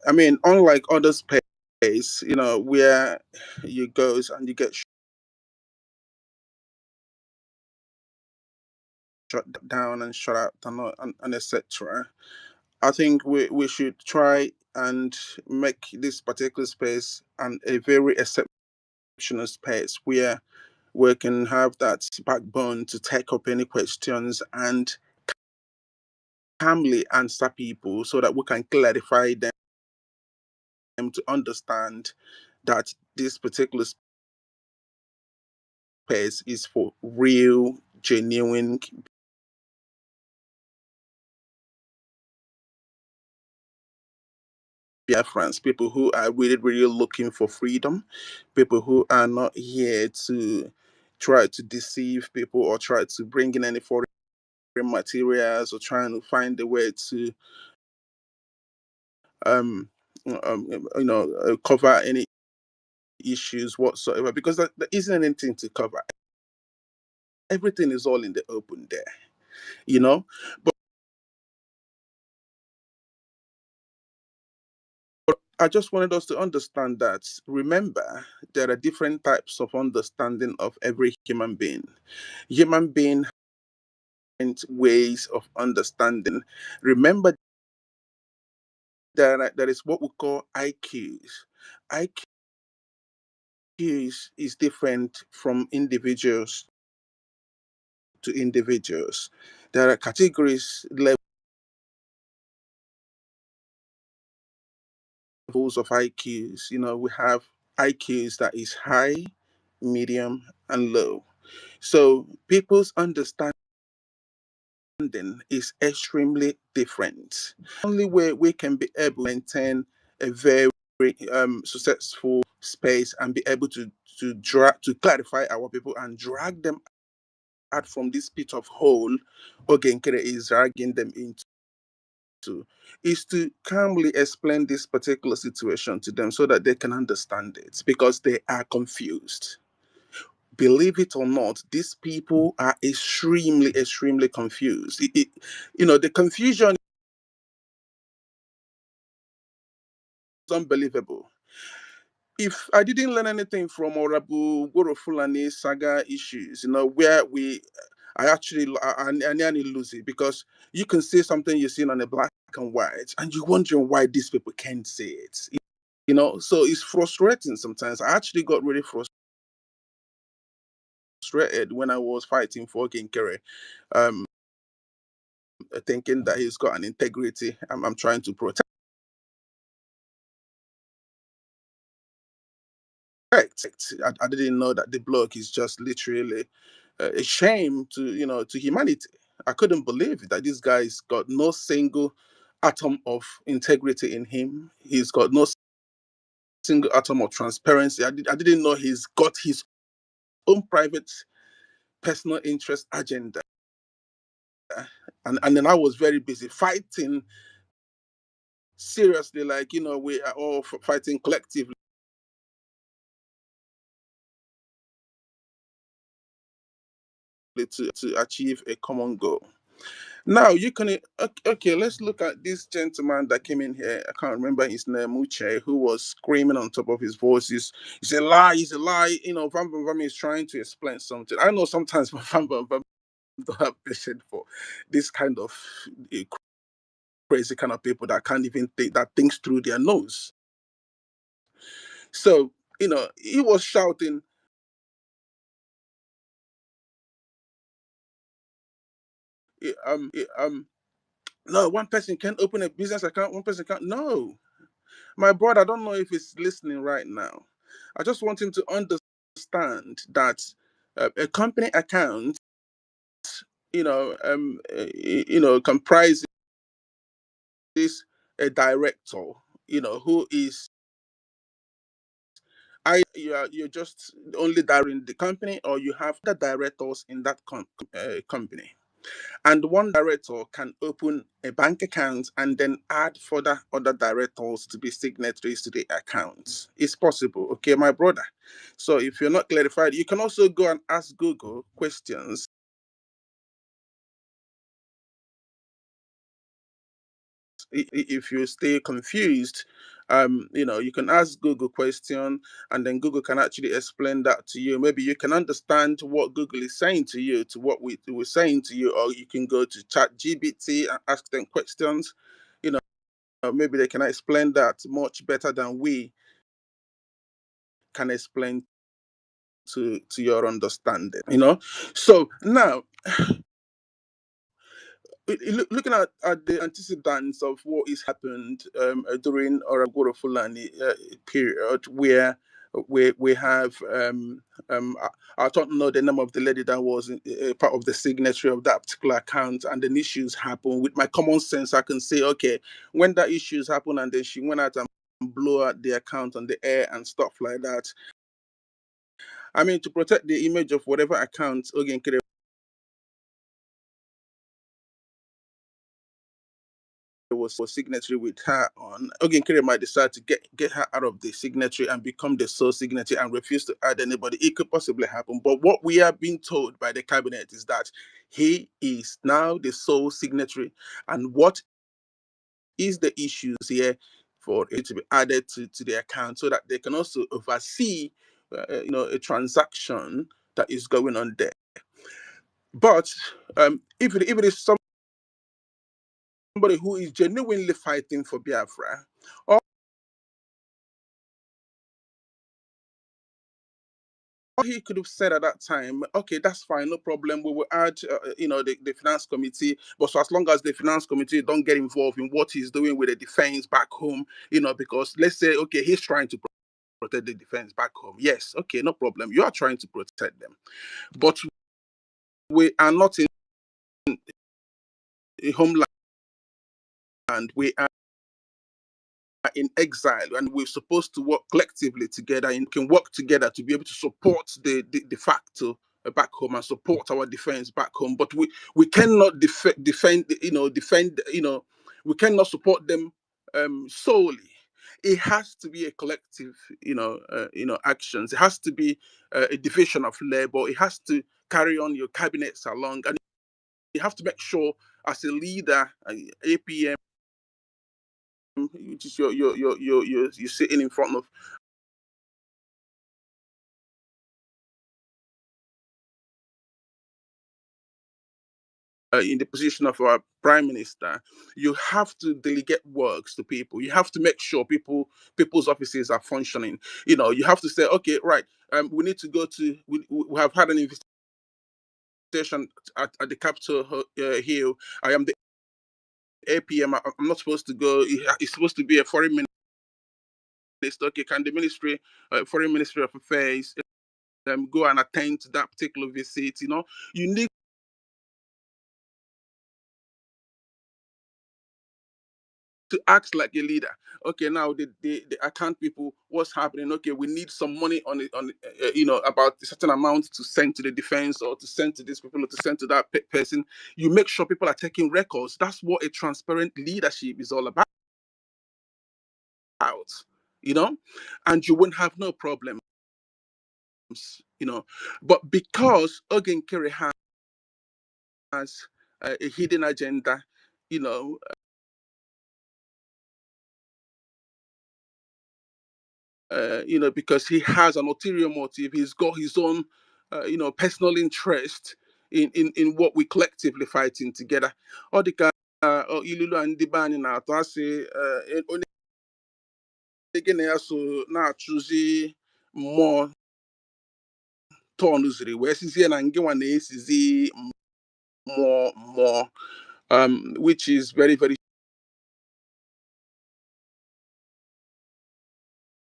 I mean, unlike other space, where you goes and you get shut down and shut out and etc. I think we should try and make this particular space and a very exceptional space where we can have that backbone to take up any questions and calmly answer people so that we can clarify them to understand that this particular space is for real, genuine Biafrans, people who are really, really looking for freedom, people who are not here to try to deceive people or try to bring in any foreign materials or trying to find a way to um, cover any issues whatsoever, because there isn't anything to cover. Everything is all in the open there, you know. But I just wanted us to understand that, remember, there are different types of understanding of every human being. Human being have ways of understanding. Remember, there is what we call IQs. IQs is different from individuals to individuals. There are categories, levels of IQs. You know, we have IQs that is high, medium, and low. So people's understanding is extremely different. Only way we can be able to maintain a very successful space and be able to clarify our people and drag them out from this pit of hole Ogenkere is dragging them into, is to calmly explain this particular situation to them so that they can understand it, because they are confused. Believe it or not, these people are extremely, extremely confused. The confusion is unbelievable. If I didn't learn anything from Orabu Goro Fulani saga issues, where I actually I nearly lose it, because you can say something you've seen on a black and white, and you're wondering why these people can't say it. So it's frustrating sometimes. I actually got really frustrated when I was fighting for Kinkere, um, thinking that he's got an integrity I'm trying to protect. I didn't know that the bloke is just literally a shame to humanity. I couldn't believe that this guy's got no single atom of integrity in him. He's got no single atom of transparency. I didn't know he's got his own private personal interest agenda. And then I was very busy fighting seriously, like, we are all fighting collectively to achieve a common goal. Now you can okay. Let's look at this gentleman that came in here. I can't remember his name, Uche, who was screaming on top of his voices. He's a lie. He's a lie. Van Van is trying to explain something. I know sometimes Van Van don't have patience for this kind of eh, crazy kind of people that can't even think that things through their nose. So he was shouting. No, one person can open a business account. One person can't. No, my brother, I don't know if he's listening right now. I just want him to understand that a company account, comprises a director, who is you're just only directing the company, or you have the directors in that company. And one director can open a bank account and then add further other directors to be signatories to the account. It's possible, okay, my brother. So if you're not clarified, you can also go and ask Google questions. If you stay confused, you can ask Google question, and then Google can actually explain that to you. Maybe you can understand what Google is saying to you, to what we were saying to you, or you can go to Chat GBT and ask them questions. Maybe they can explain that much better than we can explain to your understanding. So now, looking at the antecedents of what is happened during Oragoro Fulani period, where we have I don't know the name of the lady that was part of the signatory of that particular account, and then issues happen. With my common sense, I can say, okay, when that issues happen and then she went out and blow out the account on the air and stuff like that. I mean, to protect the image of whatever account Ogenkere was signatory with her on, Ogenkere might decide to get her out of the signatory and become the sole signatory and refuse to add anybody. It could possibly happen. But what we are being told by the cabinet is that he is now the sole signatory. And what is the issues here for it to be added to the account so that they can also oversee, a transaction that is going on there. But if it is somebody who is genuinely fighting for Biafra, all he could have said at that time, okay, that's fine, no problem. We will add, the finance committee. But so as long as the finance committee don't get involved in what he's doing with the defense back home, because let's say, okay, he's trying to protect the defense back home. Yes, okay, no problem. You are trying to protect them, but we are not in a homeland. We are in exile, and we're supposed to work collectively together and can work together to be able to support the facto back home and support our defense back home. But we cannot defend, we cannot support them solely. It has to be a collective, actions. It has to be a division of labor. It has to carry on your cabinets along, and you have to make sure as a leader, APM, which is you're sitting in front of in the position of our prime minister, you have to delegate works to people. You have to make sure people's offices are functioning. You have to say, okay, right, we need to go to. We have had an invitation at the Capitol Hill. I am the APM. I'm not supposed to go. It's supposed to be a foreign minister. Okay, can the foreign ministry of affairs, go and attend to that particular visit? You need to act like a leader. Okay, now the account people, what's happening? Okay, we need some money about a certain amount to send to the defense or to send to these people or to send to that person. You make sure people are taking records. That's what a transparent leadership is all about. You know, and you won't have no problems. But because Ogen Kerry has a hidden agenda, you know, because he has an ulterior motive. He's got his own, personal interest in what we collectively fighting together. All the Ilulu and Dibani na to say, only again so na choosy more tonusri. Where is and get one is more, which is very, very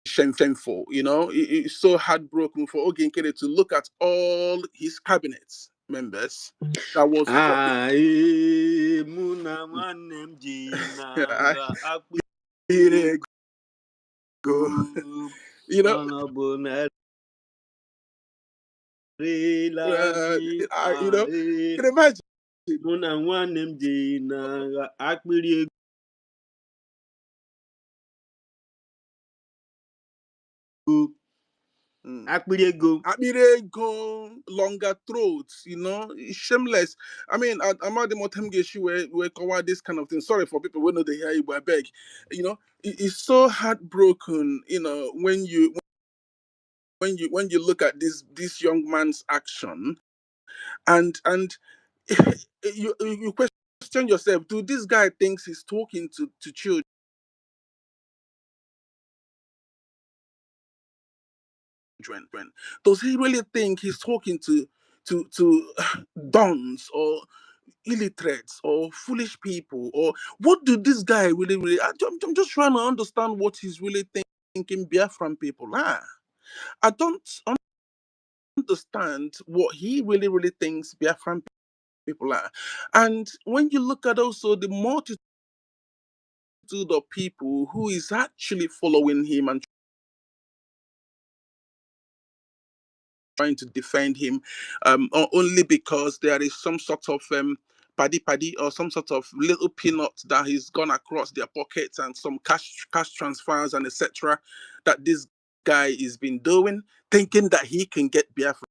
shameful. It's so heartbroken for Ogenkere to look at all his cabinet members that was working. Aye, muna nwanne m ji I n'agha hear akpịrị it go. egwu you know, ọ bụ na erela uh, anyị I, you know, aye, you can imagine. mụ na nwanne m ji n'agha akpịrị egwu Mm. akpịrị ego. Amire go longer throats, shameless. I mean, I'm at the Motem Geshu where cover this kind of thing. Sorry for people who know they hear you, but I beg. It's so heartbroken, when you look at this young man's action, and you question yourself, do this guy thinks he's talking to children? Does he really think he's talking to dons or illiterates or foolish people? Or what do this guy really I'm just trying to understand what he's really thinking Biafran people are. I don't understand what he really thinks Biafran people are. And when you look at also the multitude the people who is actually following him and trying to defend him, only because there is some sort of paddy or some sort of little peanut that he's gone across their pockets and some cash transfers and etc. that this guy has been doing, thinking that he can get Biafra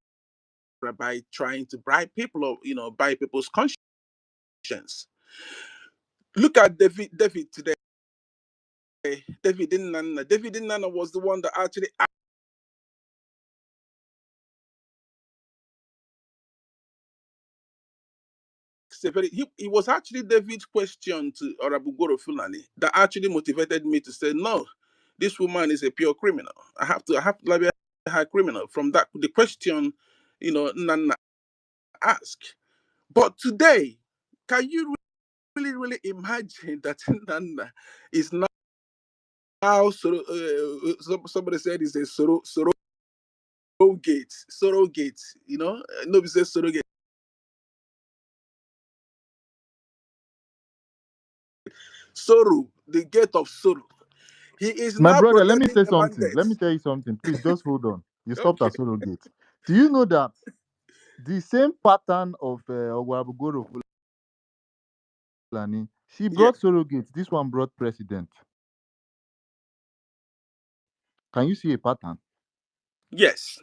by trying to bribe people or buy people's conscience. Look at David today. David Nana was the one that actually he was actually David's question to Orabugoro Fulani that actually motivated me to say, no, this woman is a pure criminal. I have to label her criminal from that the question, Nana asked. But today, can you really imagine that Nana is now somebody said it's a surrogate, nobody says surrogate. Sorrow, the gate of sorrow. He is My now brother, let me protecting say the something. Let me bandits. tell you something. Please just hold on. You stopped Okay. at surrogate. Do you know that the same pattern of Ogwabugoro Fulani, she Yeah. brought surrogate. This one brought president. Can you see a pattern? Yes.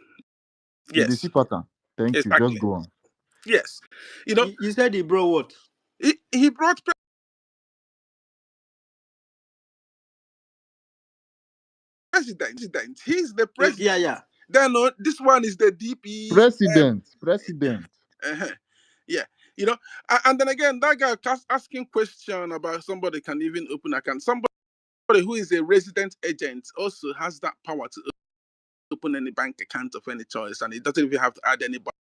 You dey see Yes. pattern. Thank you. Just Exactly. go on. Yes. You know, You said he brought what? he brought president. He's the Yeah, president. yeah. Then this one is the DP. President. Uh-huh. Yeah. You know, and then again, that guy asking question about somebody can even open account. Somebody who is a resident agent also has that power to open any bank account of any choice, and it doesn't even have to add anybody.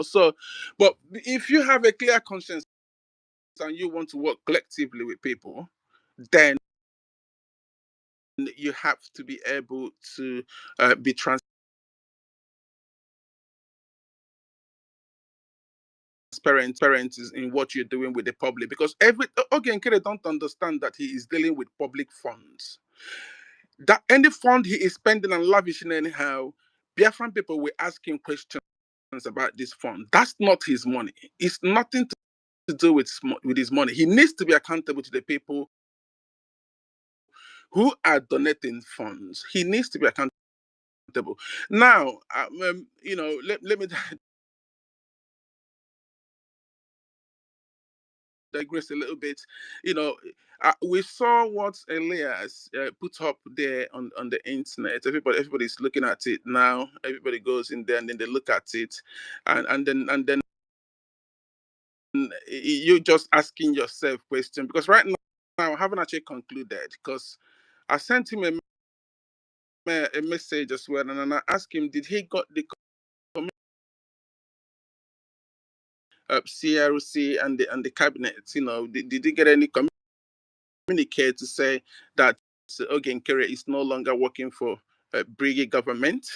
So, but if you have a clear conscience and you want to work collectively with people, then you have to be able to be transparent in what you're doing with the public, because again, Kere don't understand that he is dealing with public funds. That any fund he is spending and lavishing anyhow, Biafran people will ask him questions about this fund. That's not his money. It's nothing to do with his money. He needs to be accountable to the people who are donating funds. He needs to be accountable. Now, let me digress a little bit. We saw what Elias put up there on the internet. Everybody's looking at it now. Everybody goes in there and then they look at it, and then you're just asking yourself question, because right now I haven't actually concluded, because I sent him a message as well, and I asked him, did he got the CRC and the cabinet? Did he get any communique to say that Ogen Kere is no longer working for Brigade government?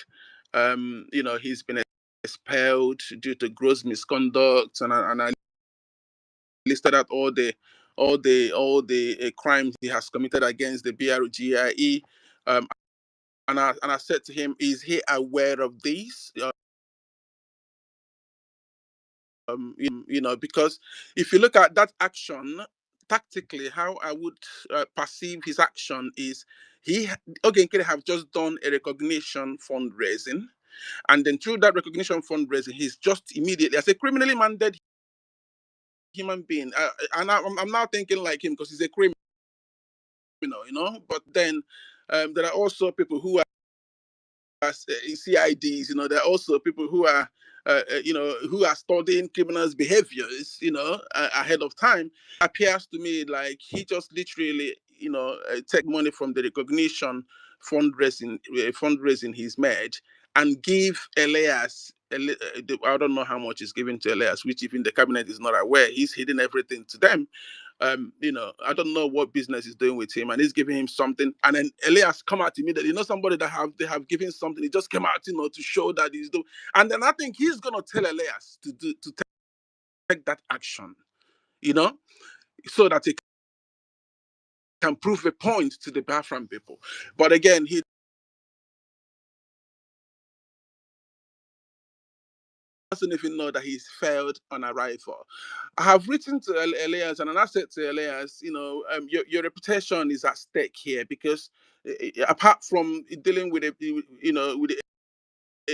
He's been expelled due to gross misconduct, and I listed out all the crimes he has committed against the BRGIE. And I said to him, is he aware of these? Because if you look at that action tactically, how I would perceive his action is he again could have just done a recognition fundraising, and then through that recognition fundraising, he's just immediately, as a criminally minded human being, and I'm now thinking like him because he's a criminal, But then there are also people who are CIDs. There are also people who are, who are studying criminals' behaviors, ahead of time. Appears to me like he just literally, take money from the recognition fundraising he's made and give Elias. I don't know how much is given to Elias, which even the cabinet is not aware. He's hidden everything to them. I don't know what business is doing with him, and he's giving him something. And then Elias come out immediately. Somebody that they have given something. He just came out, to show that he's doing. And then I think he's gonna tell Elias to take that action, so that he can prove a point to the Biafran people. But again, he doesn't even know that he's failed on arrival. I have written to Elias and I said to Elias, your reputation is at stake here because apart from dealing with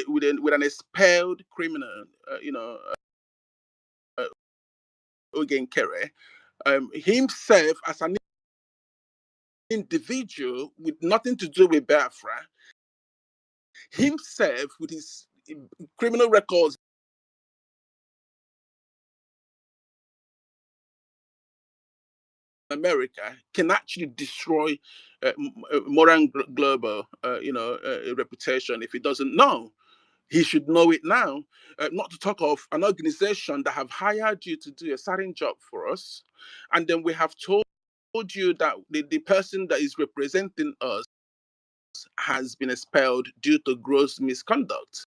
with an expelled criminal, Ogen Kere, himself as an individual with nothing to do with Biafra, himself with his criminal records in America can actually destroy Moran Global, reputation if he doesn't know. He should know it now. Not to talk of an organization that have hired you to do a certain job for us, and then we have told you that the person that is representing us has been expelled due to gross misconduct.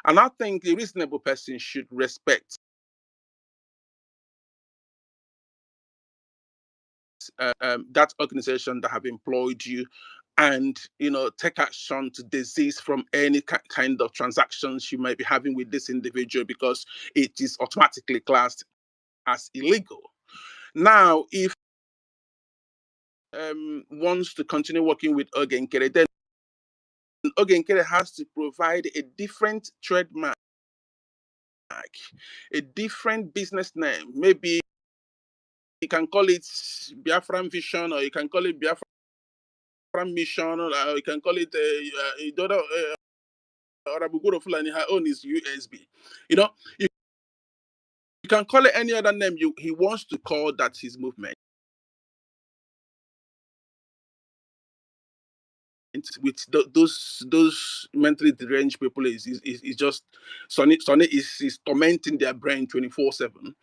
And I think a reasonable person should respect that organization that have employed you and take action to desist from any kind of transactions you might be having with this individual because it is automatically classed as illegal. Now, if wants to continue working with Ogenkere, then Ogenkere has to provide a different trademark, a different business name. Maybe you can call it Biafran Vision, or you can call it Biafran Mission, or you can call it Arabuguro Fulani. Her own is USB. You can call it any other name he wants to call that his movement. With those mentally deranged people is just Sonny is tormenting their brain 24/7.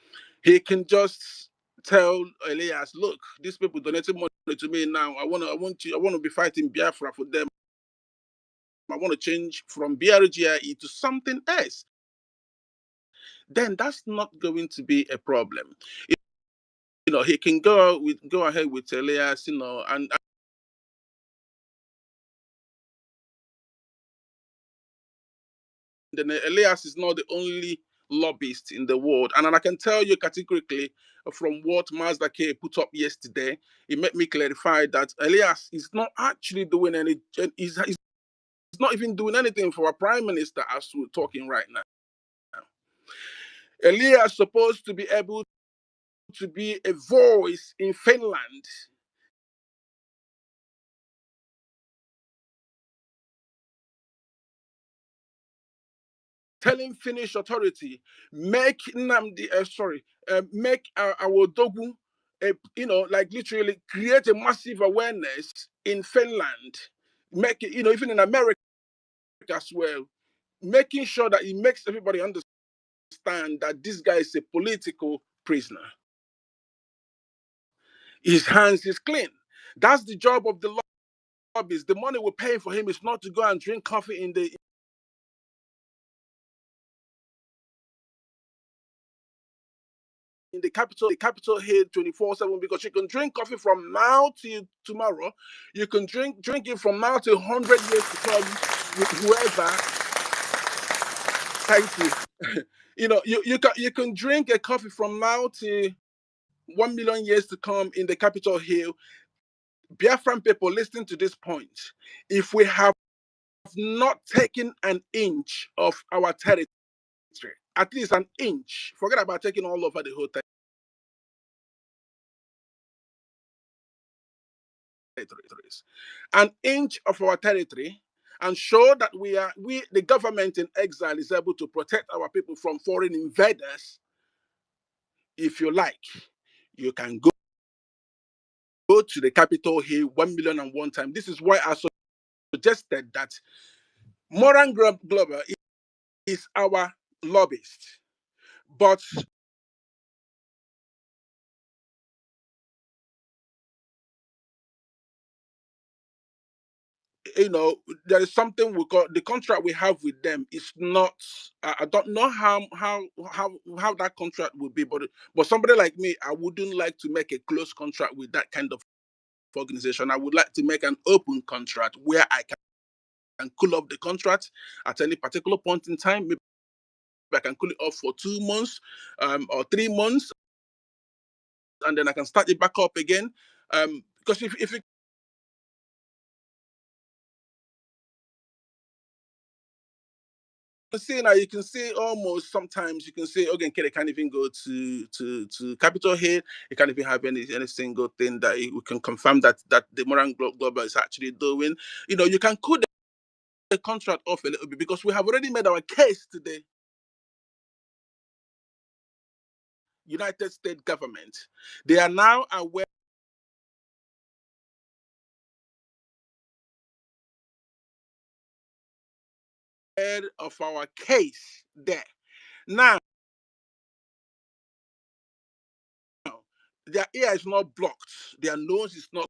He can just tell Elias, look, these people donating money to me now. I want to be fighting Biafra for them. I want to change from BRGIE to something else. Then that's not going to be a problem. He can go ahead with Elias, and then Elias is not the only lobbyist in the world. And I can tell you categorically from what Mazda K put up yesterday, it made me clarify that Elias is not actually doing any, he's not even doing anything for our prime minister as we're talking right now. Elias is supposed to be able to be a voice in Finland. Telling Finnish authority, make make our Dogu, like literally create a massive awareness in Finland, make it, even in America as well, making sure that it makes everybody understand that this guy is a political prisoner. His hands is clean. That's the job of the lobbyists. The money we're paying for him is not to go and drink coffee in the capital here 24/7, because you can drink coffee from now till tomorrow. You can drink it from now till 100 years to come with whoever. Thank you. You can drink a coffee from now to 1 million years to come in the Capitol Hill. Biafran people, listening to this point, if we have not taken an inch of our territory, at least an inch, forget about taking all over the whole territories, an inch of our territory, and show that the government in exile is able to protect our people from foreign invaders. If you like, you can go to the Capitol Hill 1,000,001 times. This is why I suggested that Moran Global is our lobbyist, but there is something we call the contract we have with them is not. I don't know how that contract would be, but somebody like me, I wouldn't like to make a close contract with that kind of organization, I would like to make an open contract where I can cool off the contract at any particular point in time. Maybe I can cool it off for 2 months or 3 months, and then I can start it back up again. Because if you can see now, you can see almost sometimes you can see okay, they can't even go to Capitol Hill. You can't even have any single thing that we can confirm that the Moran Global is actually doing. You can cool the contract off a little bit because we have already made our case to the United States government. They are now aware of our case there. Now, their ear is not blocked, their nose is not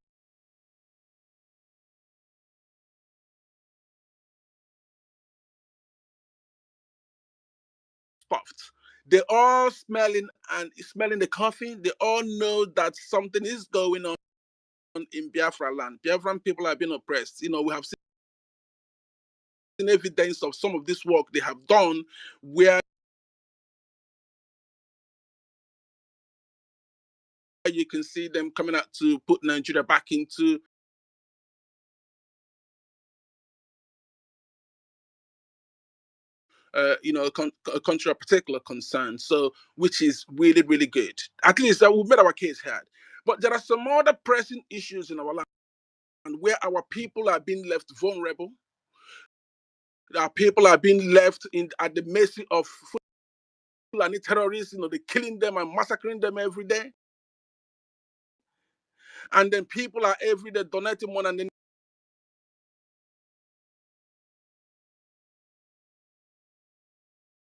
stuffed. They all smelling the coffee. They all know that something is going on in Biafra land. Biafran people have been oppressed. We have seen evidence of some of this work they have done where you can see them coming out to put Nigeria back into a country of particular concern. So, which is really, really good. At least that we've made our case heard. But there are some other pressing issues in our land where our people are being left vulnerable. Our people are being left at the mercy of Fulani terrorists. They're killing them and massacring them every day. And then people are every day donating money, and then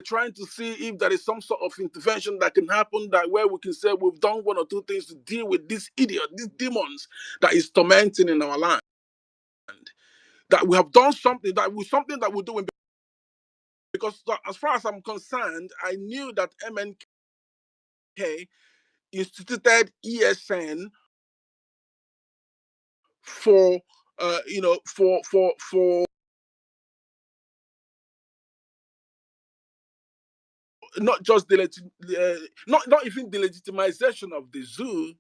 trying to see if there is some sort of intervention that can happen that where we can say we've done one or two things to deal with this idiot, these demons that is tormenting in our land. That we have done something that we're doing. Because as far as I'm concerned, I knew that MNK instituted ESN for for not just not even the legitimization of the zoo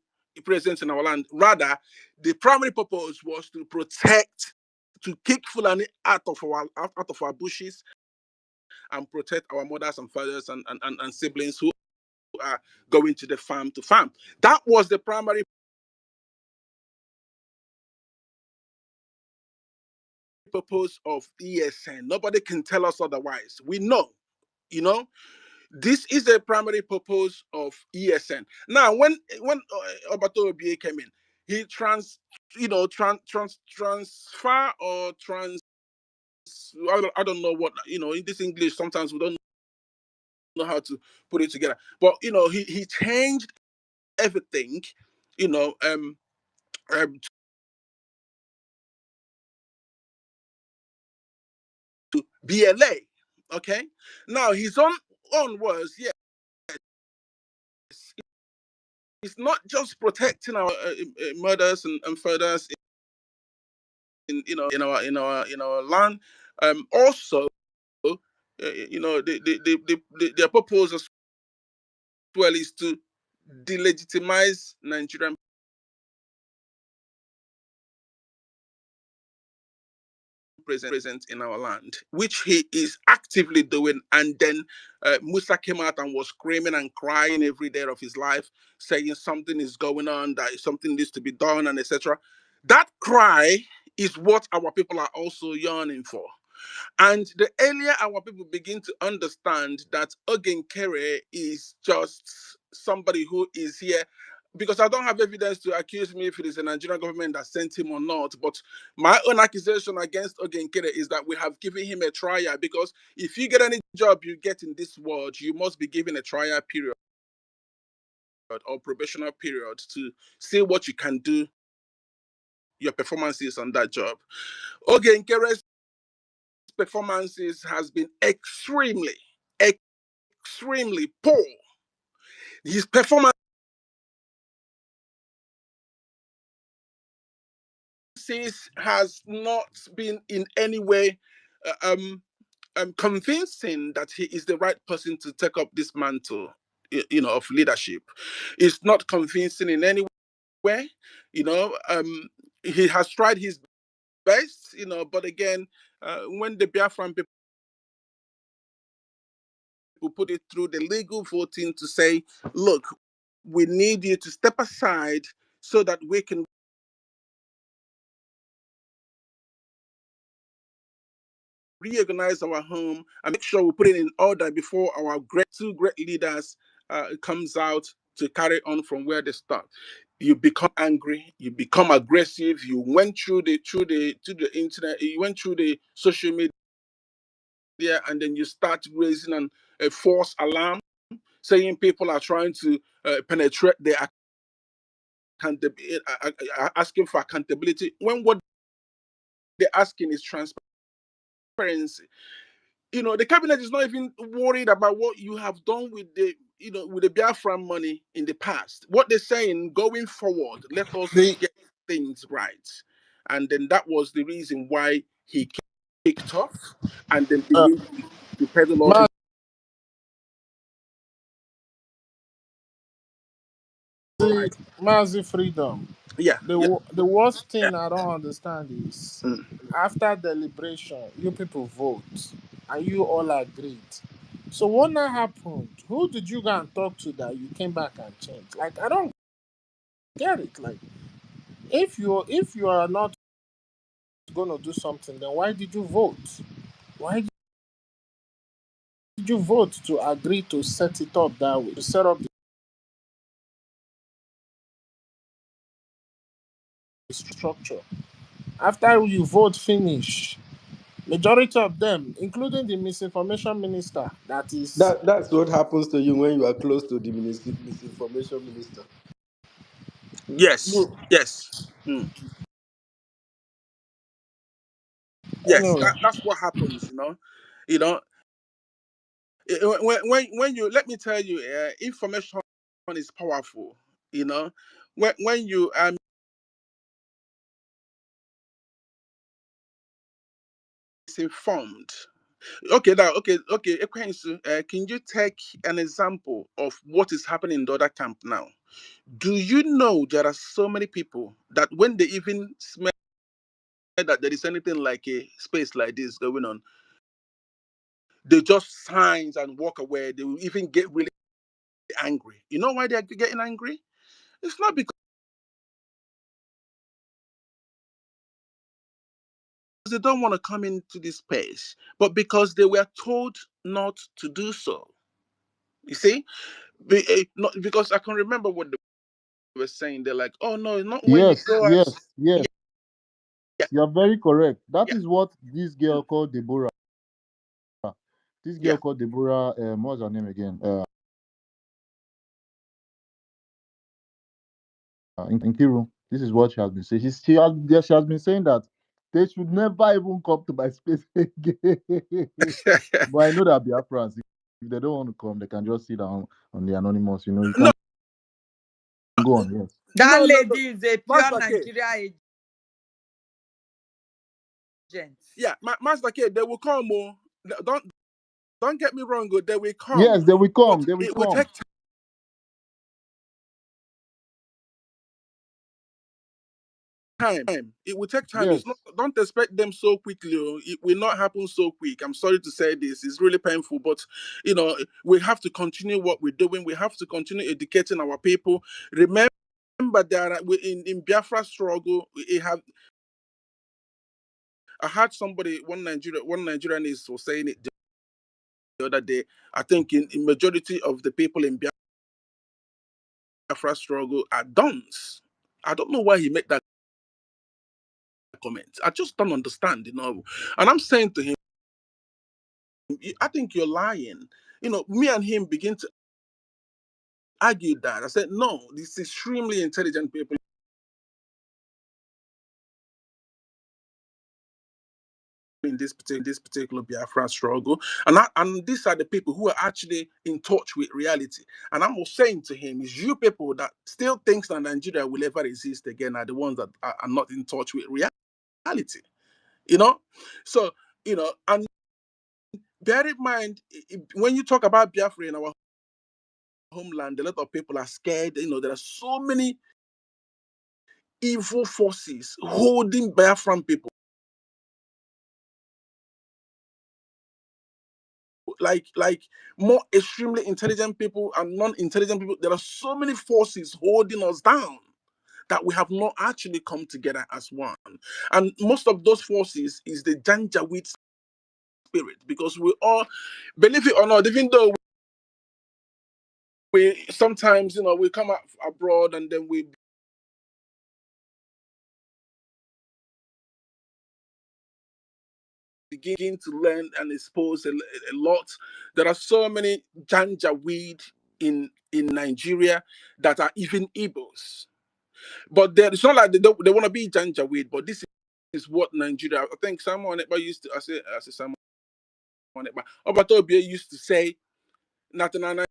present in our land. Rather, the primary purpose was to protect, to kick Fulani out of our bushes and protect our mothers and fathers and siblings who are going to the farm to farm. That was the primary purpose of ESN. Nobody can tell us otherwise. We know, this is the primary purpose of ESN. Now, when Obato Obie came in, he transfer or I don't know what, in this English sometimes we don't know how to put it together. But he changed everything, you know, to BLA. Okay. Now his own words, yes, it's not just protecting our mothers and fathers in our land. Also, their purpose as well is to delegitimize Nigerian presence in our land, which he is actively doing. And then Musa came out and was screaming and crying every day of his life, saying something is going on, that something needs to be done, and etc. That cry is what our people are also yearning for. And the earlier our people begin to understand that Ogenkere is just somebody who is here, because I don't have evidence to accuse me if it is the Nigerian government that sent him or not, but my own accusation against Ogenkere is that we have given him a trial, because if you get any job you get in this world, you must be given a trial period or probational period to see what you can do, your performances on that job. Ogenkere's performances has been extremely poor. His performance has not been in any way uh, um, convincing that he is the right person to take up this mantle, of leadership. It's not convincing in any way. You know, he has tried his best. But again, when the Biafran people put it through the legal voting to say, look, we need you to step aside so that we can reorganize our home and make sure we put it in order before our two great leaders comes out to carry on from where they start. You become angry, you become aggressive. You went through the internet, you went through the social media, and then you start raising a false alarm, saying people are trying to penetrate their accountability, asking for accountability, when what they're asking is transparency. The cabinet is not even worried about what you have done with the Biafran money in the past. What they're saying going forward, let us The get things right. And then that was the reason why he kicked off and then uh, begin to peddle all Ma- this. Right. Mazi Freedom. Yeah. Yeah. The worst thing I don't understand is Mm. after deliberation, you people vote and you all agreed. So what now happened? Who did you go and talk to that you came back and changed? Like I don't get it. Like if you are not gonna do something, then why did you vote? Why did you vote to agree to set it up that way? To set up the structure. After you vote finish, majority of them, including the misinformation minister, that is That's what happens to you when you are close to the misinformation minister. Yes. you Yes. Mm. Yes. anyway. That's what happens. You know. When you let me tell you, information is powerful. You know, when you are misinformed. Okay, now, okay. Ekwensu, can you take an example of what is happening in the other camp now? Do you know there are so many people that when they even smell that there is anything like a space like this going on, they just signs and walk away. They will even get really angry. You know why they're getting angry? It's not because they don't want to come into this space, but because they were told not to do so. You see, not because I can remember what they were saying. They're like, "Oh no, not when you Yes, go out." yes, yes. Yeah, You are very correct. That yeah, is what this girl called Deborah. This yeah. girl called Deborah. What's her name again? Nkiru. This is what she has been saying. She has been saying that they should never even come to my space again. But I know that Biafrans, if they don't want to come, they can just sit down on the anonymous. You No, can go on. Yes. That no. lady is a pure Master K. Nigeria agent. Yeah, Master K. They will come. Oh, don't get me wrong. Oh, they will come, Yes, they will but come. They will it will come. take time. It will take time. It's not. Yes. Don't expect them so quickly. Oh. It will not happen so quick. I'm sorry to say this. It's really painful, but we have to continue what we're doing. We have to continue educating our people. Remember, there are in Biafra struggle. I heard somebody one Nigerian was saying it the other day. I think in majority of the people in Biafra struggle are dons. I don't know why he made that comment. I just don't understand. And I'm saying to him, I think you're lying. Me and him begin to argue that. I said, no, these extremely intelligent people. In this particular Biafra struggle. And these are the people who are actually in touch with reality. And I'm saying to him, is you people that still thinks that Nigeria will ever exist again are the ones that are not in touch with reality. You know? So, and bear in mind, when you talk about Biafra in our homeland, a lot of people are scared. There are so many evil forces holding Biafran people, like more extremely intelligent people and non-intelligent people. There are so many forces holding us down that we have not actually come together as one. And most of those forces is the Janjaweed spirit, because we all, believe it or not, even though we sometimes, we come out abroad and then we begin to learn and expose a lot. There are so many Janjaweed in Nigeria that are even Igbos. But it's not like they want to be Janjaweed, but this is what Nigeria. I think Simon Ekpa used to. I say Simon Ekpa. Obatobie used to say, "Nothing na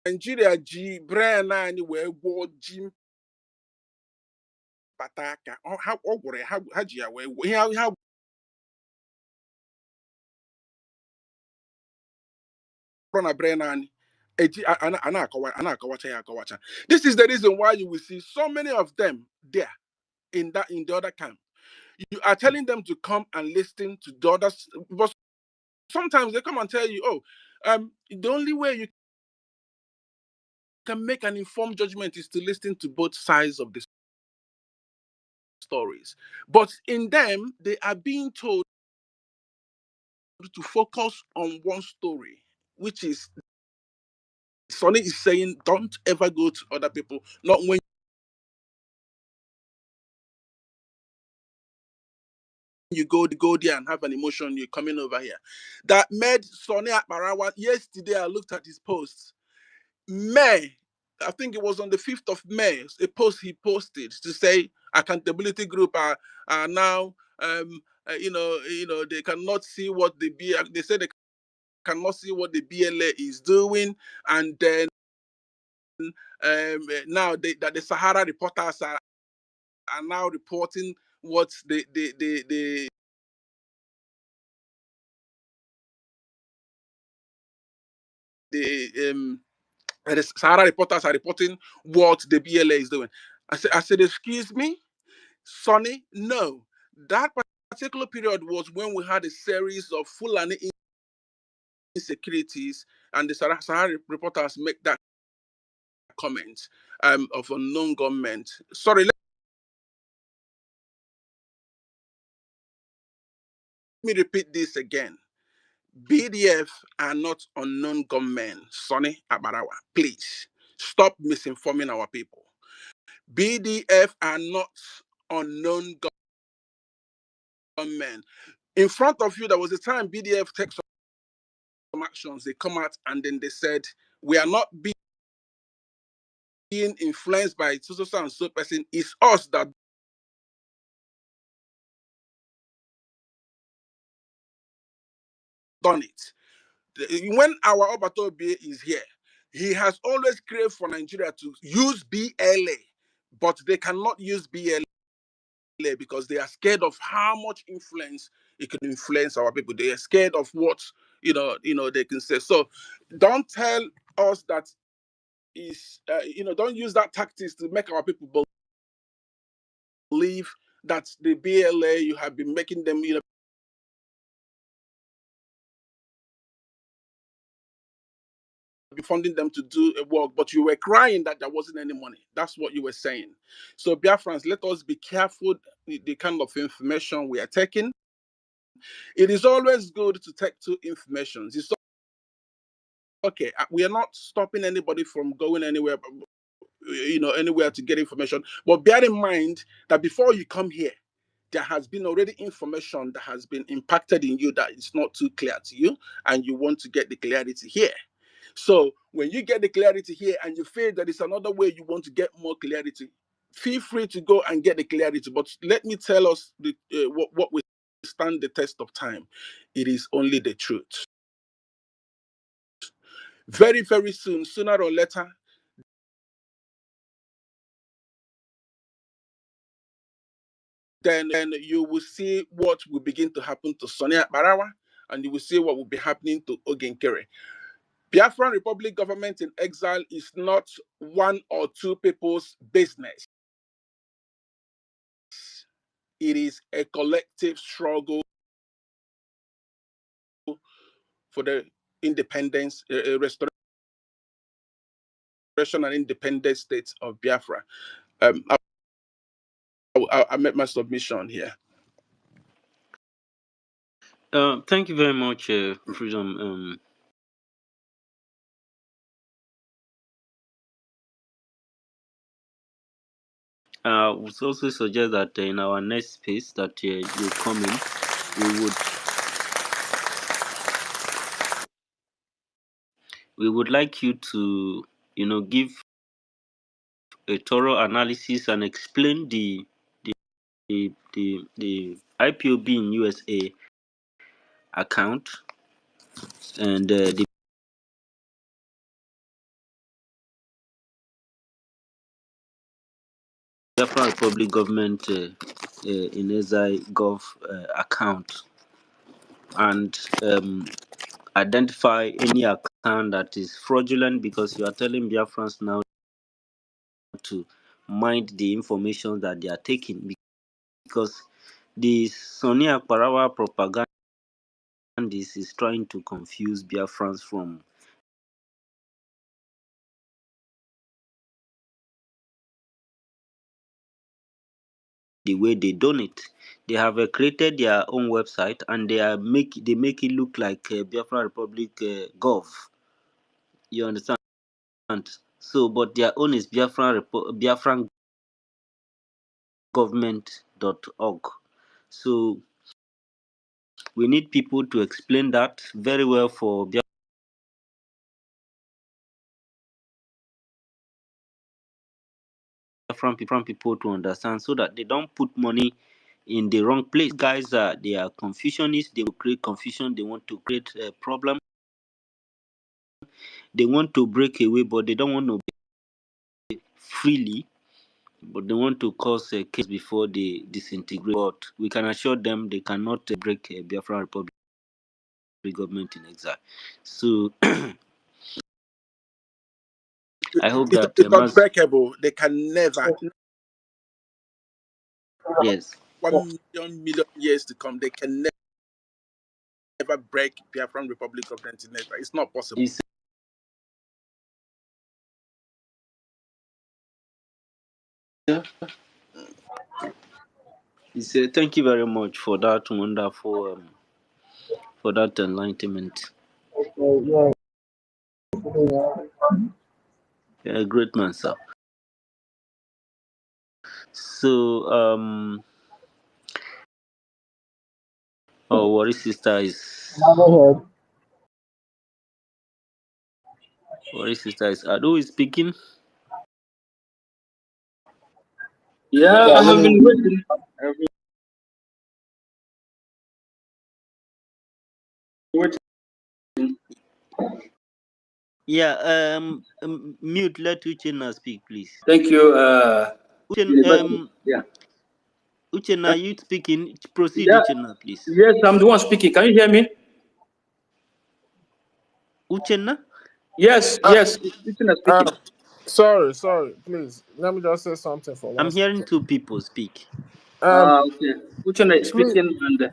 Nigeria G Brian and where war Jim Pataka. How ya how na Brian and this is the reason why you will see so many of them there in the other camp. You are telling them to come and listen to the others, but sometimes they come and tell you, "Oh, the only way you can make an informed judgment is to listen to both sides of the stories." But in them, they are being told to focus on one story, which is Sonny is saying, don't ever go to other people, not when you go there and have an emotion, you're coming over here. That made Sonny Akbarawa, yesterday I looked at his posts. May, I think it was on the 5th of May, a post he posted to say accountability group are now they cannot see what they said they cannot see what the BLA is doing, and then now that the Sahara reporters are now reporting what the Sahara reporters are reporting what the BLA is doing. I said, excuse me, Sonny, no. That particular period was when we had a series of Fulani insecurities, and the Sahara reporters make that comment of unknown government. Sorry, let me repeat this again. BDF are not unknown gunmen, Sonny Abarawa. Please stop misinforming our people. BDF are not unknown gunmen. In front of you, there was a time BDF takes some actions. They come out and then they said, we are not being influenced by so and so person. It's us that done it. When our Obatobe is here, he has always craved for Nigeria to use BLA, but they cannot use BLA because they are scared of how much influence it can influence our people. They are scared of what they can say. So don't tell us that is don't use that tactics to make our people believe that the BLA you have been making them be funding them to do a work, but you were crying that there wasn't any money. That's what you were saying. So, Biafrans, let us be careful the kind of information we are taking. It is always good to take two informations. It's okay. We are not stopping anybody from going anywhere, anywhere to get information. But bear in mind that before you come here, there has been already information that has been impacted in you that is not too clear to you, and you want to get the clarity here. So when you get the clarity here and you feel that it's another way you want to get more clarity, feel free to go and get the clarity. But let me tell us what we stand the test of time. It is only the truth. Very, very soon, sooner or later, then you will see what will begin to happen to Sonia Barawa, and you will see what will be happening to Ogenkere. Biafran Republic government in exile is not one or two people's business. It is a collective struggle for the independence, restoration and independent state of Biafra. I made my submission here. Thank you very much, Freedom. Would also suggest that in our next space that you come in, we would like you to, give a thorough analysis and explain the IPOB in USA account and the Biafra Republic government in exile gov account, and identify any account that is fraudulent, because you are telling Biafrans now to mind the information that they are taking, because the Sonia Parawa propaganda is trying to confuse Biafrans from the way they donate. They have created their own website, and they make it look like Biafra Republic Gov. You understand? So, but their own is Biafran government.org. So we need people to explain that very well for Biafran people to understand, so that they don't put money in the wrong place. Guys, they are confusionists. They will create confusion. They want to create a problem. They want to break away, but they don't want to break freely. But they want to cause a case before they disintegrate. But we can assure them they cannot break a Biafran Republic government in exile. So I hope that It's unbreakable. They can never, yes, 1 million years to come, they can never break Biafran Republic government in exile. It's not possible. it's, thank you very much for that wonderful for that enlightenment. A great man, sir. So our sister is Ado is speaking. Yeah, I have been waiting. I've been waiting. Yeah, mute. Let Uchenna speak, please. Thank you. Uchen, Yeah. Uchenna, you speaking? Proceed, Yeah. Uchenna, please. Yes, I'm the one speaking. Can you hear me? Uchenna? Yes. Uh, Yes. It's speaking. sorry, please. Let me just say something for I'm 1 second. hearing two people speak. Okay. Uchenna is Please, speaking, and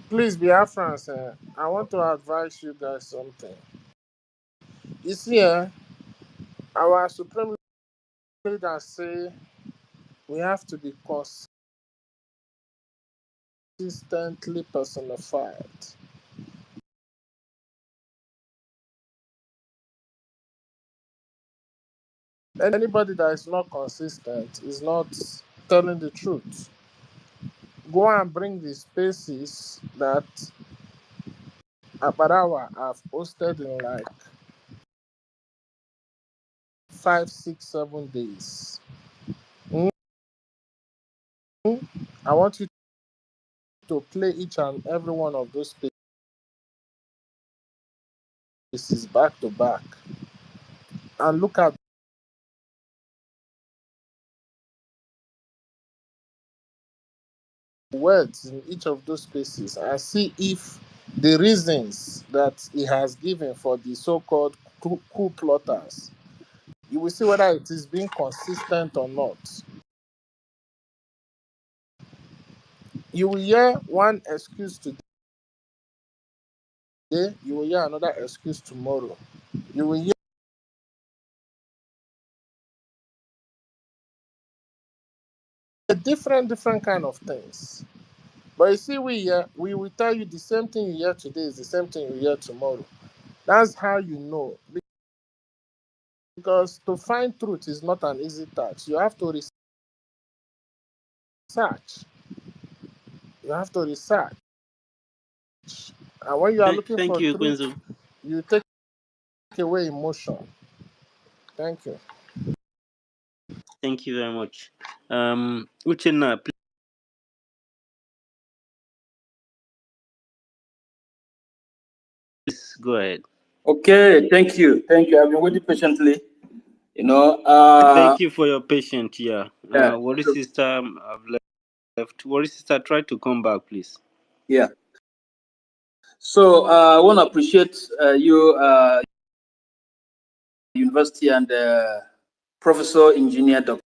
please, Biafrans, I want to advise you guys something. You see, our supreme leaders say we have to be consistently personified. Anybody that is not consistent is not telling the truth. Go and bring the spaces that Aparawa have hosted in like 5, 6, 7 days. I want you to play each and every one of those spaces back to back and look at words in each of those spaces and see if the reasons that he has given for the so-called coup plotters, you will see whether it is being consistent or not. You will hear one excuse today, you will hear another excuse tomorrow. You will hear different kind of things. But you see, we will tell you the same thing you hear today is the same thing you hear tomorrow. That's how you know. Because to find truth is not an easy task. You have to research. You have to research. And when you are looking Thank for you, truth, Quinzo. you take away emotion. Thank you. Thank you very much. Uchenna, please go ahead. Okay, thank you. Thank you. I've been waiting patiently. You know, Thank you for your patience. Yeah. yeah, Worry sister, I've left. Worry sister, try to come back, please. yeah. So I want to appreciate you, university, and Professor Engineer Dr.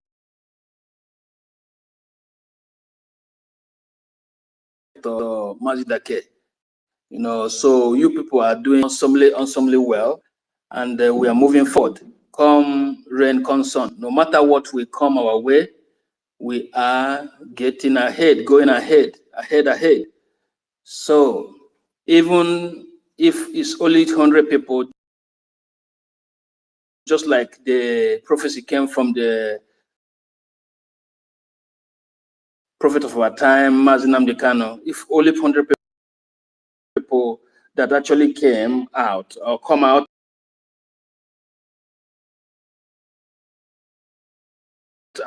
Mazidake. You know, so you people are doing unsomely well, and we are moving forward. Come rain, come sun. No matter what will come our way, we are getting ahead, going ahead. So even if it's only 100 people, just like the prophecy came from the prophet of our time, Mazinam Dekano, if only 100 people that actually came out or come out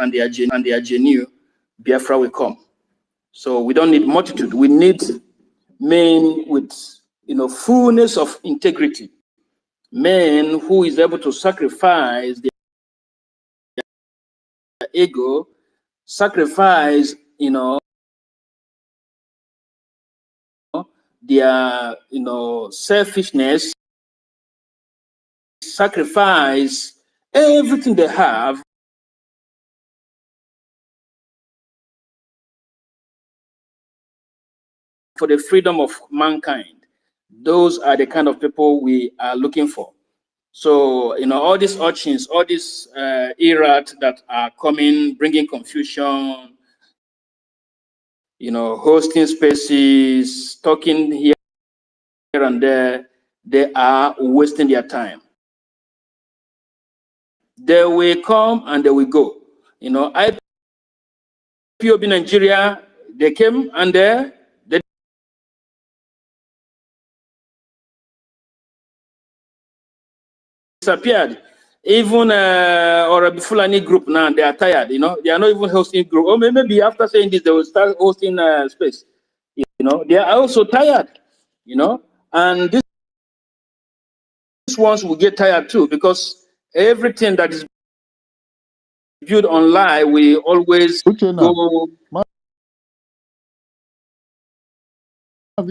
and they are genuine, Biafra will come. So we don't need multitude. We need men with fullness of integrity, men who is able to sacrifice their ego, sacrifice their selfishness, sacrifice everything they have for the freedom of mankind. Those are the kind of people we are looking for. So, all these urchins, all these erat that are coming, bringing confusion, hosting spaces, talking here and there, they are wasting their time. They will come and they will go. IPOB Nigeria, they came and they disappeared. Even or a Fulani group now, they are tired. They are not even hosting group. Or maybe after saying this, they will start hosting space. They are also tired. And these ones will get tired too, because everything that is built online will always Uchenna, go Mazi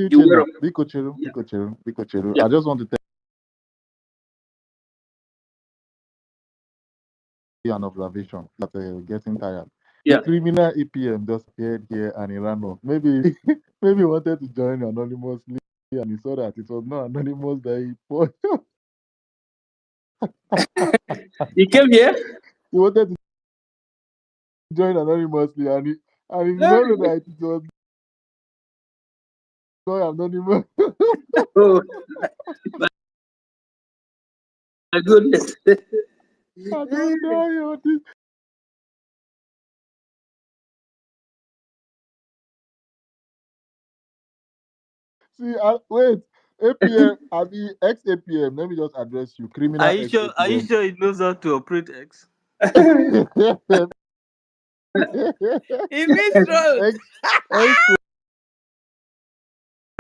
the way Uchenna, of. Bikocheru, Yeah, Bikocheru, Bikocheru. yeah, I just want to tell you an observation that getting tired. The yeah. criminal APM just appeared here and he ran off. Maybe maybe he wanted to join anonymously and he saw that it was not anonymous that he put. He came here. He wanted to join anonymously and he did not know that it was not anonymous. Oh my goodness. I don't die. See, wait. APM, I mean ex APM. Let me just address you, criminal Are you ex sure? Are you APM. sure he knows how to operate X? He miswrote. ex ex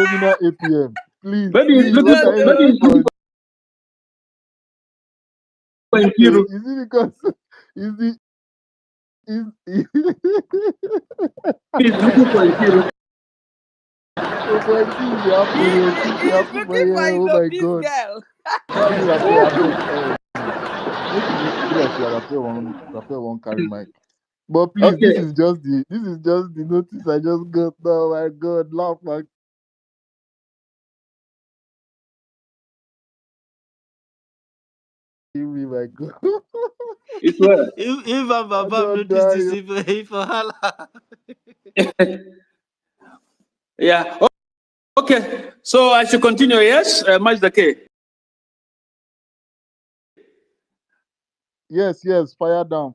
nominal APM. Please, Maybe he's please, looking what No, for are you maybe looking he's no. looking for? for Okay, Nkiru. is it because is the is He's looking for Nkiru. oh boy, this is happening. This is He's happening for looking for here. his Oh my obese god. girl. Why you rapper? I beg. Make it be like say rapper one carry mic. But please, Okay. this is just the notice I just got. Oh my god, laugh man. Kill me, my god. It's well. If I'm I Baba don't notice die. this, if hala. Yeah. Okay. So I should continue. Yes, Match the K. Yes, yes, fire down.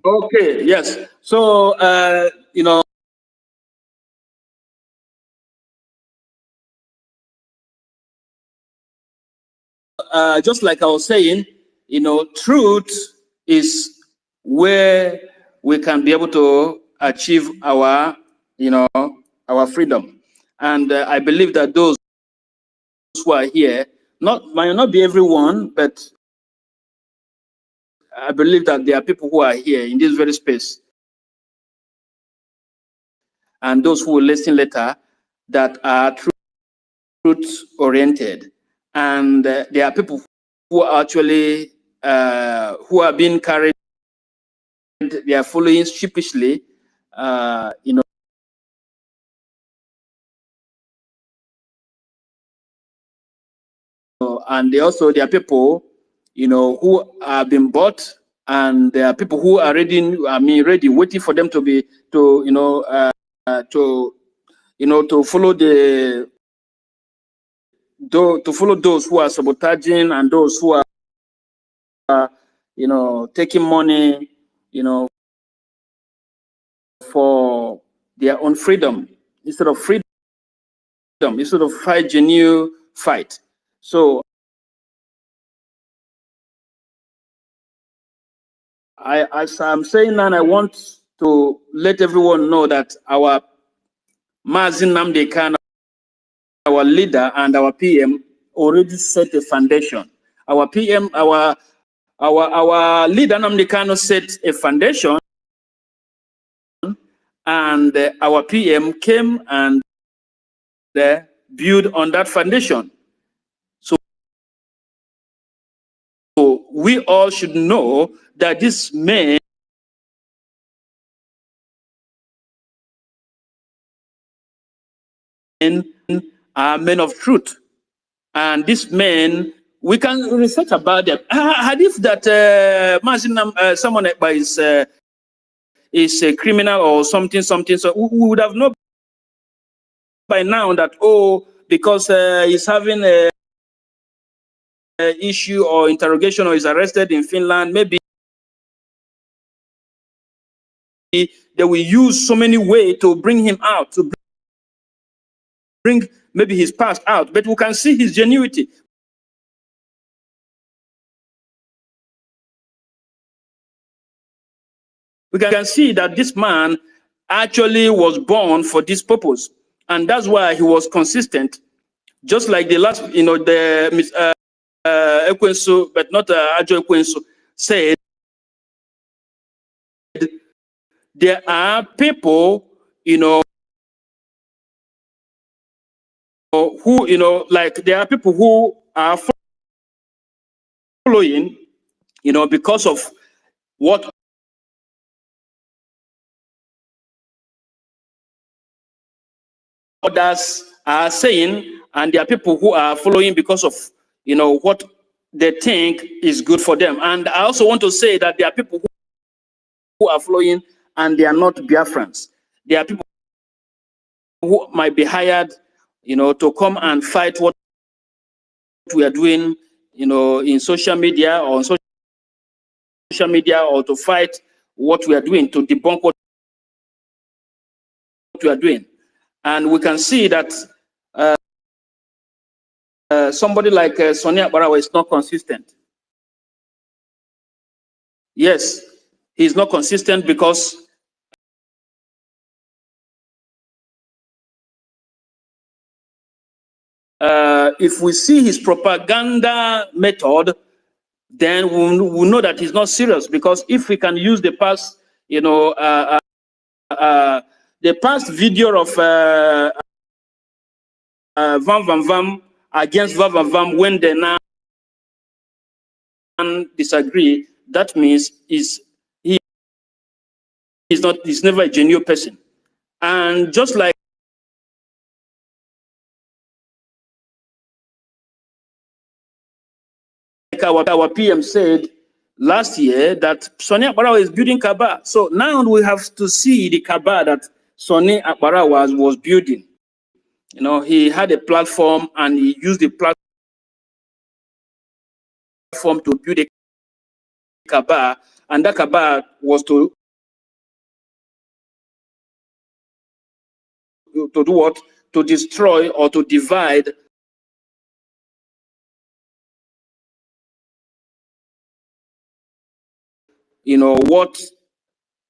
Okay. Yes. So just like I was saying, truth is where we can be able to achieve our freedom. And I believe that those who are here, might not be everyone, but I believe that there are people who are here in this very space, and those who will listen later, that are truth oriented, and there are people who are actually who are being carried, they are following sheepishly, uh, you know, and there are people, who have been bought, and there are people who are ready. I mean, ready, waiting for them to be to to follow to follow those who are sabotaging, and those who are taking money, you know, for their own freedom instead of fight genuine fight. So as I'm saying now, I want to let everyone know that our Mazin Namde Khan, our leader and our PM, already set a foundation. Our PM, our leader Namde Khan set a foundation, and our PM came and built on that foundation. So we all should know that these men are men of truth. And these men, we can research about them. Had if that someone is a criminal or something, so we would have known by now that, because he's having a issue or interrogation, or is arrested in Finland, maybe they will use so many ways to bring him out, to bring maybe his past out, but we can see his genuinity. We can see that this man actually was born for this purpose, and that's why he was consistent. Just like the last, the Ekwensu, but not Ajo Ekwensu, said, there are people, who, like there are people who are following, because of what others are saying, and there are people who are following because of what they think is good for them. And I also want to say that there are people who are following, and they are not Biafrans. There are people who might be hired, to come and fight what we are doing, in social media, or on social media, or to fight what we are doing, to debunk what we are doing. And we can see that somebody like Sonia Barawa is not consistent. Yes, he's not consistent because if we see his propaganda method, then we'll know that he's not serious. Because if we can use the past, the past video of Vam Vam Vam against Vam Vam Vam when they now disagree, that means he is not, he's never a genuine person. And just like our PM said last year, that Sonny Akbarawa is building Kaaba. So now we have to see the Kaaba that Sonny Akbarawa was building. He had a platform and he used the platform to build a Kaaba, and that Kaaba was to do what? To destroy or to divide what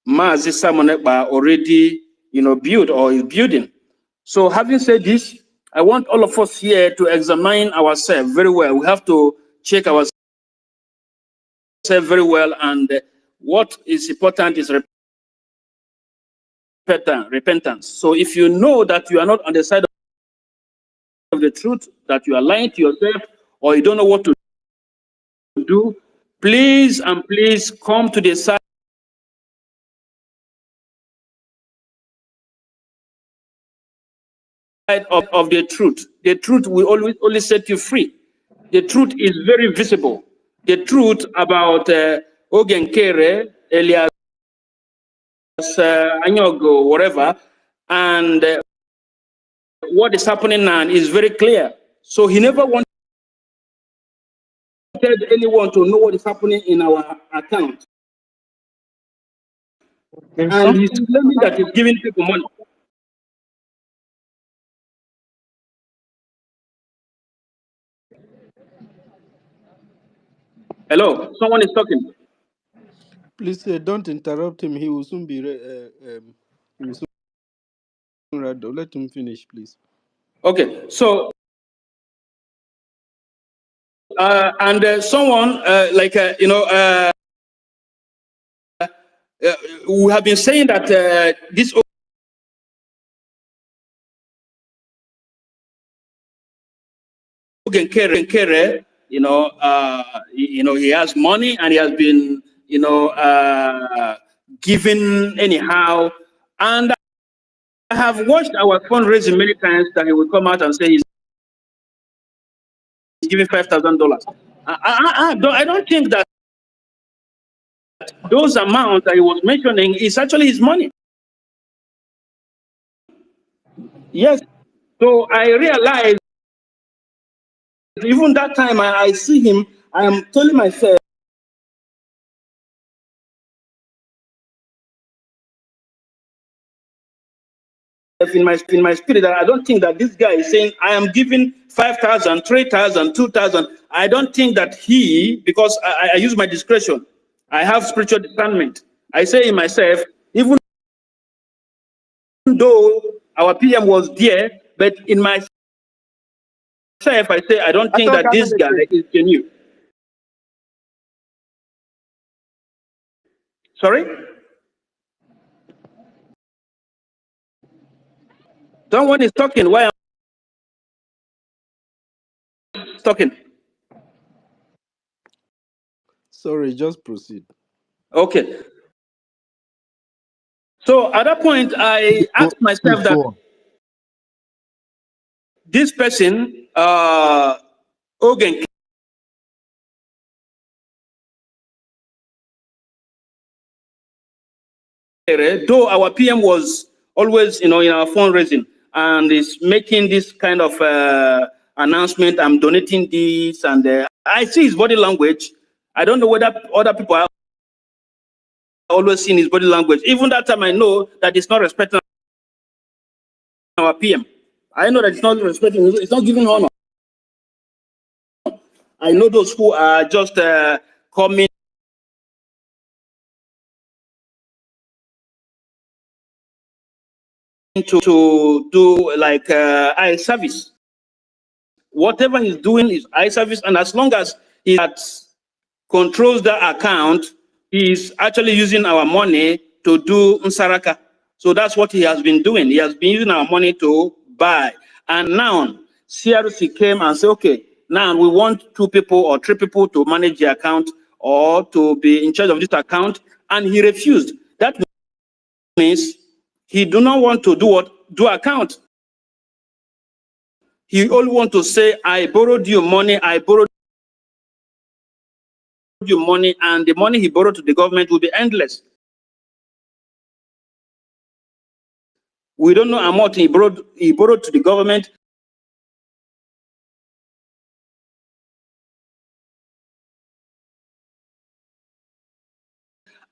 Mazi Simon Ekpa already built or is building. So having said this, I want all of us here to examine ourselves very well. We have to check ourselves very well, and what is important is repentance. So if you know that you are not on the side of the truth, that you are lying to yourself, or you don't know what to do, please and please come to the side of the truth. The truth will always only set you free. The truth is very visible. The truth about Ogenkere, Elias Anyogo, whatever, and what is happening now is very clear. So he never wanted anyone to know what is happening in our account. There's And he's something. claiming that he's giving people money. Hello, someone is talking. Please don't interrupt him. He will soon be. He will soon read. Let him finish, please. Okay, so and someone we have been saying that this Ogenkere, he has money and he has been, given anyhow. And I have watched our fundraising many times that he will come out and say he's giving $5,000. I don't think that those amounts that he was mentioning is actually his money. Yes. So I realized even that time I see him, I am telling myself in my spirit that I don't think that this guy is saying I am giving 5,000, 3,000, 2,000. I don't think that because I use my discretion, I have spiritual discernment. I say in myself, even though our PM was there, but in myself I say I don't think that this guy is genuine. Sorry? Someone is talking. Why am I talking? Sorry, just proceed. Okay. So at that point, I Go, asked please myself that go on. this person, Ogen, though our PM was always, in our fundraising and is making this kind of announcement, I'm donating this, and I see his body language. I don't know whether other people are always seeing his body language. Even that time, I know that it's not respecting our PM. I know that it's not respecting, it's not giving honor. I know those who are just coming to do like eye service whatever he's doing is eye service, and as long as he controls the account, he's actually using our money to do Nsaraka. So that's what he has been doing. He has been using our money to buy. And now CRC came and said, okay, now we want 2 people or 3 people to manage the account or to be in charge of this account. And he refused. That means he do not want to do what? Do account. He only want to say, I borrowed you money, I borrowed you money, and the money he borrowed to the government will be endless. We don't know how much he borrowed to the government.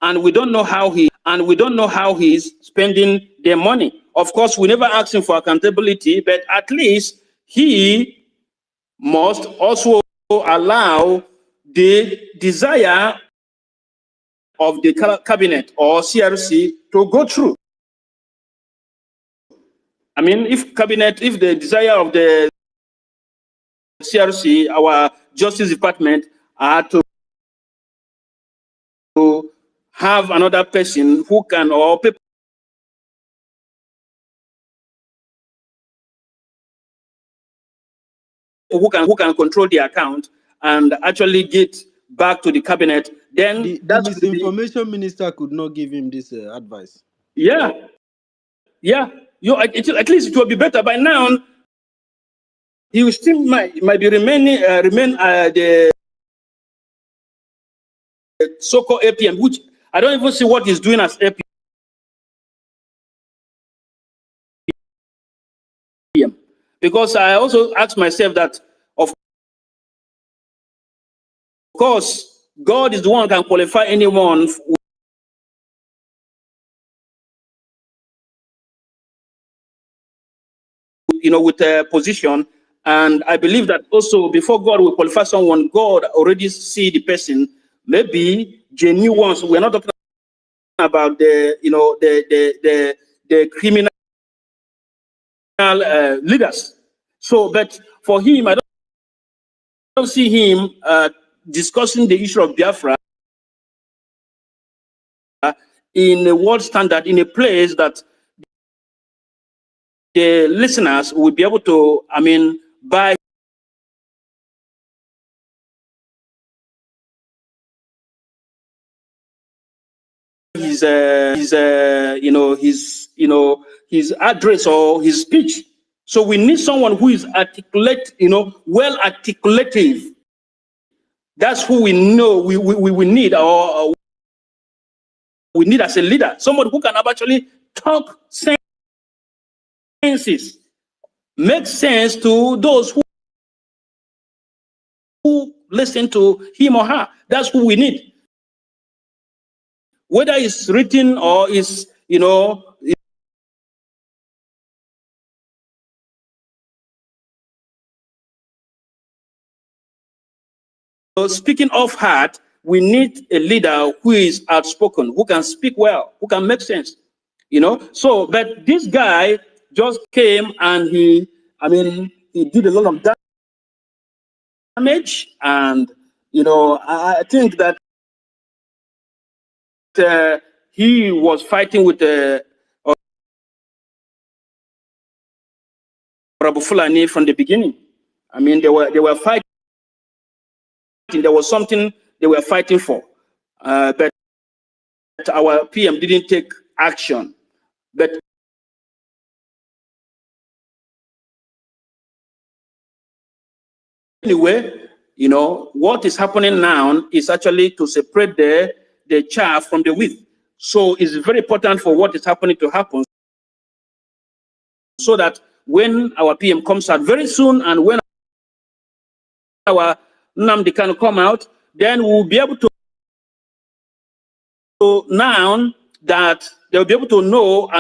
And we don't know how he's spending their money. Of course, we never asked him for accountability, but at least he must also allow the desire of the cabinet or CRC to go through. I mean, if the desire of the CRC, our Justice Department, are to have another person who can, or people who can control the account and actually get back to the cabinet, then The that should be, misinformation minister could not give him this advice. yeah. At least it will be better by now. He will still might be remain the so-called APM, which I don't even see what he's doing as APM. Because I also ask myself that, of course, God is the one who can qualify anyone, with a position. And I believe that also before God will qualify someone, God already see the person. Maybe genuine ones. We're not talking about the criminal leaders. So, but for him, I don't see him discussing the issue of Biafra in a world standard, in a place that the listeners will be able to, buy his his address or his speech. So we need someone who is articulate, well articulative. That's who we know we need, or we need as a leader. Somebody who can actually talk senses, make sense to those who listen to him or her. That's who we need. Whether it's written or is, so speaking of heart, we need a leader who is outspoken, who can speak well, who can make sense. So, but this guy just came and he did a lot of damage, and I think that he was fighting with Rabu Fulani from the beginning. They were fighting. There was something they were fighting for, but our PM didn't take action. But anyway, what is happening now is actually to separate the chaff from the wheat. So it's very important for what is happening to happen, so that when our PM comes out very soon, and when our Nnamdi can come out, then we'll be able to now that they'll be able to know,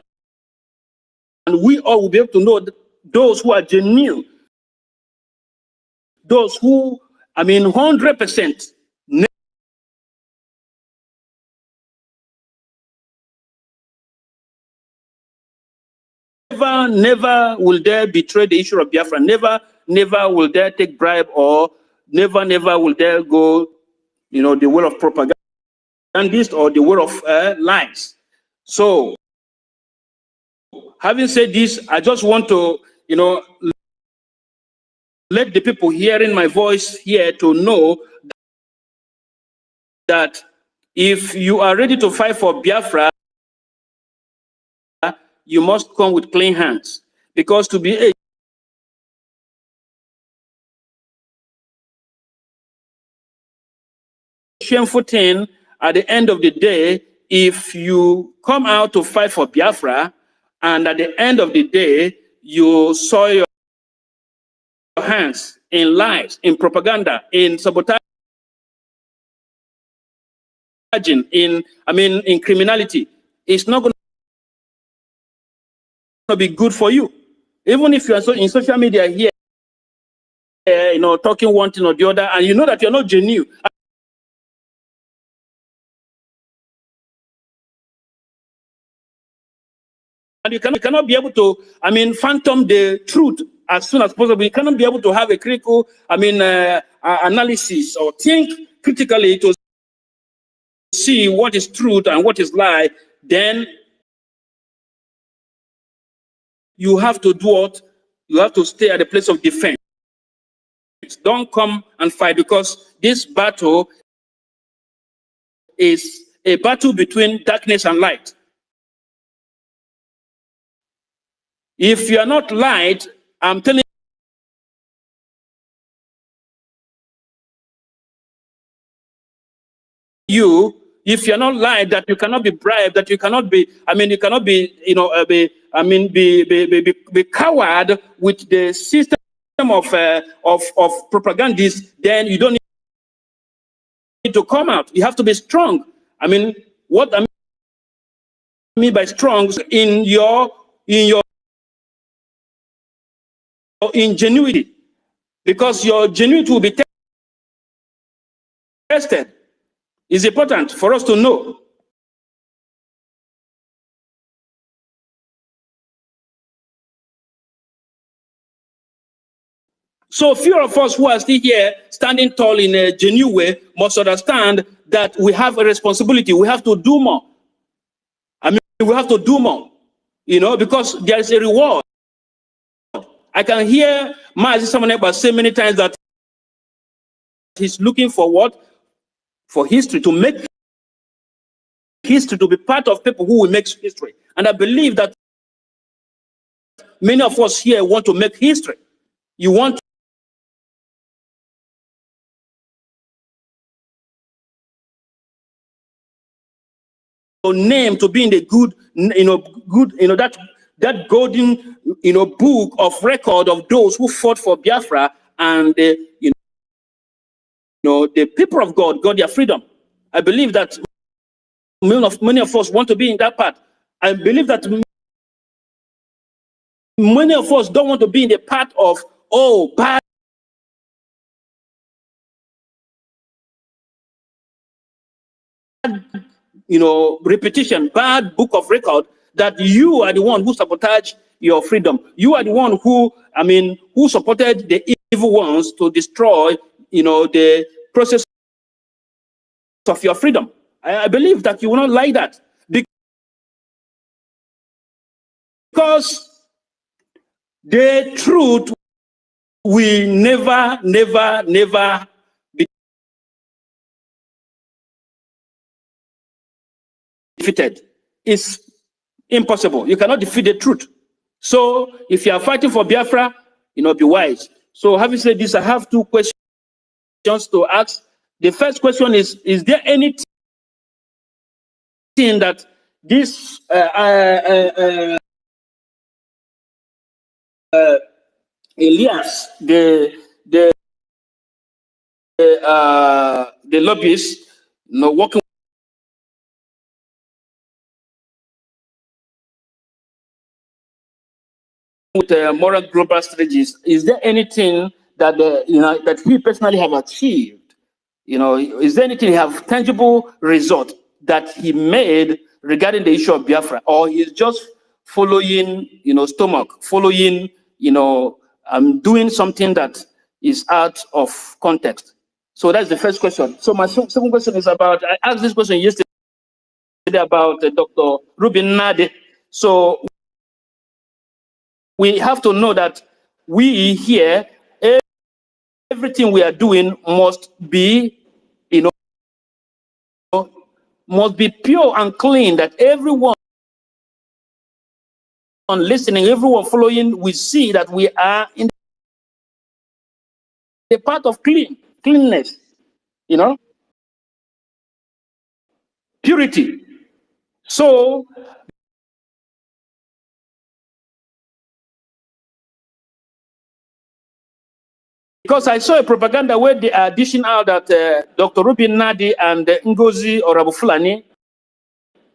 and we all will be able to know those who are genuine, those who, 100%, never will they betray the issue of Biafra. Never never will dare take bribe, or never will dare go, the way of propagandist or the way of lies. So, having said this, I just want to, let the people hearing my voice here to know that if you are ready to fight for Biafra, you must come with clean hands. Because to be a shameful thing at the end of the day, if you come out to fight for Biafra, and at the end of the day, you soil your hands in lies, in propaganda, in sabotaging, in criminality, it's not going to be good for you. Even if you are in social media here, talking one thing or the other, and you know that you're not genuine, and you cannot be able to, phantom the truth as soon as possible. You cannot be able to have a critical, analysis, or think critically to see what is truth and what is lie. Then you have to do what? You have to stay at the place of defense. Don't come and fight, because this battle is a battle between darkness and light. If you are not light, I'm telling you, if you're not light, that you cannot be bribed, that you cannot be, you cannot be, be coward with the system of propagandists, then you don't need to come out. You have to be strong. What I mean by strong, in your ingenuity, because your ingenuity will be tested. It's important for us to know. So few of us who are still here, standing tall in a genuine way, must understand that we have a responsibility. We have to do more. We have to do more, because there is a reward. I can hear Mazi Samaneba say many times that he's looking for what? For history, to make history, to be part of people who will make history. And I believe that many of us here want to make history. You want your name to be in the good, that golden, book of record of those who fought for Biafra, and the people of God got their freedom. I believe that many of us want to be in that part. I believe that many of us don't want to be in the part of, bad repetition, bad book of record, that you are the one who sabotaged your freedom. You are the one who supported the evil ones to destroy, the process of your freedom. I believe that you will not like that, because the truth will never be defeated. It's impossible. You cannot defeat the truth. So if you are fighting for Biafra, be wise. So having said this, I have two questions to ask. The first question is there anything that this Elias, the lobbyist, working with moral global strategies, is there anything that that he personally have achieved? Is there anything, have tangible result that he made regarding the issue of Biafra, or he's just following, stomach, following, I'm doing something that is out of context. So that's the first question. So my second question is about, I asked this question yesterday about Dr. Ruben Nade. So we have to know that we here, everything we are doing must be, you know, must be pure and clean, that everyone listening, everyone following, we see that we are in the path of cleanness, purity. So, because I saw a propaganda where they are dishing out that Dr. Ruben Nadi and Ngozi Orabufulani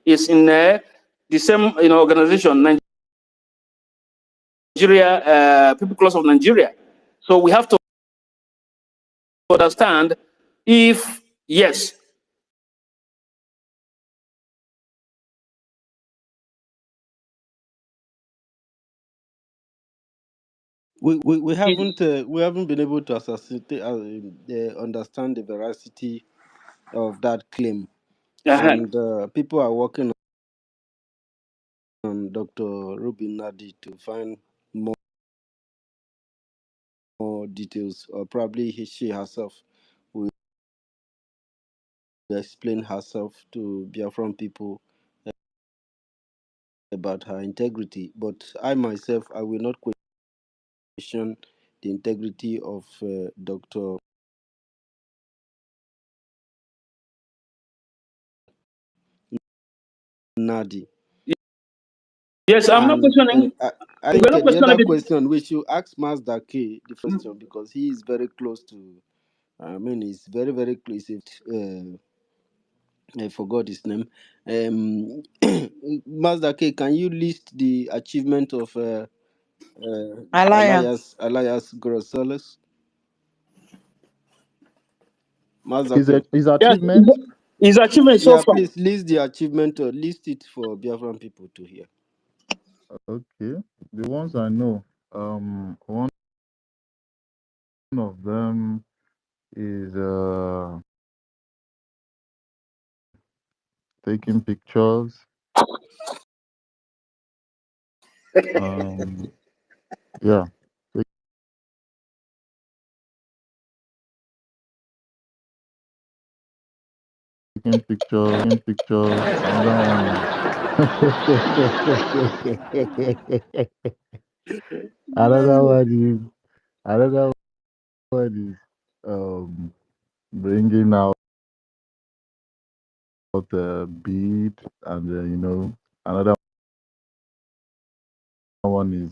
is in the same organization, Nigeria, People Class of Nigeria. So we have to understand if, yes, we haven't been able to understand the veracity of that claim, and people are working on Dr. Ruby Nadi to find more details, or probably she herself will explain herself to Biafran people about her integrity. But I myself, I will not question the integrity of Dr. Nadi. yes, I'm not And questioning. I We're think not the questioning other it. question we should ask Mazda K the question, because he is very close to. I mean, he's very very close. I forgot his name. Mazda K, can you list the achievement of Alliance. Elias Grossoles? Mazda K. His Yes, achievement. his achievement so Yeah, far. please list the achievement, or list it for Biafran people to hear. Okay, the ones I know. One of them is taking pictures. Um, yeah, taking pictures. Another one is another one is another one is bringing out the beat, and another one is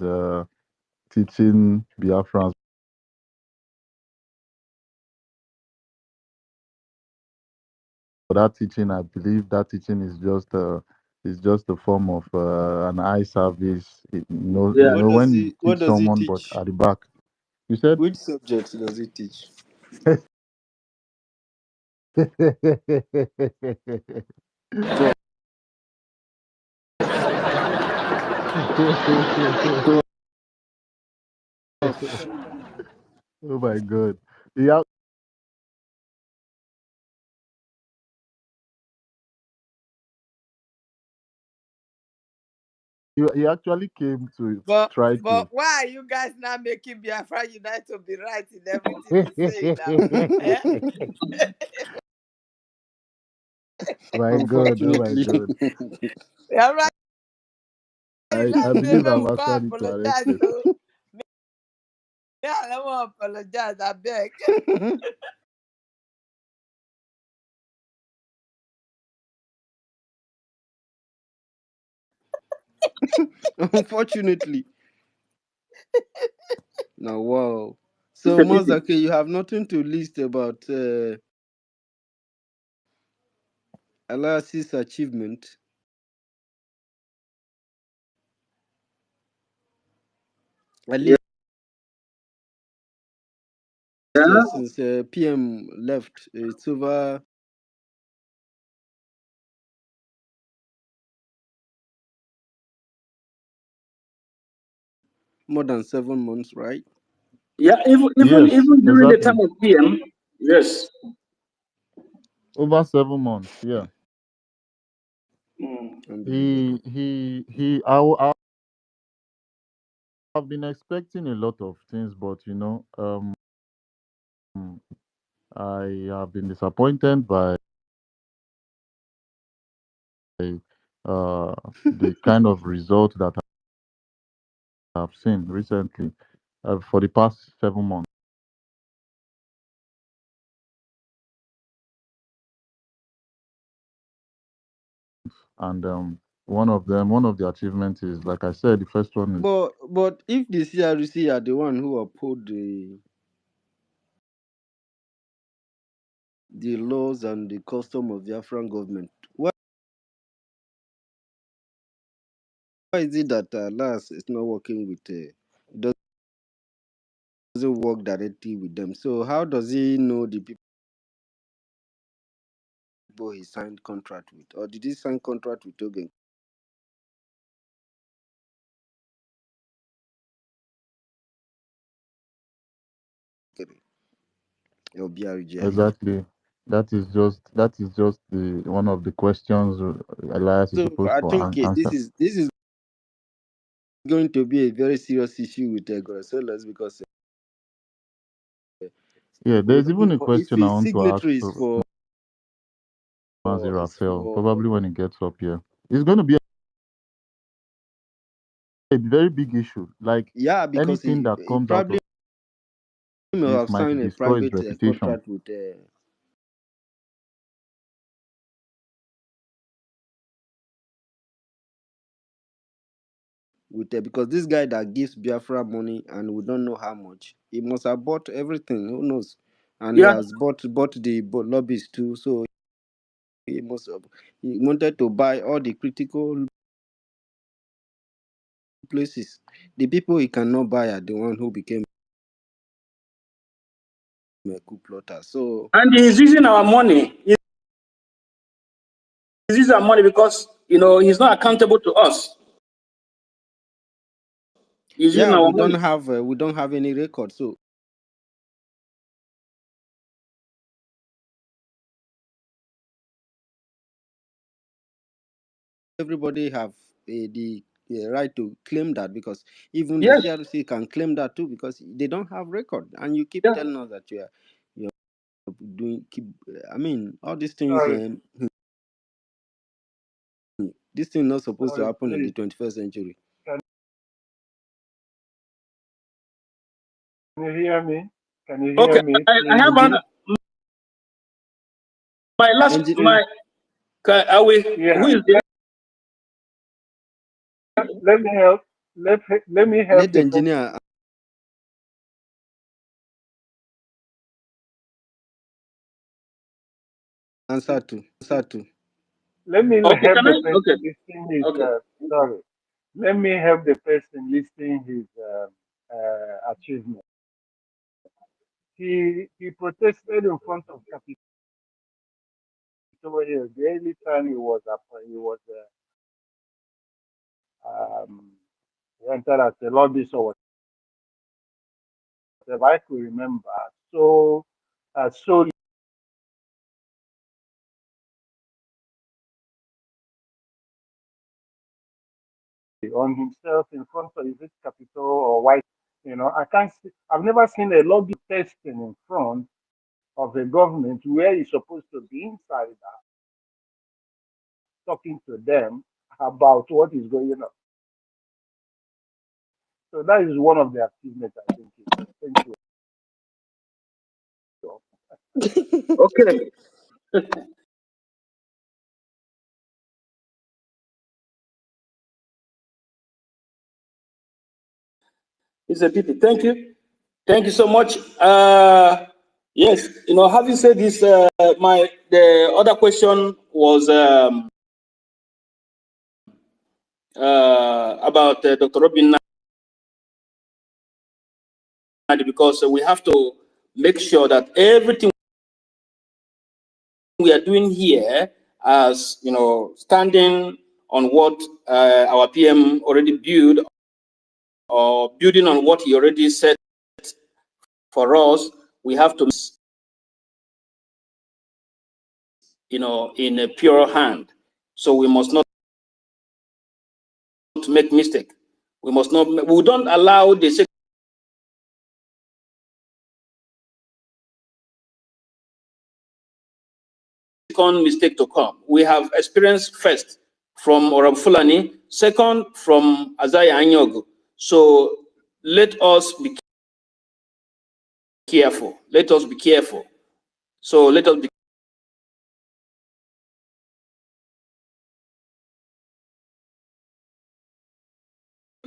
teaching Biafrans. For that teaching, I believe that teaching is just a form of an eye service. Yeah. When you What teach does he someone, but teach? at the back, you said. Which subject does he teach? Prof. Oh my God! He, ac- he actually came to But try but to. why are you guys now making Biafra Unite to be right in everything he's saying now? Eh? My God! Oh my Unfortunately. God! Biafra I Unite say believe no I've we go actually apologize. corrected. So yeah, I don't want to apologize. I beg. Unfortunately. Now, wow. So, Mazake, you have nothing to list about Elias's achievement. At Yeah. least since PM left, it's over more than 7 months, right? Yeah, Yes, even during the exactly. time of PM, yes. Over 7 months. Yeah. Mm. Unbelievable. I've been expecting a lot of things, but I have been disappointed by the kind of result that I've seen recently for the past 7 months. And one of the achievements is, like I said, the first one is But if the CRC are the one who uphold the laws and the custom of the Afghan government, why is it that last is not working with doesn't work directly with them? So how does he know the people he signed contract with, or did he sign contract with Ogen or BRG? exactly that is just the one of the questions Elias is So supposed I to think answer. this is going to be a very serious issue with Gorosolas because Yeah, there's even a if question I his want to ask signatories Mazi is Raphael, for probably when he gets up here. It's going to be a very big issue. Like yeah, because anything that he comes out probably of may this have might signed a destroy his private reputation. contract with because this guy that gives Biafra money and we don't know how much, he must have bought everything. Who knows? And he Yeah, has bought the lobbies too. So he must have he wanted to buy all the critical places. The people he cannot buy are the one who became a coup plotter. So and he's using our money. He's using our money because he's not accountable to us. He's using yeah, our money. we don't have any record. So everybody have the right to claim that because even the Yes, CRC can claim that too because they don't have record. And you keep yeah. telling us that you're doing keep. I mean, all these things. Sorry, This thing not supposed to sorry, happen in the please. 21st century. Can you hear me? Can you hear Okay, me, I please? have my last Engi- my. Are we? Who Yeah. is there? Let me help. Let me help Let the the person. engineer answer to. Let me Okay, help can the I? person Okay, listing his. okay. Sorry. Let me help the person listing his achievement. He protested in front of Capitol Hill the only time um, he entered as a lobbyist or whatever I could remember. So solely on himself in front of is it Capitol or White. I can't see. I've never seen a lobby testing in front of the government where he's supposed to be inside talking to them about what is going on. So that is one of the achievements I think he made. Thank you. Okay, it's a pity. Thank you so much. Yes, having said this, the other question was about Dr. Robin Nadi because we have to make sure that everything we are doing here, as standing on what our PM already built or building on what he already said For us, we have to, in a pure hand. So we must not make mistake. We must not. We don't allow the second mistake to come. We have experienced first from Orab Fulani, second from Azaya Anyogo. So let us be careful. Let us be careful. So let us be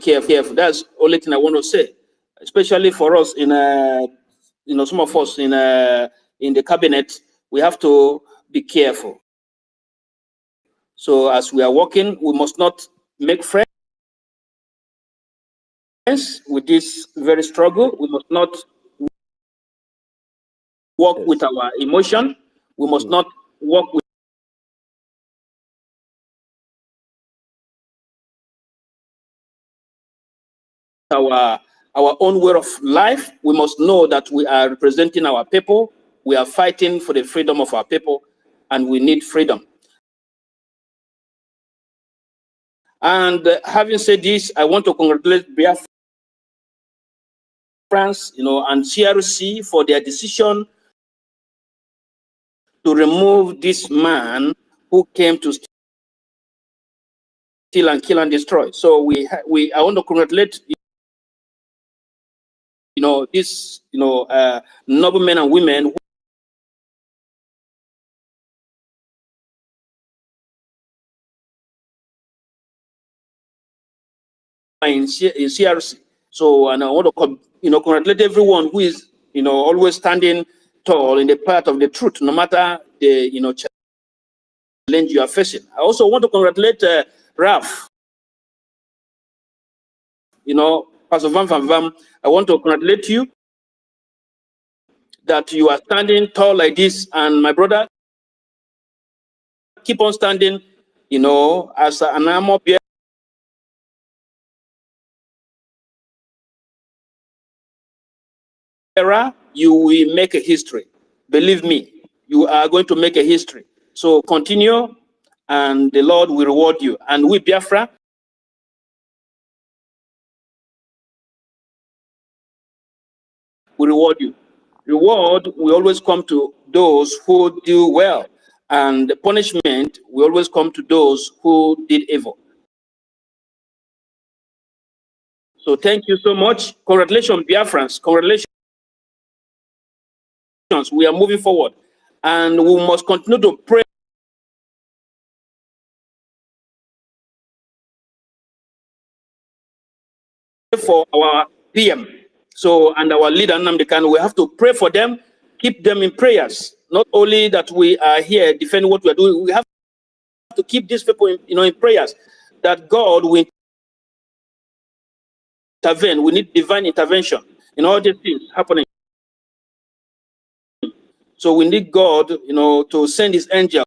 careful. That's the only thing I want to say, especially for us some of us in the cabinet, we have to be careful. So as we are working, we must not make friends with this very struggle. We must not work with our emotion. We must not work with our own way of life. We must know that we are representing our people. We are fighting for the freedom of our people, and we need freedom. And having said this, I want to congratulate Biafra, and CRC for their decision to remove this man who came to steal and kill and destroy. So I want to congratulate these noble men and women who are in CRC. So, and I want to congratulate everyone who is always standing tall in the path of the truth, no matter the challenge you are facing. I also want to congratulate Raf, Pastor Van Van Vam. I want to congratulate you that you are standing tall like this, and my brother, keep on standing, as an armor bearer. You will make a history. Believe me, you are going to make a history. So continue, and the Lord will reward you. And we, Biafra, will reward you. Reward will always come to those who do well, and the punishment will always come to those who did evil. So thank you so much. Congratulations, Biafrans. Congratulations. We are moving forward, and we must continue to pray for our PM. So, and our leader, Nnamdi Kanu, we have to pray for them, keep them in prayers. Not only that we are here defending what we are doing, we have to keep these people in prayers, that God will intervene. We need divine intervention in all these things happening. So we need God, to send his angel.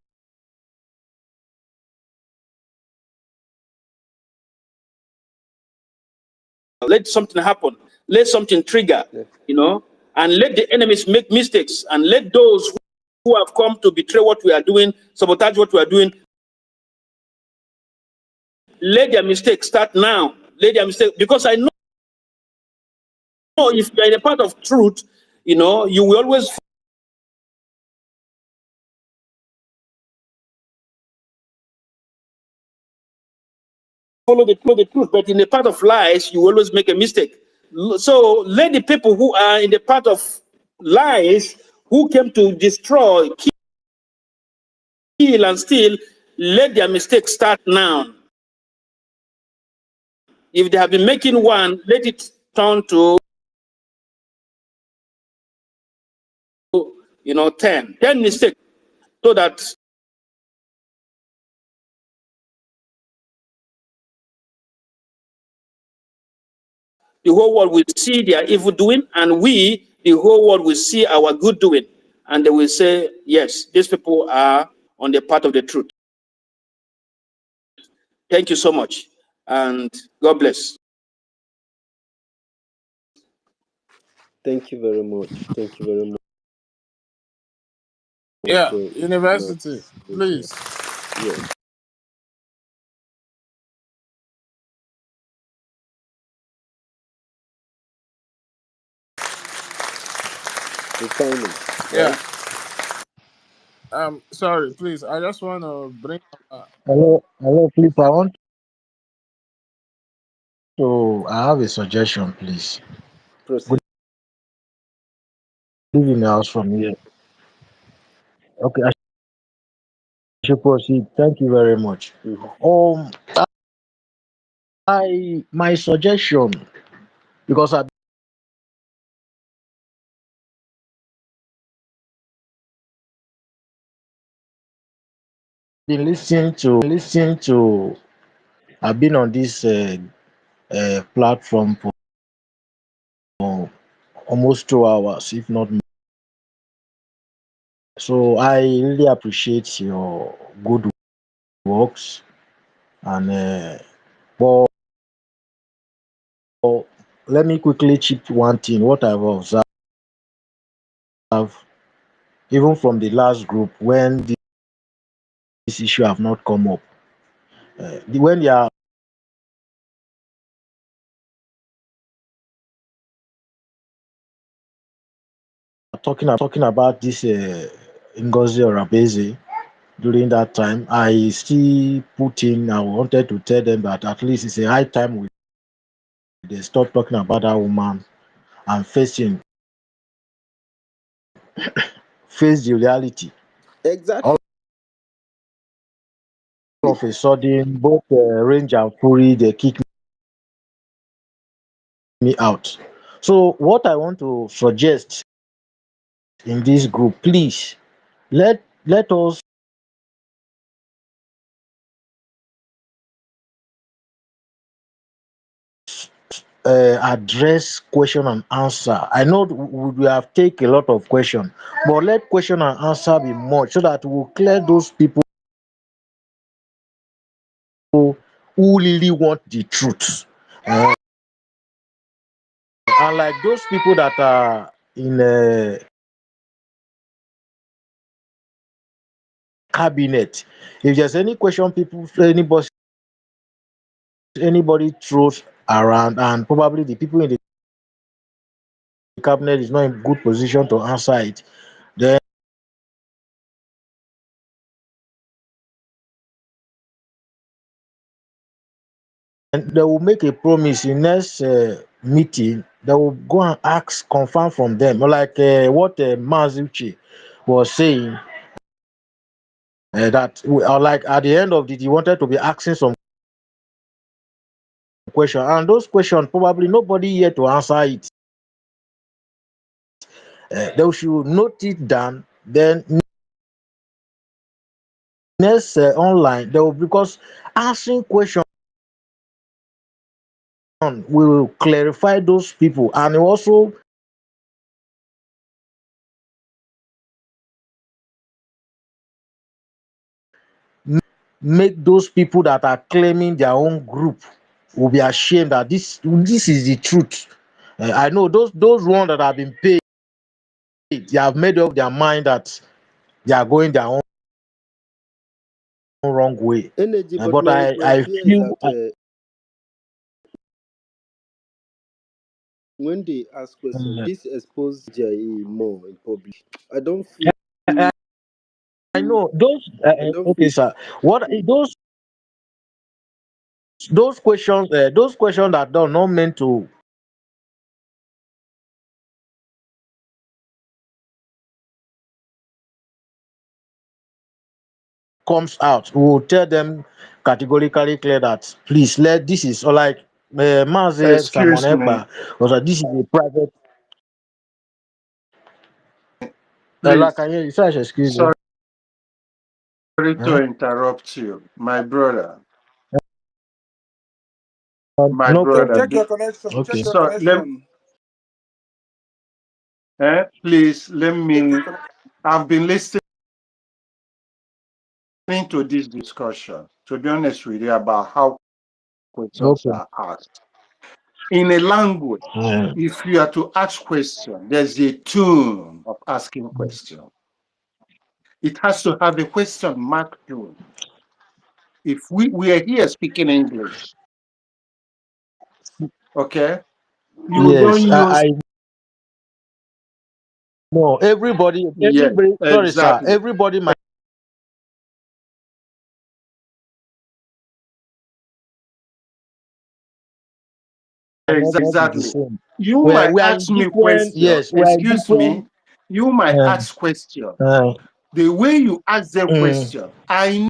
Let something happen. Let something trigger, and let the enemies make mistakes, and let those who have come to betray what we are doing, sabotage what we are doing, let their mistakes start now. Let their mistake, because I know if you are in a part of truth, you will always follow the truth. But in the part of lies, you always make a mistake. So let the people who are in the part of lies, who came to destroy, kill, and steal, let their mistakes start now. If they have been making one, let it turn to 10 mistakes, so that the whole world will see their evil doing, and we, the whole world, will see our good doing, and they will say, yes, these people are on the path of the truth. Thank you so much, and God bless. Thank you very much. Thank you very much. Yeah, It's not university, going to. please. Yes, refinement, Yeah. right? Sorry, please. I just want to bring up. Hello, please. I want to. I have a suggestion, please. Good Proceed. evening, house from here. Okay, I should proceed. Thank you very much. Hmm. Um, my suggestion, because I've been listening to. I've been on this platform for almost 2 hours, if not more. So I really appreciate your good works, and but let me quickly chip one thing. What I've observed, even from the last group, when this issue have not come up, when they are talking about this Ngozi Orabeze during that time, I still put in. I wanted to tell them that at least it's a high time they stop talking about that woman and face the reality. All Exactly. of a sudden, both Range and Fury they kick me out. So what I want to suggest in this group, please let us address question and answer. I know we have take a lot of question, but let question and answer be much so that we'll clear those people who really want the truth. And like those people that are in cabinet, if there's any question people anybody throws around, and probably the people in the cabinet is not in good position to answer it, then they will make a promise in next meeting. They will go and ask confirm from them, like what Mazuchi was saying, that or like at the end of the he wanted to be asking some question, and those questions probably nobody here to answer it. They should note it down. Then next online, they will, because answering question will clarify those people, and also make those people that are claiming their own group will be ashamed that this is the truth. I know those ones that have been paid, they have made up their mind that they are going their own wrong way. Energy, but But my I fear is feel that when they ask questions, uh, this exposes JIE more in public. I don't feel. I, I know those. I don't feel. Okay, sir. What those questions that are not meant to comes out, we will tell them categorically clear that please let this is or like Mazi Simon Excuse me, Ekpa was like this is a private. Like please. can you say excuse me? Sorry to Uh, interrupt you, my brother. My no brother. Check problem. your connection. Check Okay. your So connection. please let Check your me. connection. I've been listening to this discussion. To be honest with you, about how questions Okay. are asked. in a language, Mm. if you are to ask question, there's a tune of asking question. It has to have a question mark tune. If we are here speaking English, okay, you don't Yes, use, I know everybody. yes, Sorry, sir. exactly. Everybody might not be the Exactly. same. You Where might we are in ask me different. question. Yes, we are in Excuse different. me. You might Uh, ask question. uh, The way you ask them mm, question, I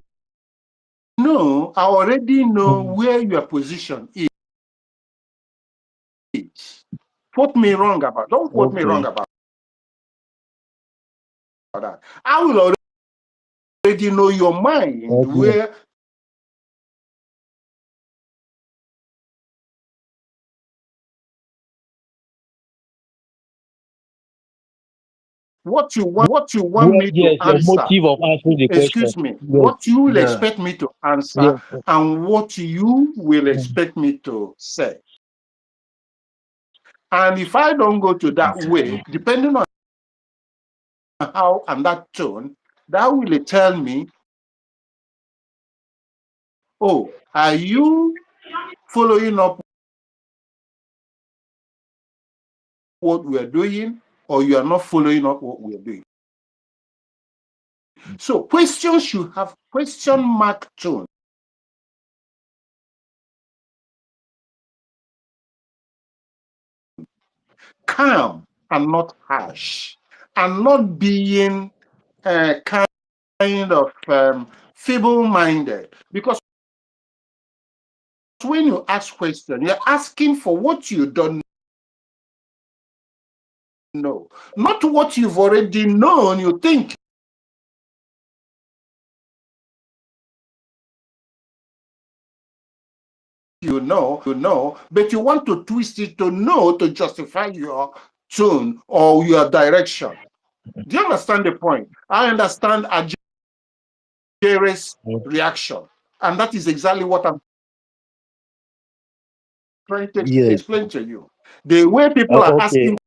already know mm. where your position is. Quote me wrong about. Don't quote me wrong Okay. about that. I will already know your mind Okay. where what you want Well, me to yes, your answer. motive of answering the question. Excuse me. Yes. What you will Yeah. expect me to answer Yes. and what you will Mm. expect me to say. And if I don't go to that way, depending on how and that tone, that will tell me, oh, are you following up what we're doing, or you are not following up what we're doing? So questions should have question mark tone, calm and not harsh, and not being kind of feeble-minded. Because when you ask questions, you're asking for what you don't know, not what you've already known. You think you know, but you want to twist it to know to justify your tone or your direction. Do you understand the point? I understand Ajay's reaction, and that is exactly what I'm trying to Yes. explain to you. The way people are Okay. asking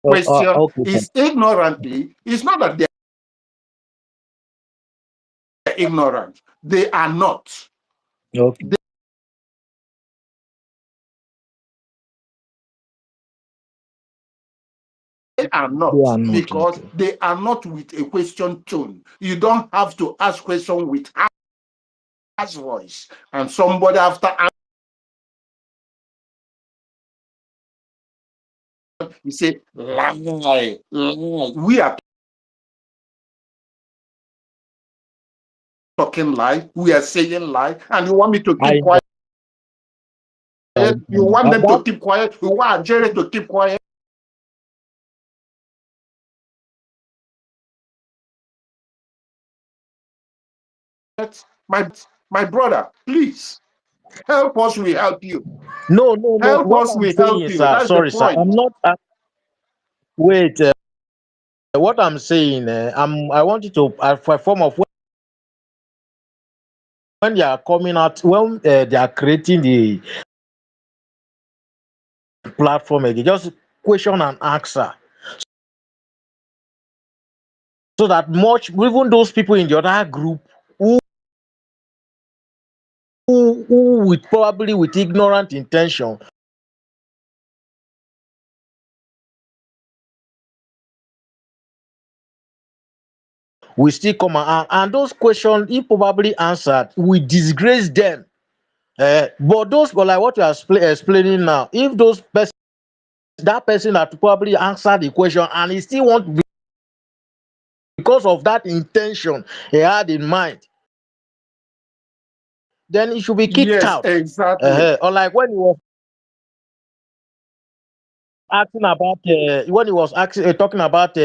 questions Okay, sir. is ignorantly. It's not that they're ignorant. They are not. Okay. They are They not, are not. because Okay. they are not with a question tone. You don't have to ask question with harsh voice, and somebody after you say lie, lie. We are talking lie. We are saying lie, and you want me to keep I quiet? You understand. want them That to keep quiet? You want Jerry to keep quiet? My my brother, please help us. We help you. no, no, no. Help What us. I'm We saying help is, you. sir. That's the Sorry, sir. point. I'm not. Wait. What I'm saying, I want you to, for a form of when they are coming out, when they are creating the platform again, just question and answer, so that much even those people in the other group who with probably with ignorant intention will still come and those questions if probably answered will disgrace them. But those, but like what you are explaining now, if those person, that person that probably answered the question and he still want, because of that intention he had in mind, then he should be kicked Yes, out. exactly. Or like when he was asking about when he was asking, talking about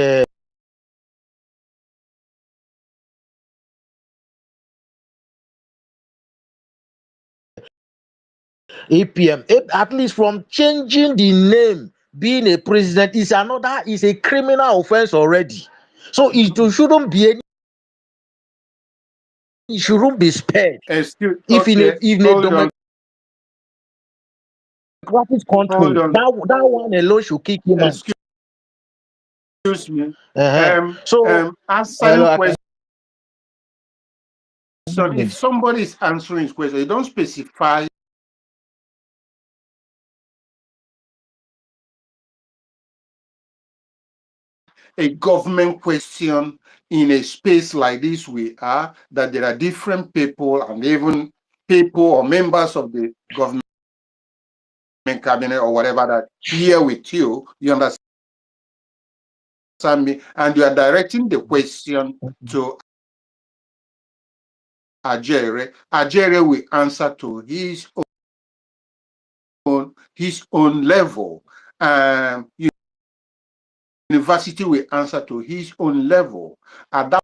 APM, at least from changing the name, being a president is another, is a criminal offense already. So shouldn't be any, it shouldn't be spared. Excuse. If Okay, in a hold on. democratic Hold country. on. That one alone should kick him out. Excuse me. So, hello, Answering I can question. If somebody is answering his question, you don't specify a government question in a space like this we are, that there are different people and even people or members of the government cabinet or whatever that here with you, you understand me, and you are directing the question to Ajere. Ajere will answer to his own level. University will answer to his own level. At that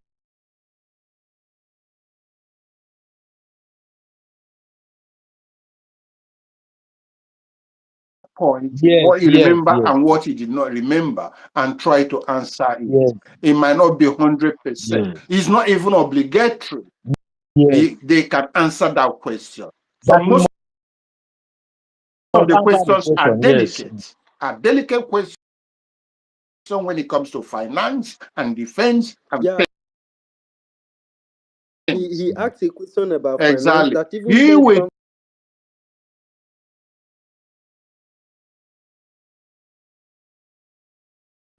point, yes, what he yes, remember yes, and what he did not remember, and try to answer it. yes, It might not be 100%. yes, It's not even obligatory. yes. They can answer that question. So That he most of must the answer the questions question. Yes, are delicate questions when it comes to finance and defense and Yeah, things. he asked a question about finance Exactly. that even He made will some.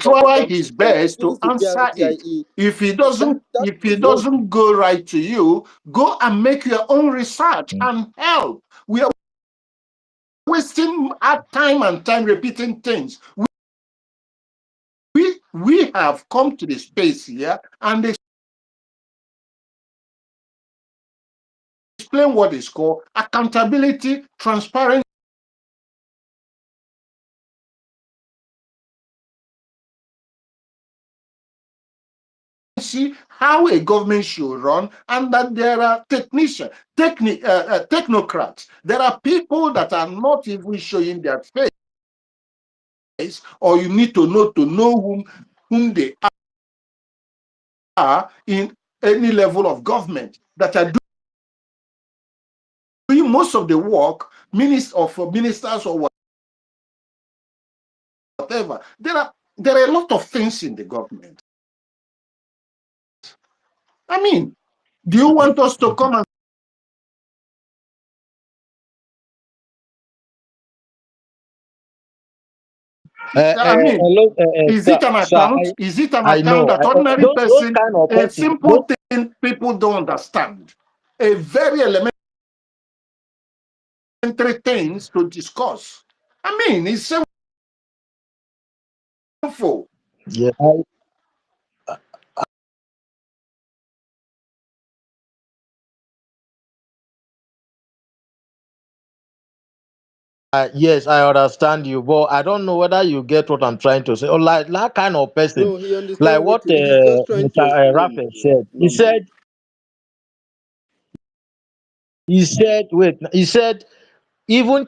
try But his when he best to finished the answer it. PRITIE, that If he was what. doesn't go right to you, go and make your own research and help. We are wasting our time and time repeating things. We have come to the space here and explain what is called accountability, transparency, how a government should run, and that there are technocrats. There are people that are not even showing their face, or you need to know whom they are in any level of government that are doing most of the work, ministers or whatever. There are a lot of things in the government. I mean, do you want us to come and hello, is sir, it an sir, account? Is it an I account know. that ordinary Those person, kind of a person, those, simple thing people don't understand, a very elementary things to discuss? I mean, it's simple. yeah, yes, I understand you, but I don't know whether you get what I'm trying to say. Or like that kind of person, No, he like understand what what he's just trying to Mr. explain. Raphael said. Normally, Wait, he said even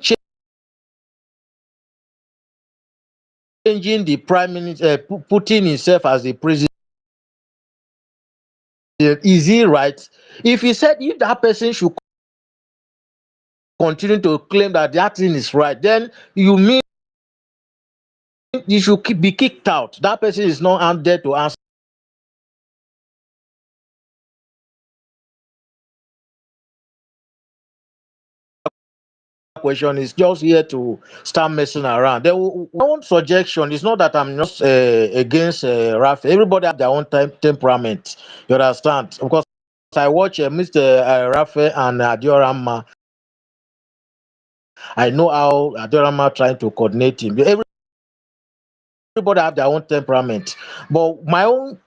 changing the prime minister, putting himself as the president, is he right? If he said if that person should continue to claim that that thing is right, then you mean you should be kicked out. That person is not out there to answer question, is just here to start messing around. My own suggestion is not that I'm not against Raf. Everybody have their own temperament. You understand? Because I watch Mr. Rafe and Adiorama. I know how Adiorama trying to coordinate him. Everybody have their own temperament. But my own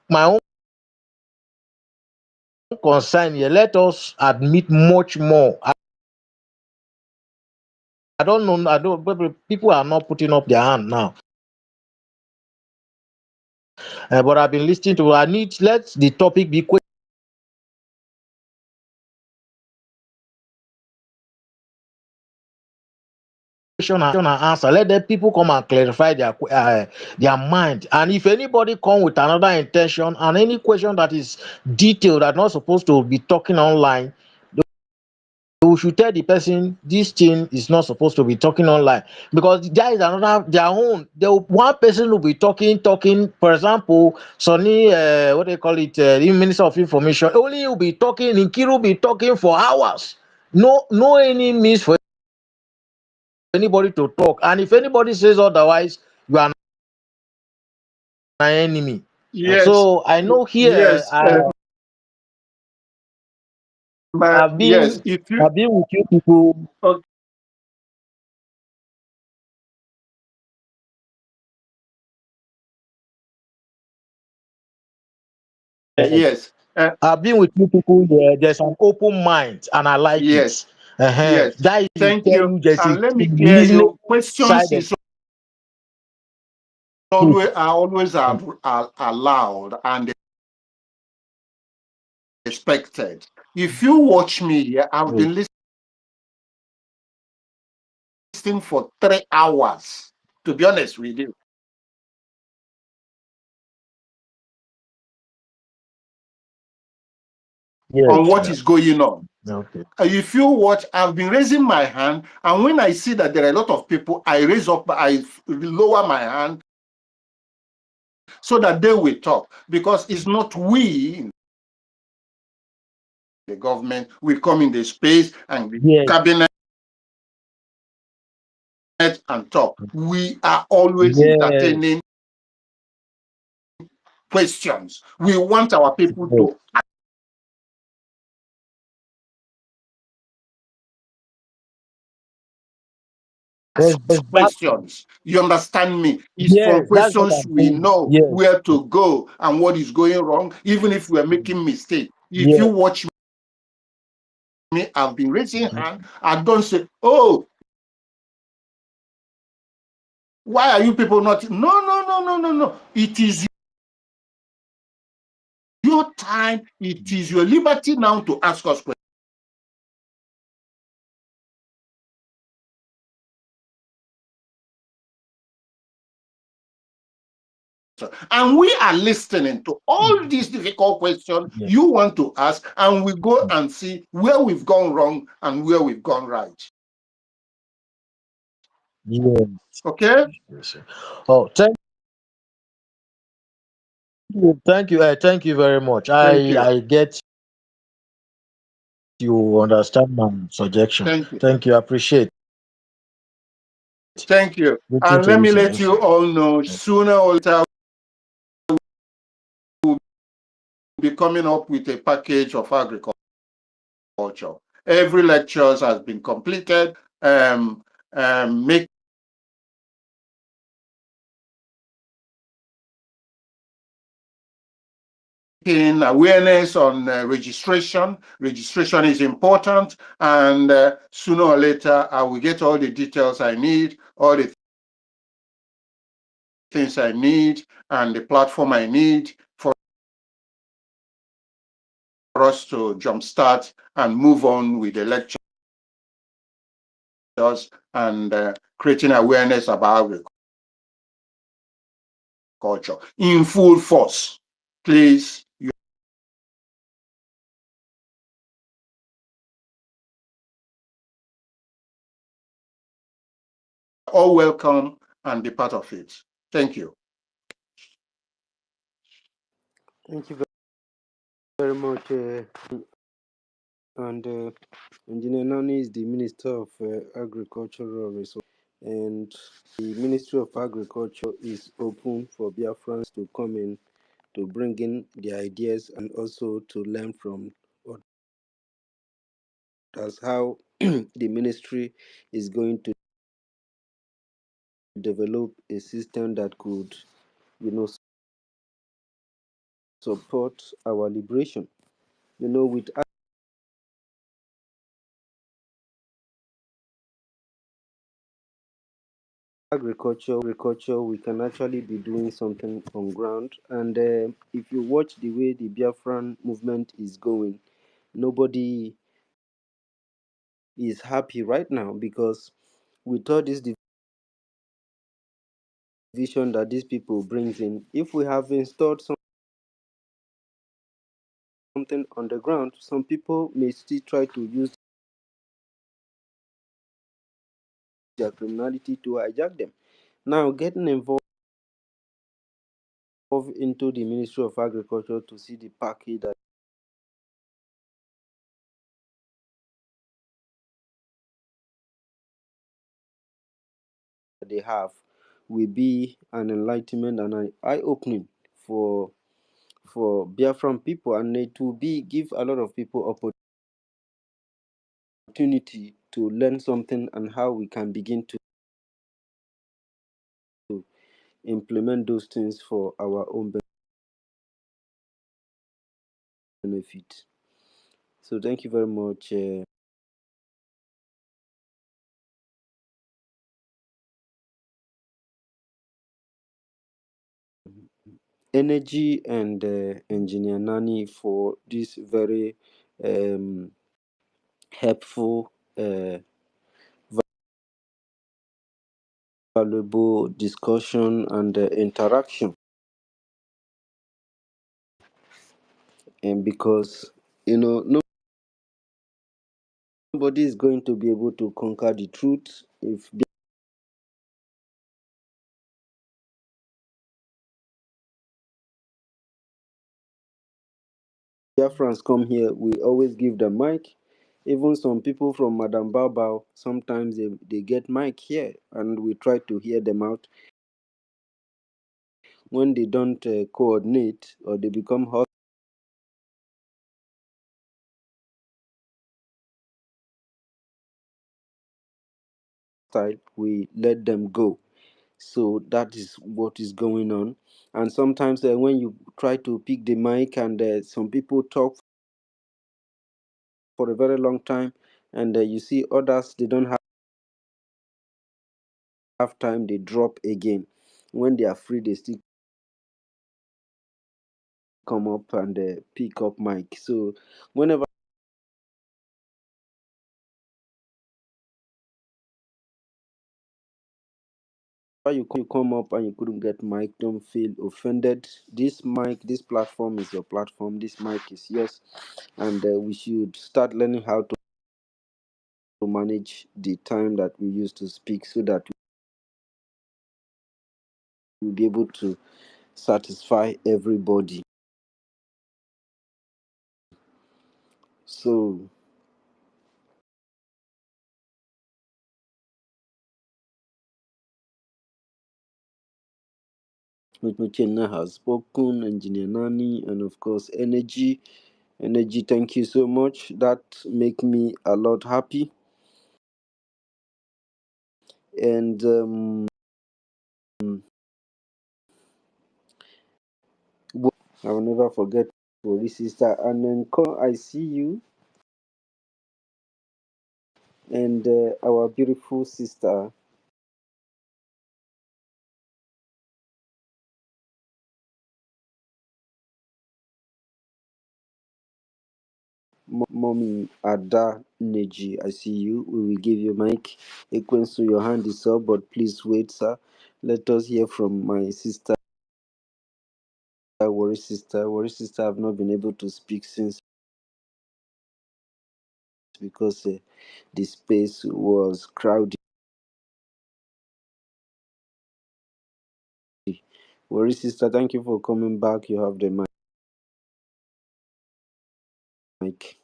concern here, let us admit much more. I don't know. I don't. People are not putting up their hand now. But I've been listening to. I need let the topic be question and answer. Let the people come and clarify their mind. And if anybody come with another intention and any question that is detailed that not supposed to be talking online, they you should tell the person this thing is not supposed to be talking online, because there is another their own. One person will be talking. For example, Sonny, what they call it, the Minister of Information. Only he will be talking. Nkiru will be talking for hours. No any means for anybody to talk. And if anybody says otherwise, you are an enemy. Yes, So I know here yes, I've yes. been If you I've been with you people. okay, Yes. yes, I've been with you people here. There's an open mind, and I like yes, it. Uh-huh. yes. That is Thank tell you. you there's a And let me clear reasonable you. Questions side of is truth. always are allowed and expected. If you watch me here, I've Yes, been listening for 3 hours. To be honest with you, on yes, what is going on. okay. If you watch, I've been raising my hand, and when I see that there are a lot of people, I lower my hand so that they will talk, because it's not we in the government we come in the space and the Yes, cabinet and talk. We are always yes, entertaining questions. We want our people yes. to There's ask that. questions. You understand me? It's from Yes, that's what questions I'm we saying. know Yes, where to go and what is going wrong, even if we're making mistakes. If you yes, watch me, I've been raising hand. I don't say, oh, why are you people not? No, no, no, no, no, no. It is your time. It is your liberty now to ask us questions. And we are listening to all these difficult questions yes, you want to ask, and we go and see where we've gone wrong and where we've gone right. yes, Okay? yes. Oh, thank you very much. Thank you. I get you understand my suggestion. Thank you. Thank you. I appreciate Thank you. waiting And to let me listen. let you all know, sooner or later we'll be coming up with a package of agriculture. Every lecture has been completed. Making awareness on registration. Registration is important, and sooner or later I will get all the details I need, all the things I need, and the platform I need for us to jumpstart and move on with the lectures and creating awareness about agriculture in full force. Please, you are all welcome and be part of it. Thank you. Thank you very much. And Engineer Nani is the Minister of Agricultural Resources, and the Ministry of Agriculture is open for Biafrans to come in to bring in their ideas and also to learn from others how the ministry is going to develop a system that could, support our liberation. With agriculture, we can actually be doing something on ground. And if you watch the way the Biafran movement is going, nobody is happy right now, because with all this division that these people brings in, if we have installed something on the ground, some people may still try to use their criminality to hijack them. Now, getting involved into the Ministry of Agriculture to see the package that they have will be an enlightenment and an eye-opening for Biafran people, and it will be give a lot of people opportunity to learn something and how we can begin to implement those things for our own benefit. So thank you very much. Energy and Engineer Nani for this very helpful, valuable discussion and interaction. And because nobody is going to be able to conquer the truth if Biafrans come here. We always give the mic. Even some people from Madam Bao, sometimes they get mic here, and we try to hear them out. When they don't coordinate or they become hostile, we let them go. So that is what is going on. And sometimes when you try to pick the mic and some people talk for a very long time, and you see others, they don't have time, they drop again. When they are free, they still come up and pick up mic. So whenever you come up and you couldn't get mic, don't feel offended. This mic, this platform is your platform. This mic is yours, and we should start learning how to manage the time that we use to speak, so that we'll be able to satisfy everybody. So Uchenna has spoken, Engineer Nani, and of course Energy. Energy, thank you so much. That make me a lot happy. And I will never forget Tori sister. And then I see you and our beautiful sister, Mommy Ada Neji. I see you. We will give you mic. Ekwensu, your hand is up, but please wait, sir. Let us hear from my sister, Worry sister. Worry sister, I've not been able to speak since because the space was crowded. Worry sister, thank you for coming back. You have the mic.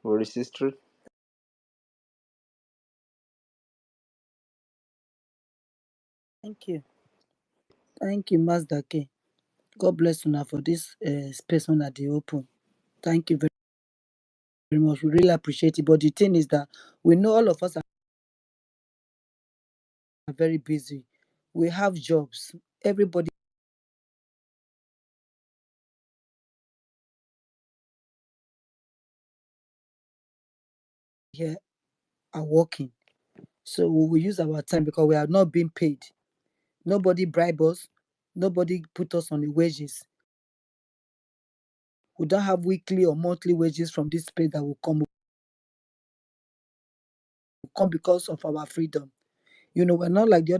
Worry sister. Thank you. Thank you, Master K. God bless you now for this space on at the open. Thank you very much. We really appreciate it. But the thing is that we know all of us are very busy. We have jobs. Everybody here are working. So we will use our time because we are not being paid. Nobody bribe us. Nobody put us on the wages. We don't have weekly or monthly wages from this space that will come. Will come because of our freedom. We're not like the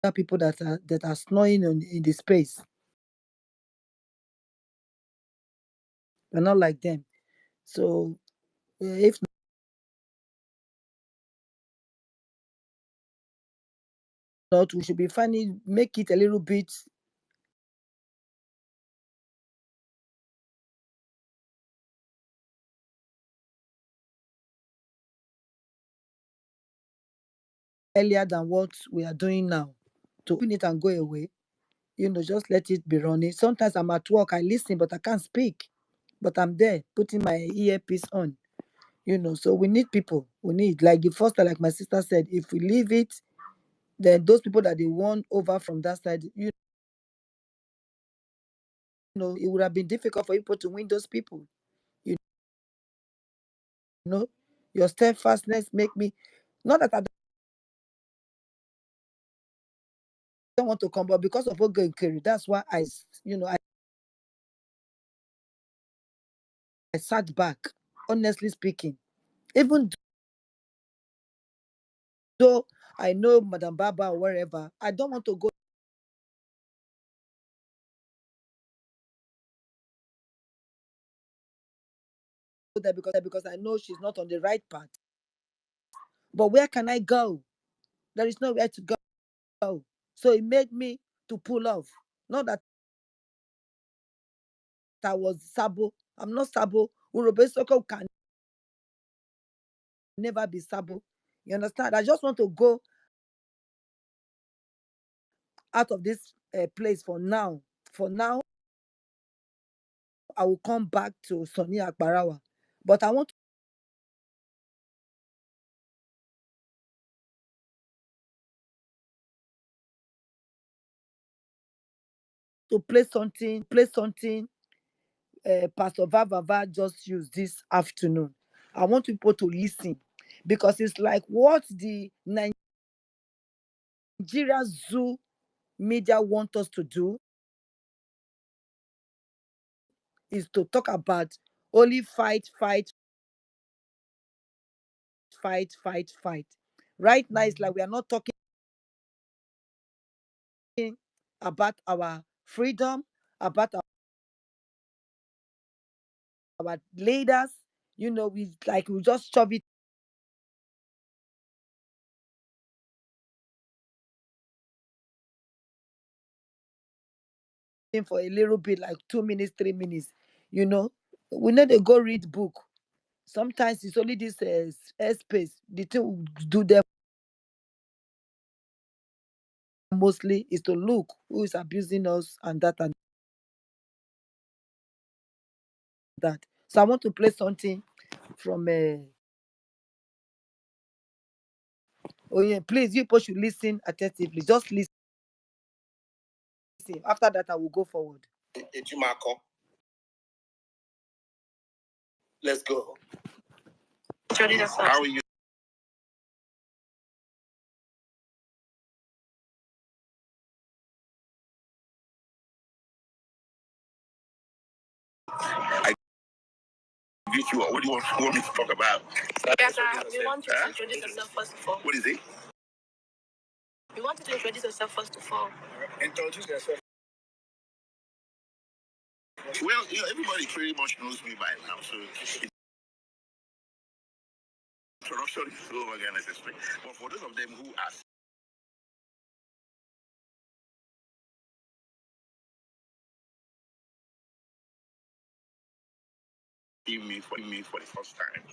other people that are snoring in the space. We're not like them. So if not, we should be finding, make it a little bit earlier than what we are doing now. To open it and go away, just let it be running. Sometimes I'm at work, I listen, but I can't speak. But I'm there, putting my earpiece on. So we need people. We need, like the first time, like my sister said, if we leave it, then those people that they won over from that side, it would have been difficult for people to win those people. You know, your steadfastness make me, not that I don't want to come, but because of Ogo and Kerry, that's why I sat back, honestly speaking. Even though I know Madam Baba or wherever, I don't want to go there because I know she's not on the right path. But where can I go? There is nowhere to go. So it made me to pull off. Not that I was Sabo. I'm not Sabo. Urobe Soko can never be Sabo. You understand? I just want to go out of this place for now. For now, I will come back to Soni Akbarawa. But I want to play something Pastor Vavava just used this afternoon. I want people to listen because it's like what the Nigeria Zoo media want us to do is to talk about only fight, fight, fight, fight, fight. Right now, it's like we are not talking about our freedom, about our leaders. We just shove it in for a little bit, like 2 minutes, 3 minutes. You know, we need to go read book. Sometimes it's only this airspace. The thing we do them mostly is to look who is abusing us and that and that. So I want to play something from. Oh yeah, please, you people should listen attentively. Just listen. After that, I will go forward. Let's go. How are you? I greet you. What do you want me to talk about? Yes, we want you to introduce yourself first of all. What is it? We want you to introduce yourself first of all. Introduce yourself. Well, everybody pretty much knows me by now, so introduction is so unnecessary. But for those of them who are seeing me for the first time,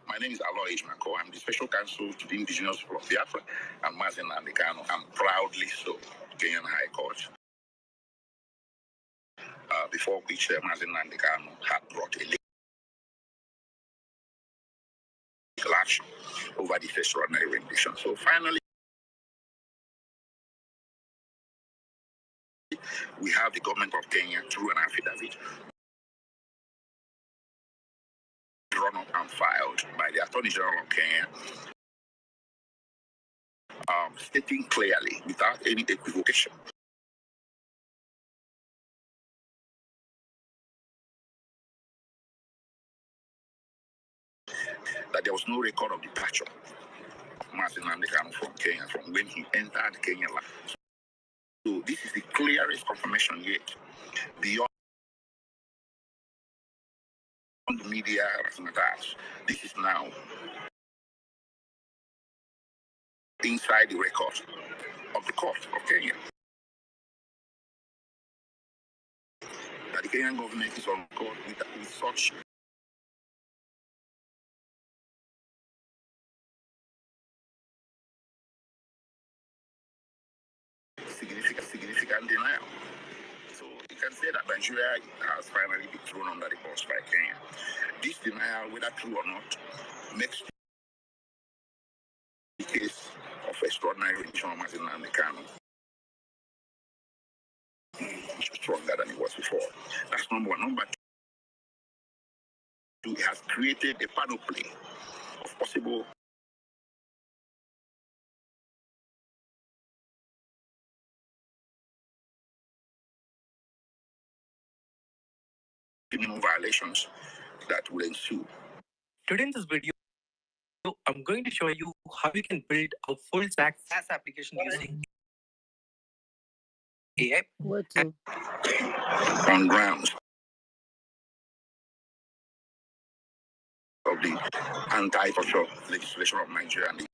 my name is Aloy Mako. I'm the special counsel to the indigenous people of Biafra and Mazin Andekano. I'm proudly so Kenyan High Court. Before which Mazin Andekano had brought a legal action over the first ordinary rendition. So finally, we have the government of Kenya through an affidavit drawn up and filed by the Attorney General of Kenya, stating clearly, without any equivocation, that there was no record of departure of Martin Nandekano from Kenya from when he entered Kenya. So this is the clearest confirmation yet, beyond the media razzmatazz. This is now inside the record of the court of Kenya. That the Kenyan government is on board with such significant denial. So you can say that Nigeria has finally been thrown under the bus by Kenya. This denial, whether true or not, makes the case of extraordinary reform as in Kanu much stronger than it was before. That's number one. Number two, it has created a panoply of possible criminal violations that will ensue. Today in this video, I'm going to show you how you can build a full stack SaaS application using AI What to? on grounds of the anti-torture legislation of Nigeria and the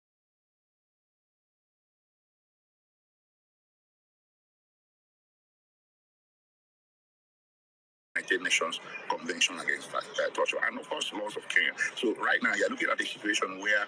United Nations Convention Against Torture, and of course laws of Kenya. So right now you're looking at a situation where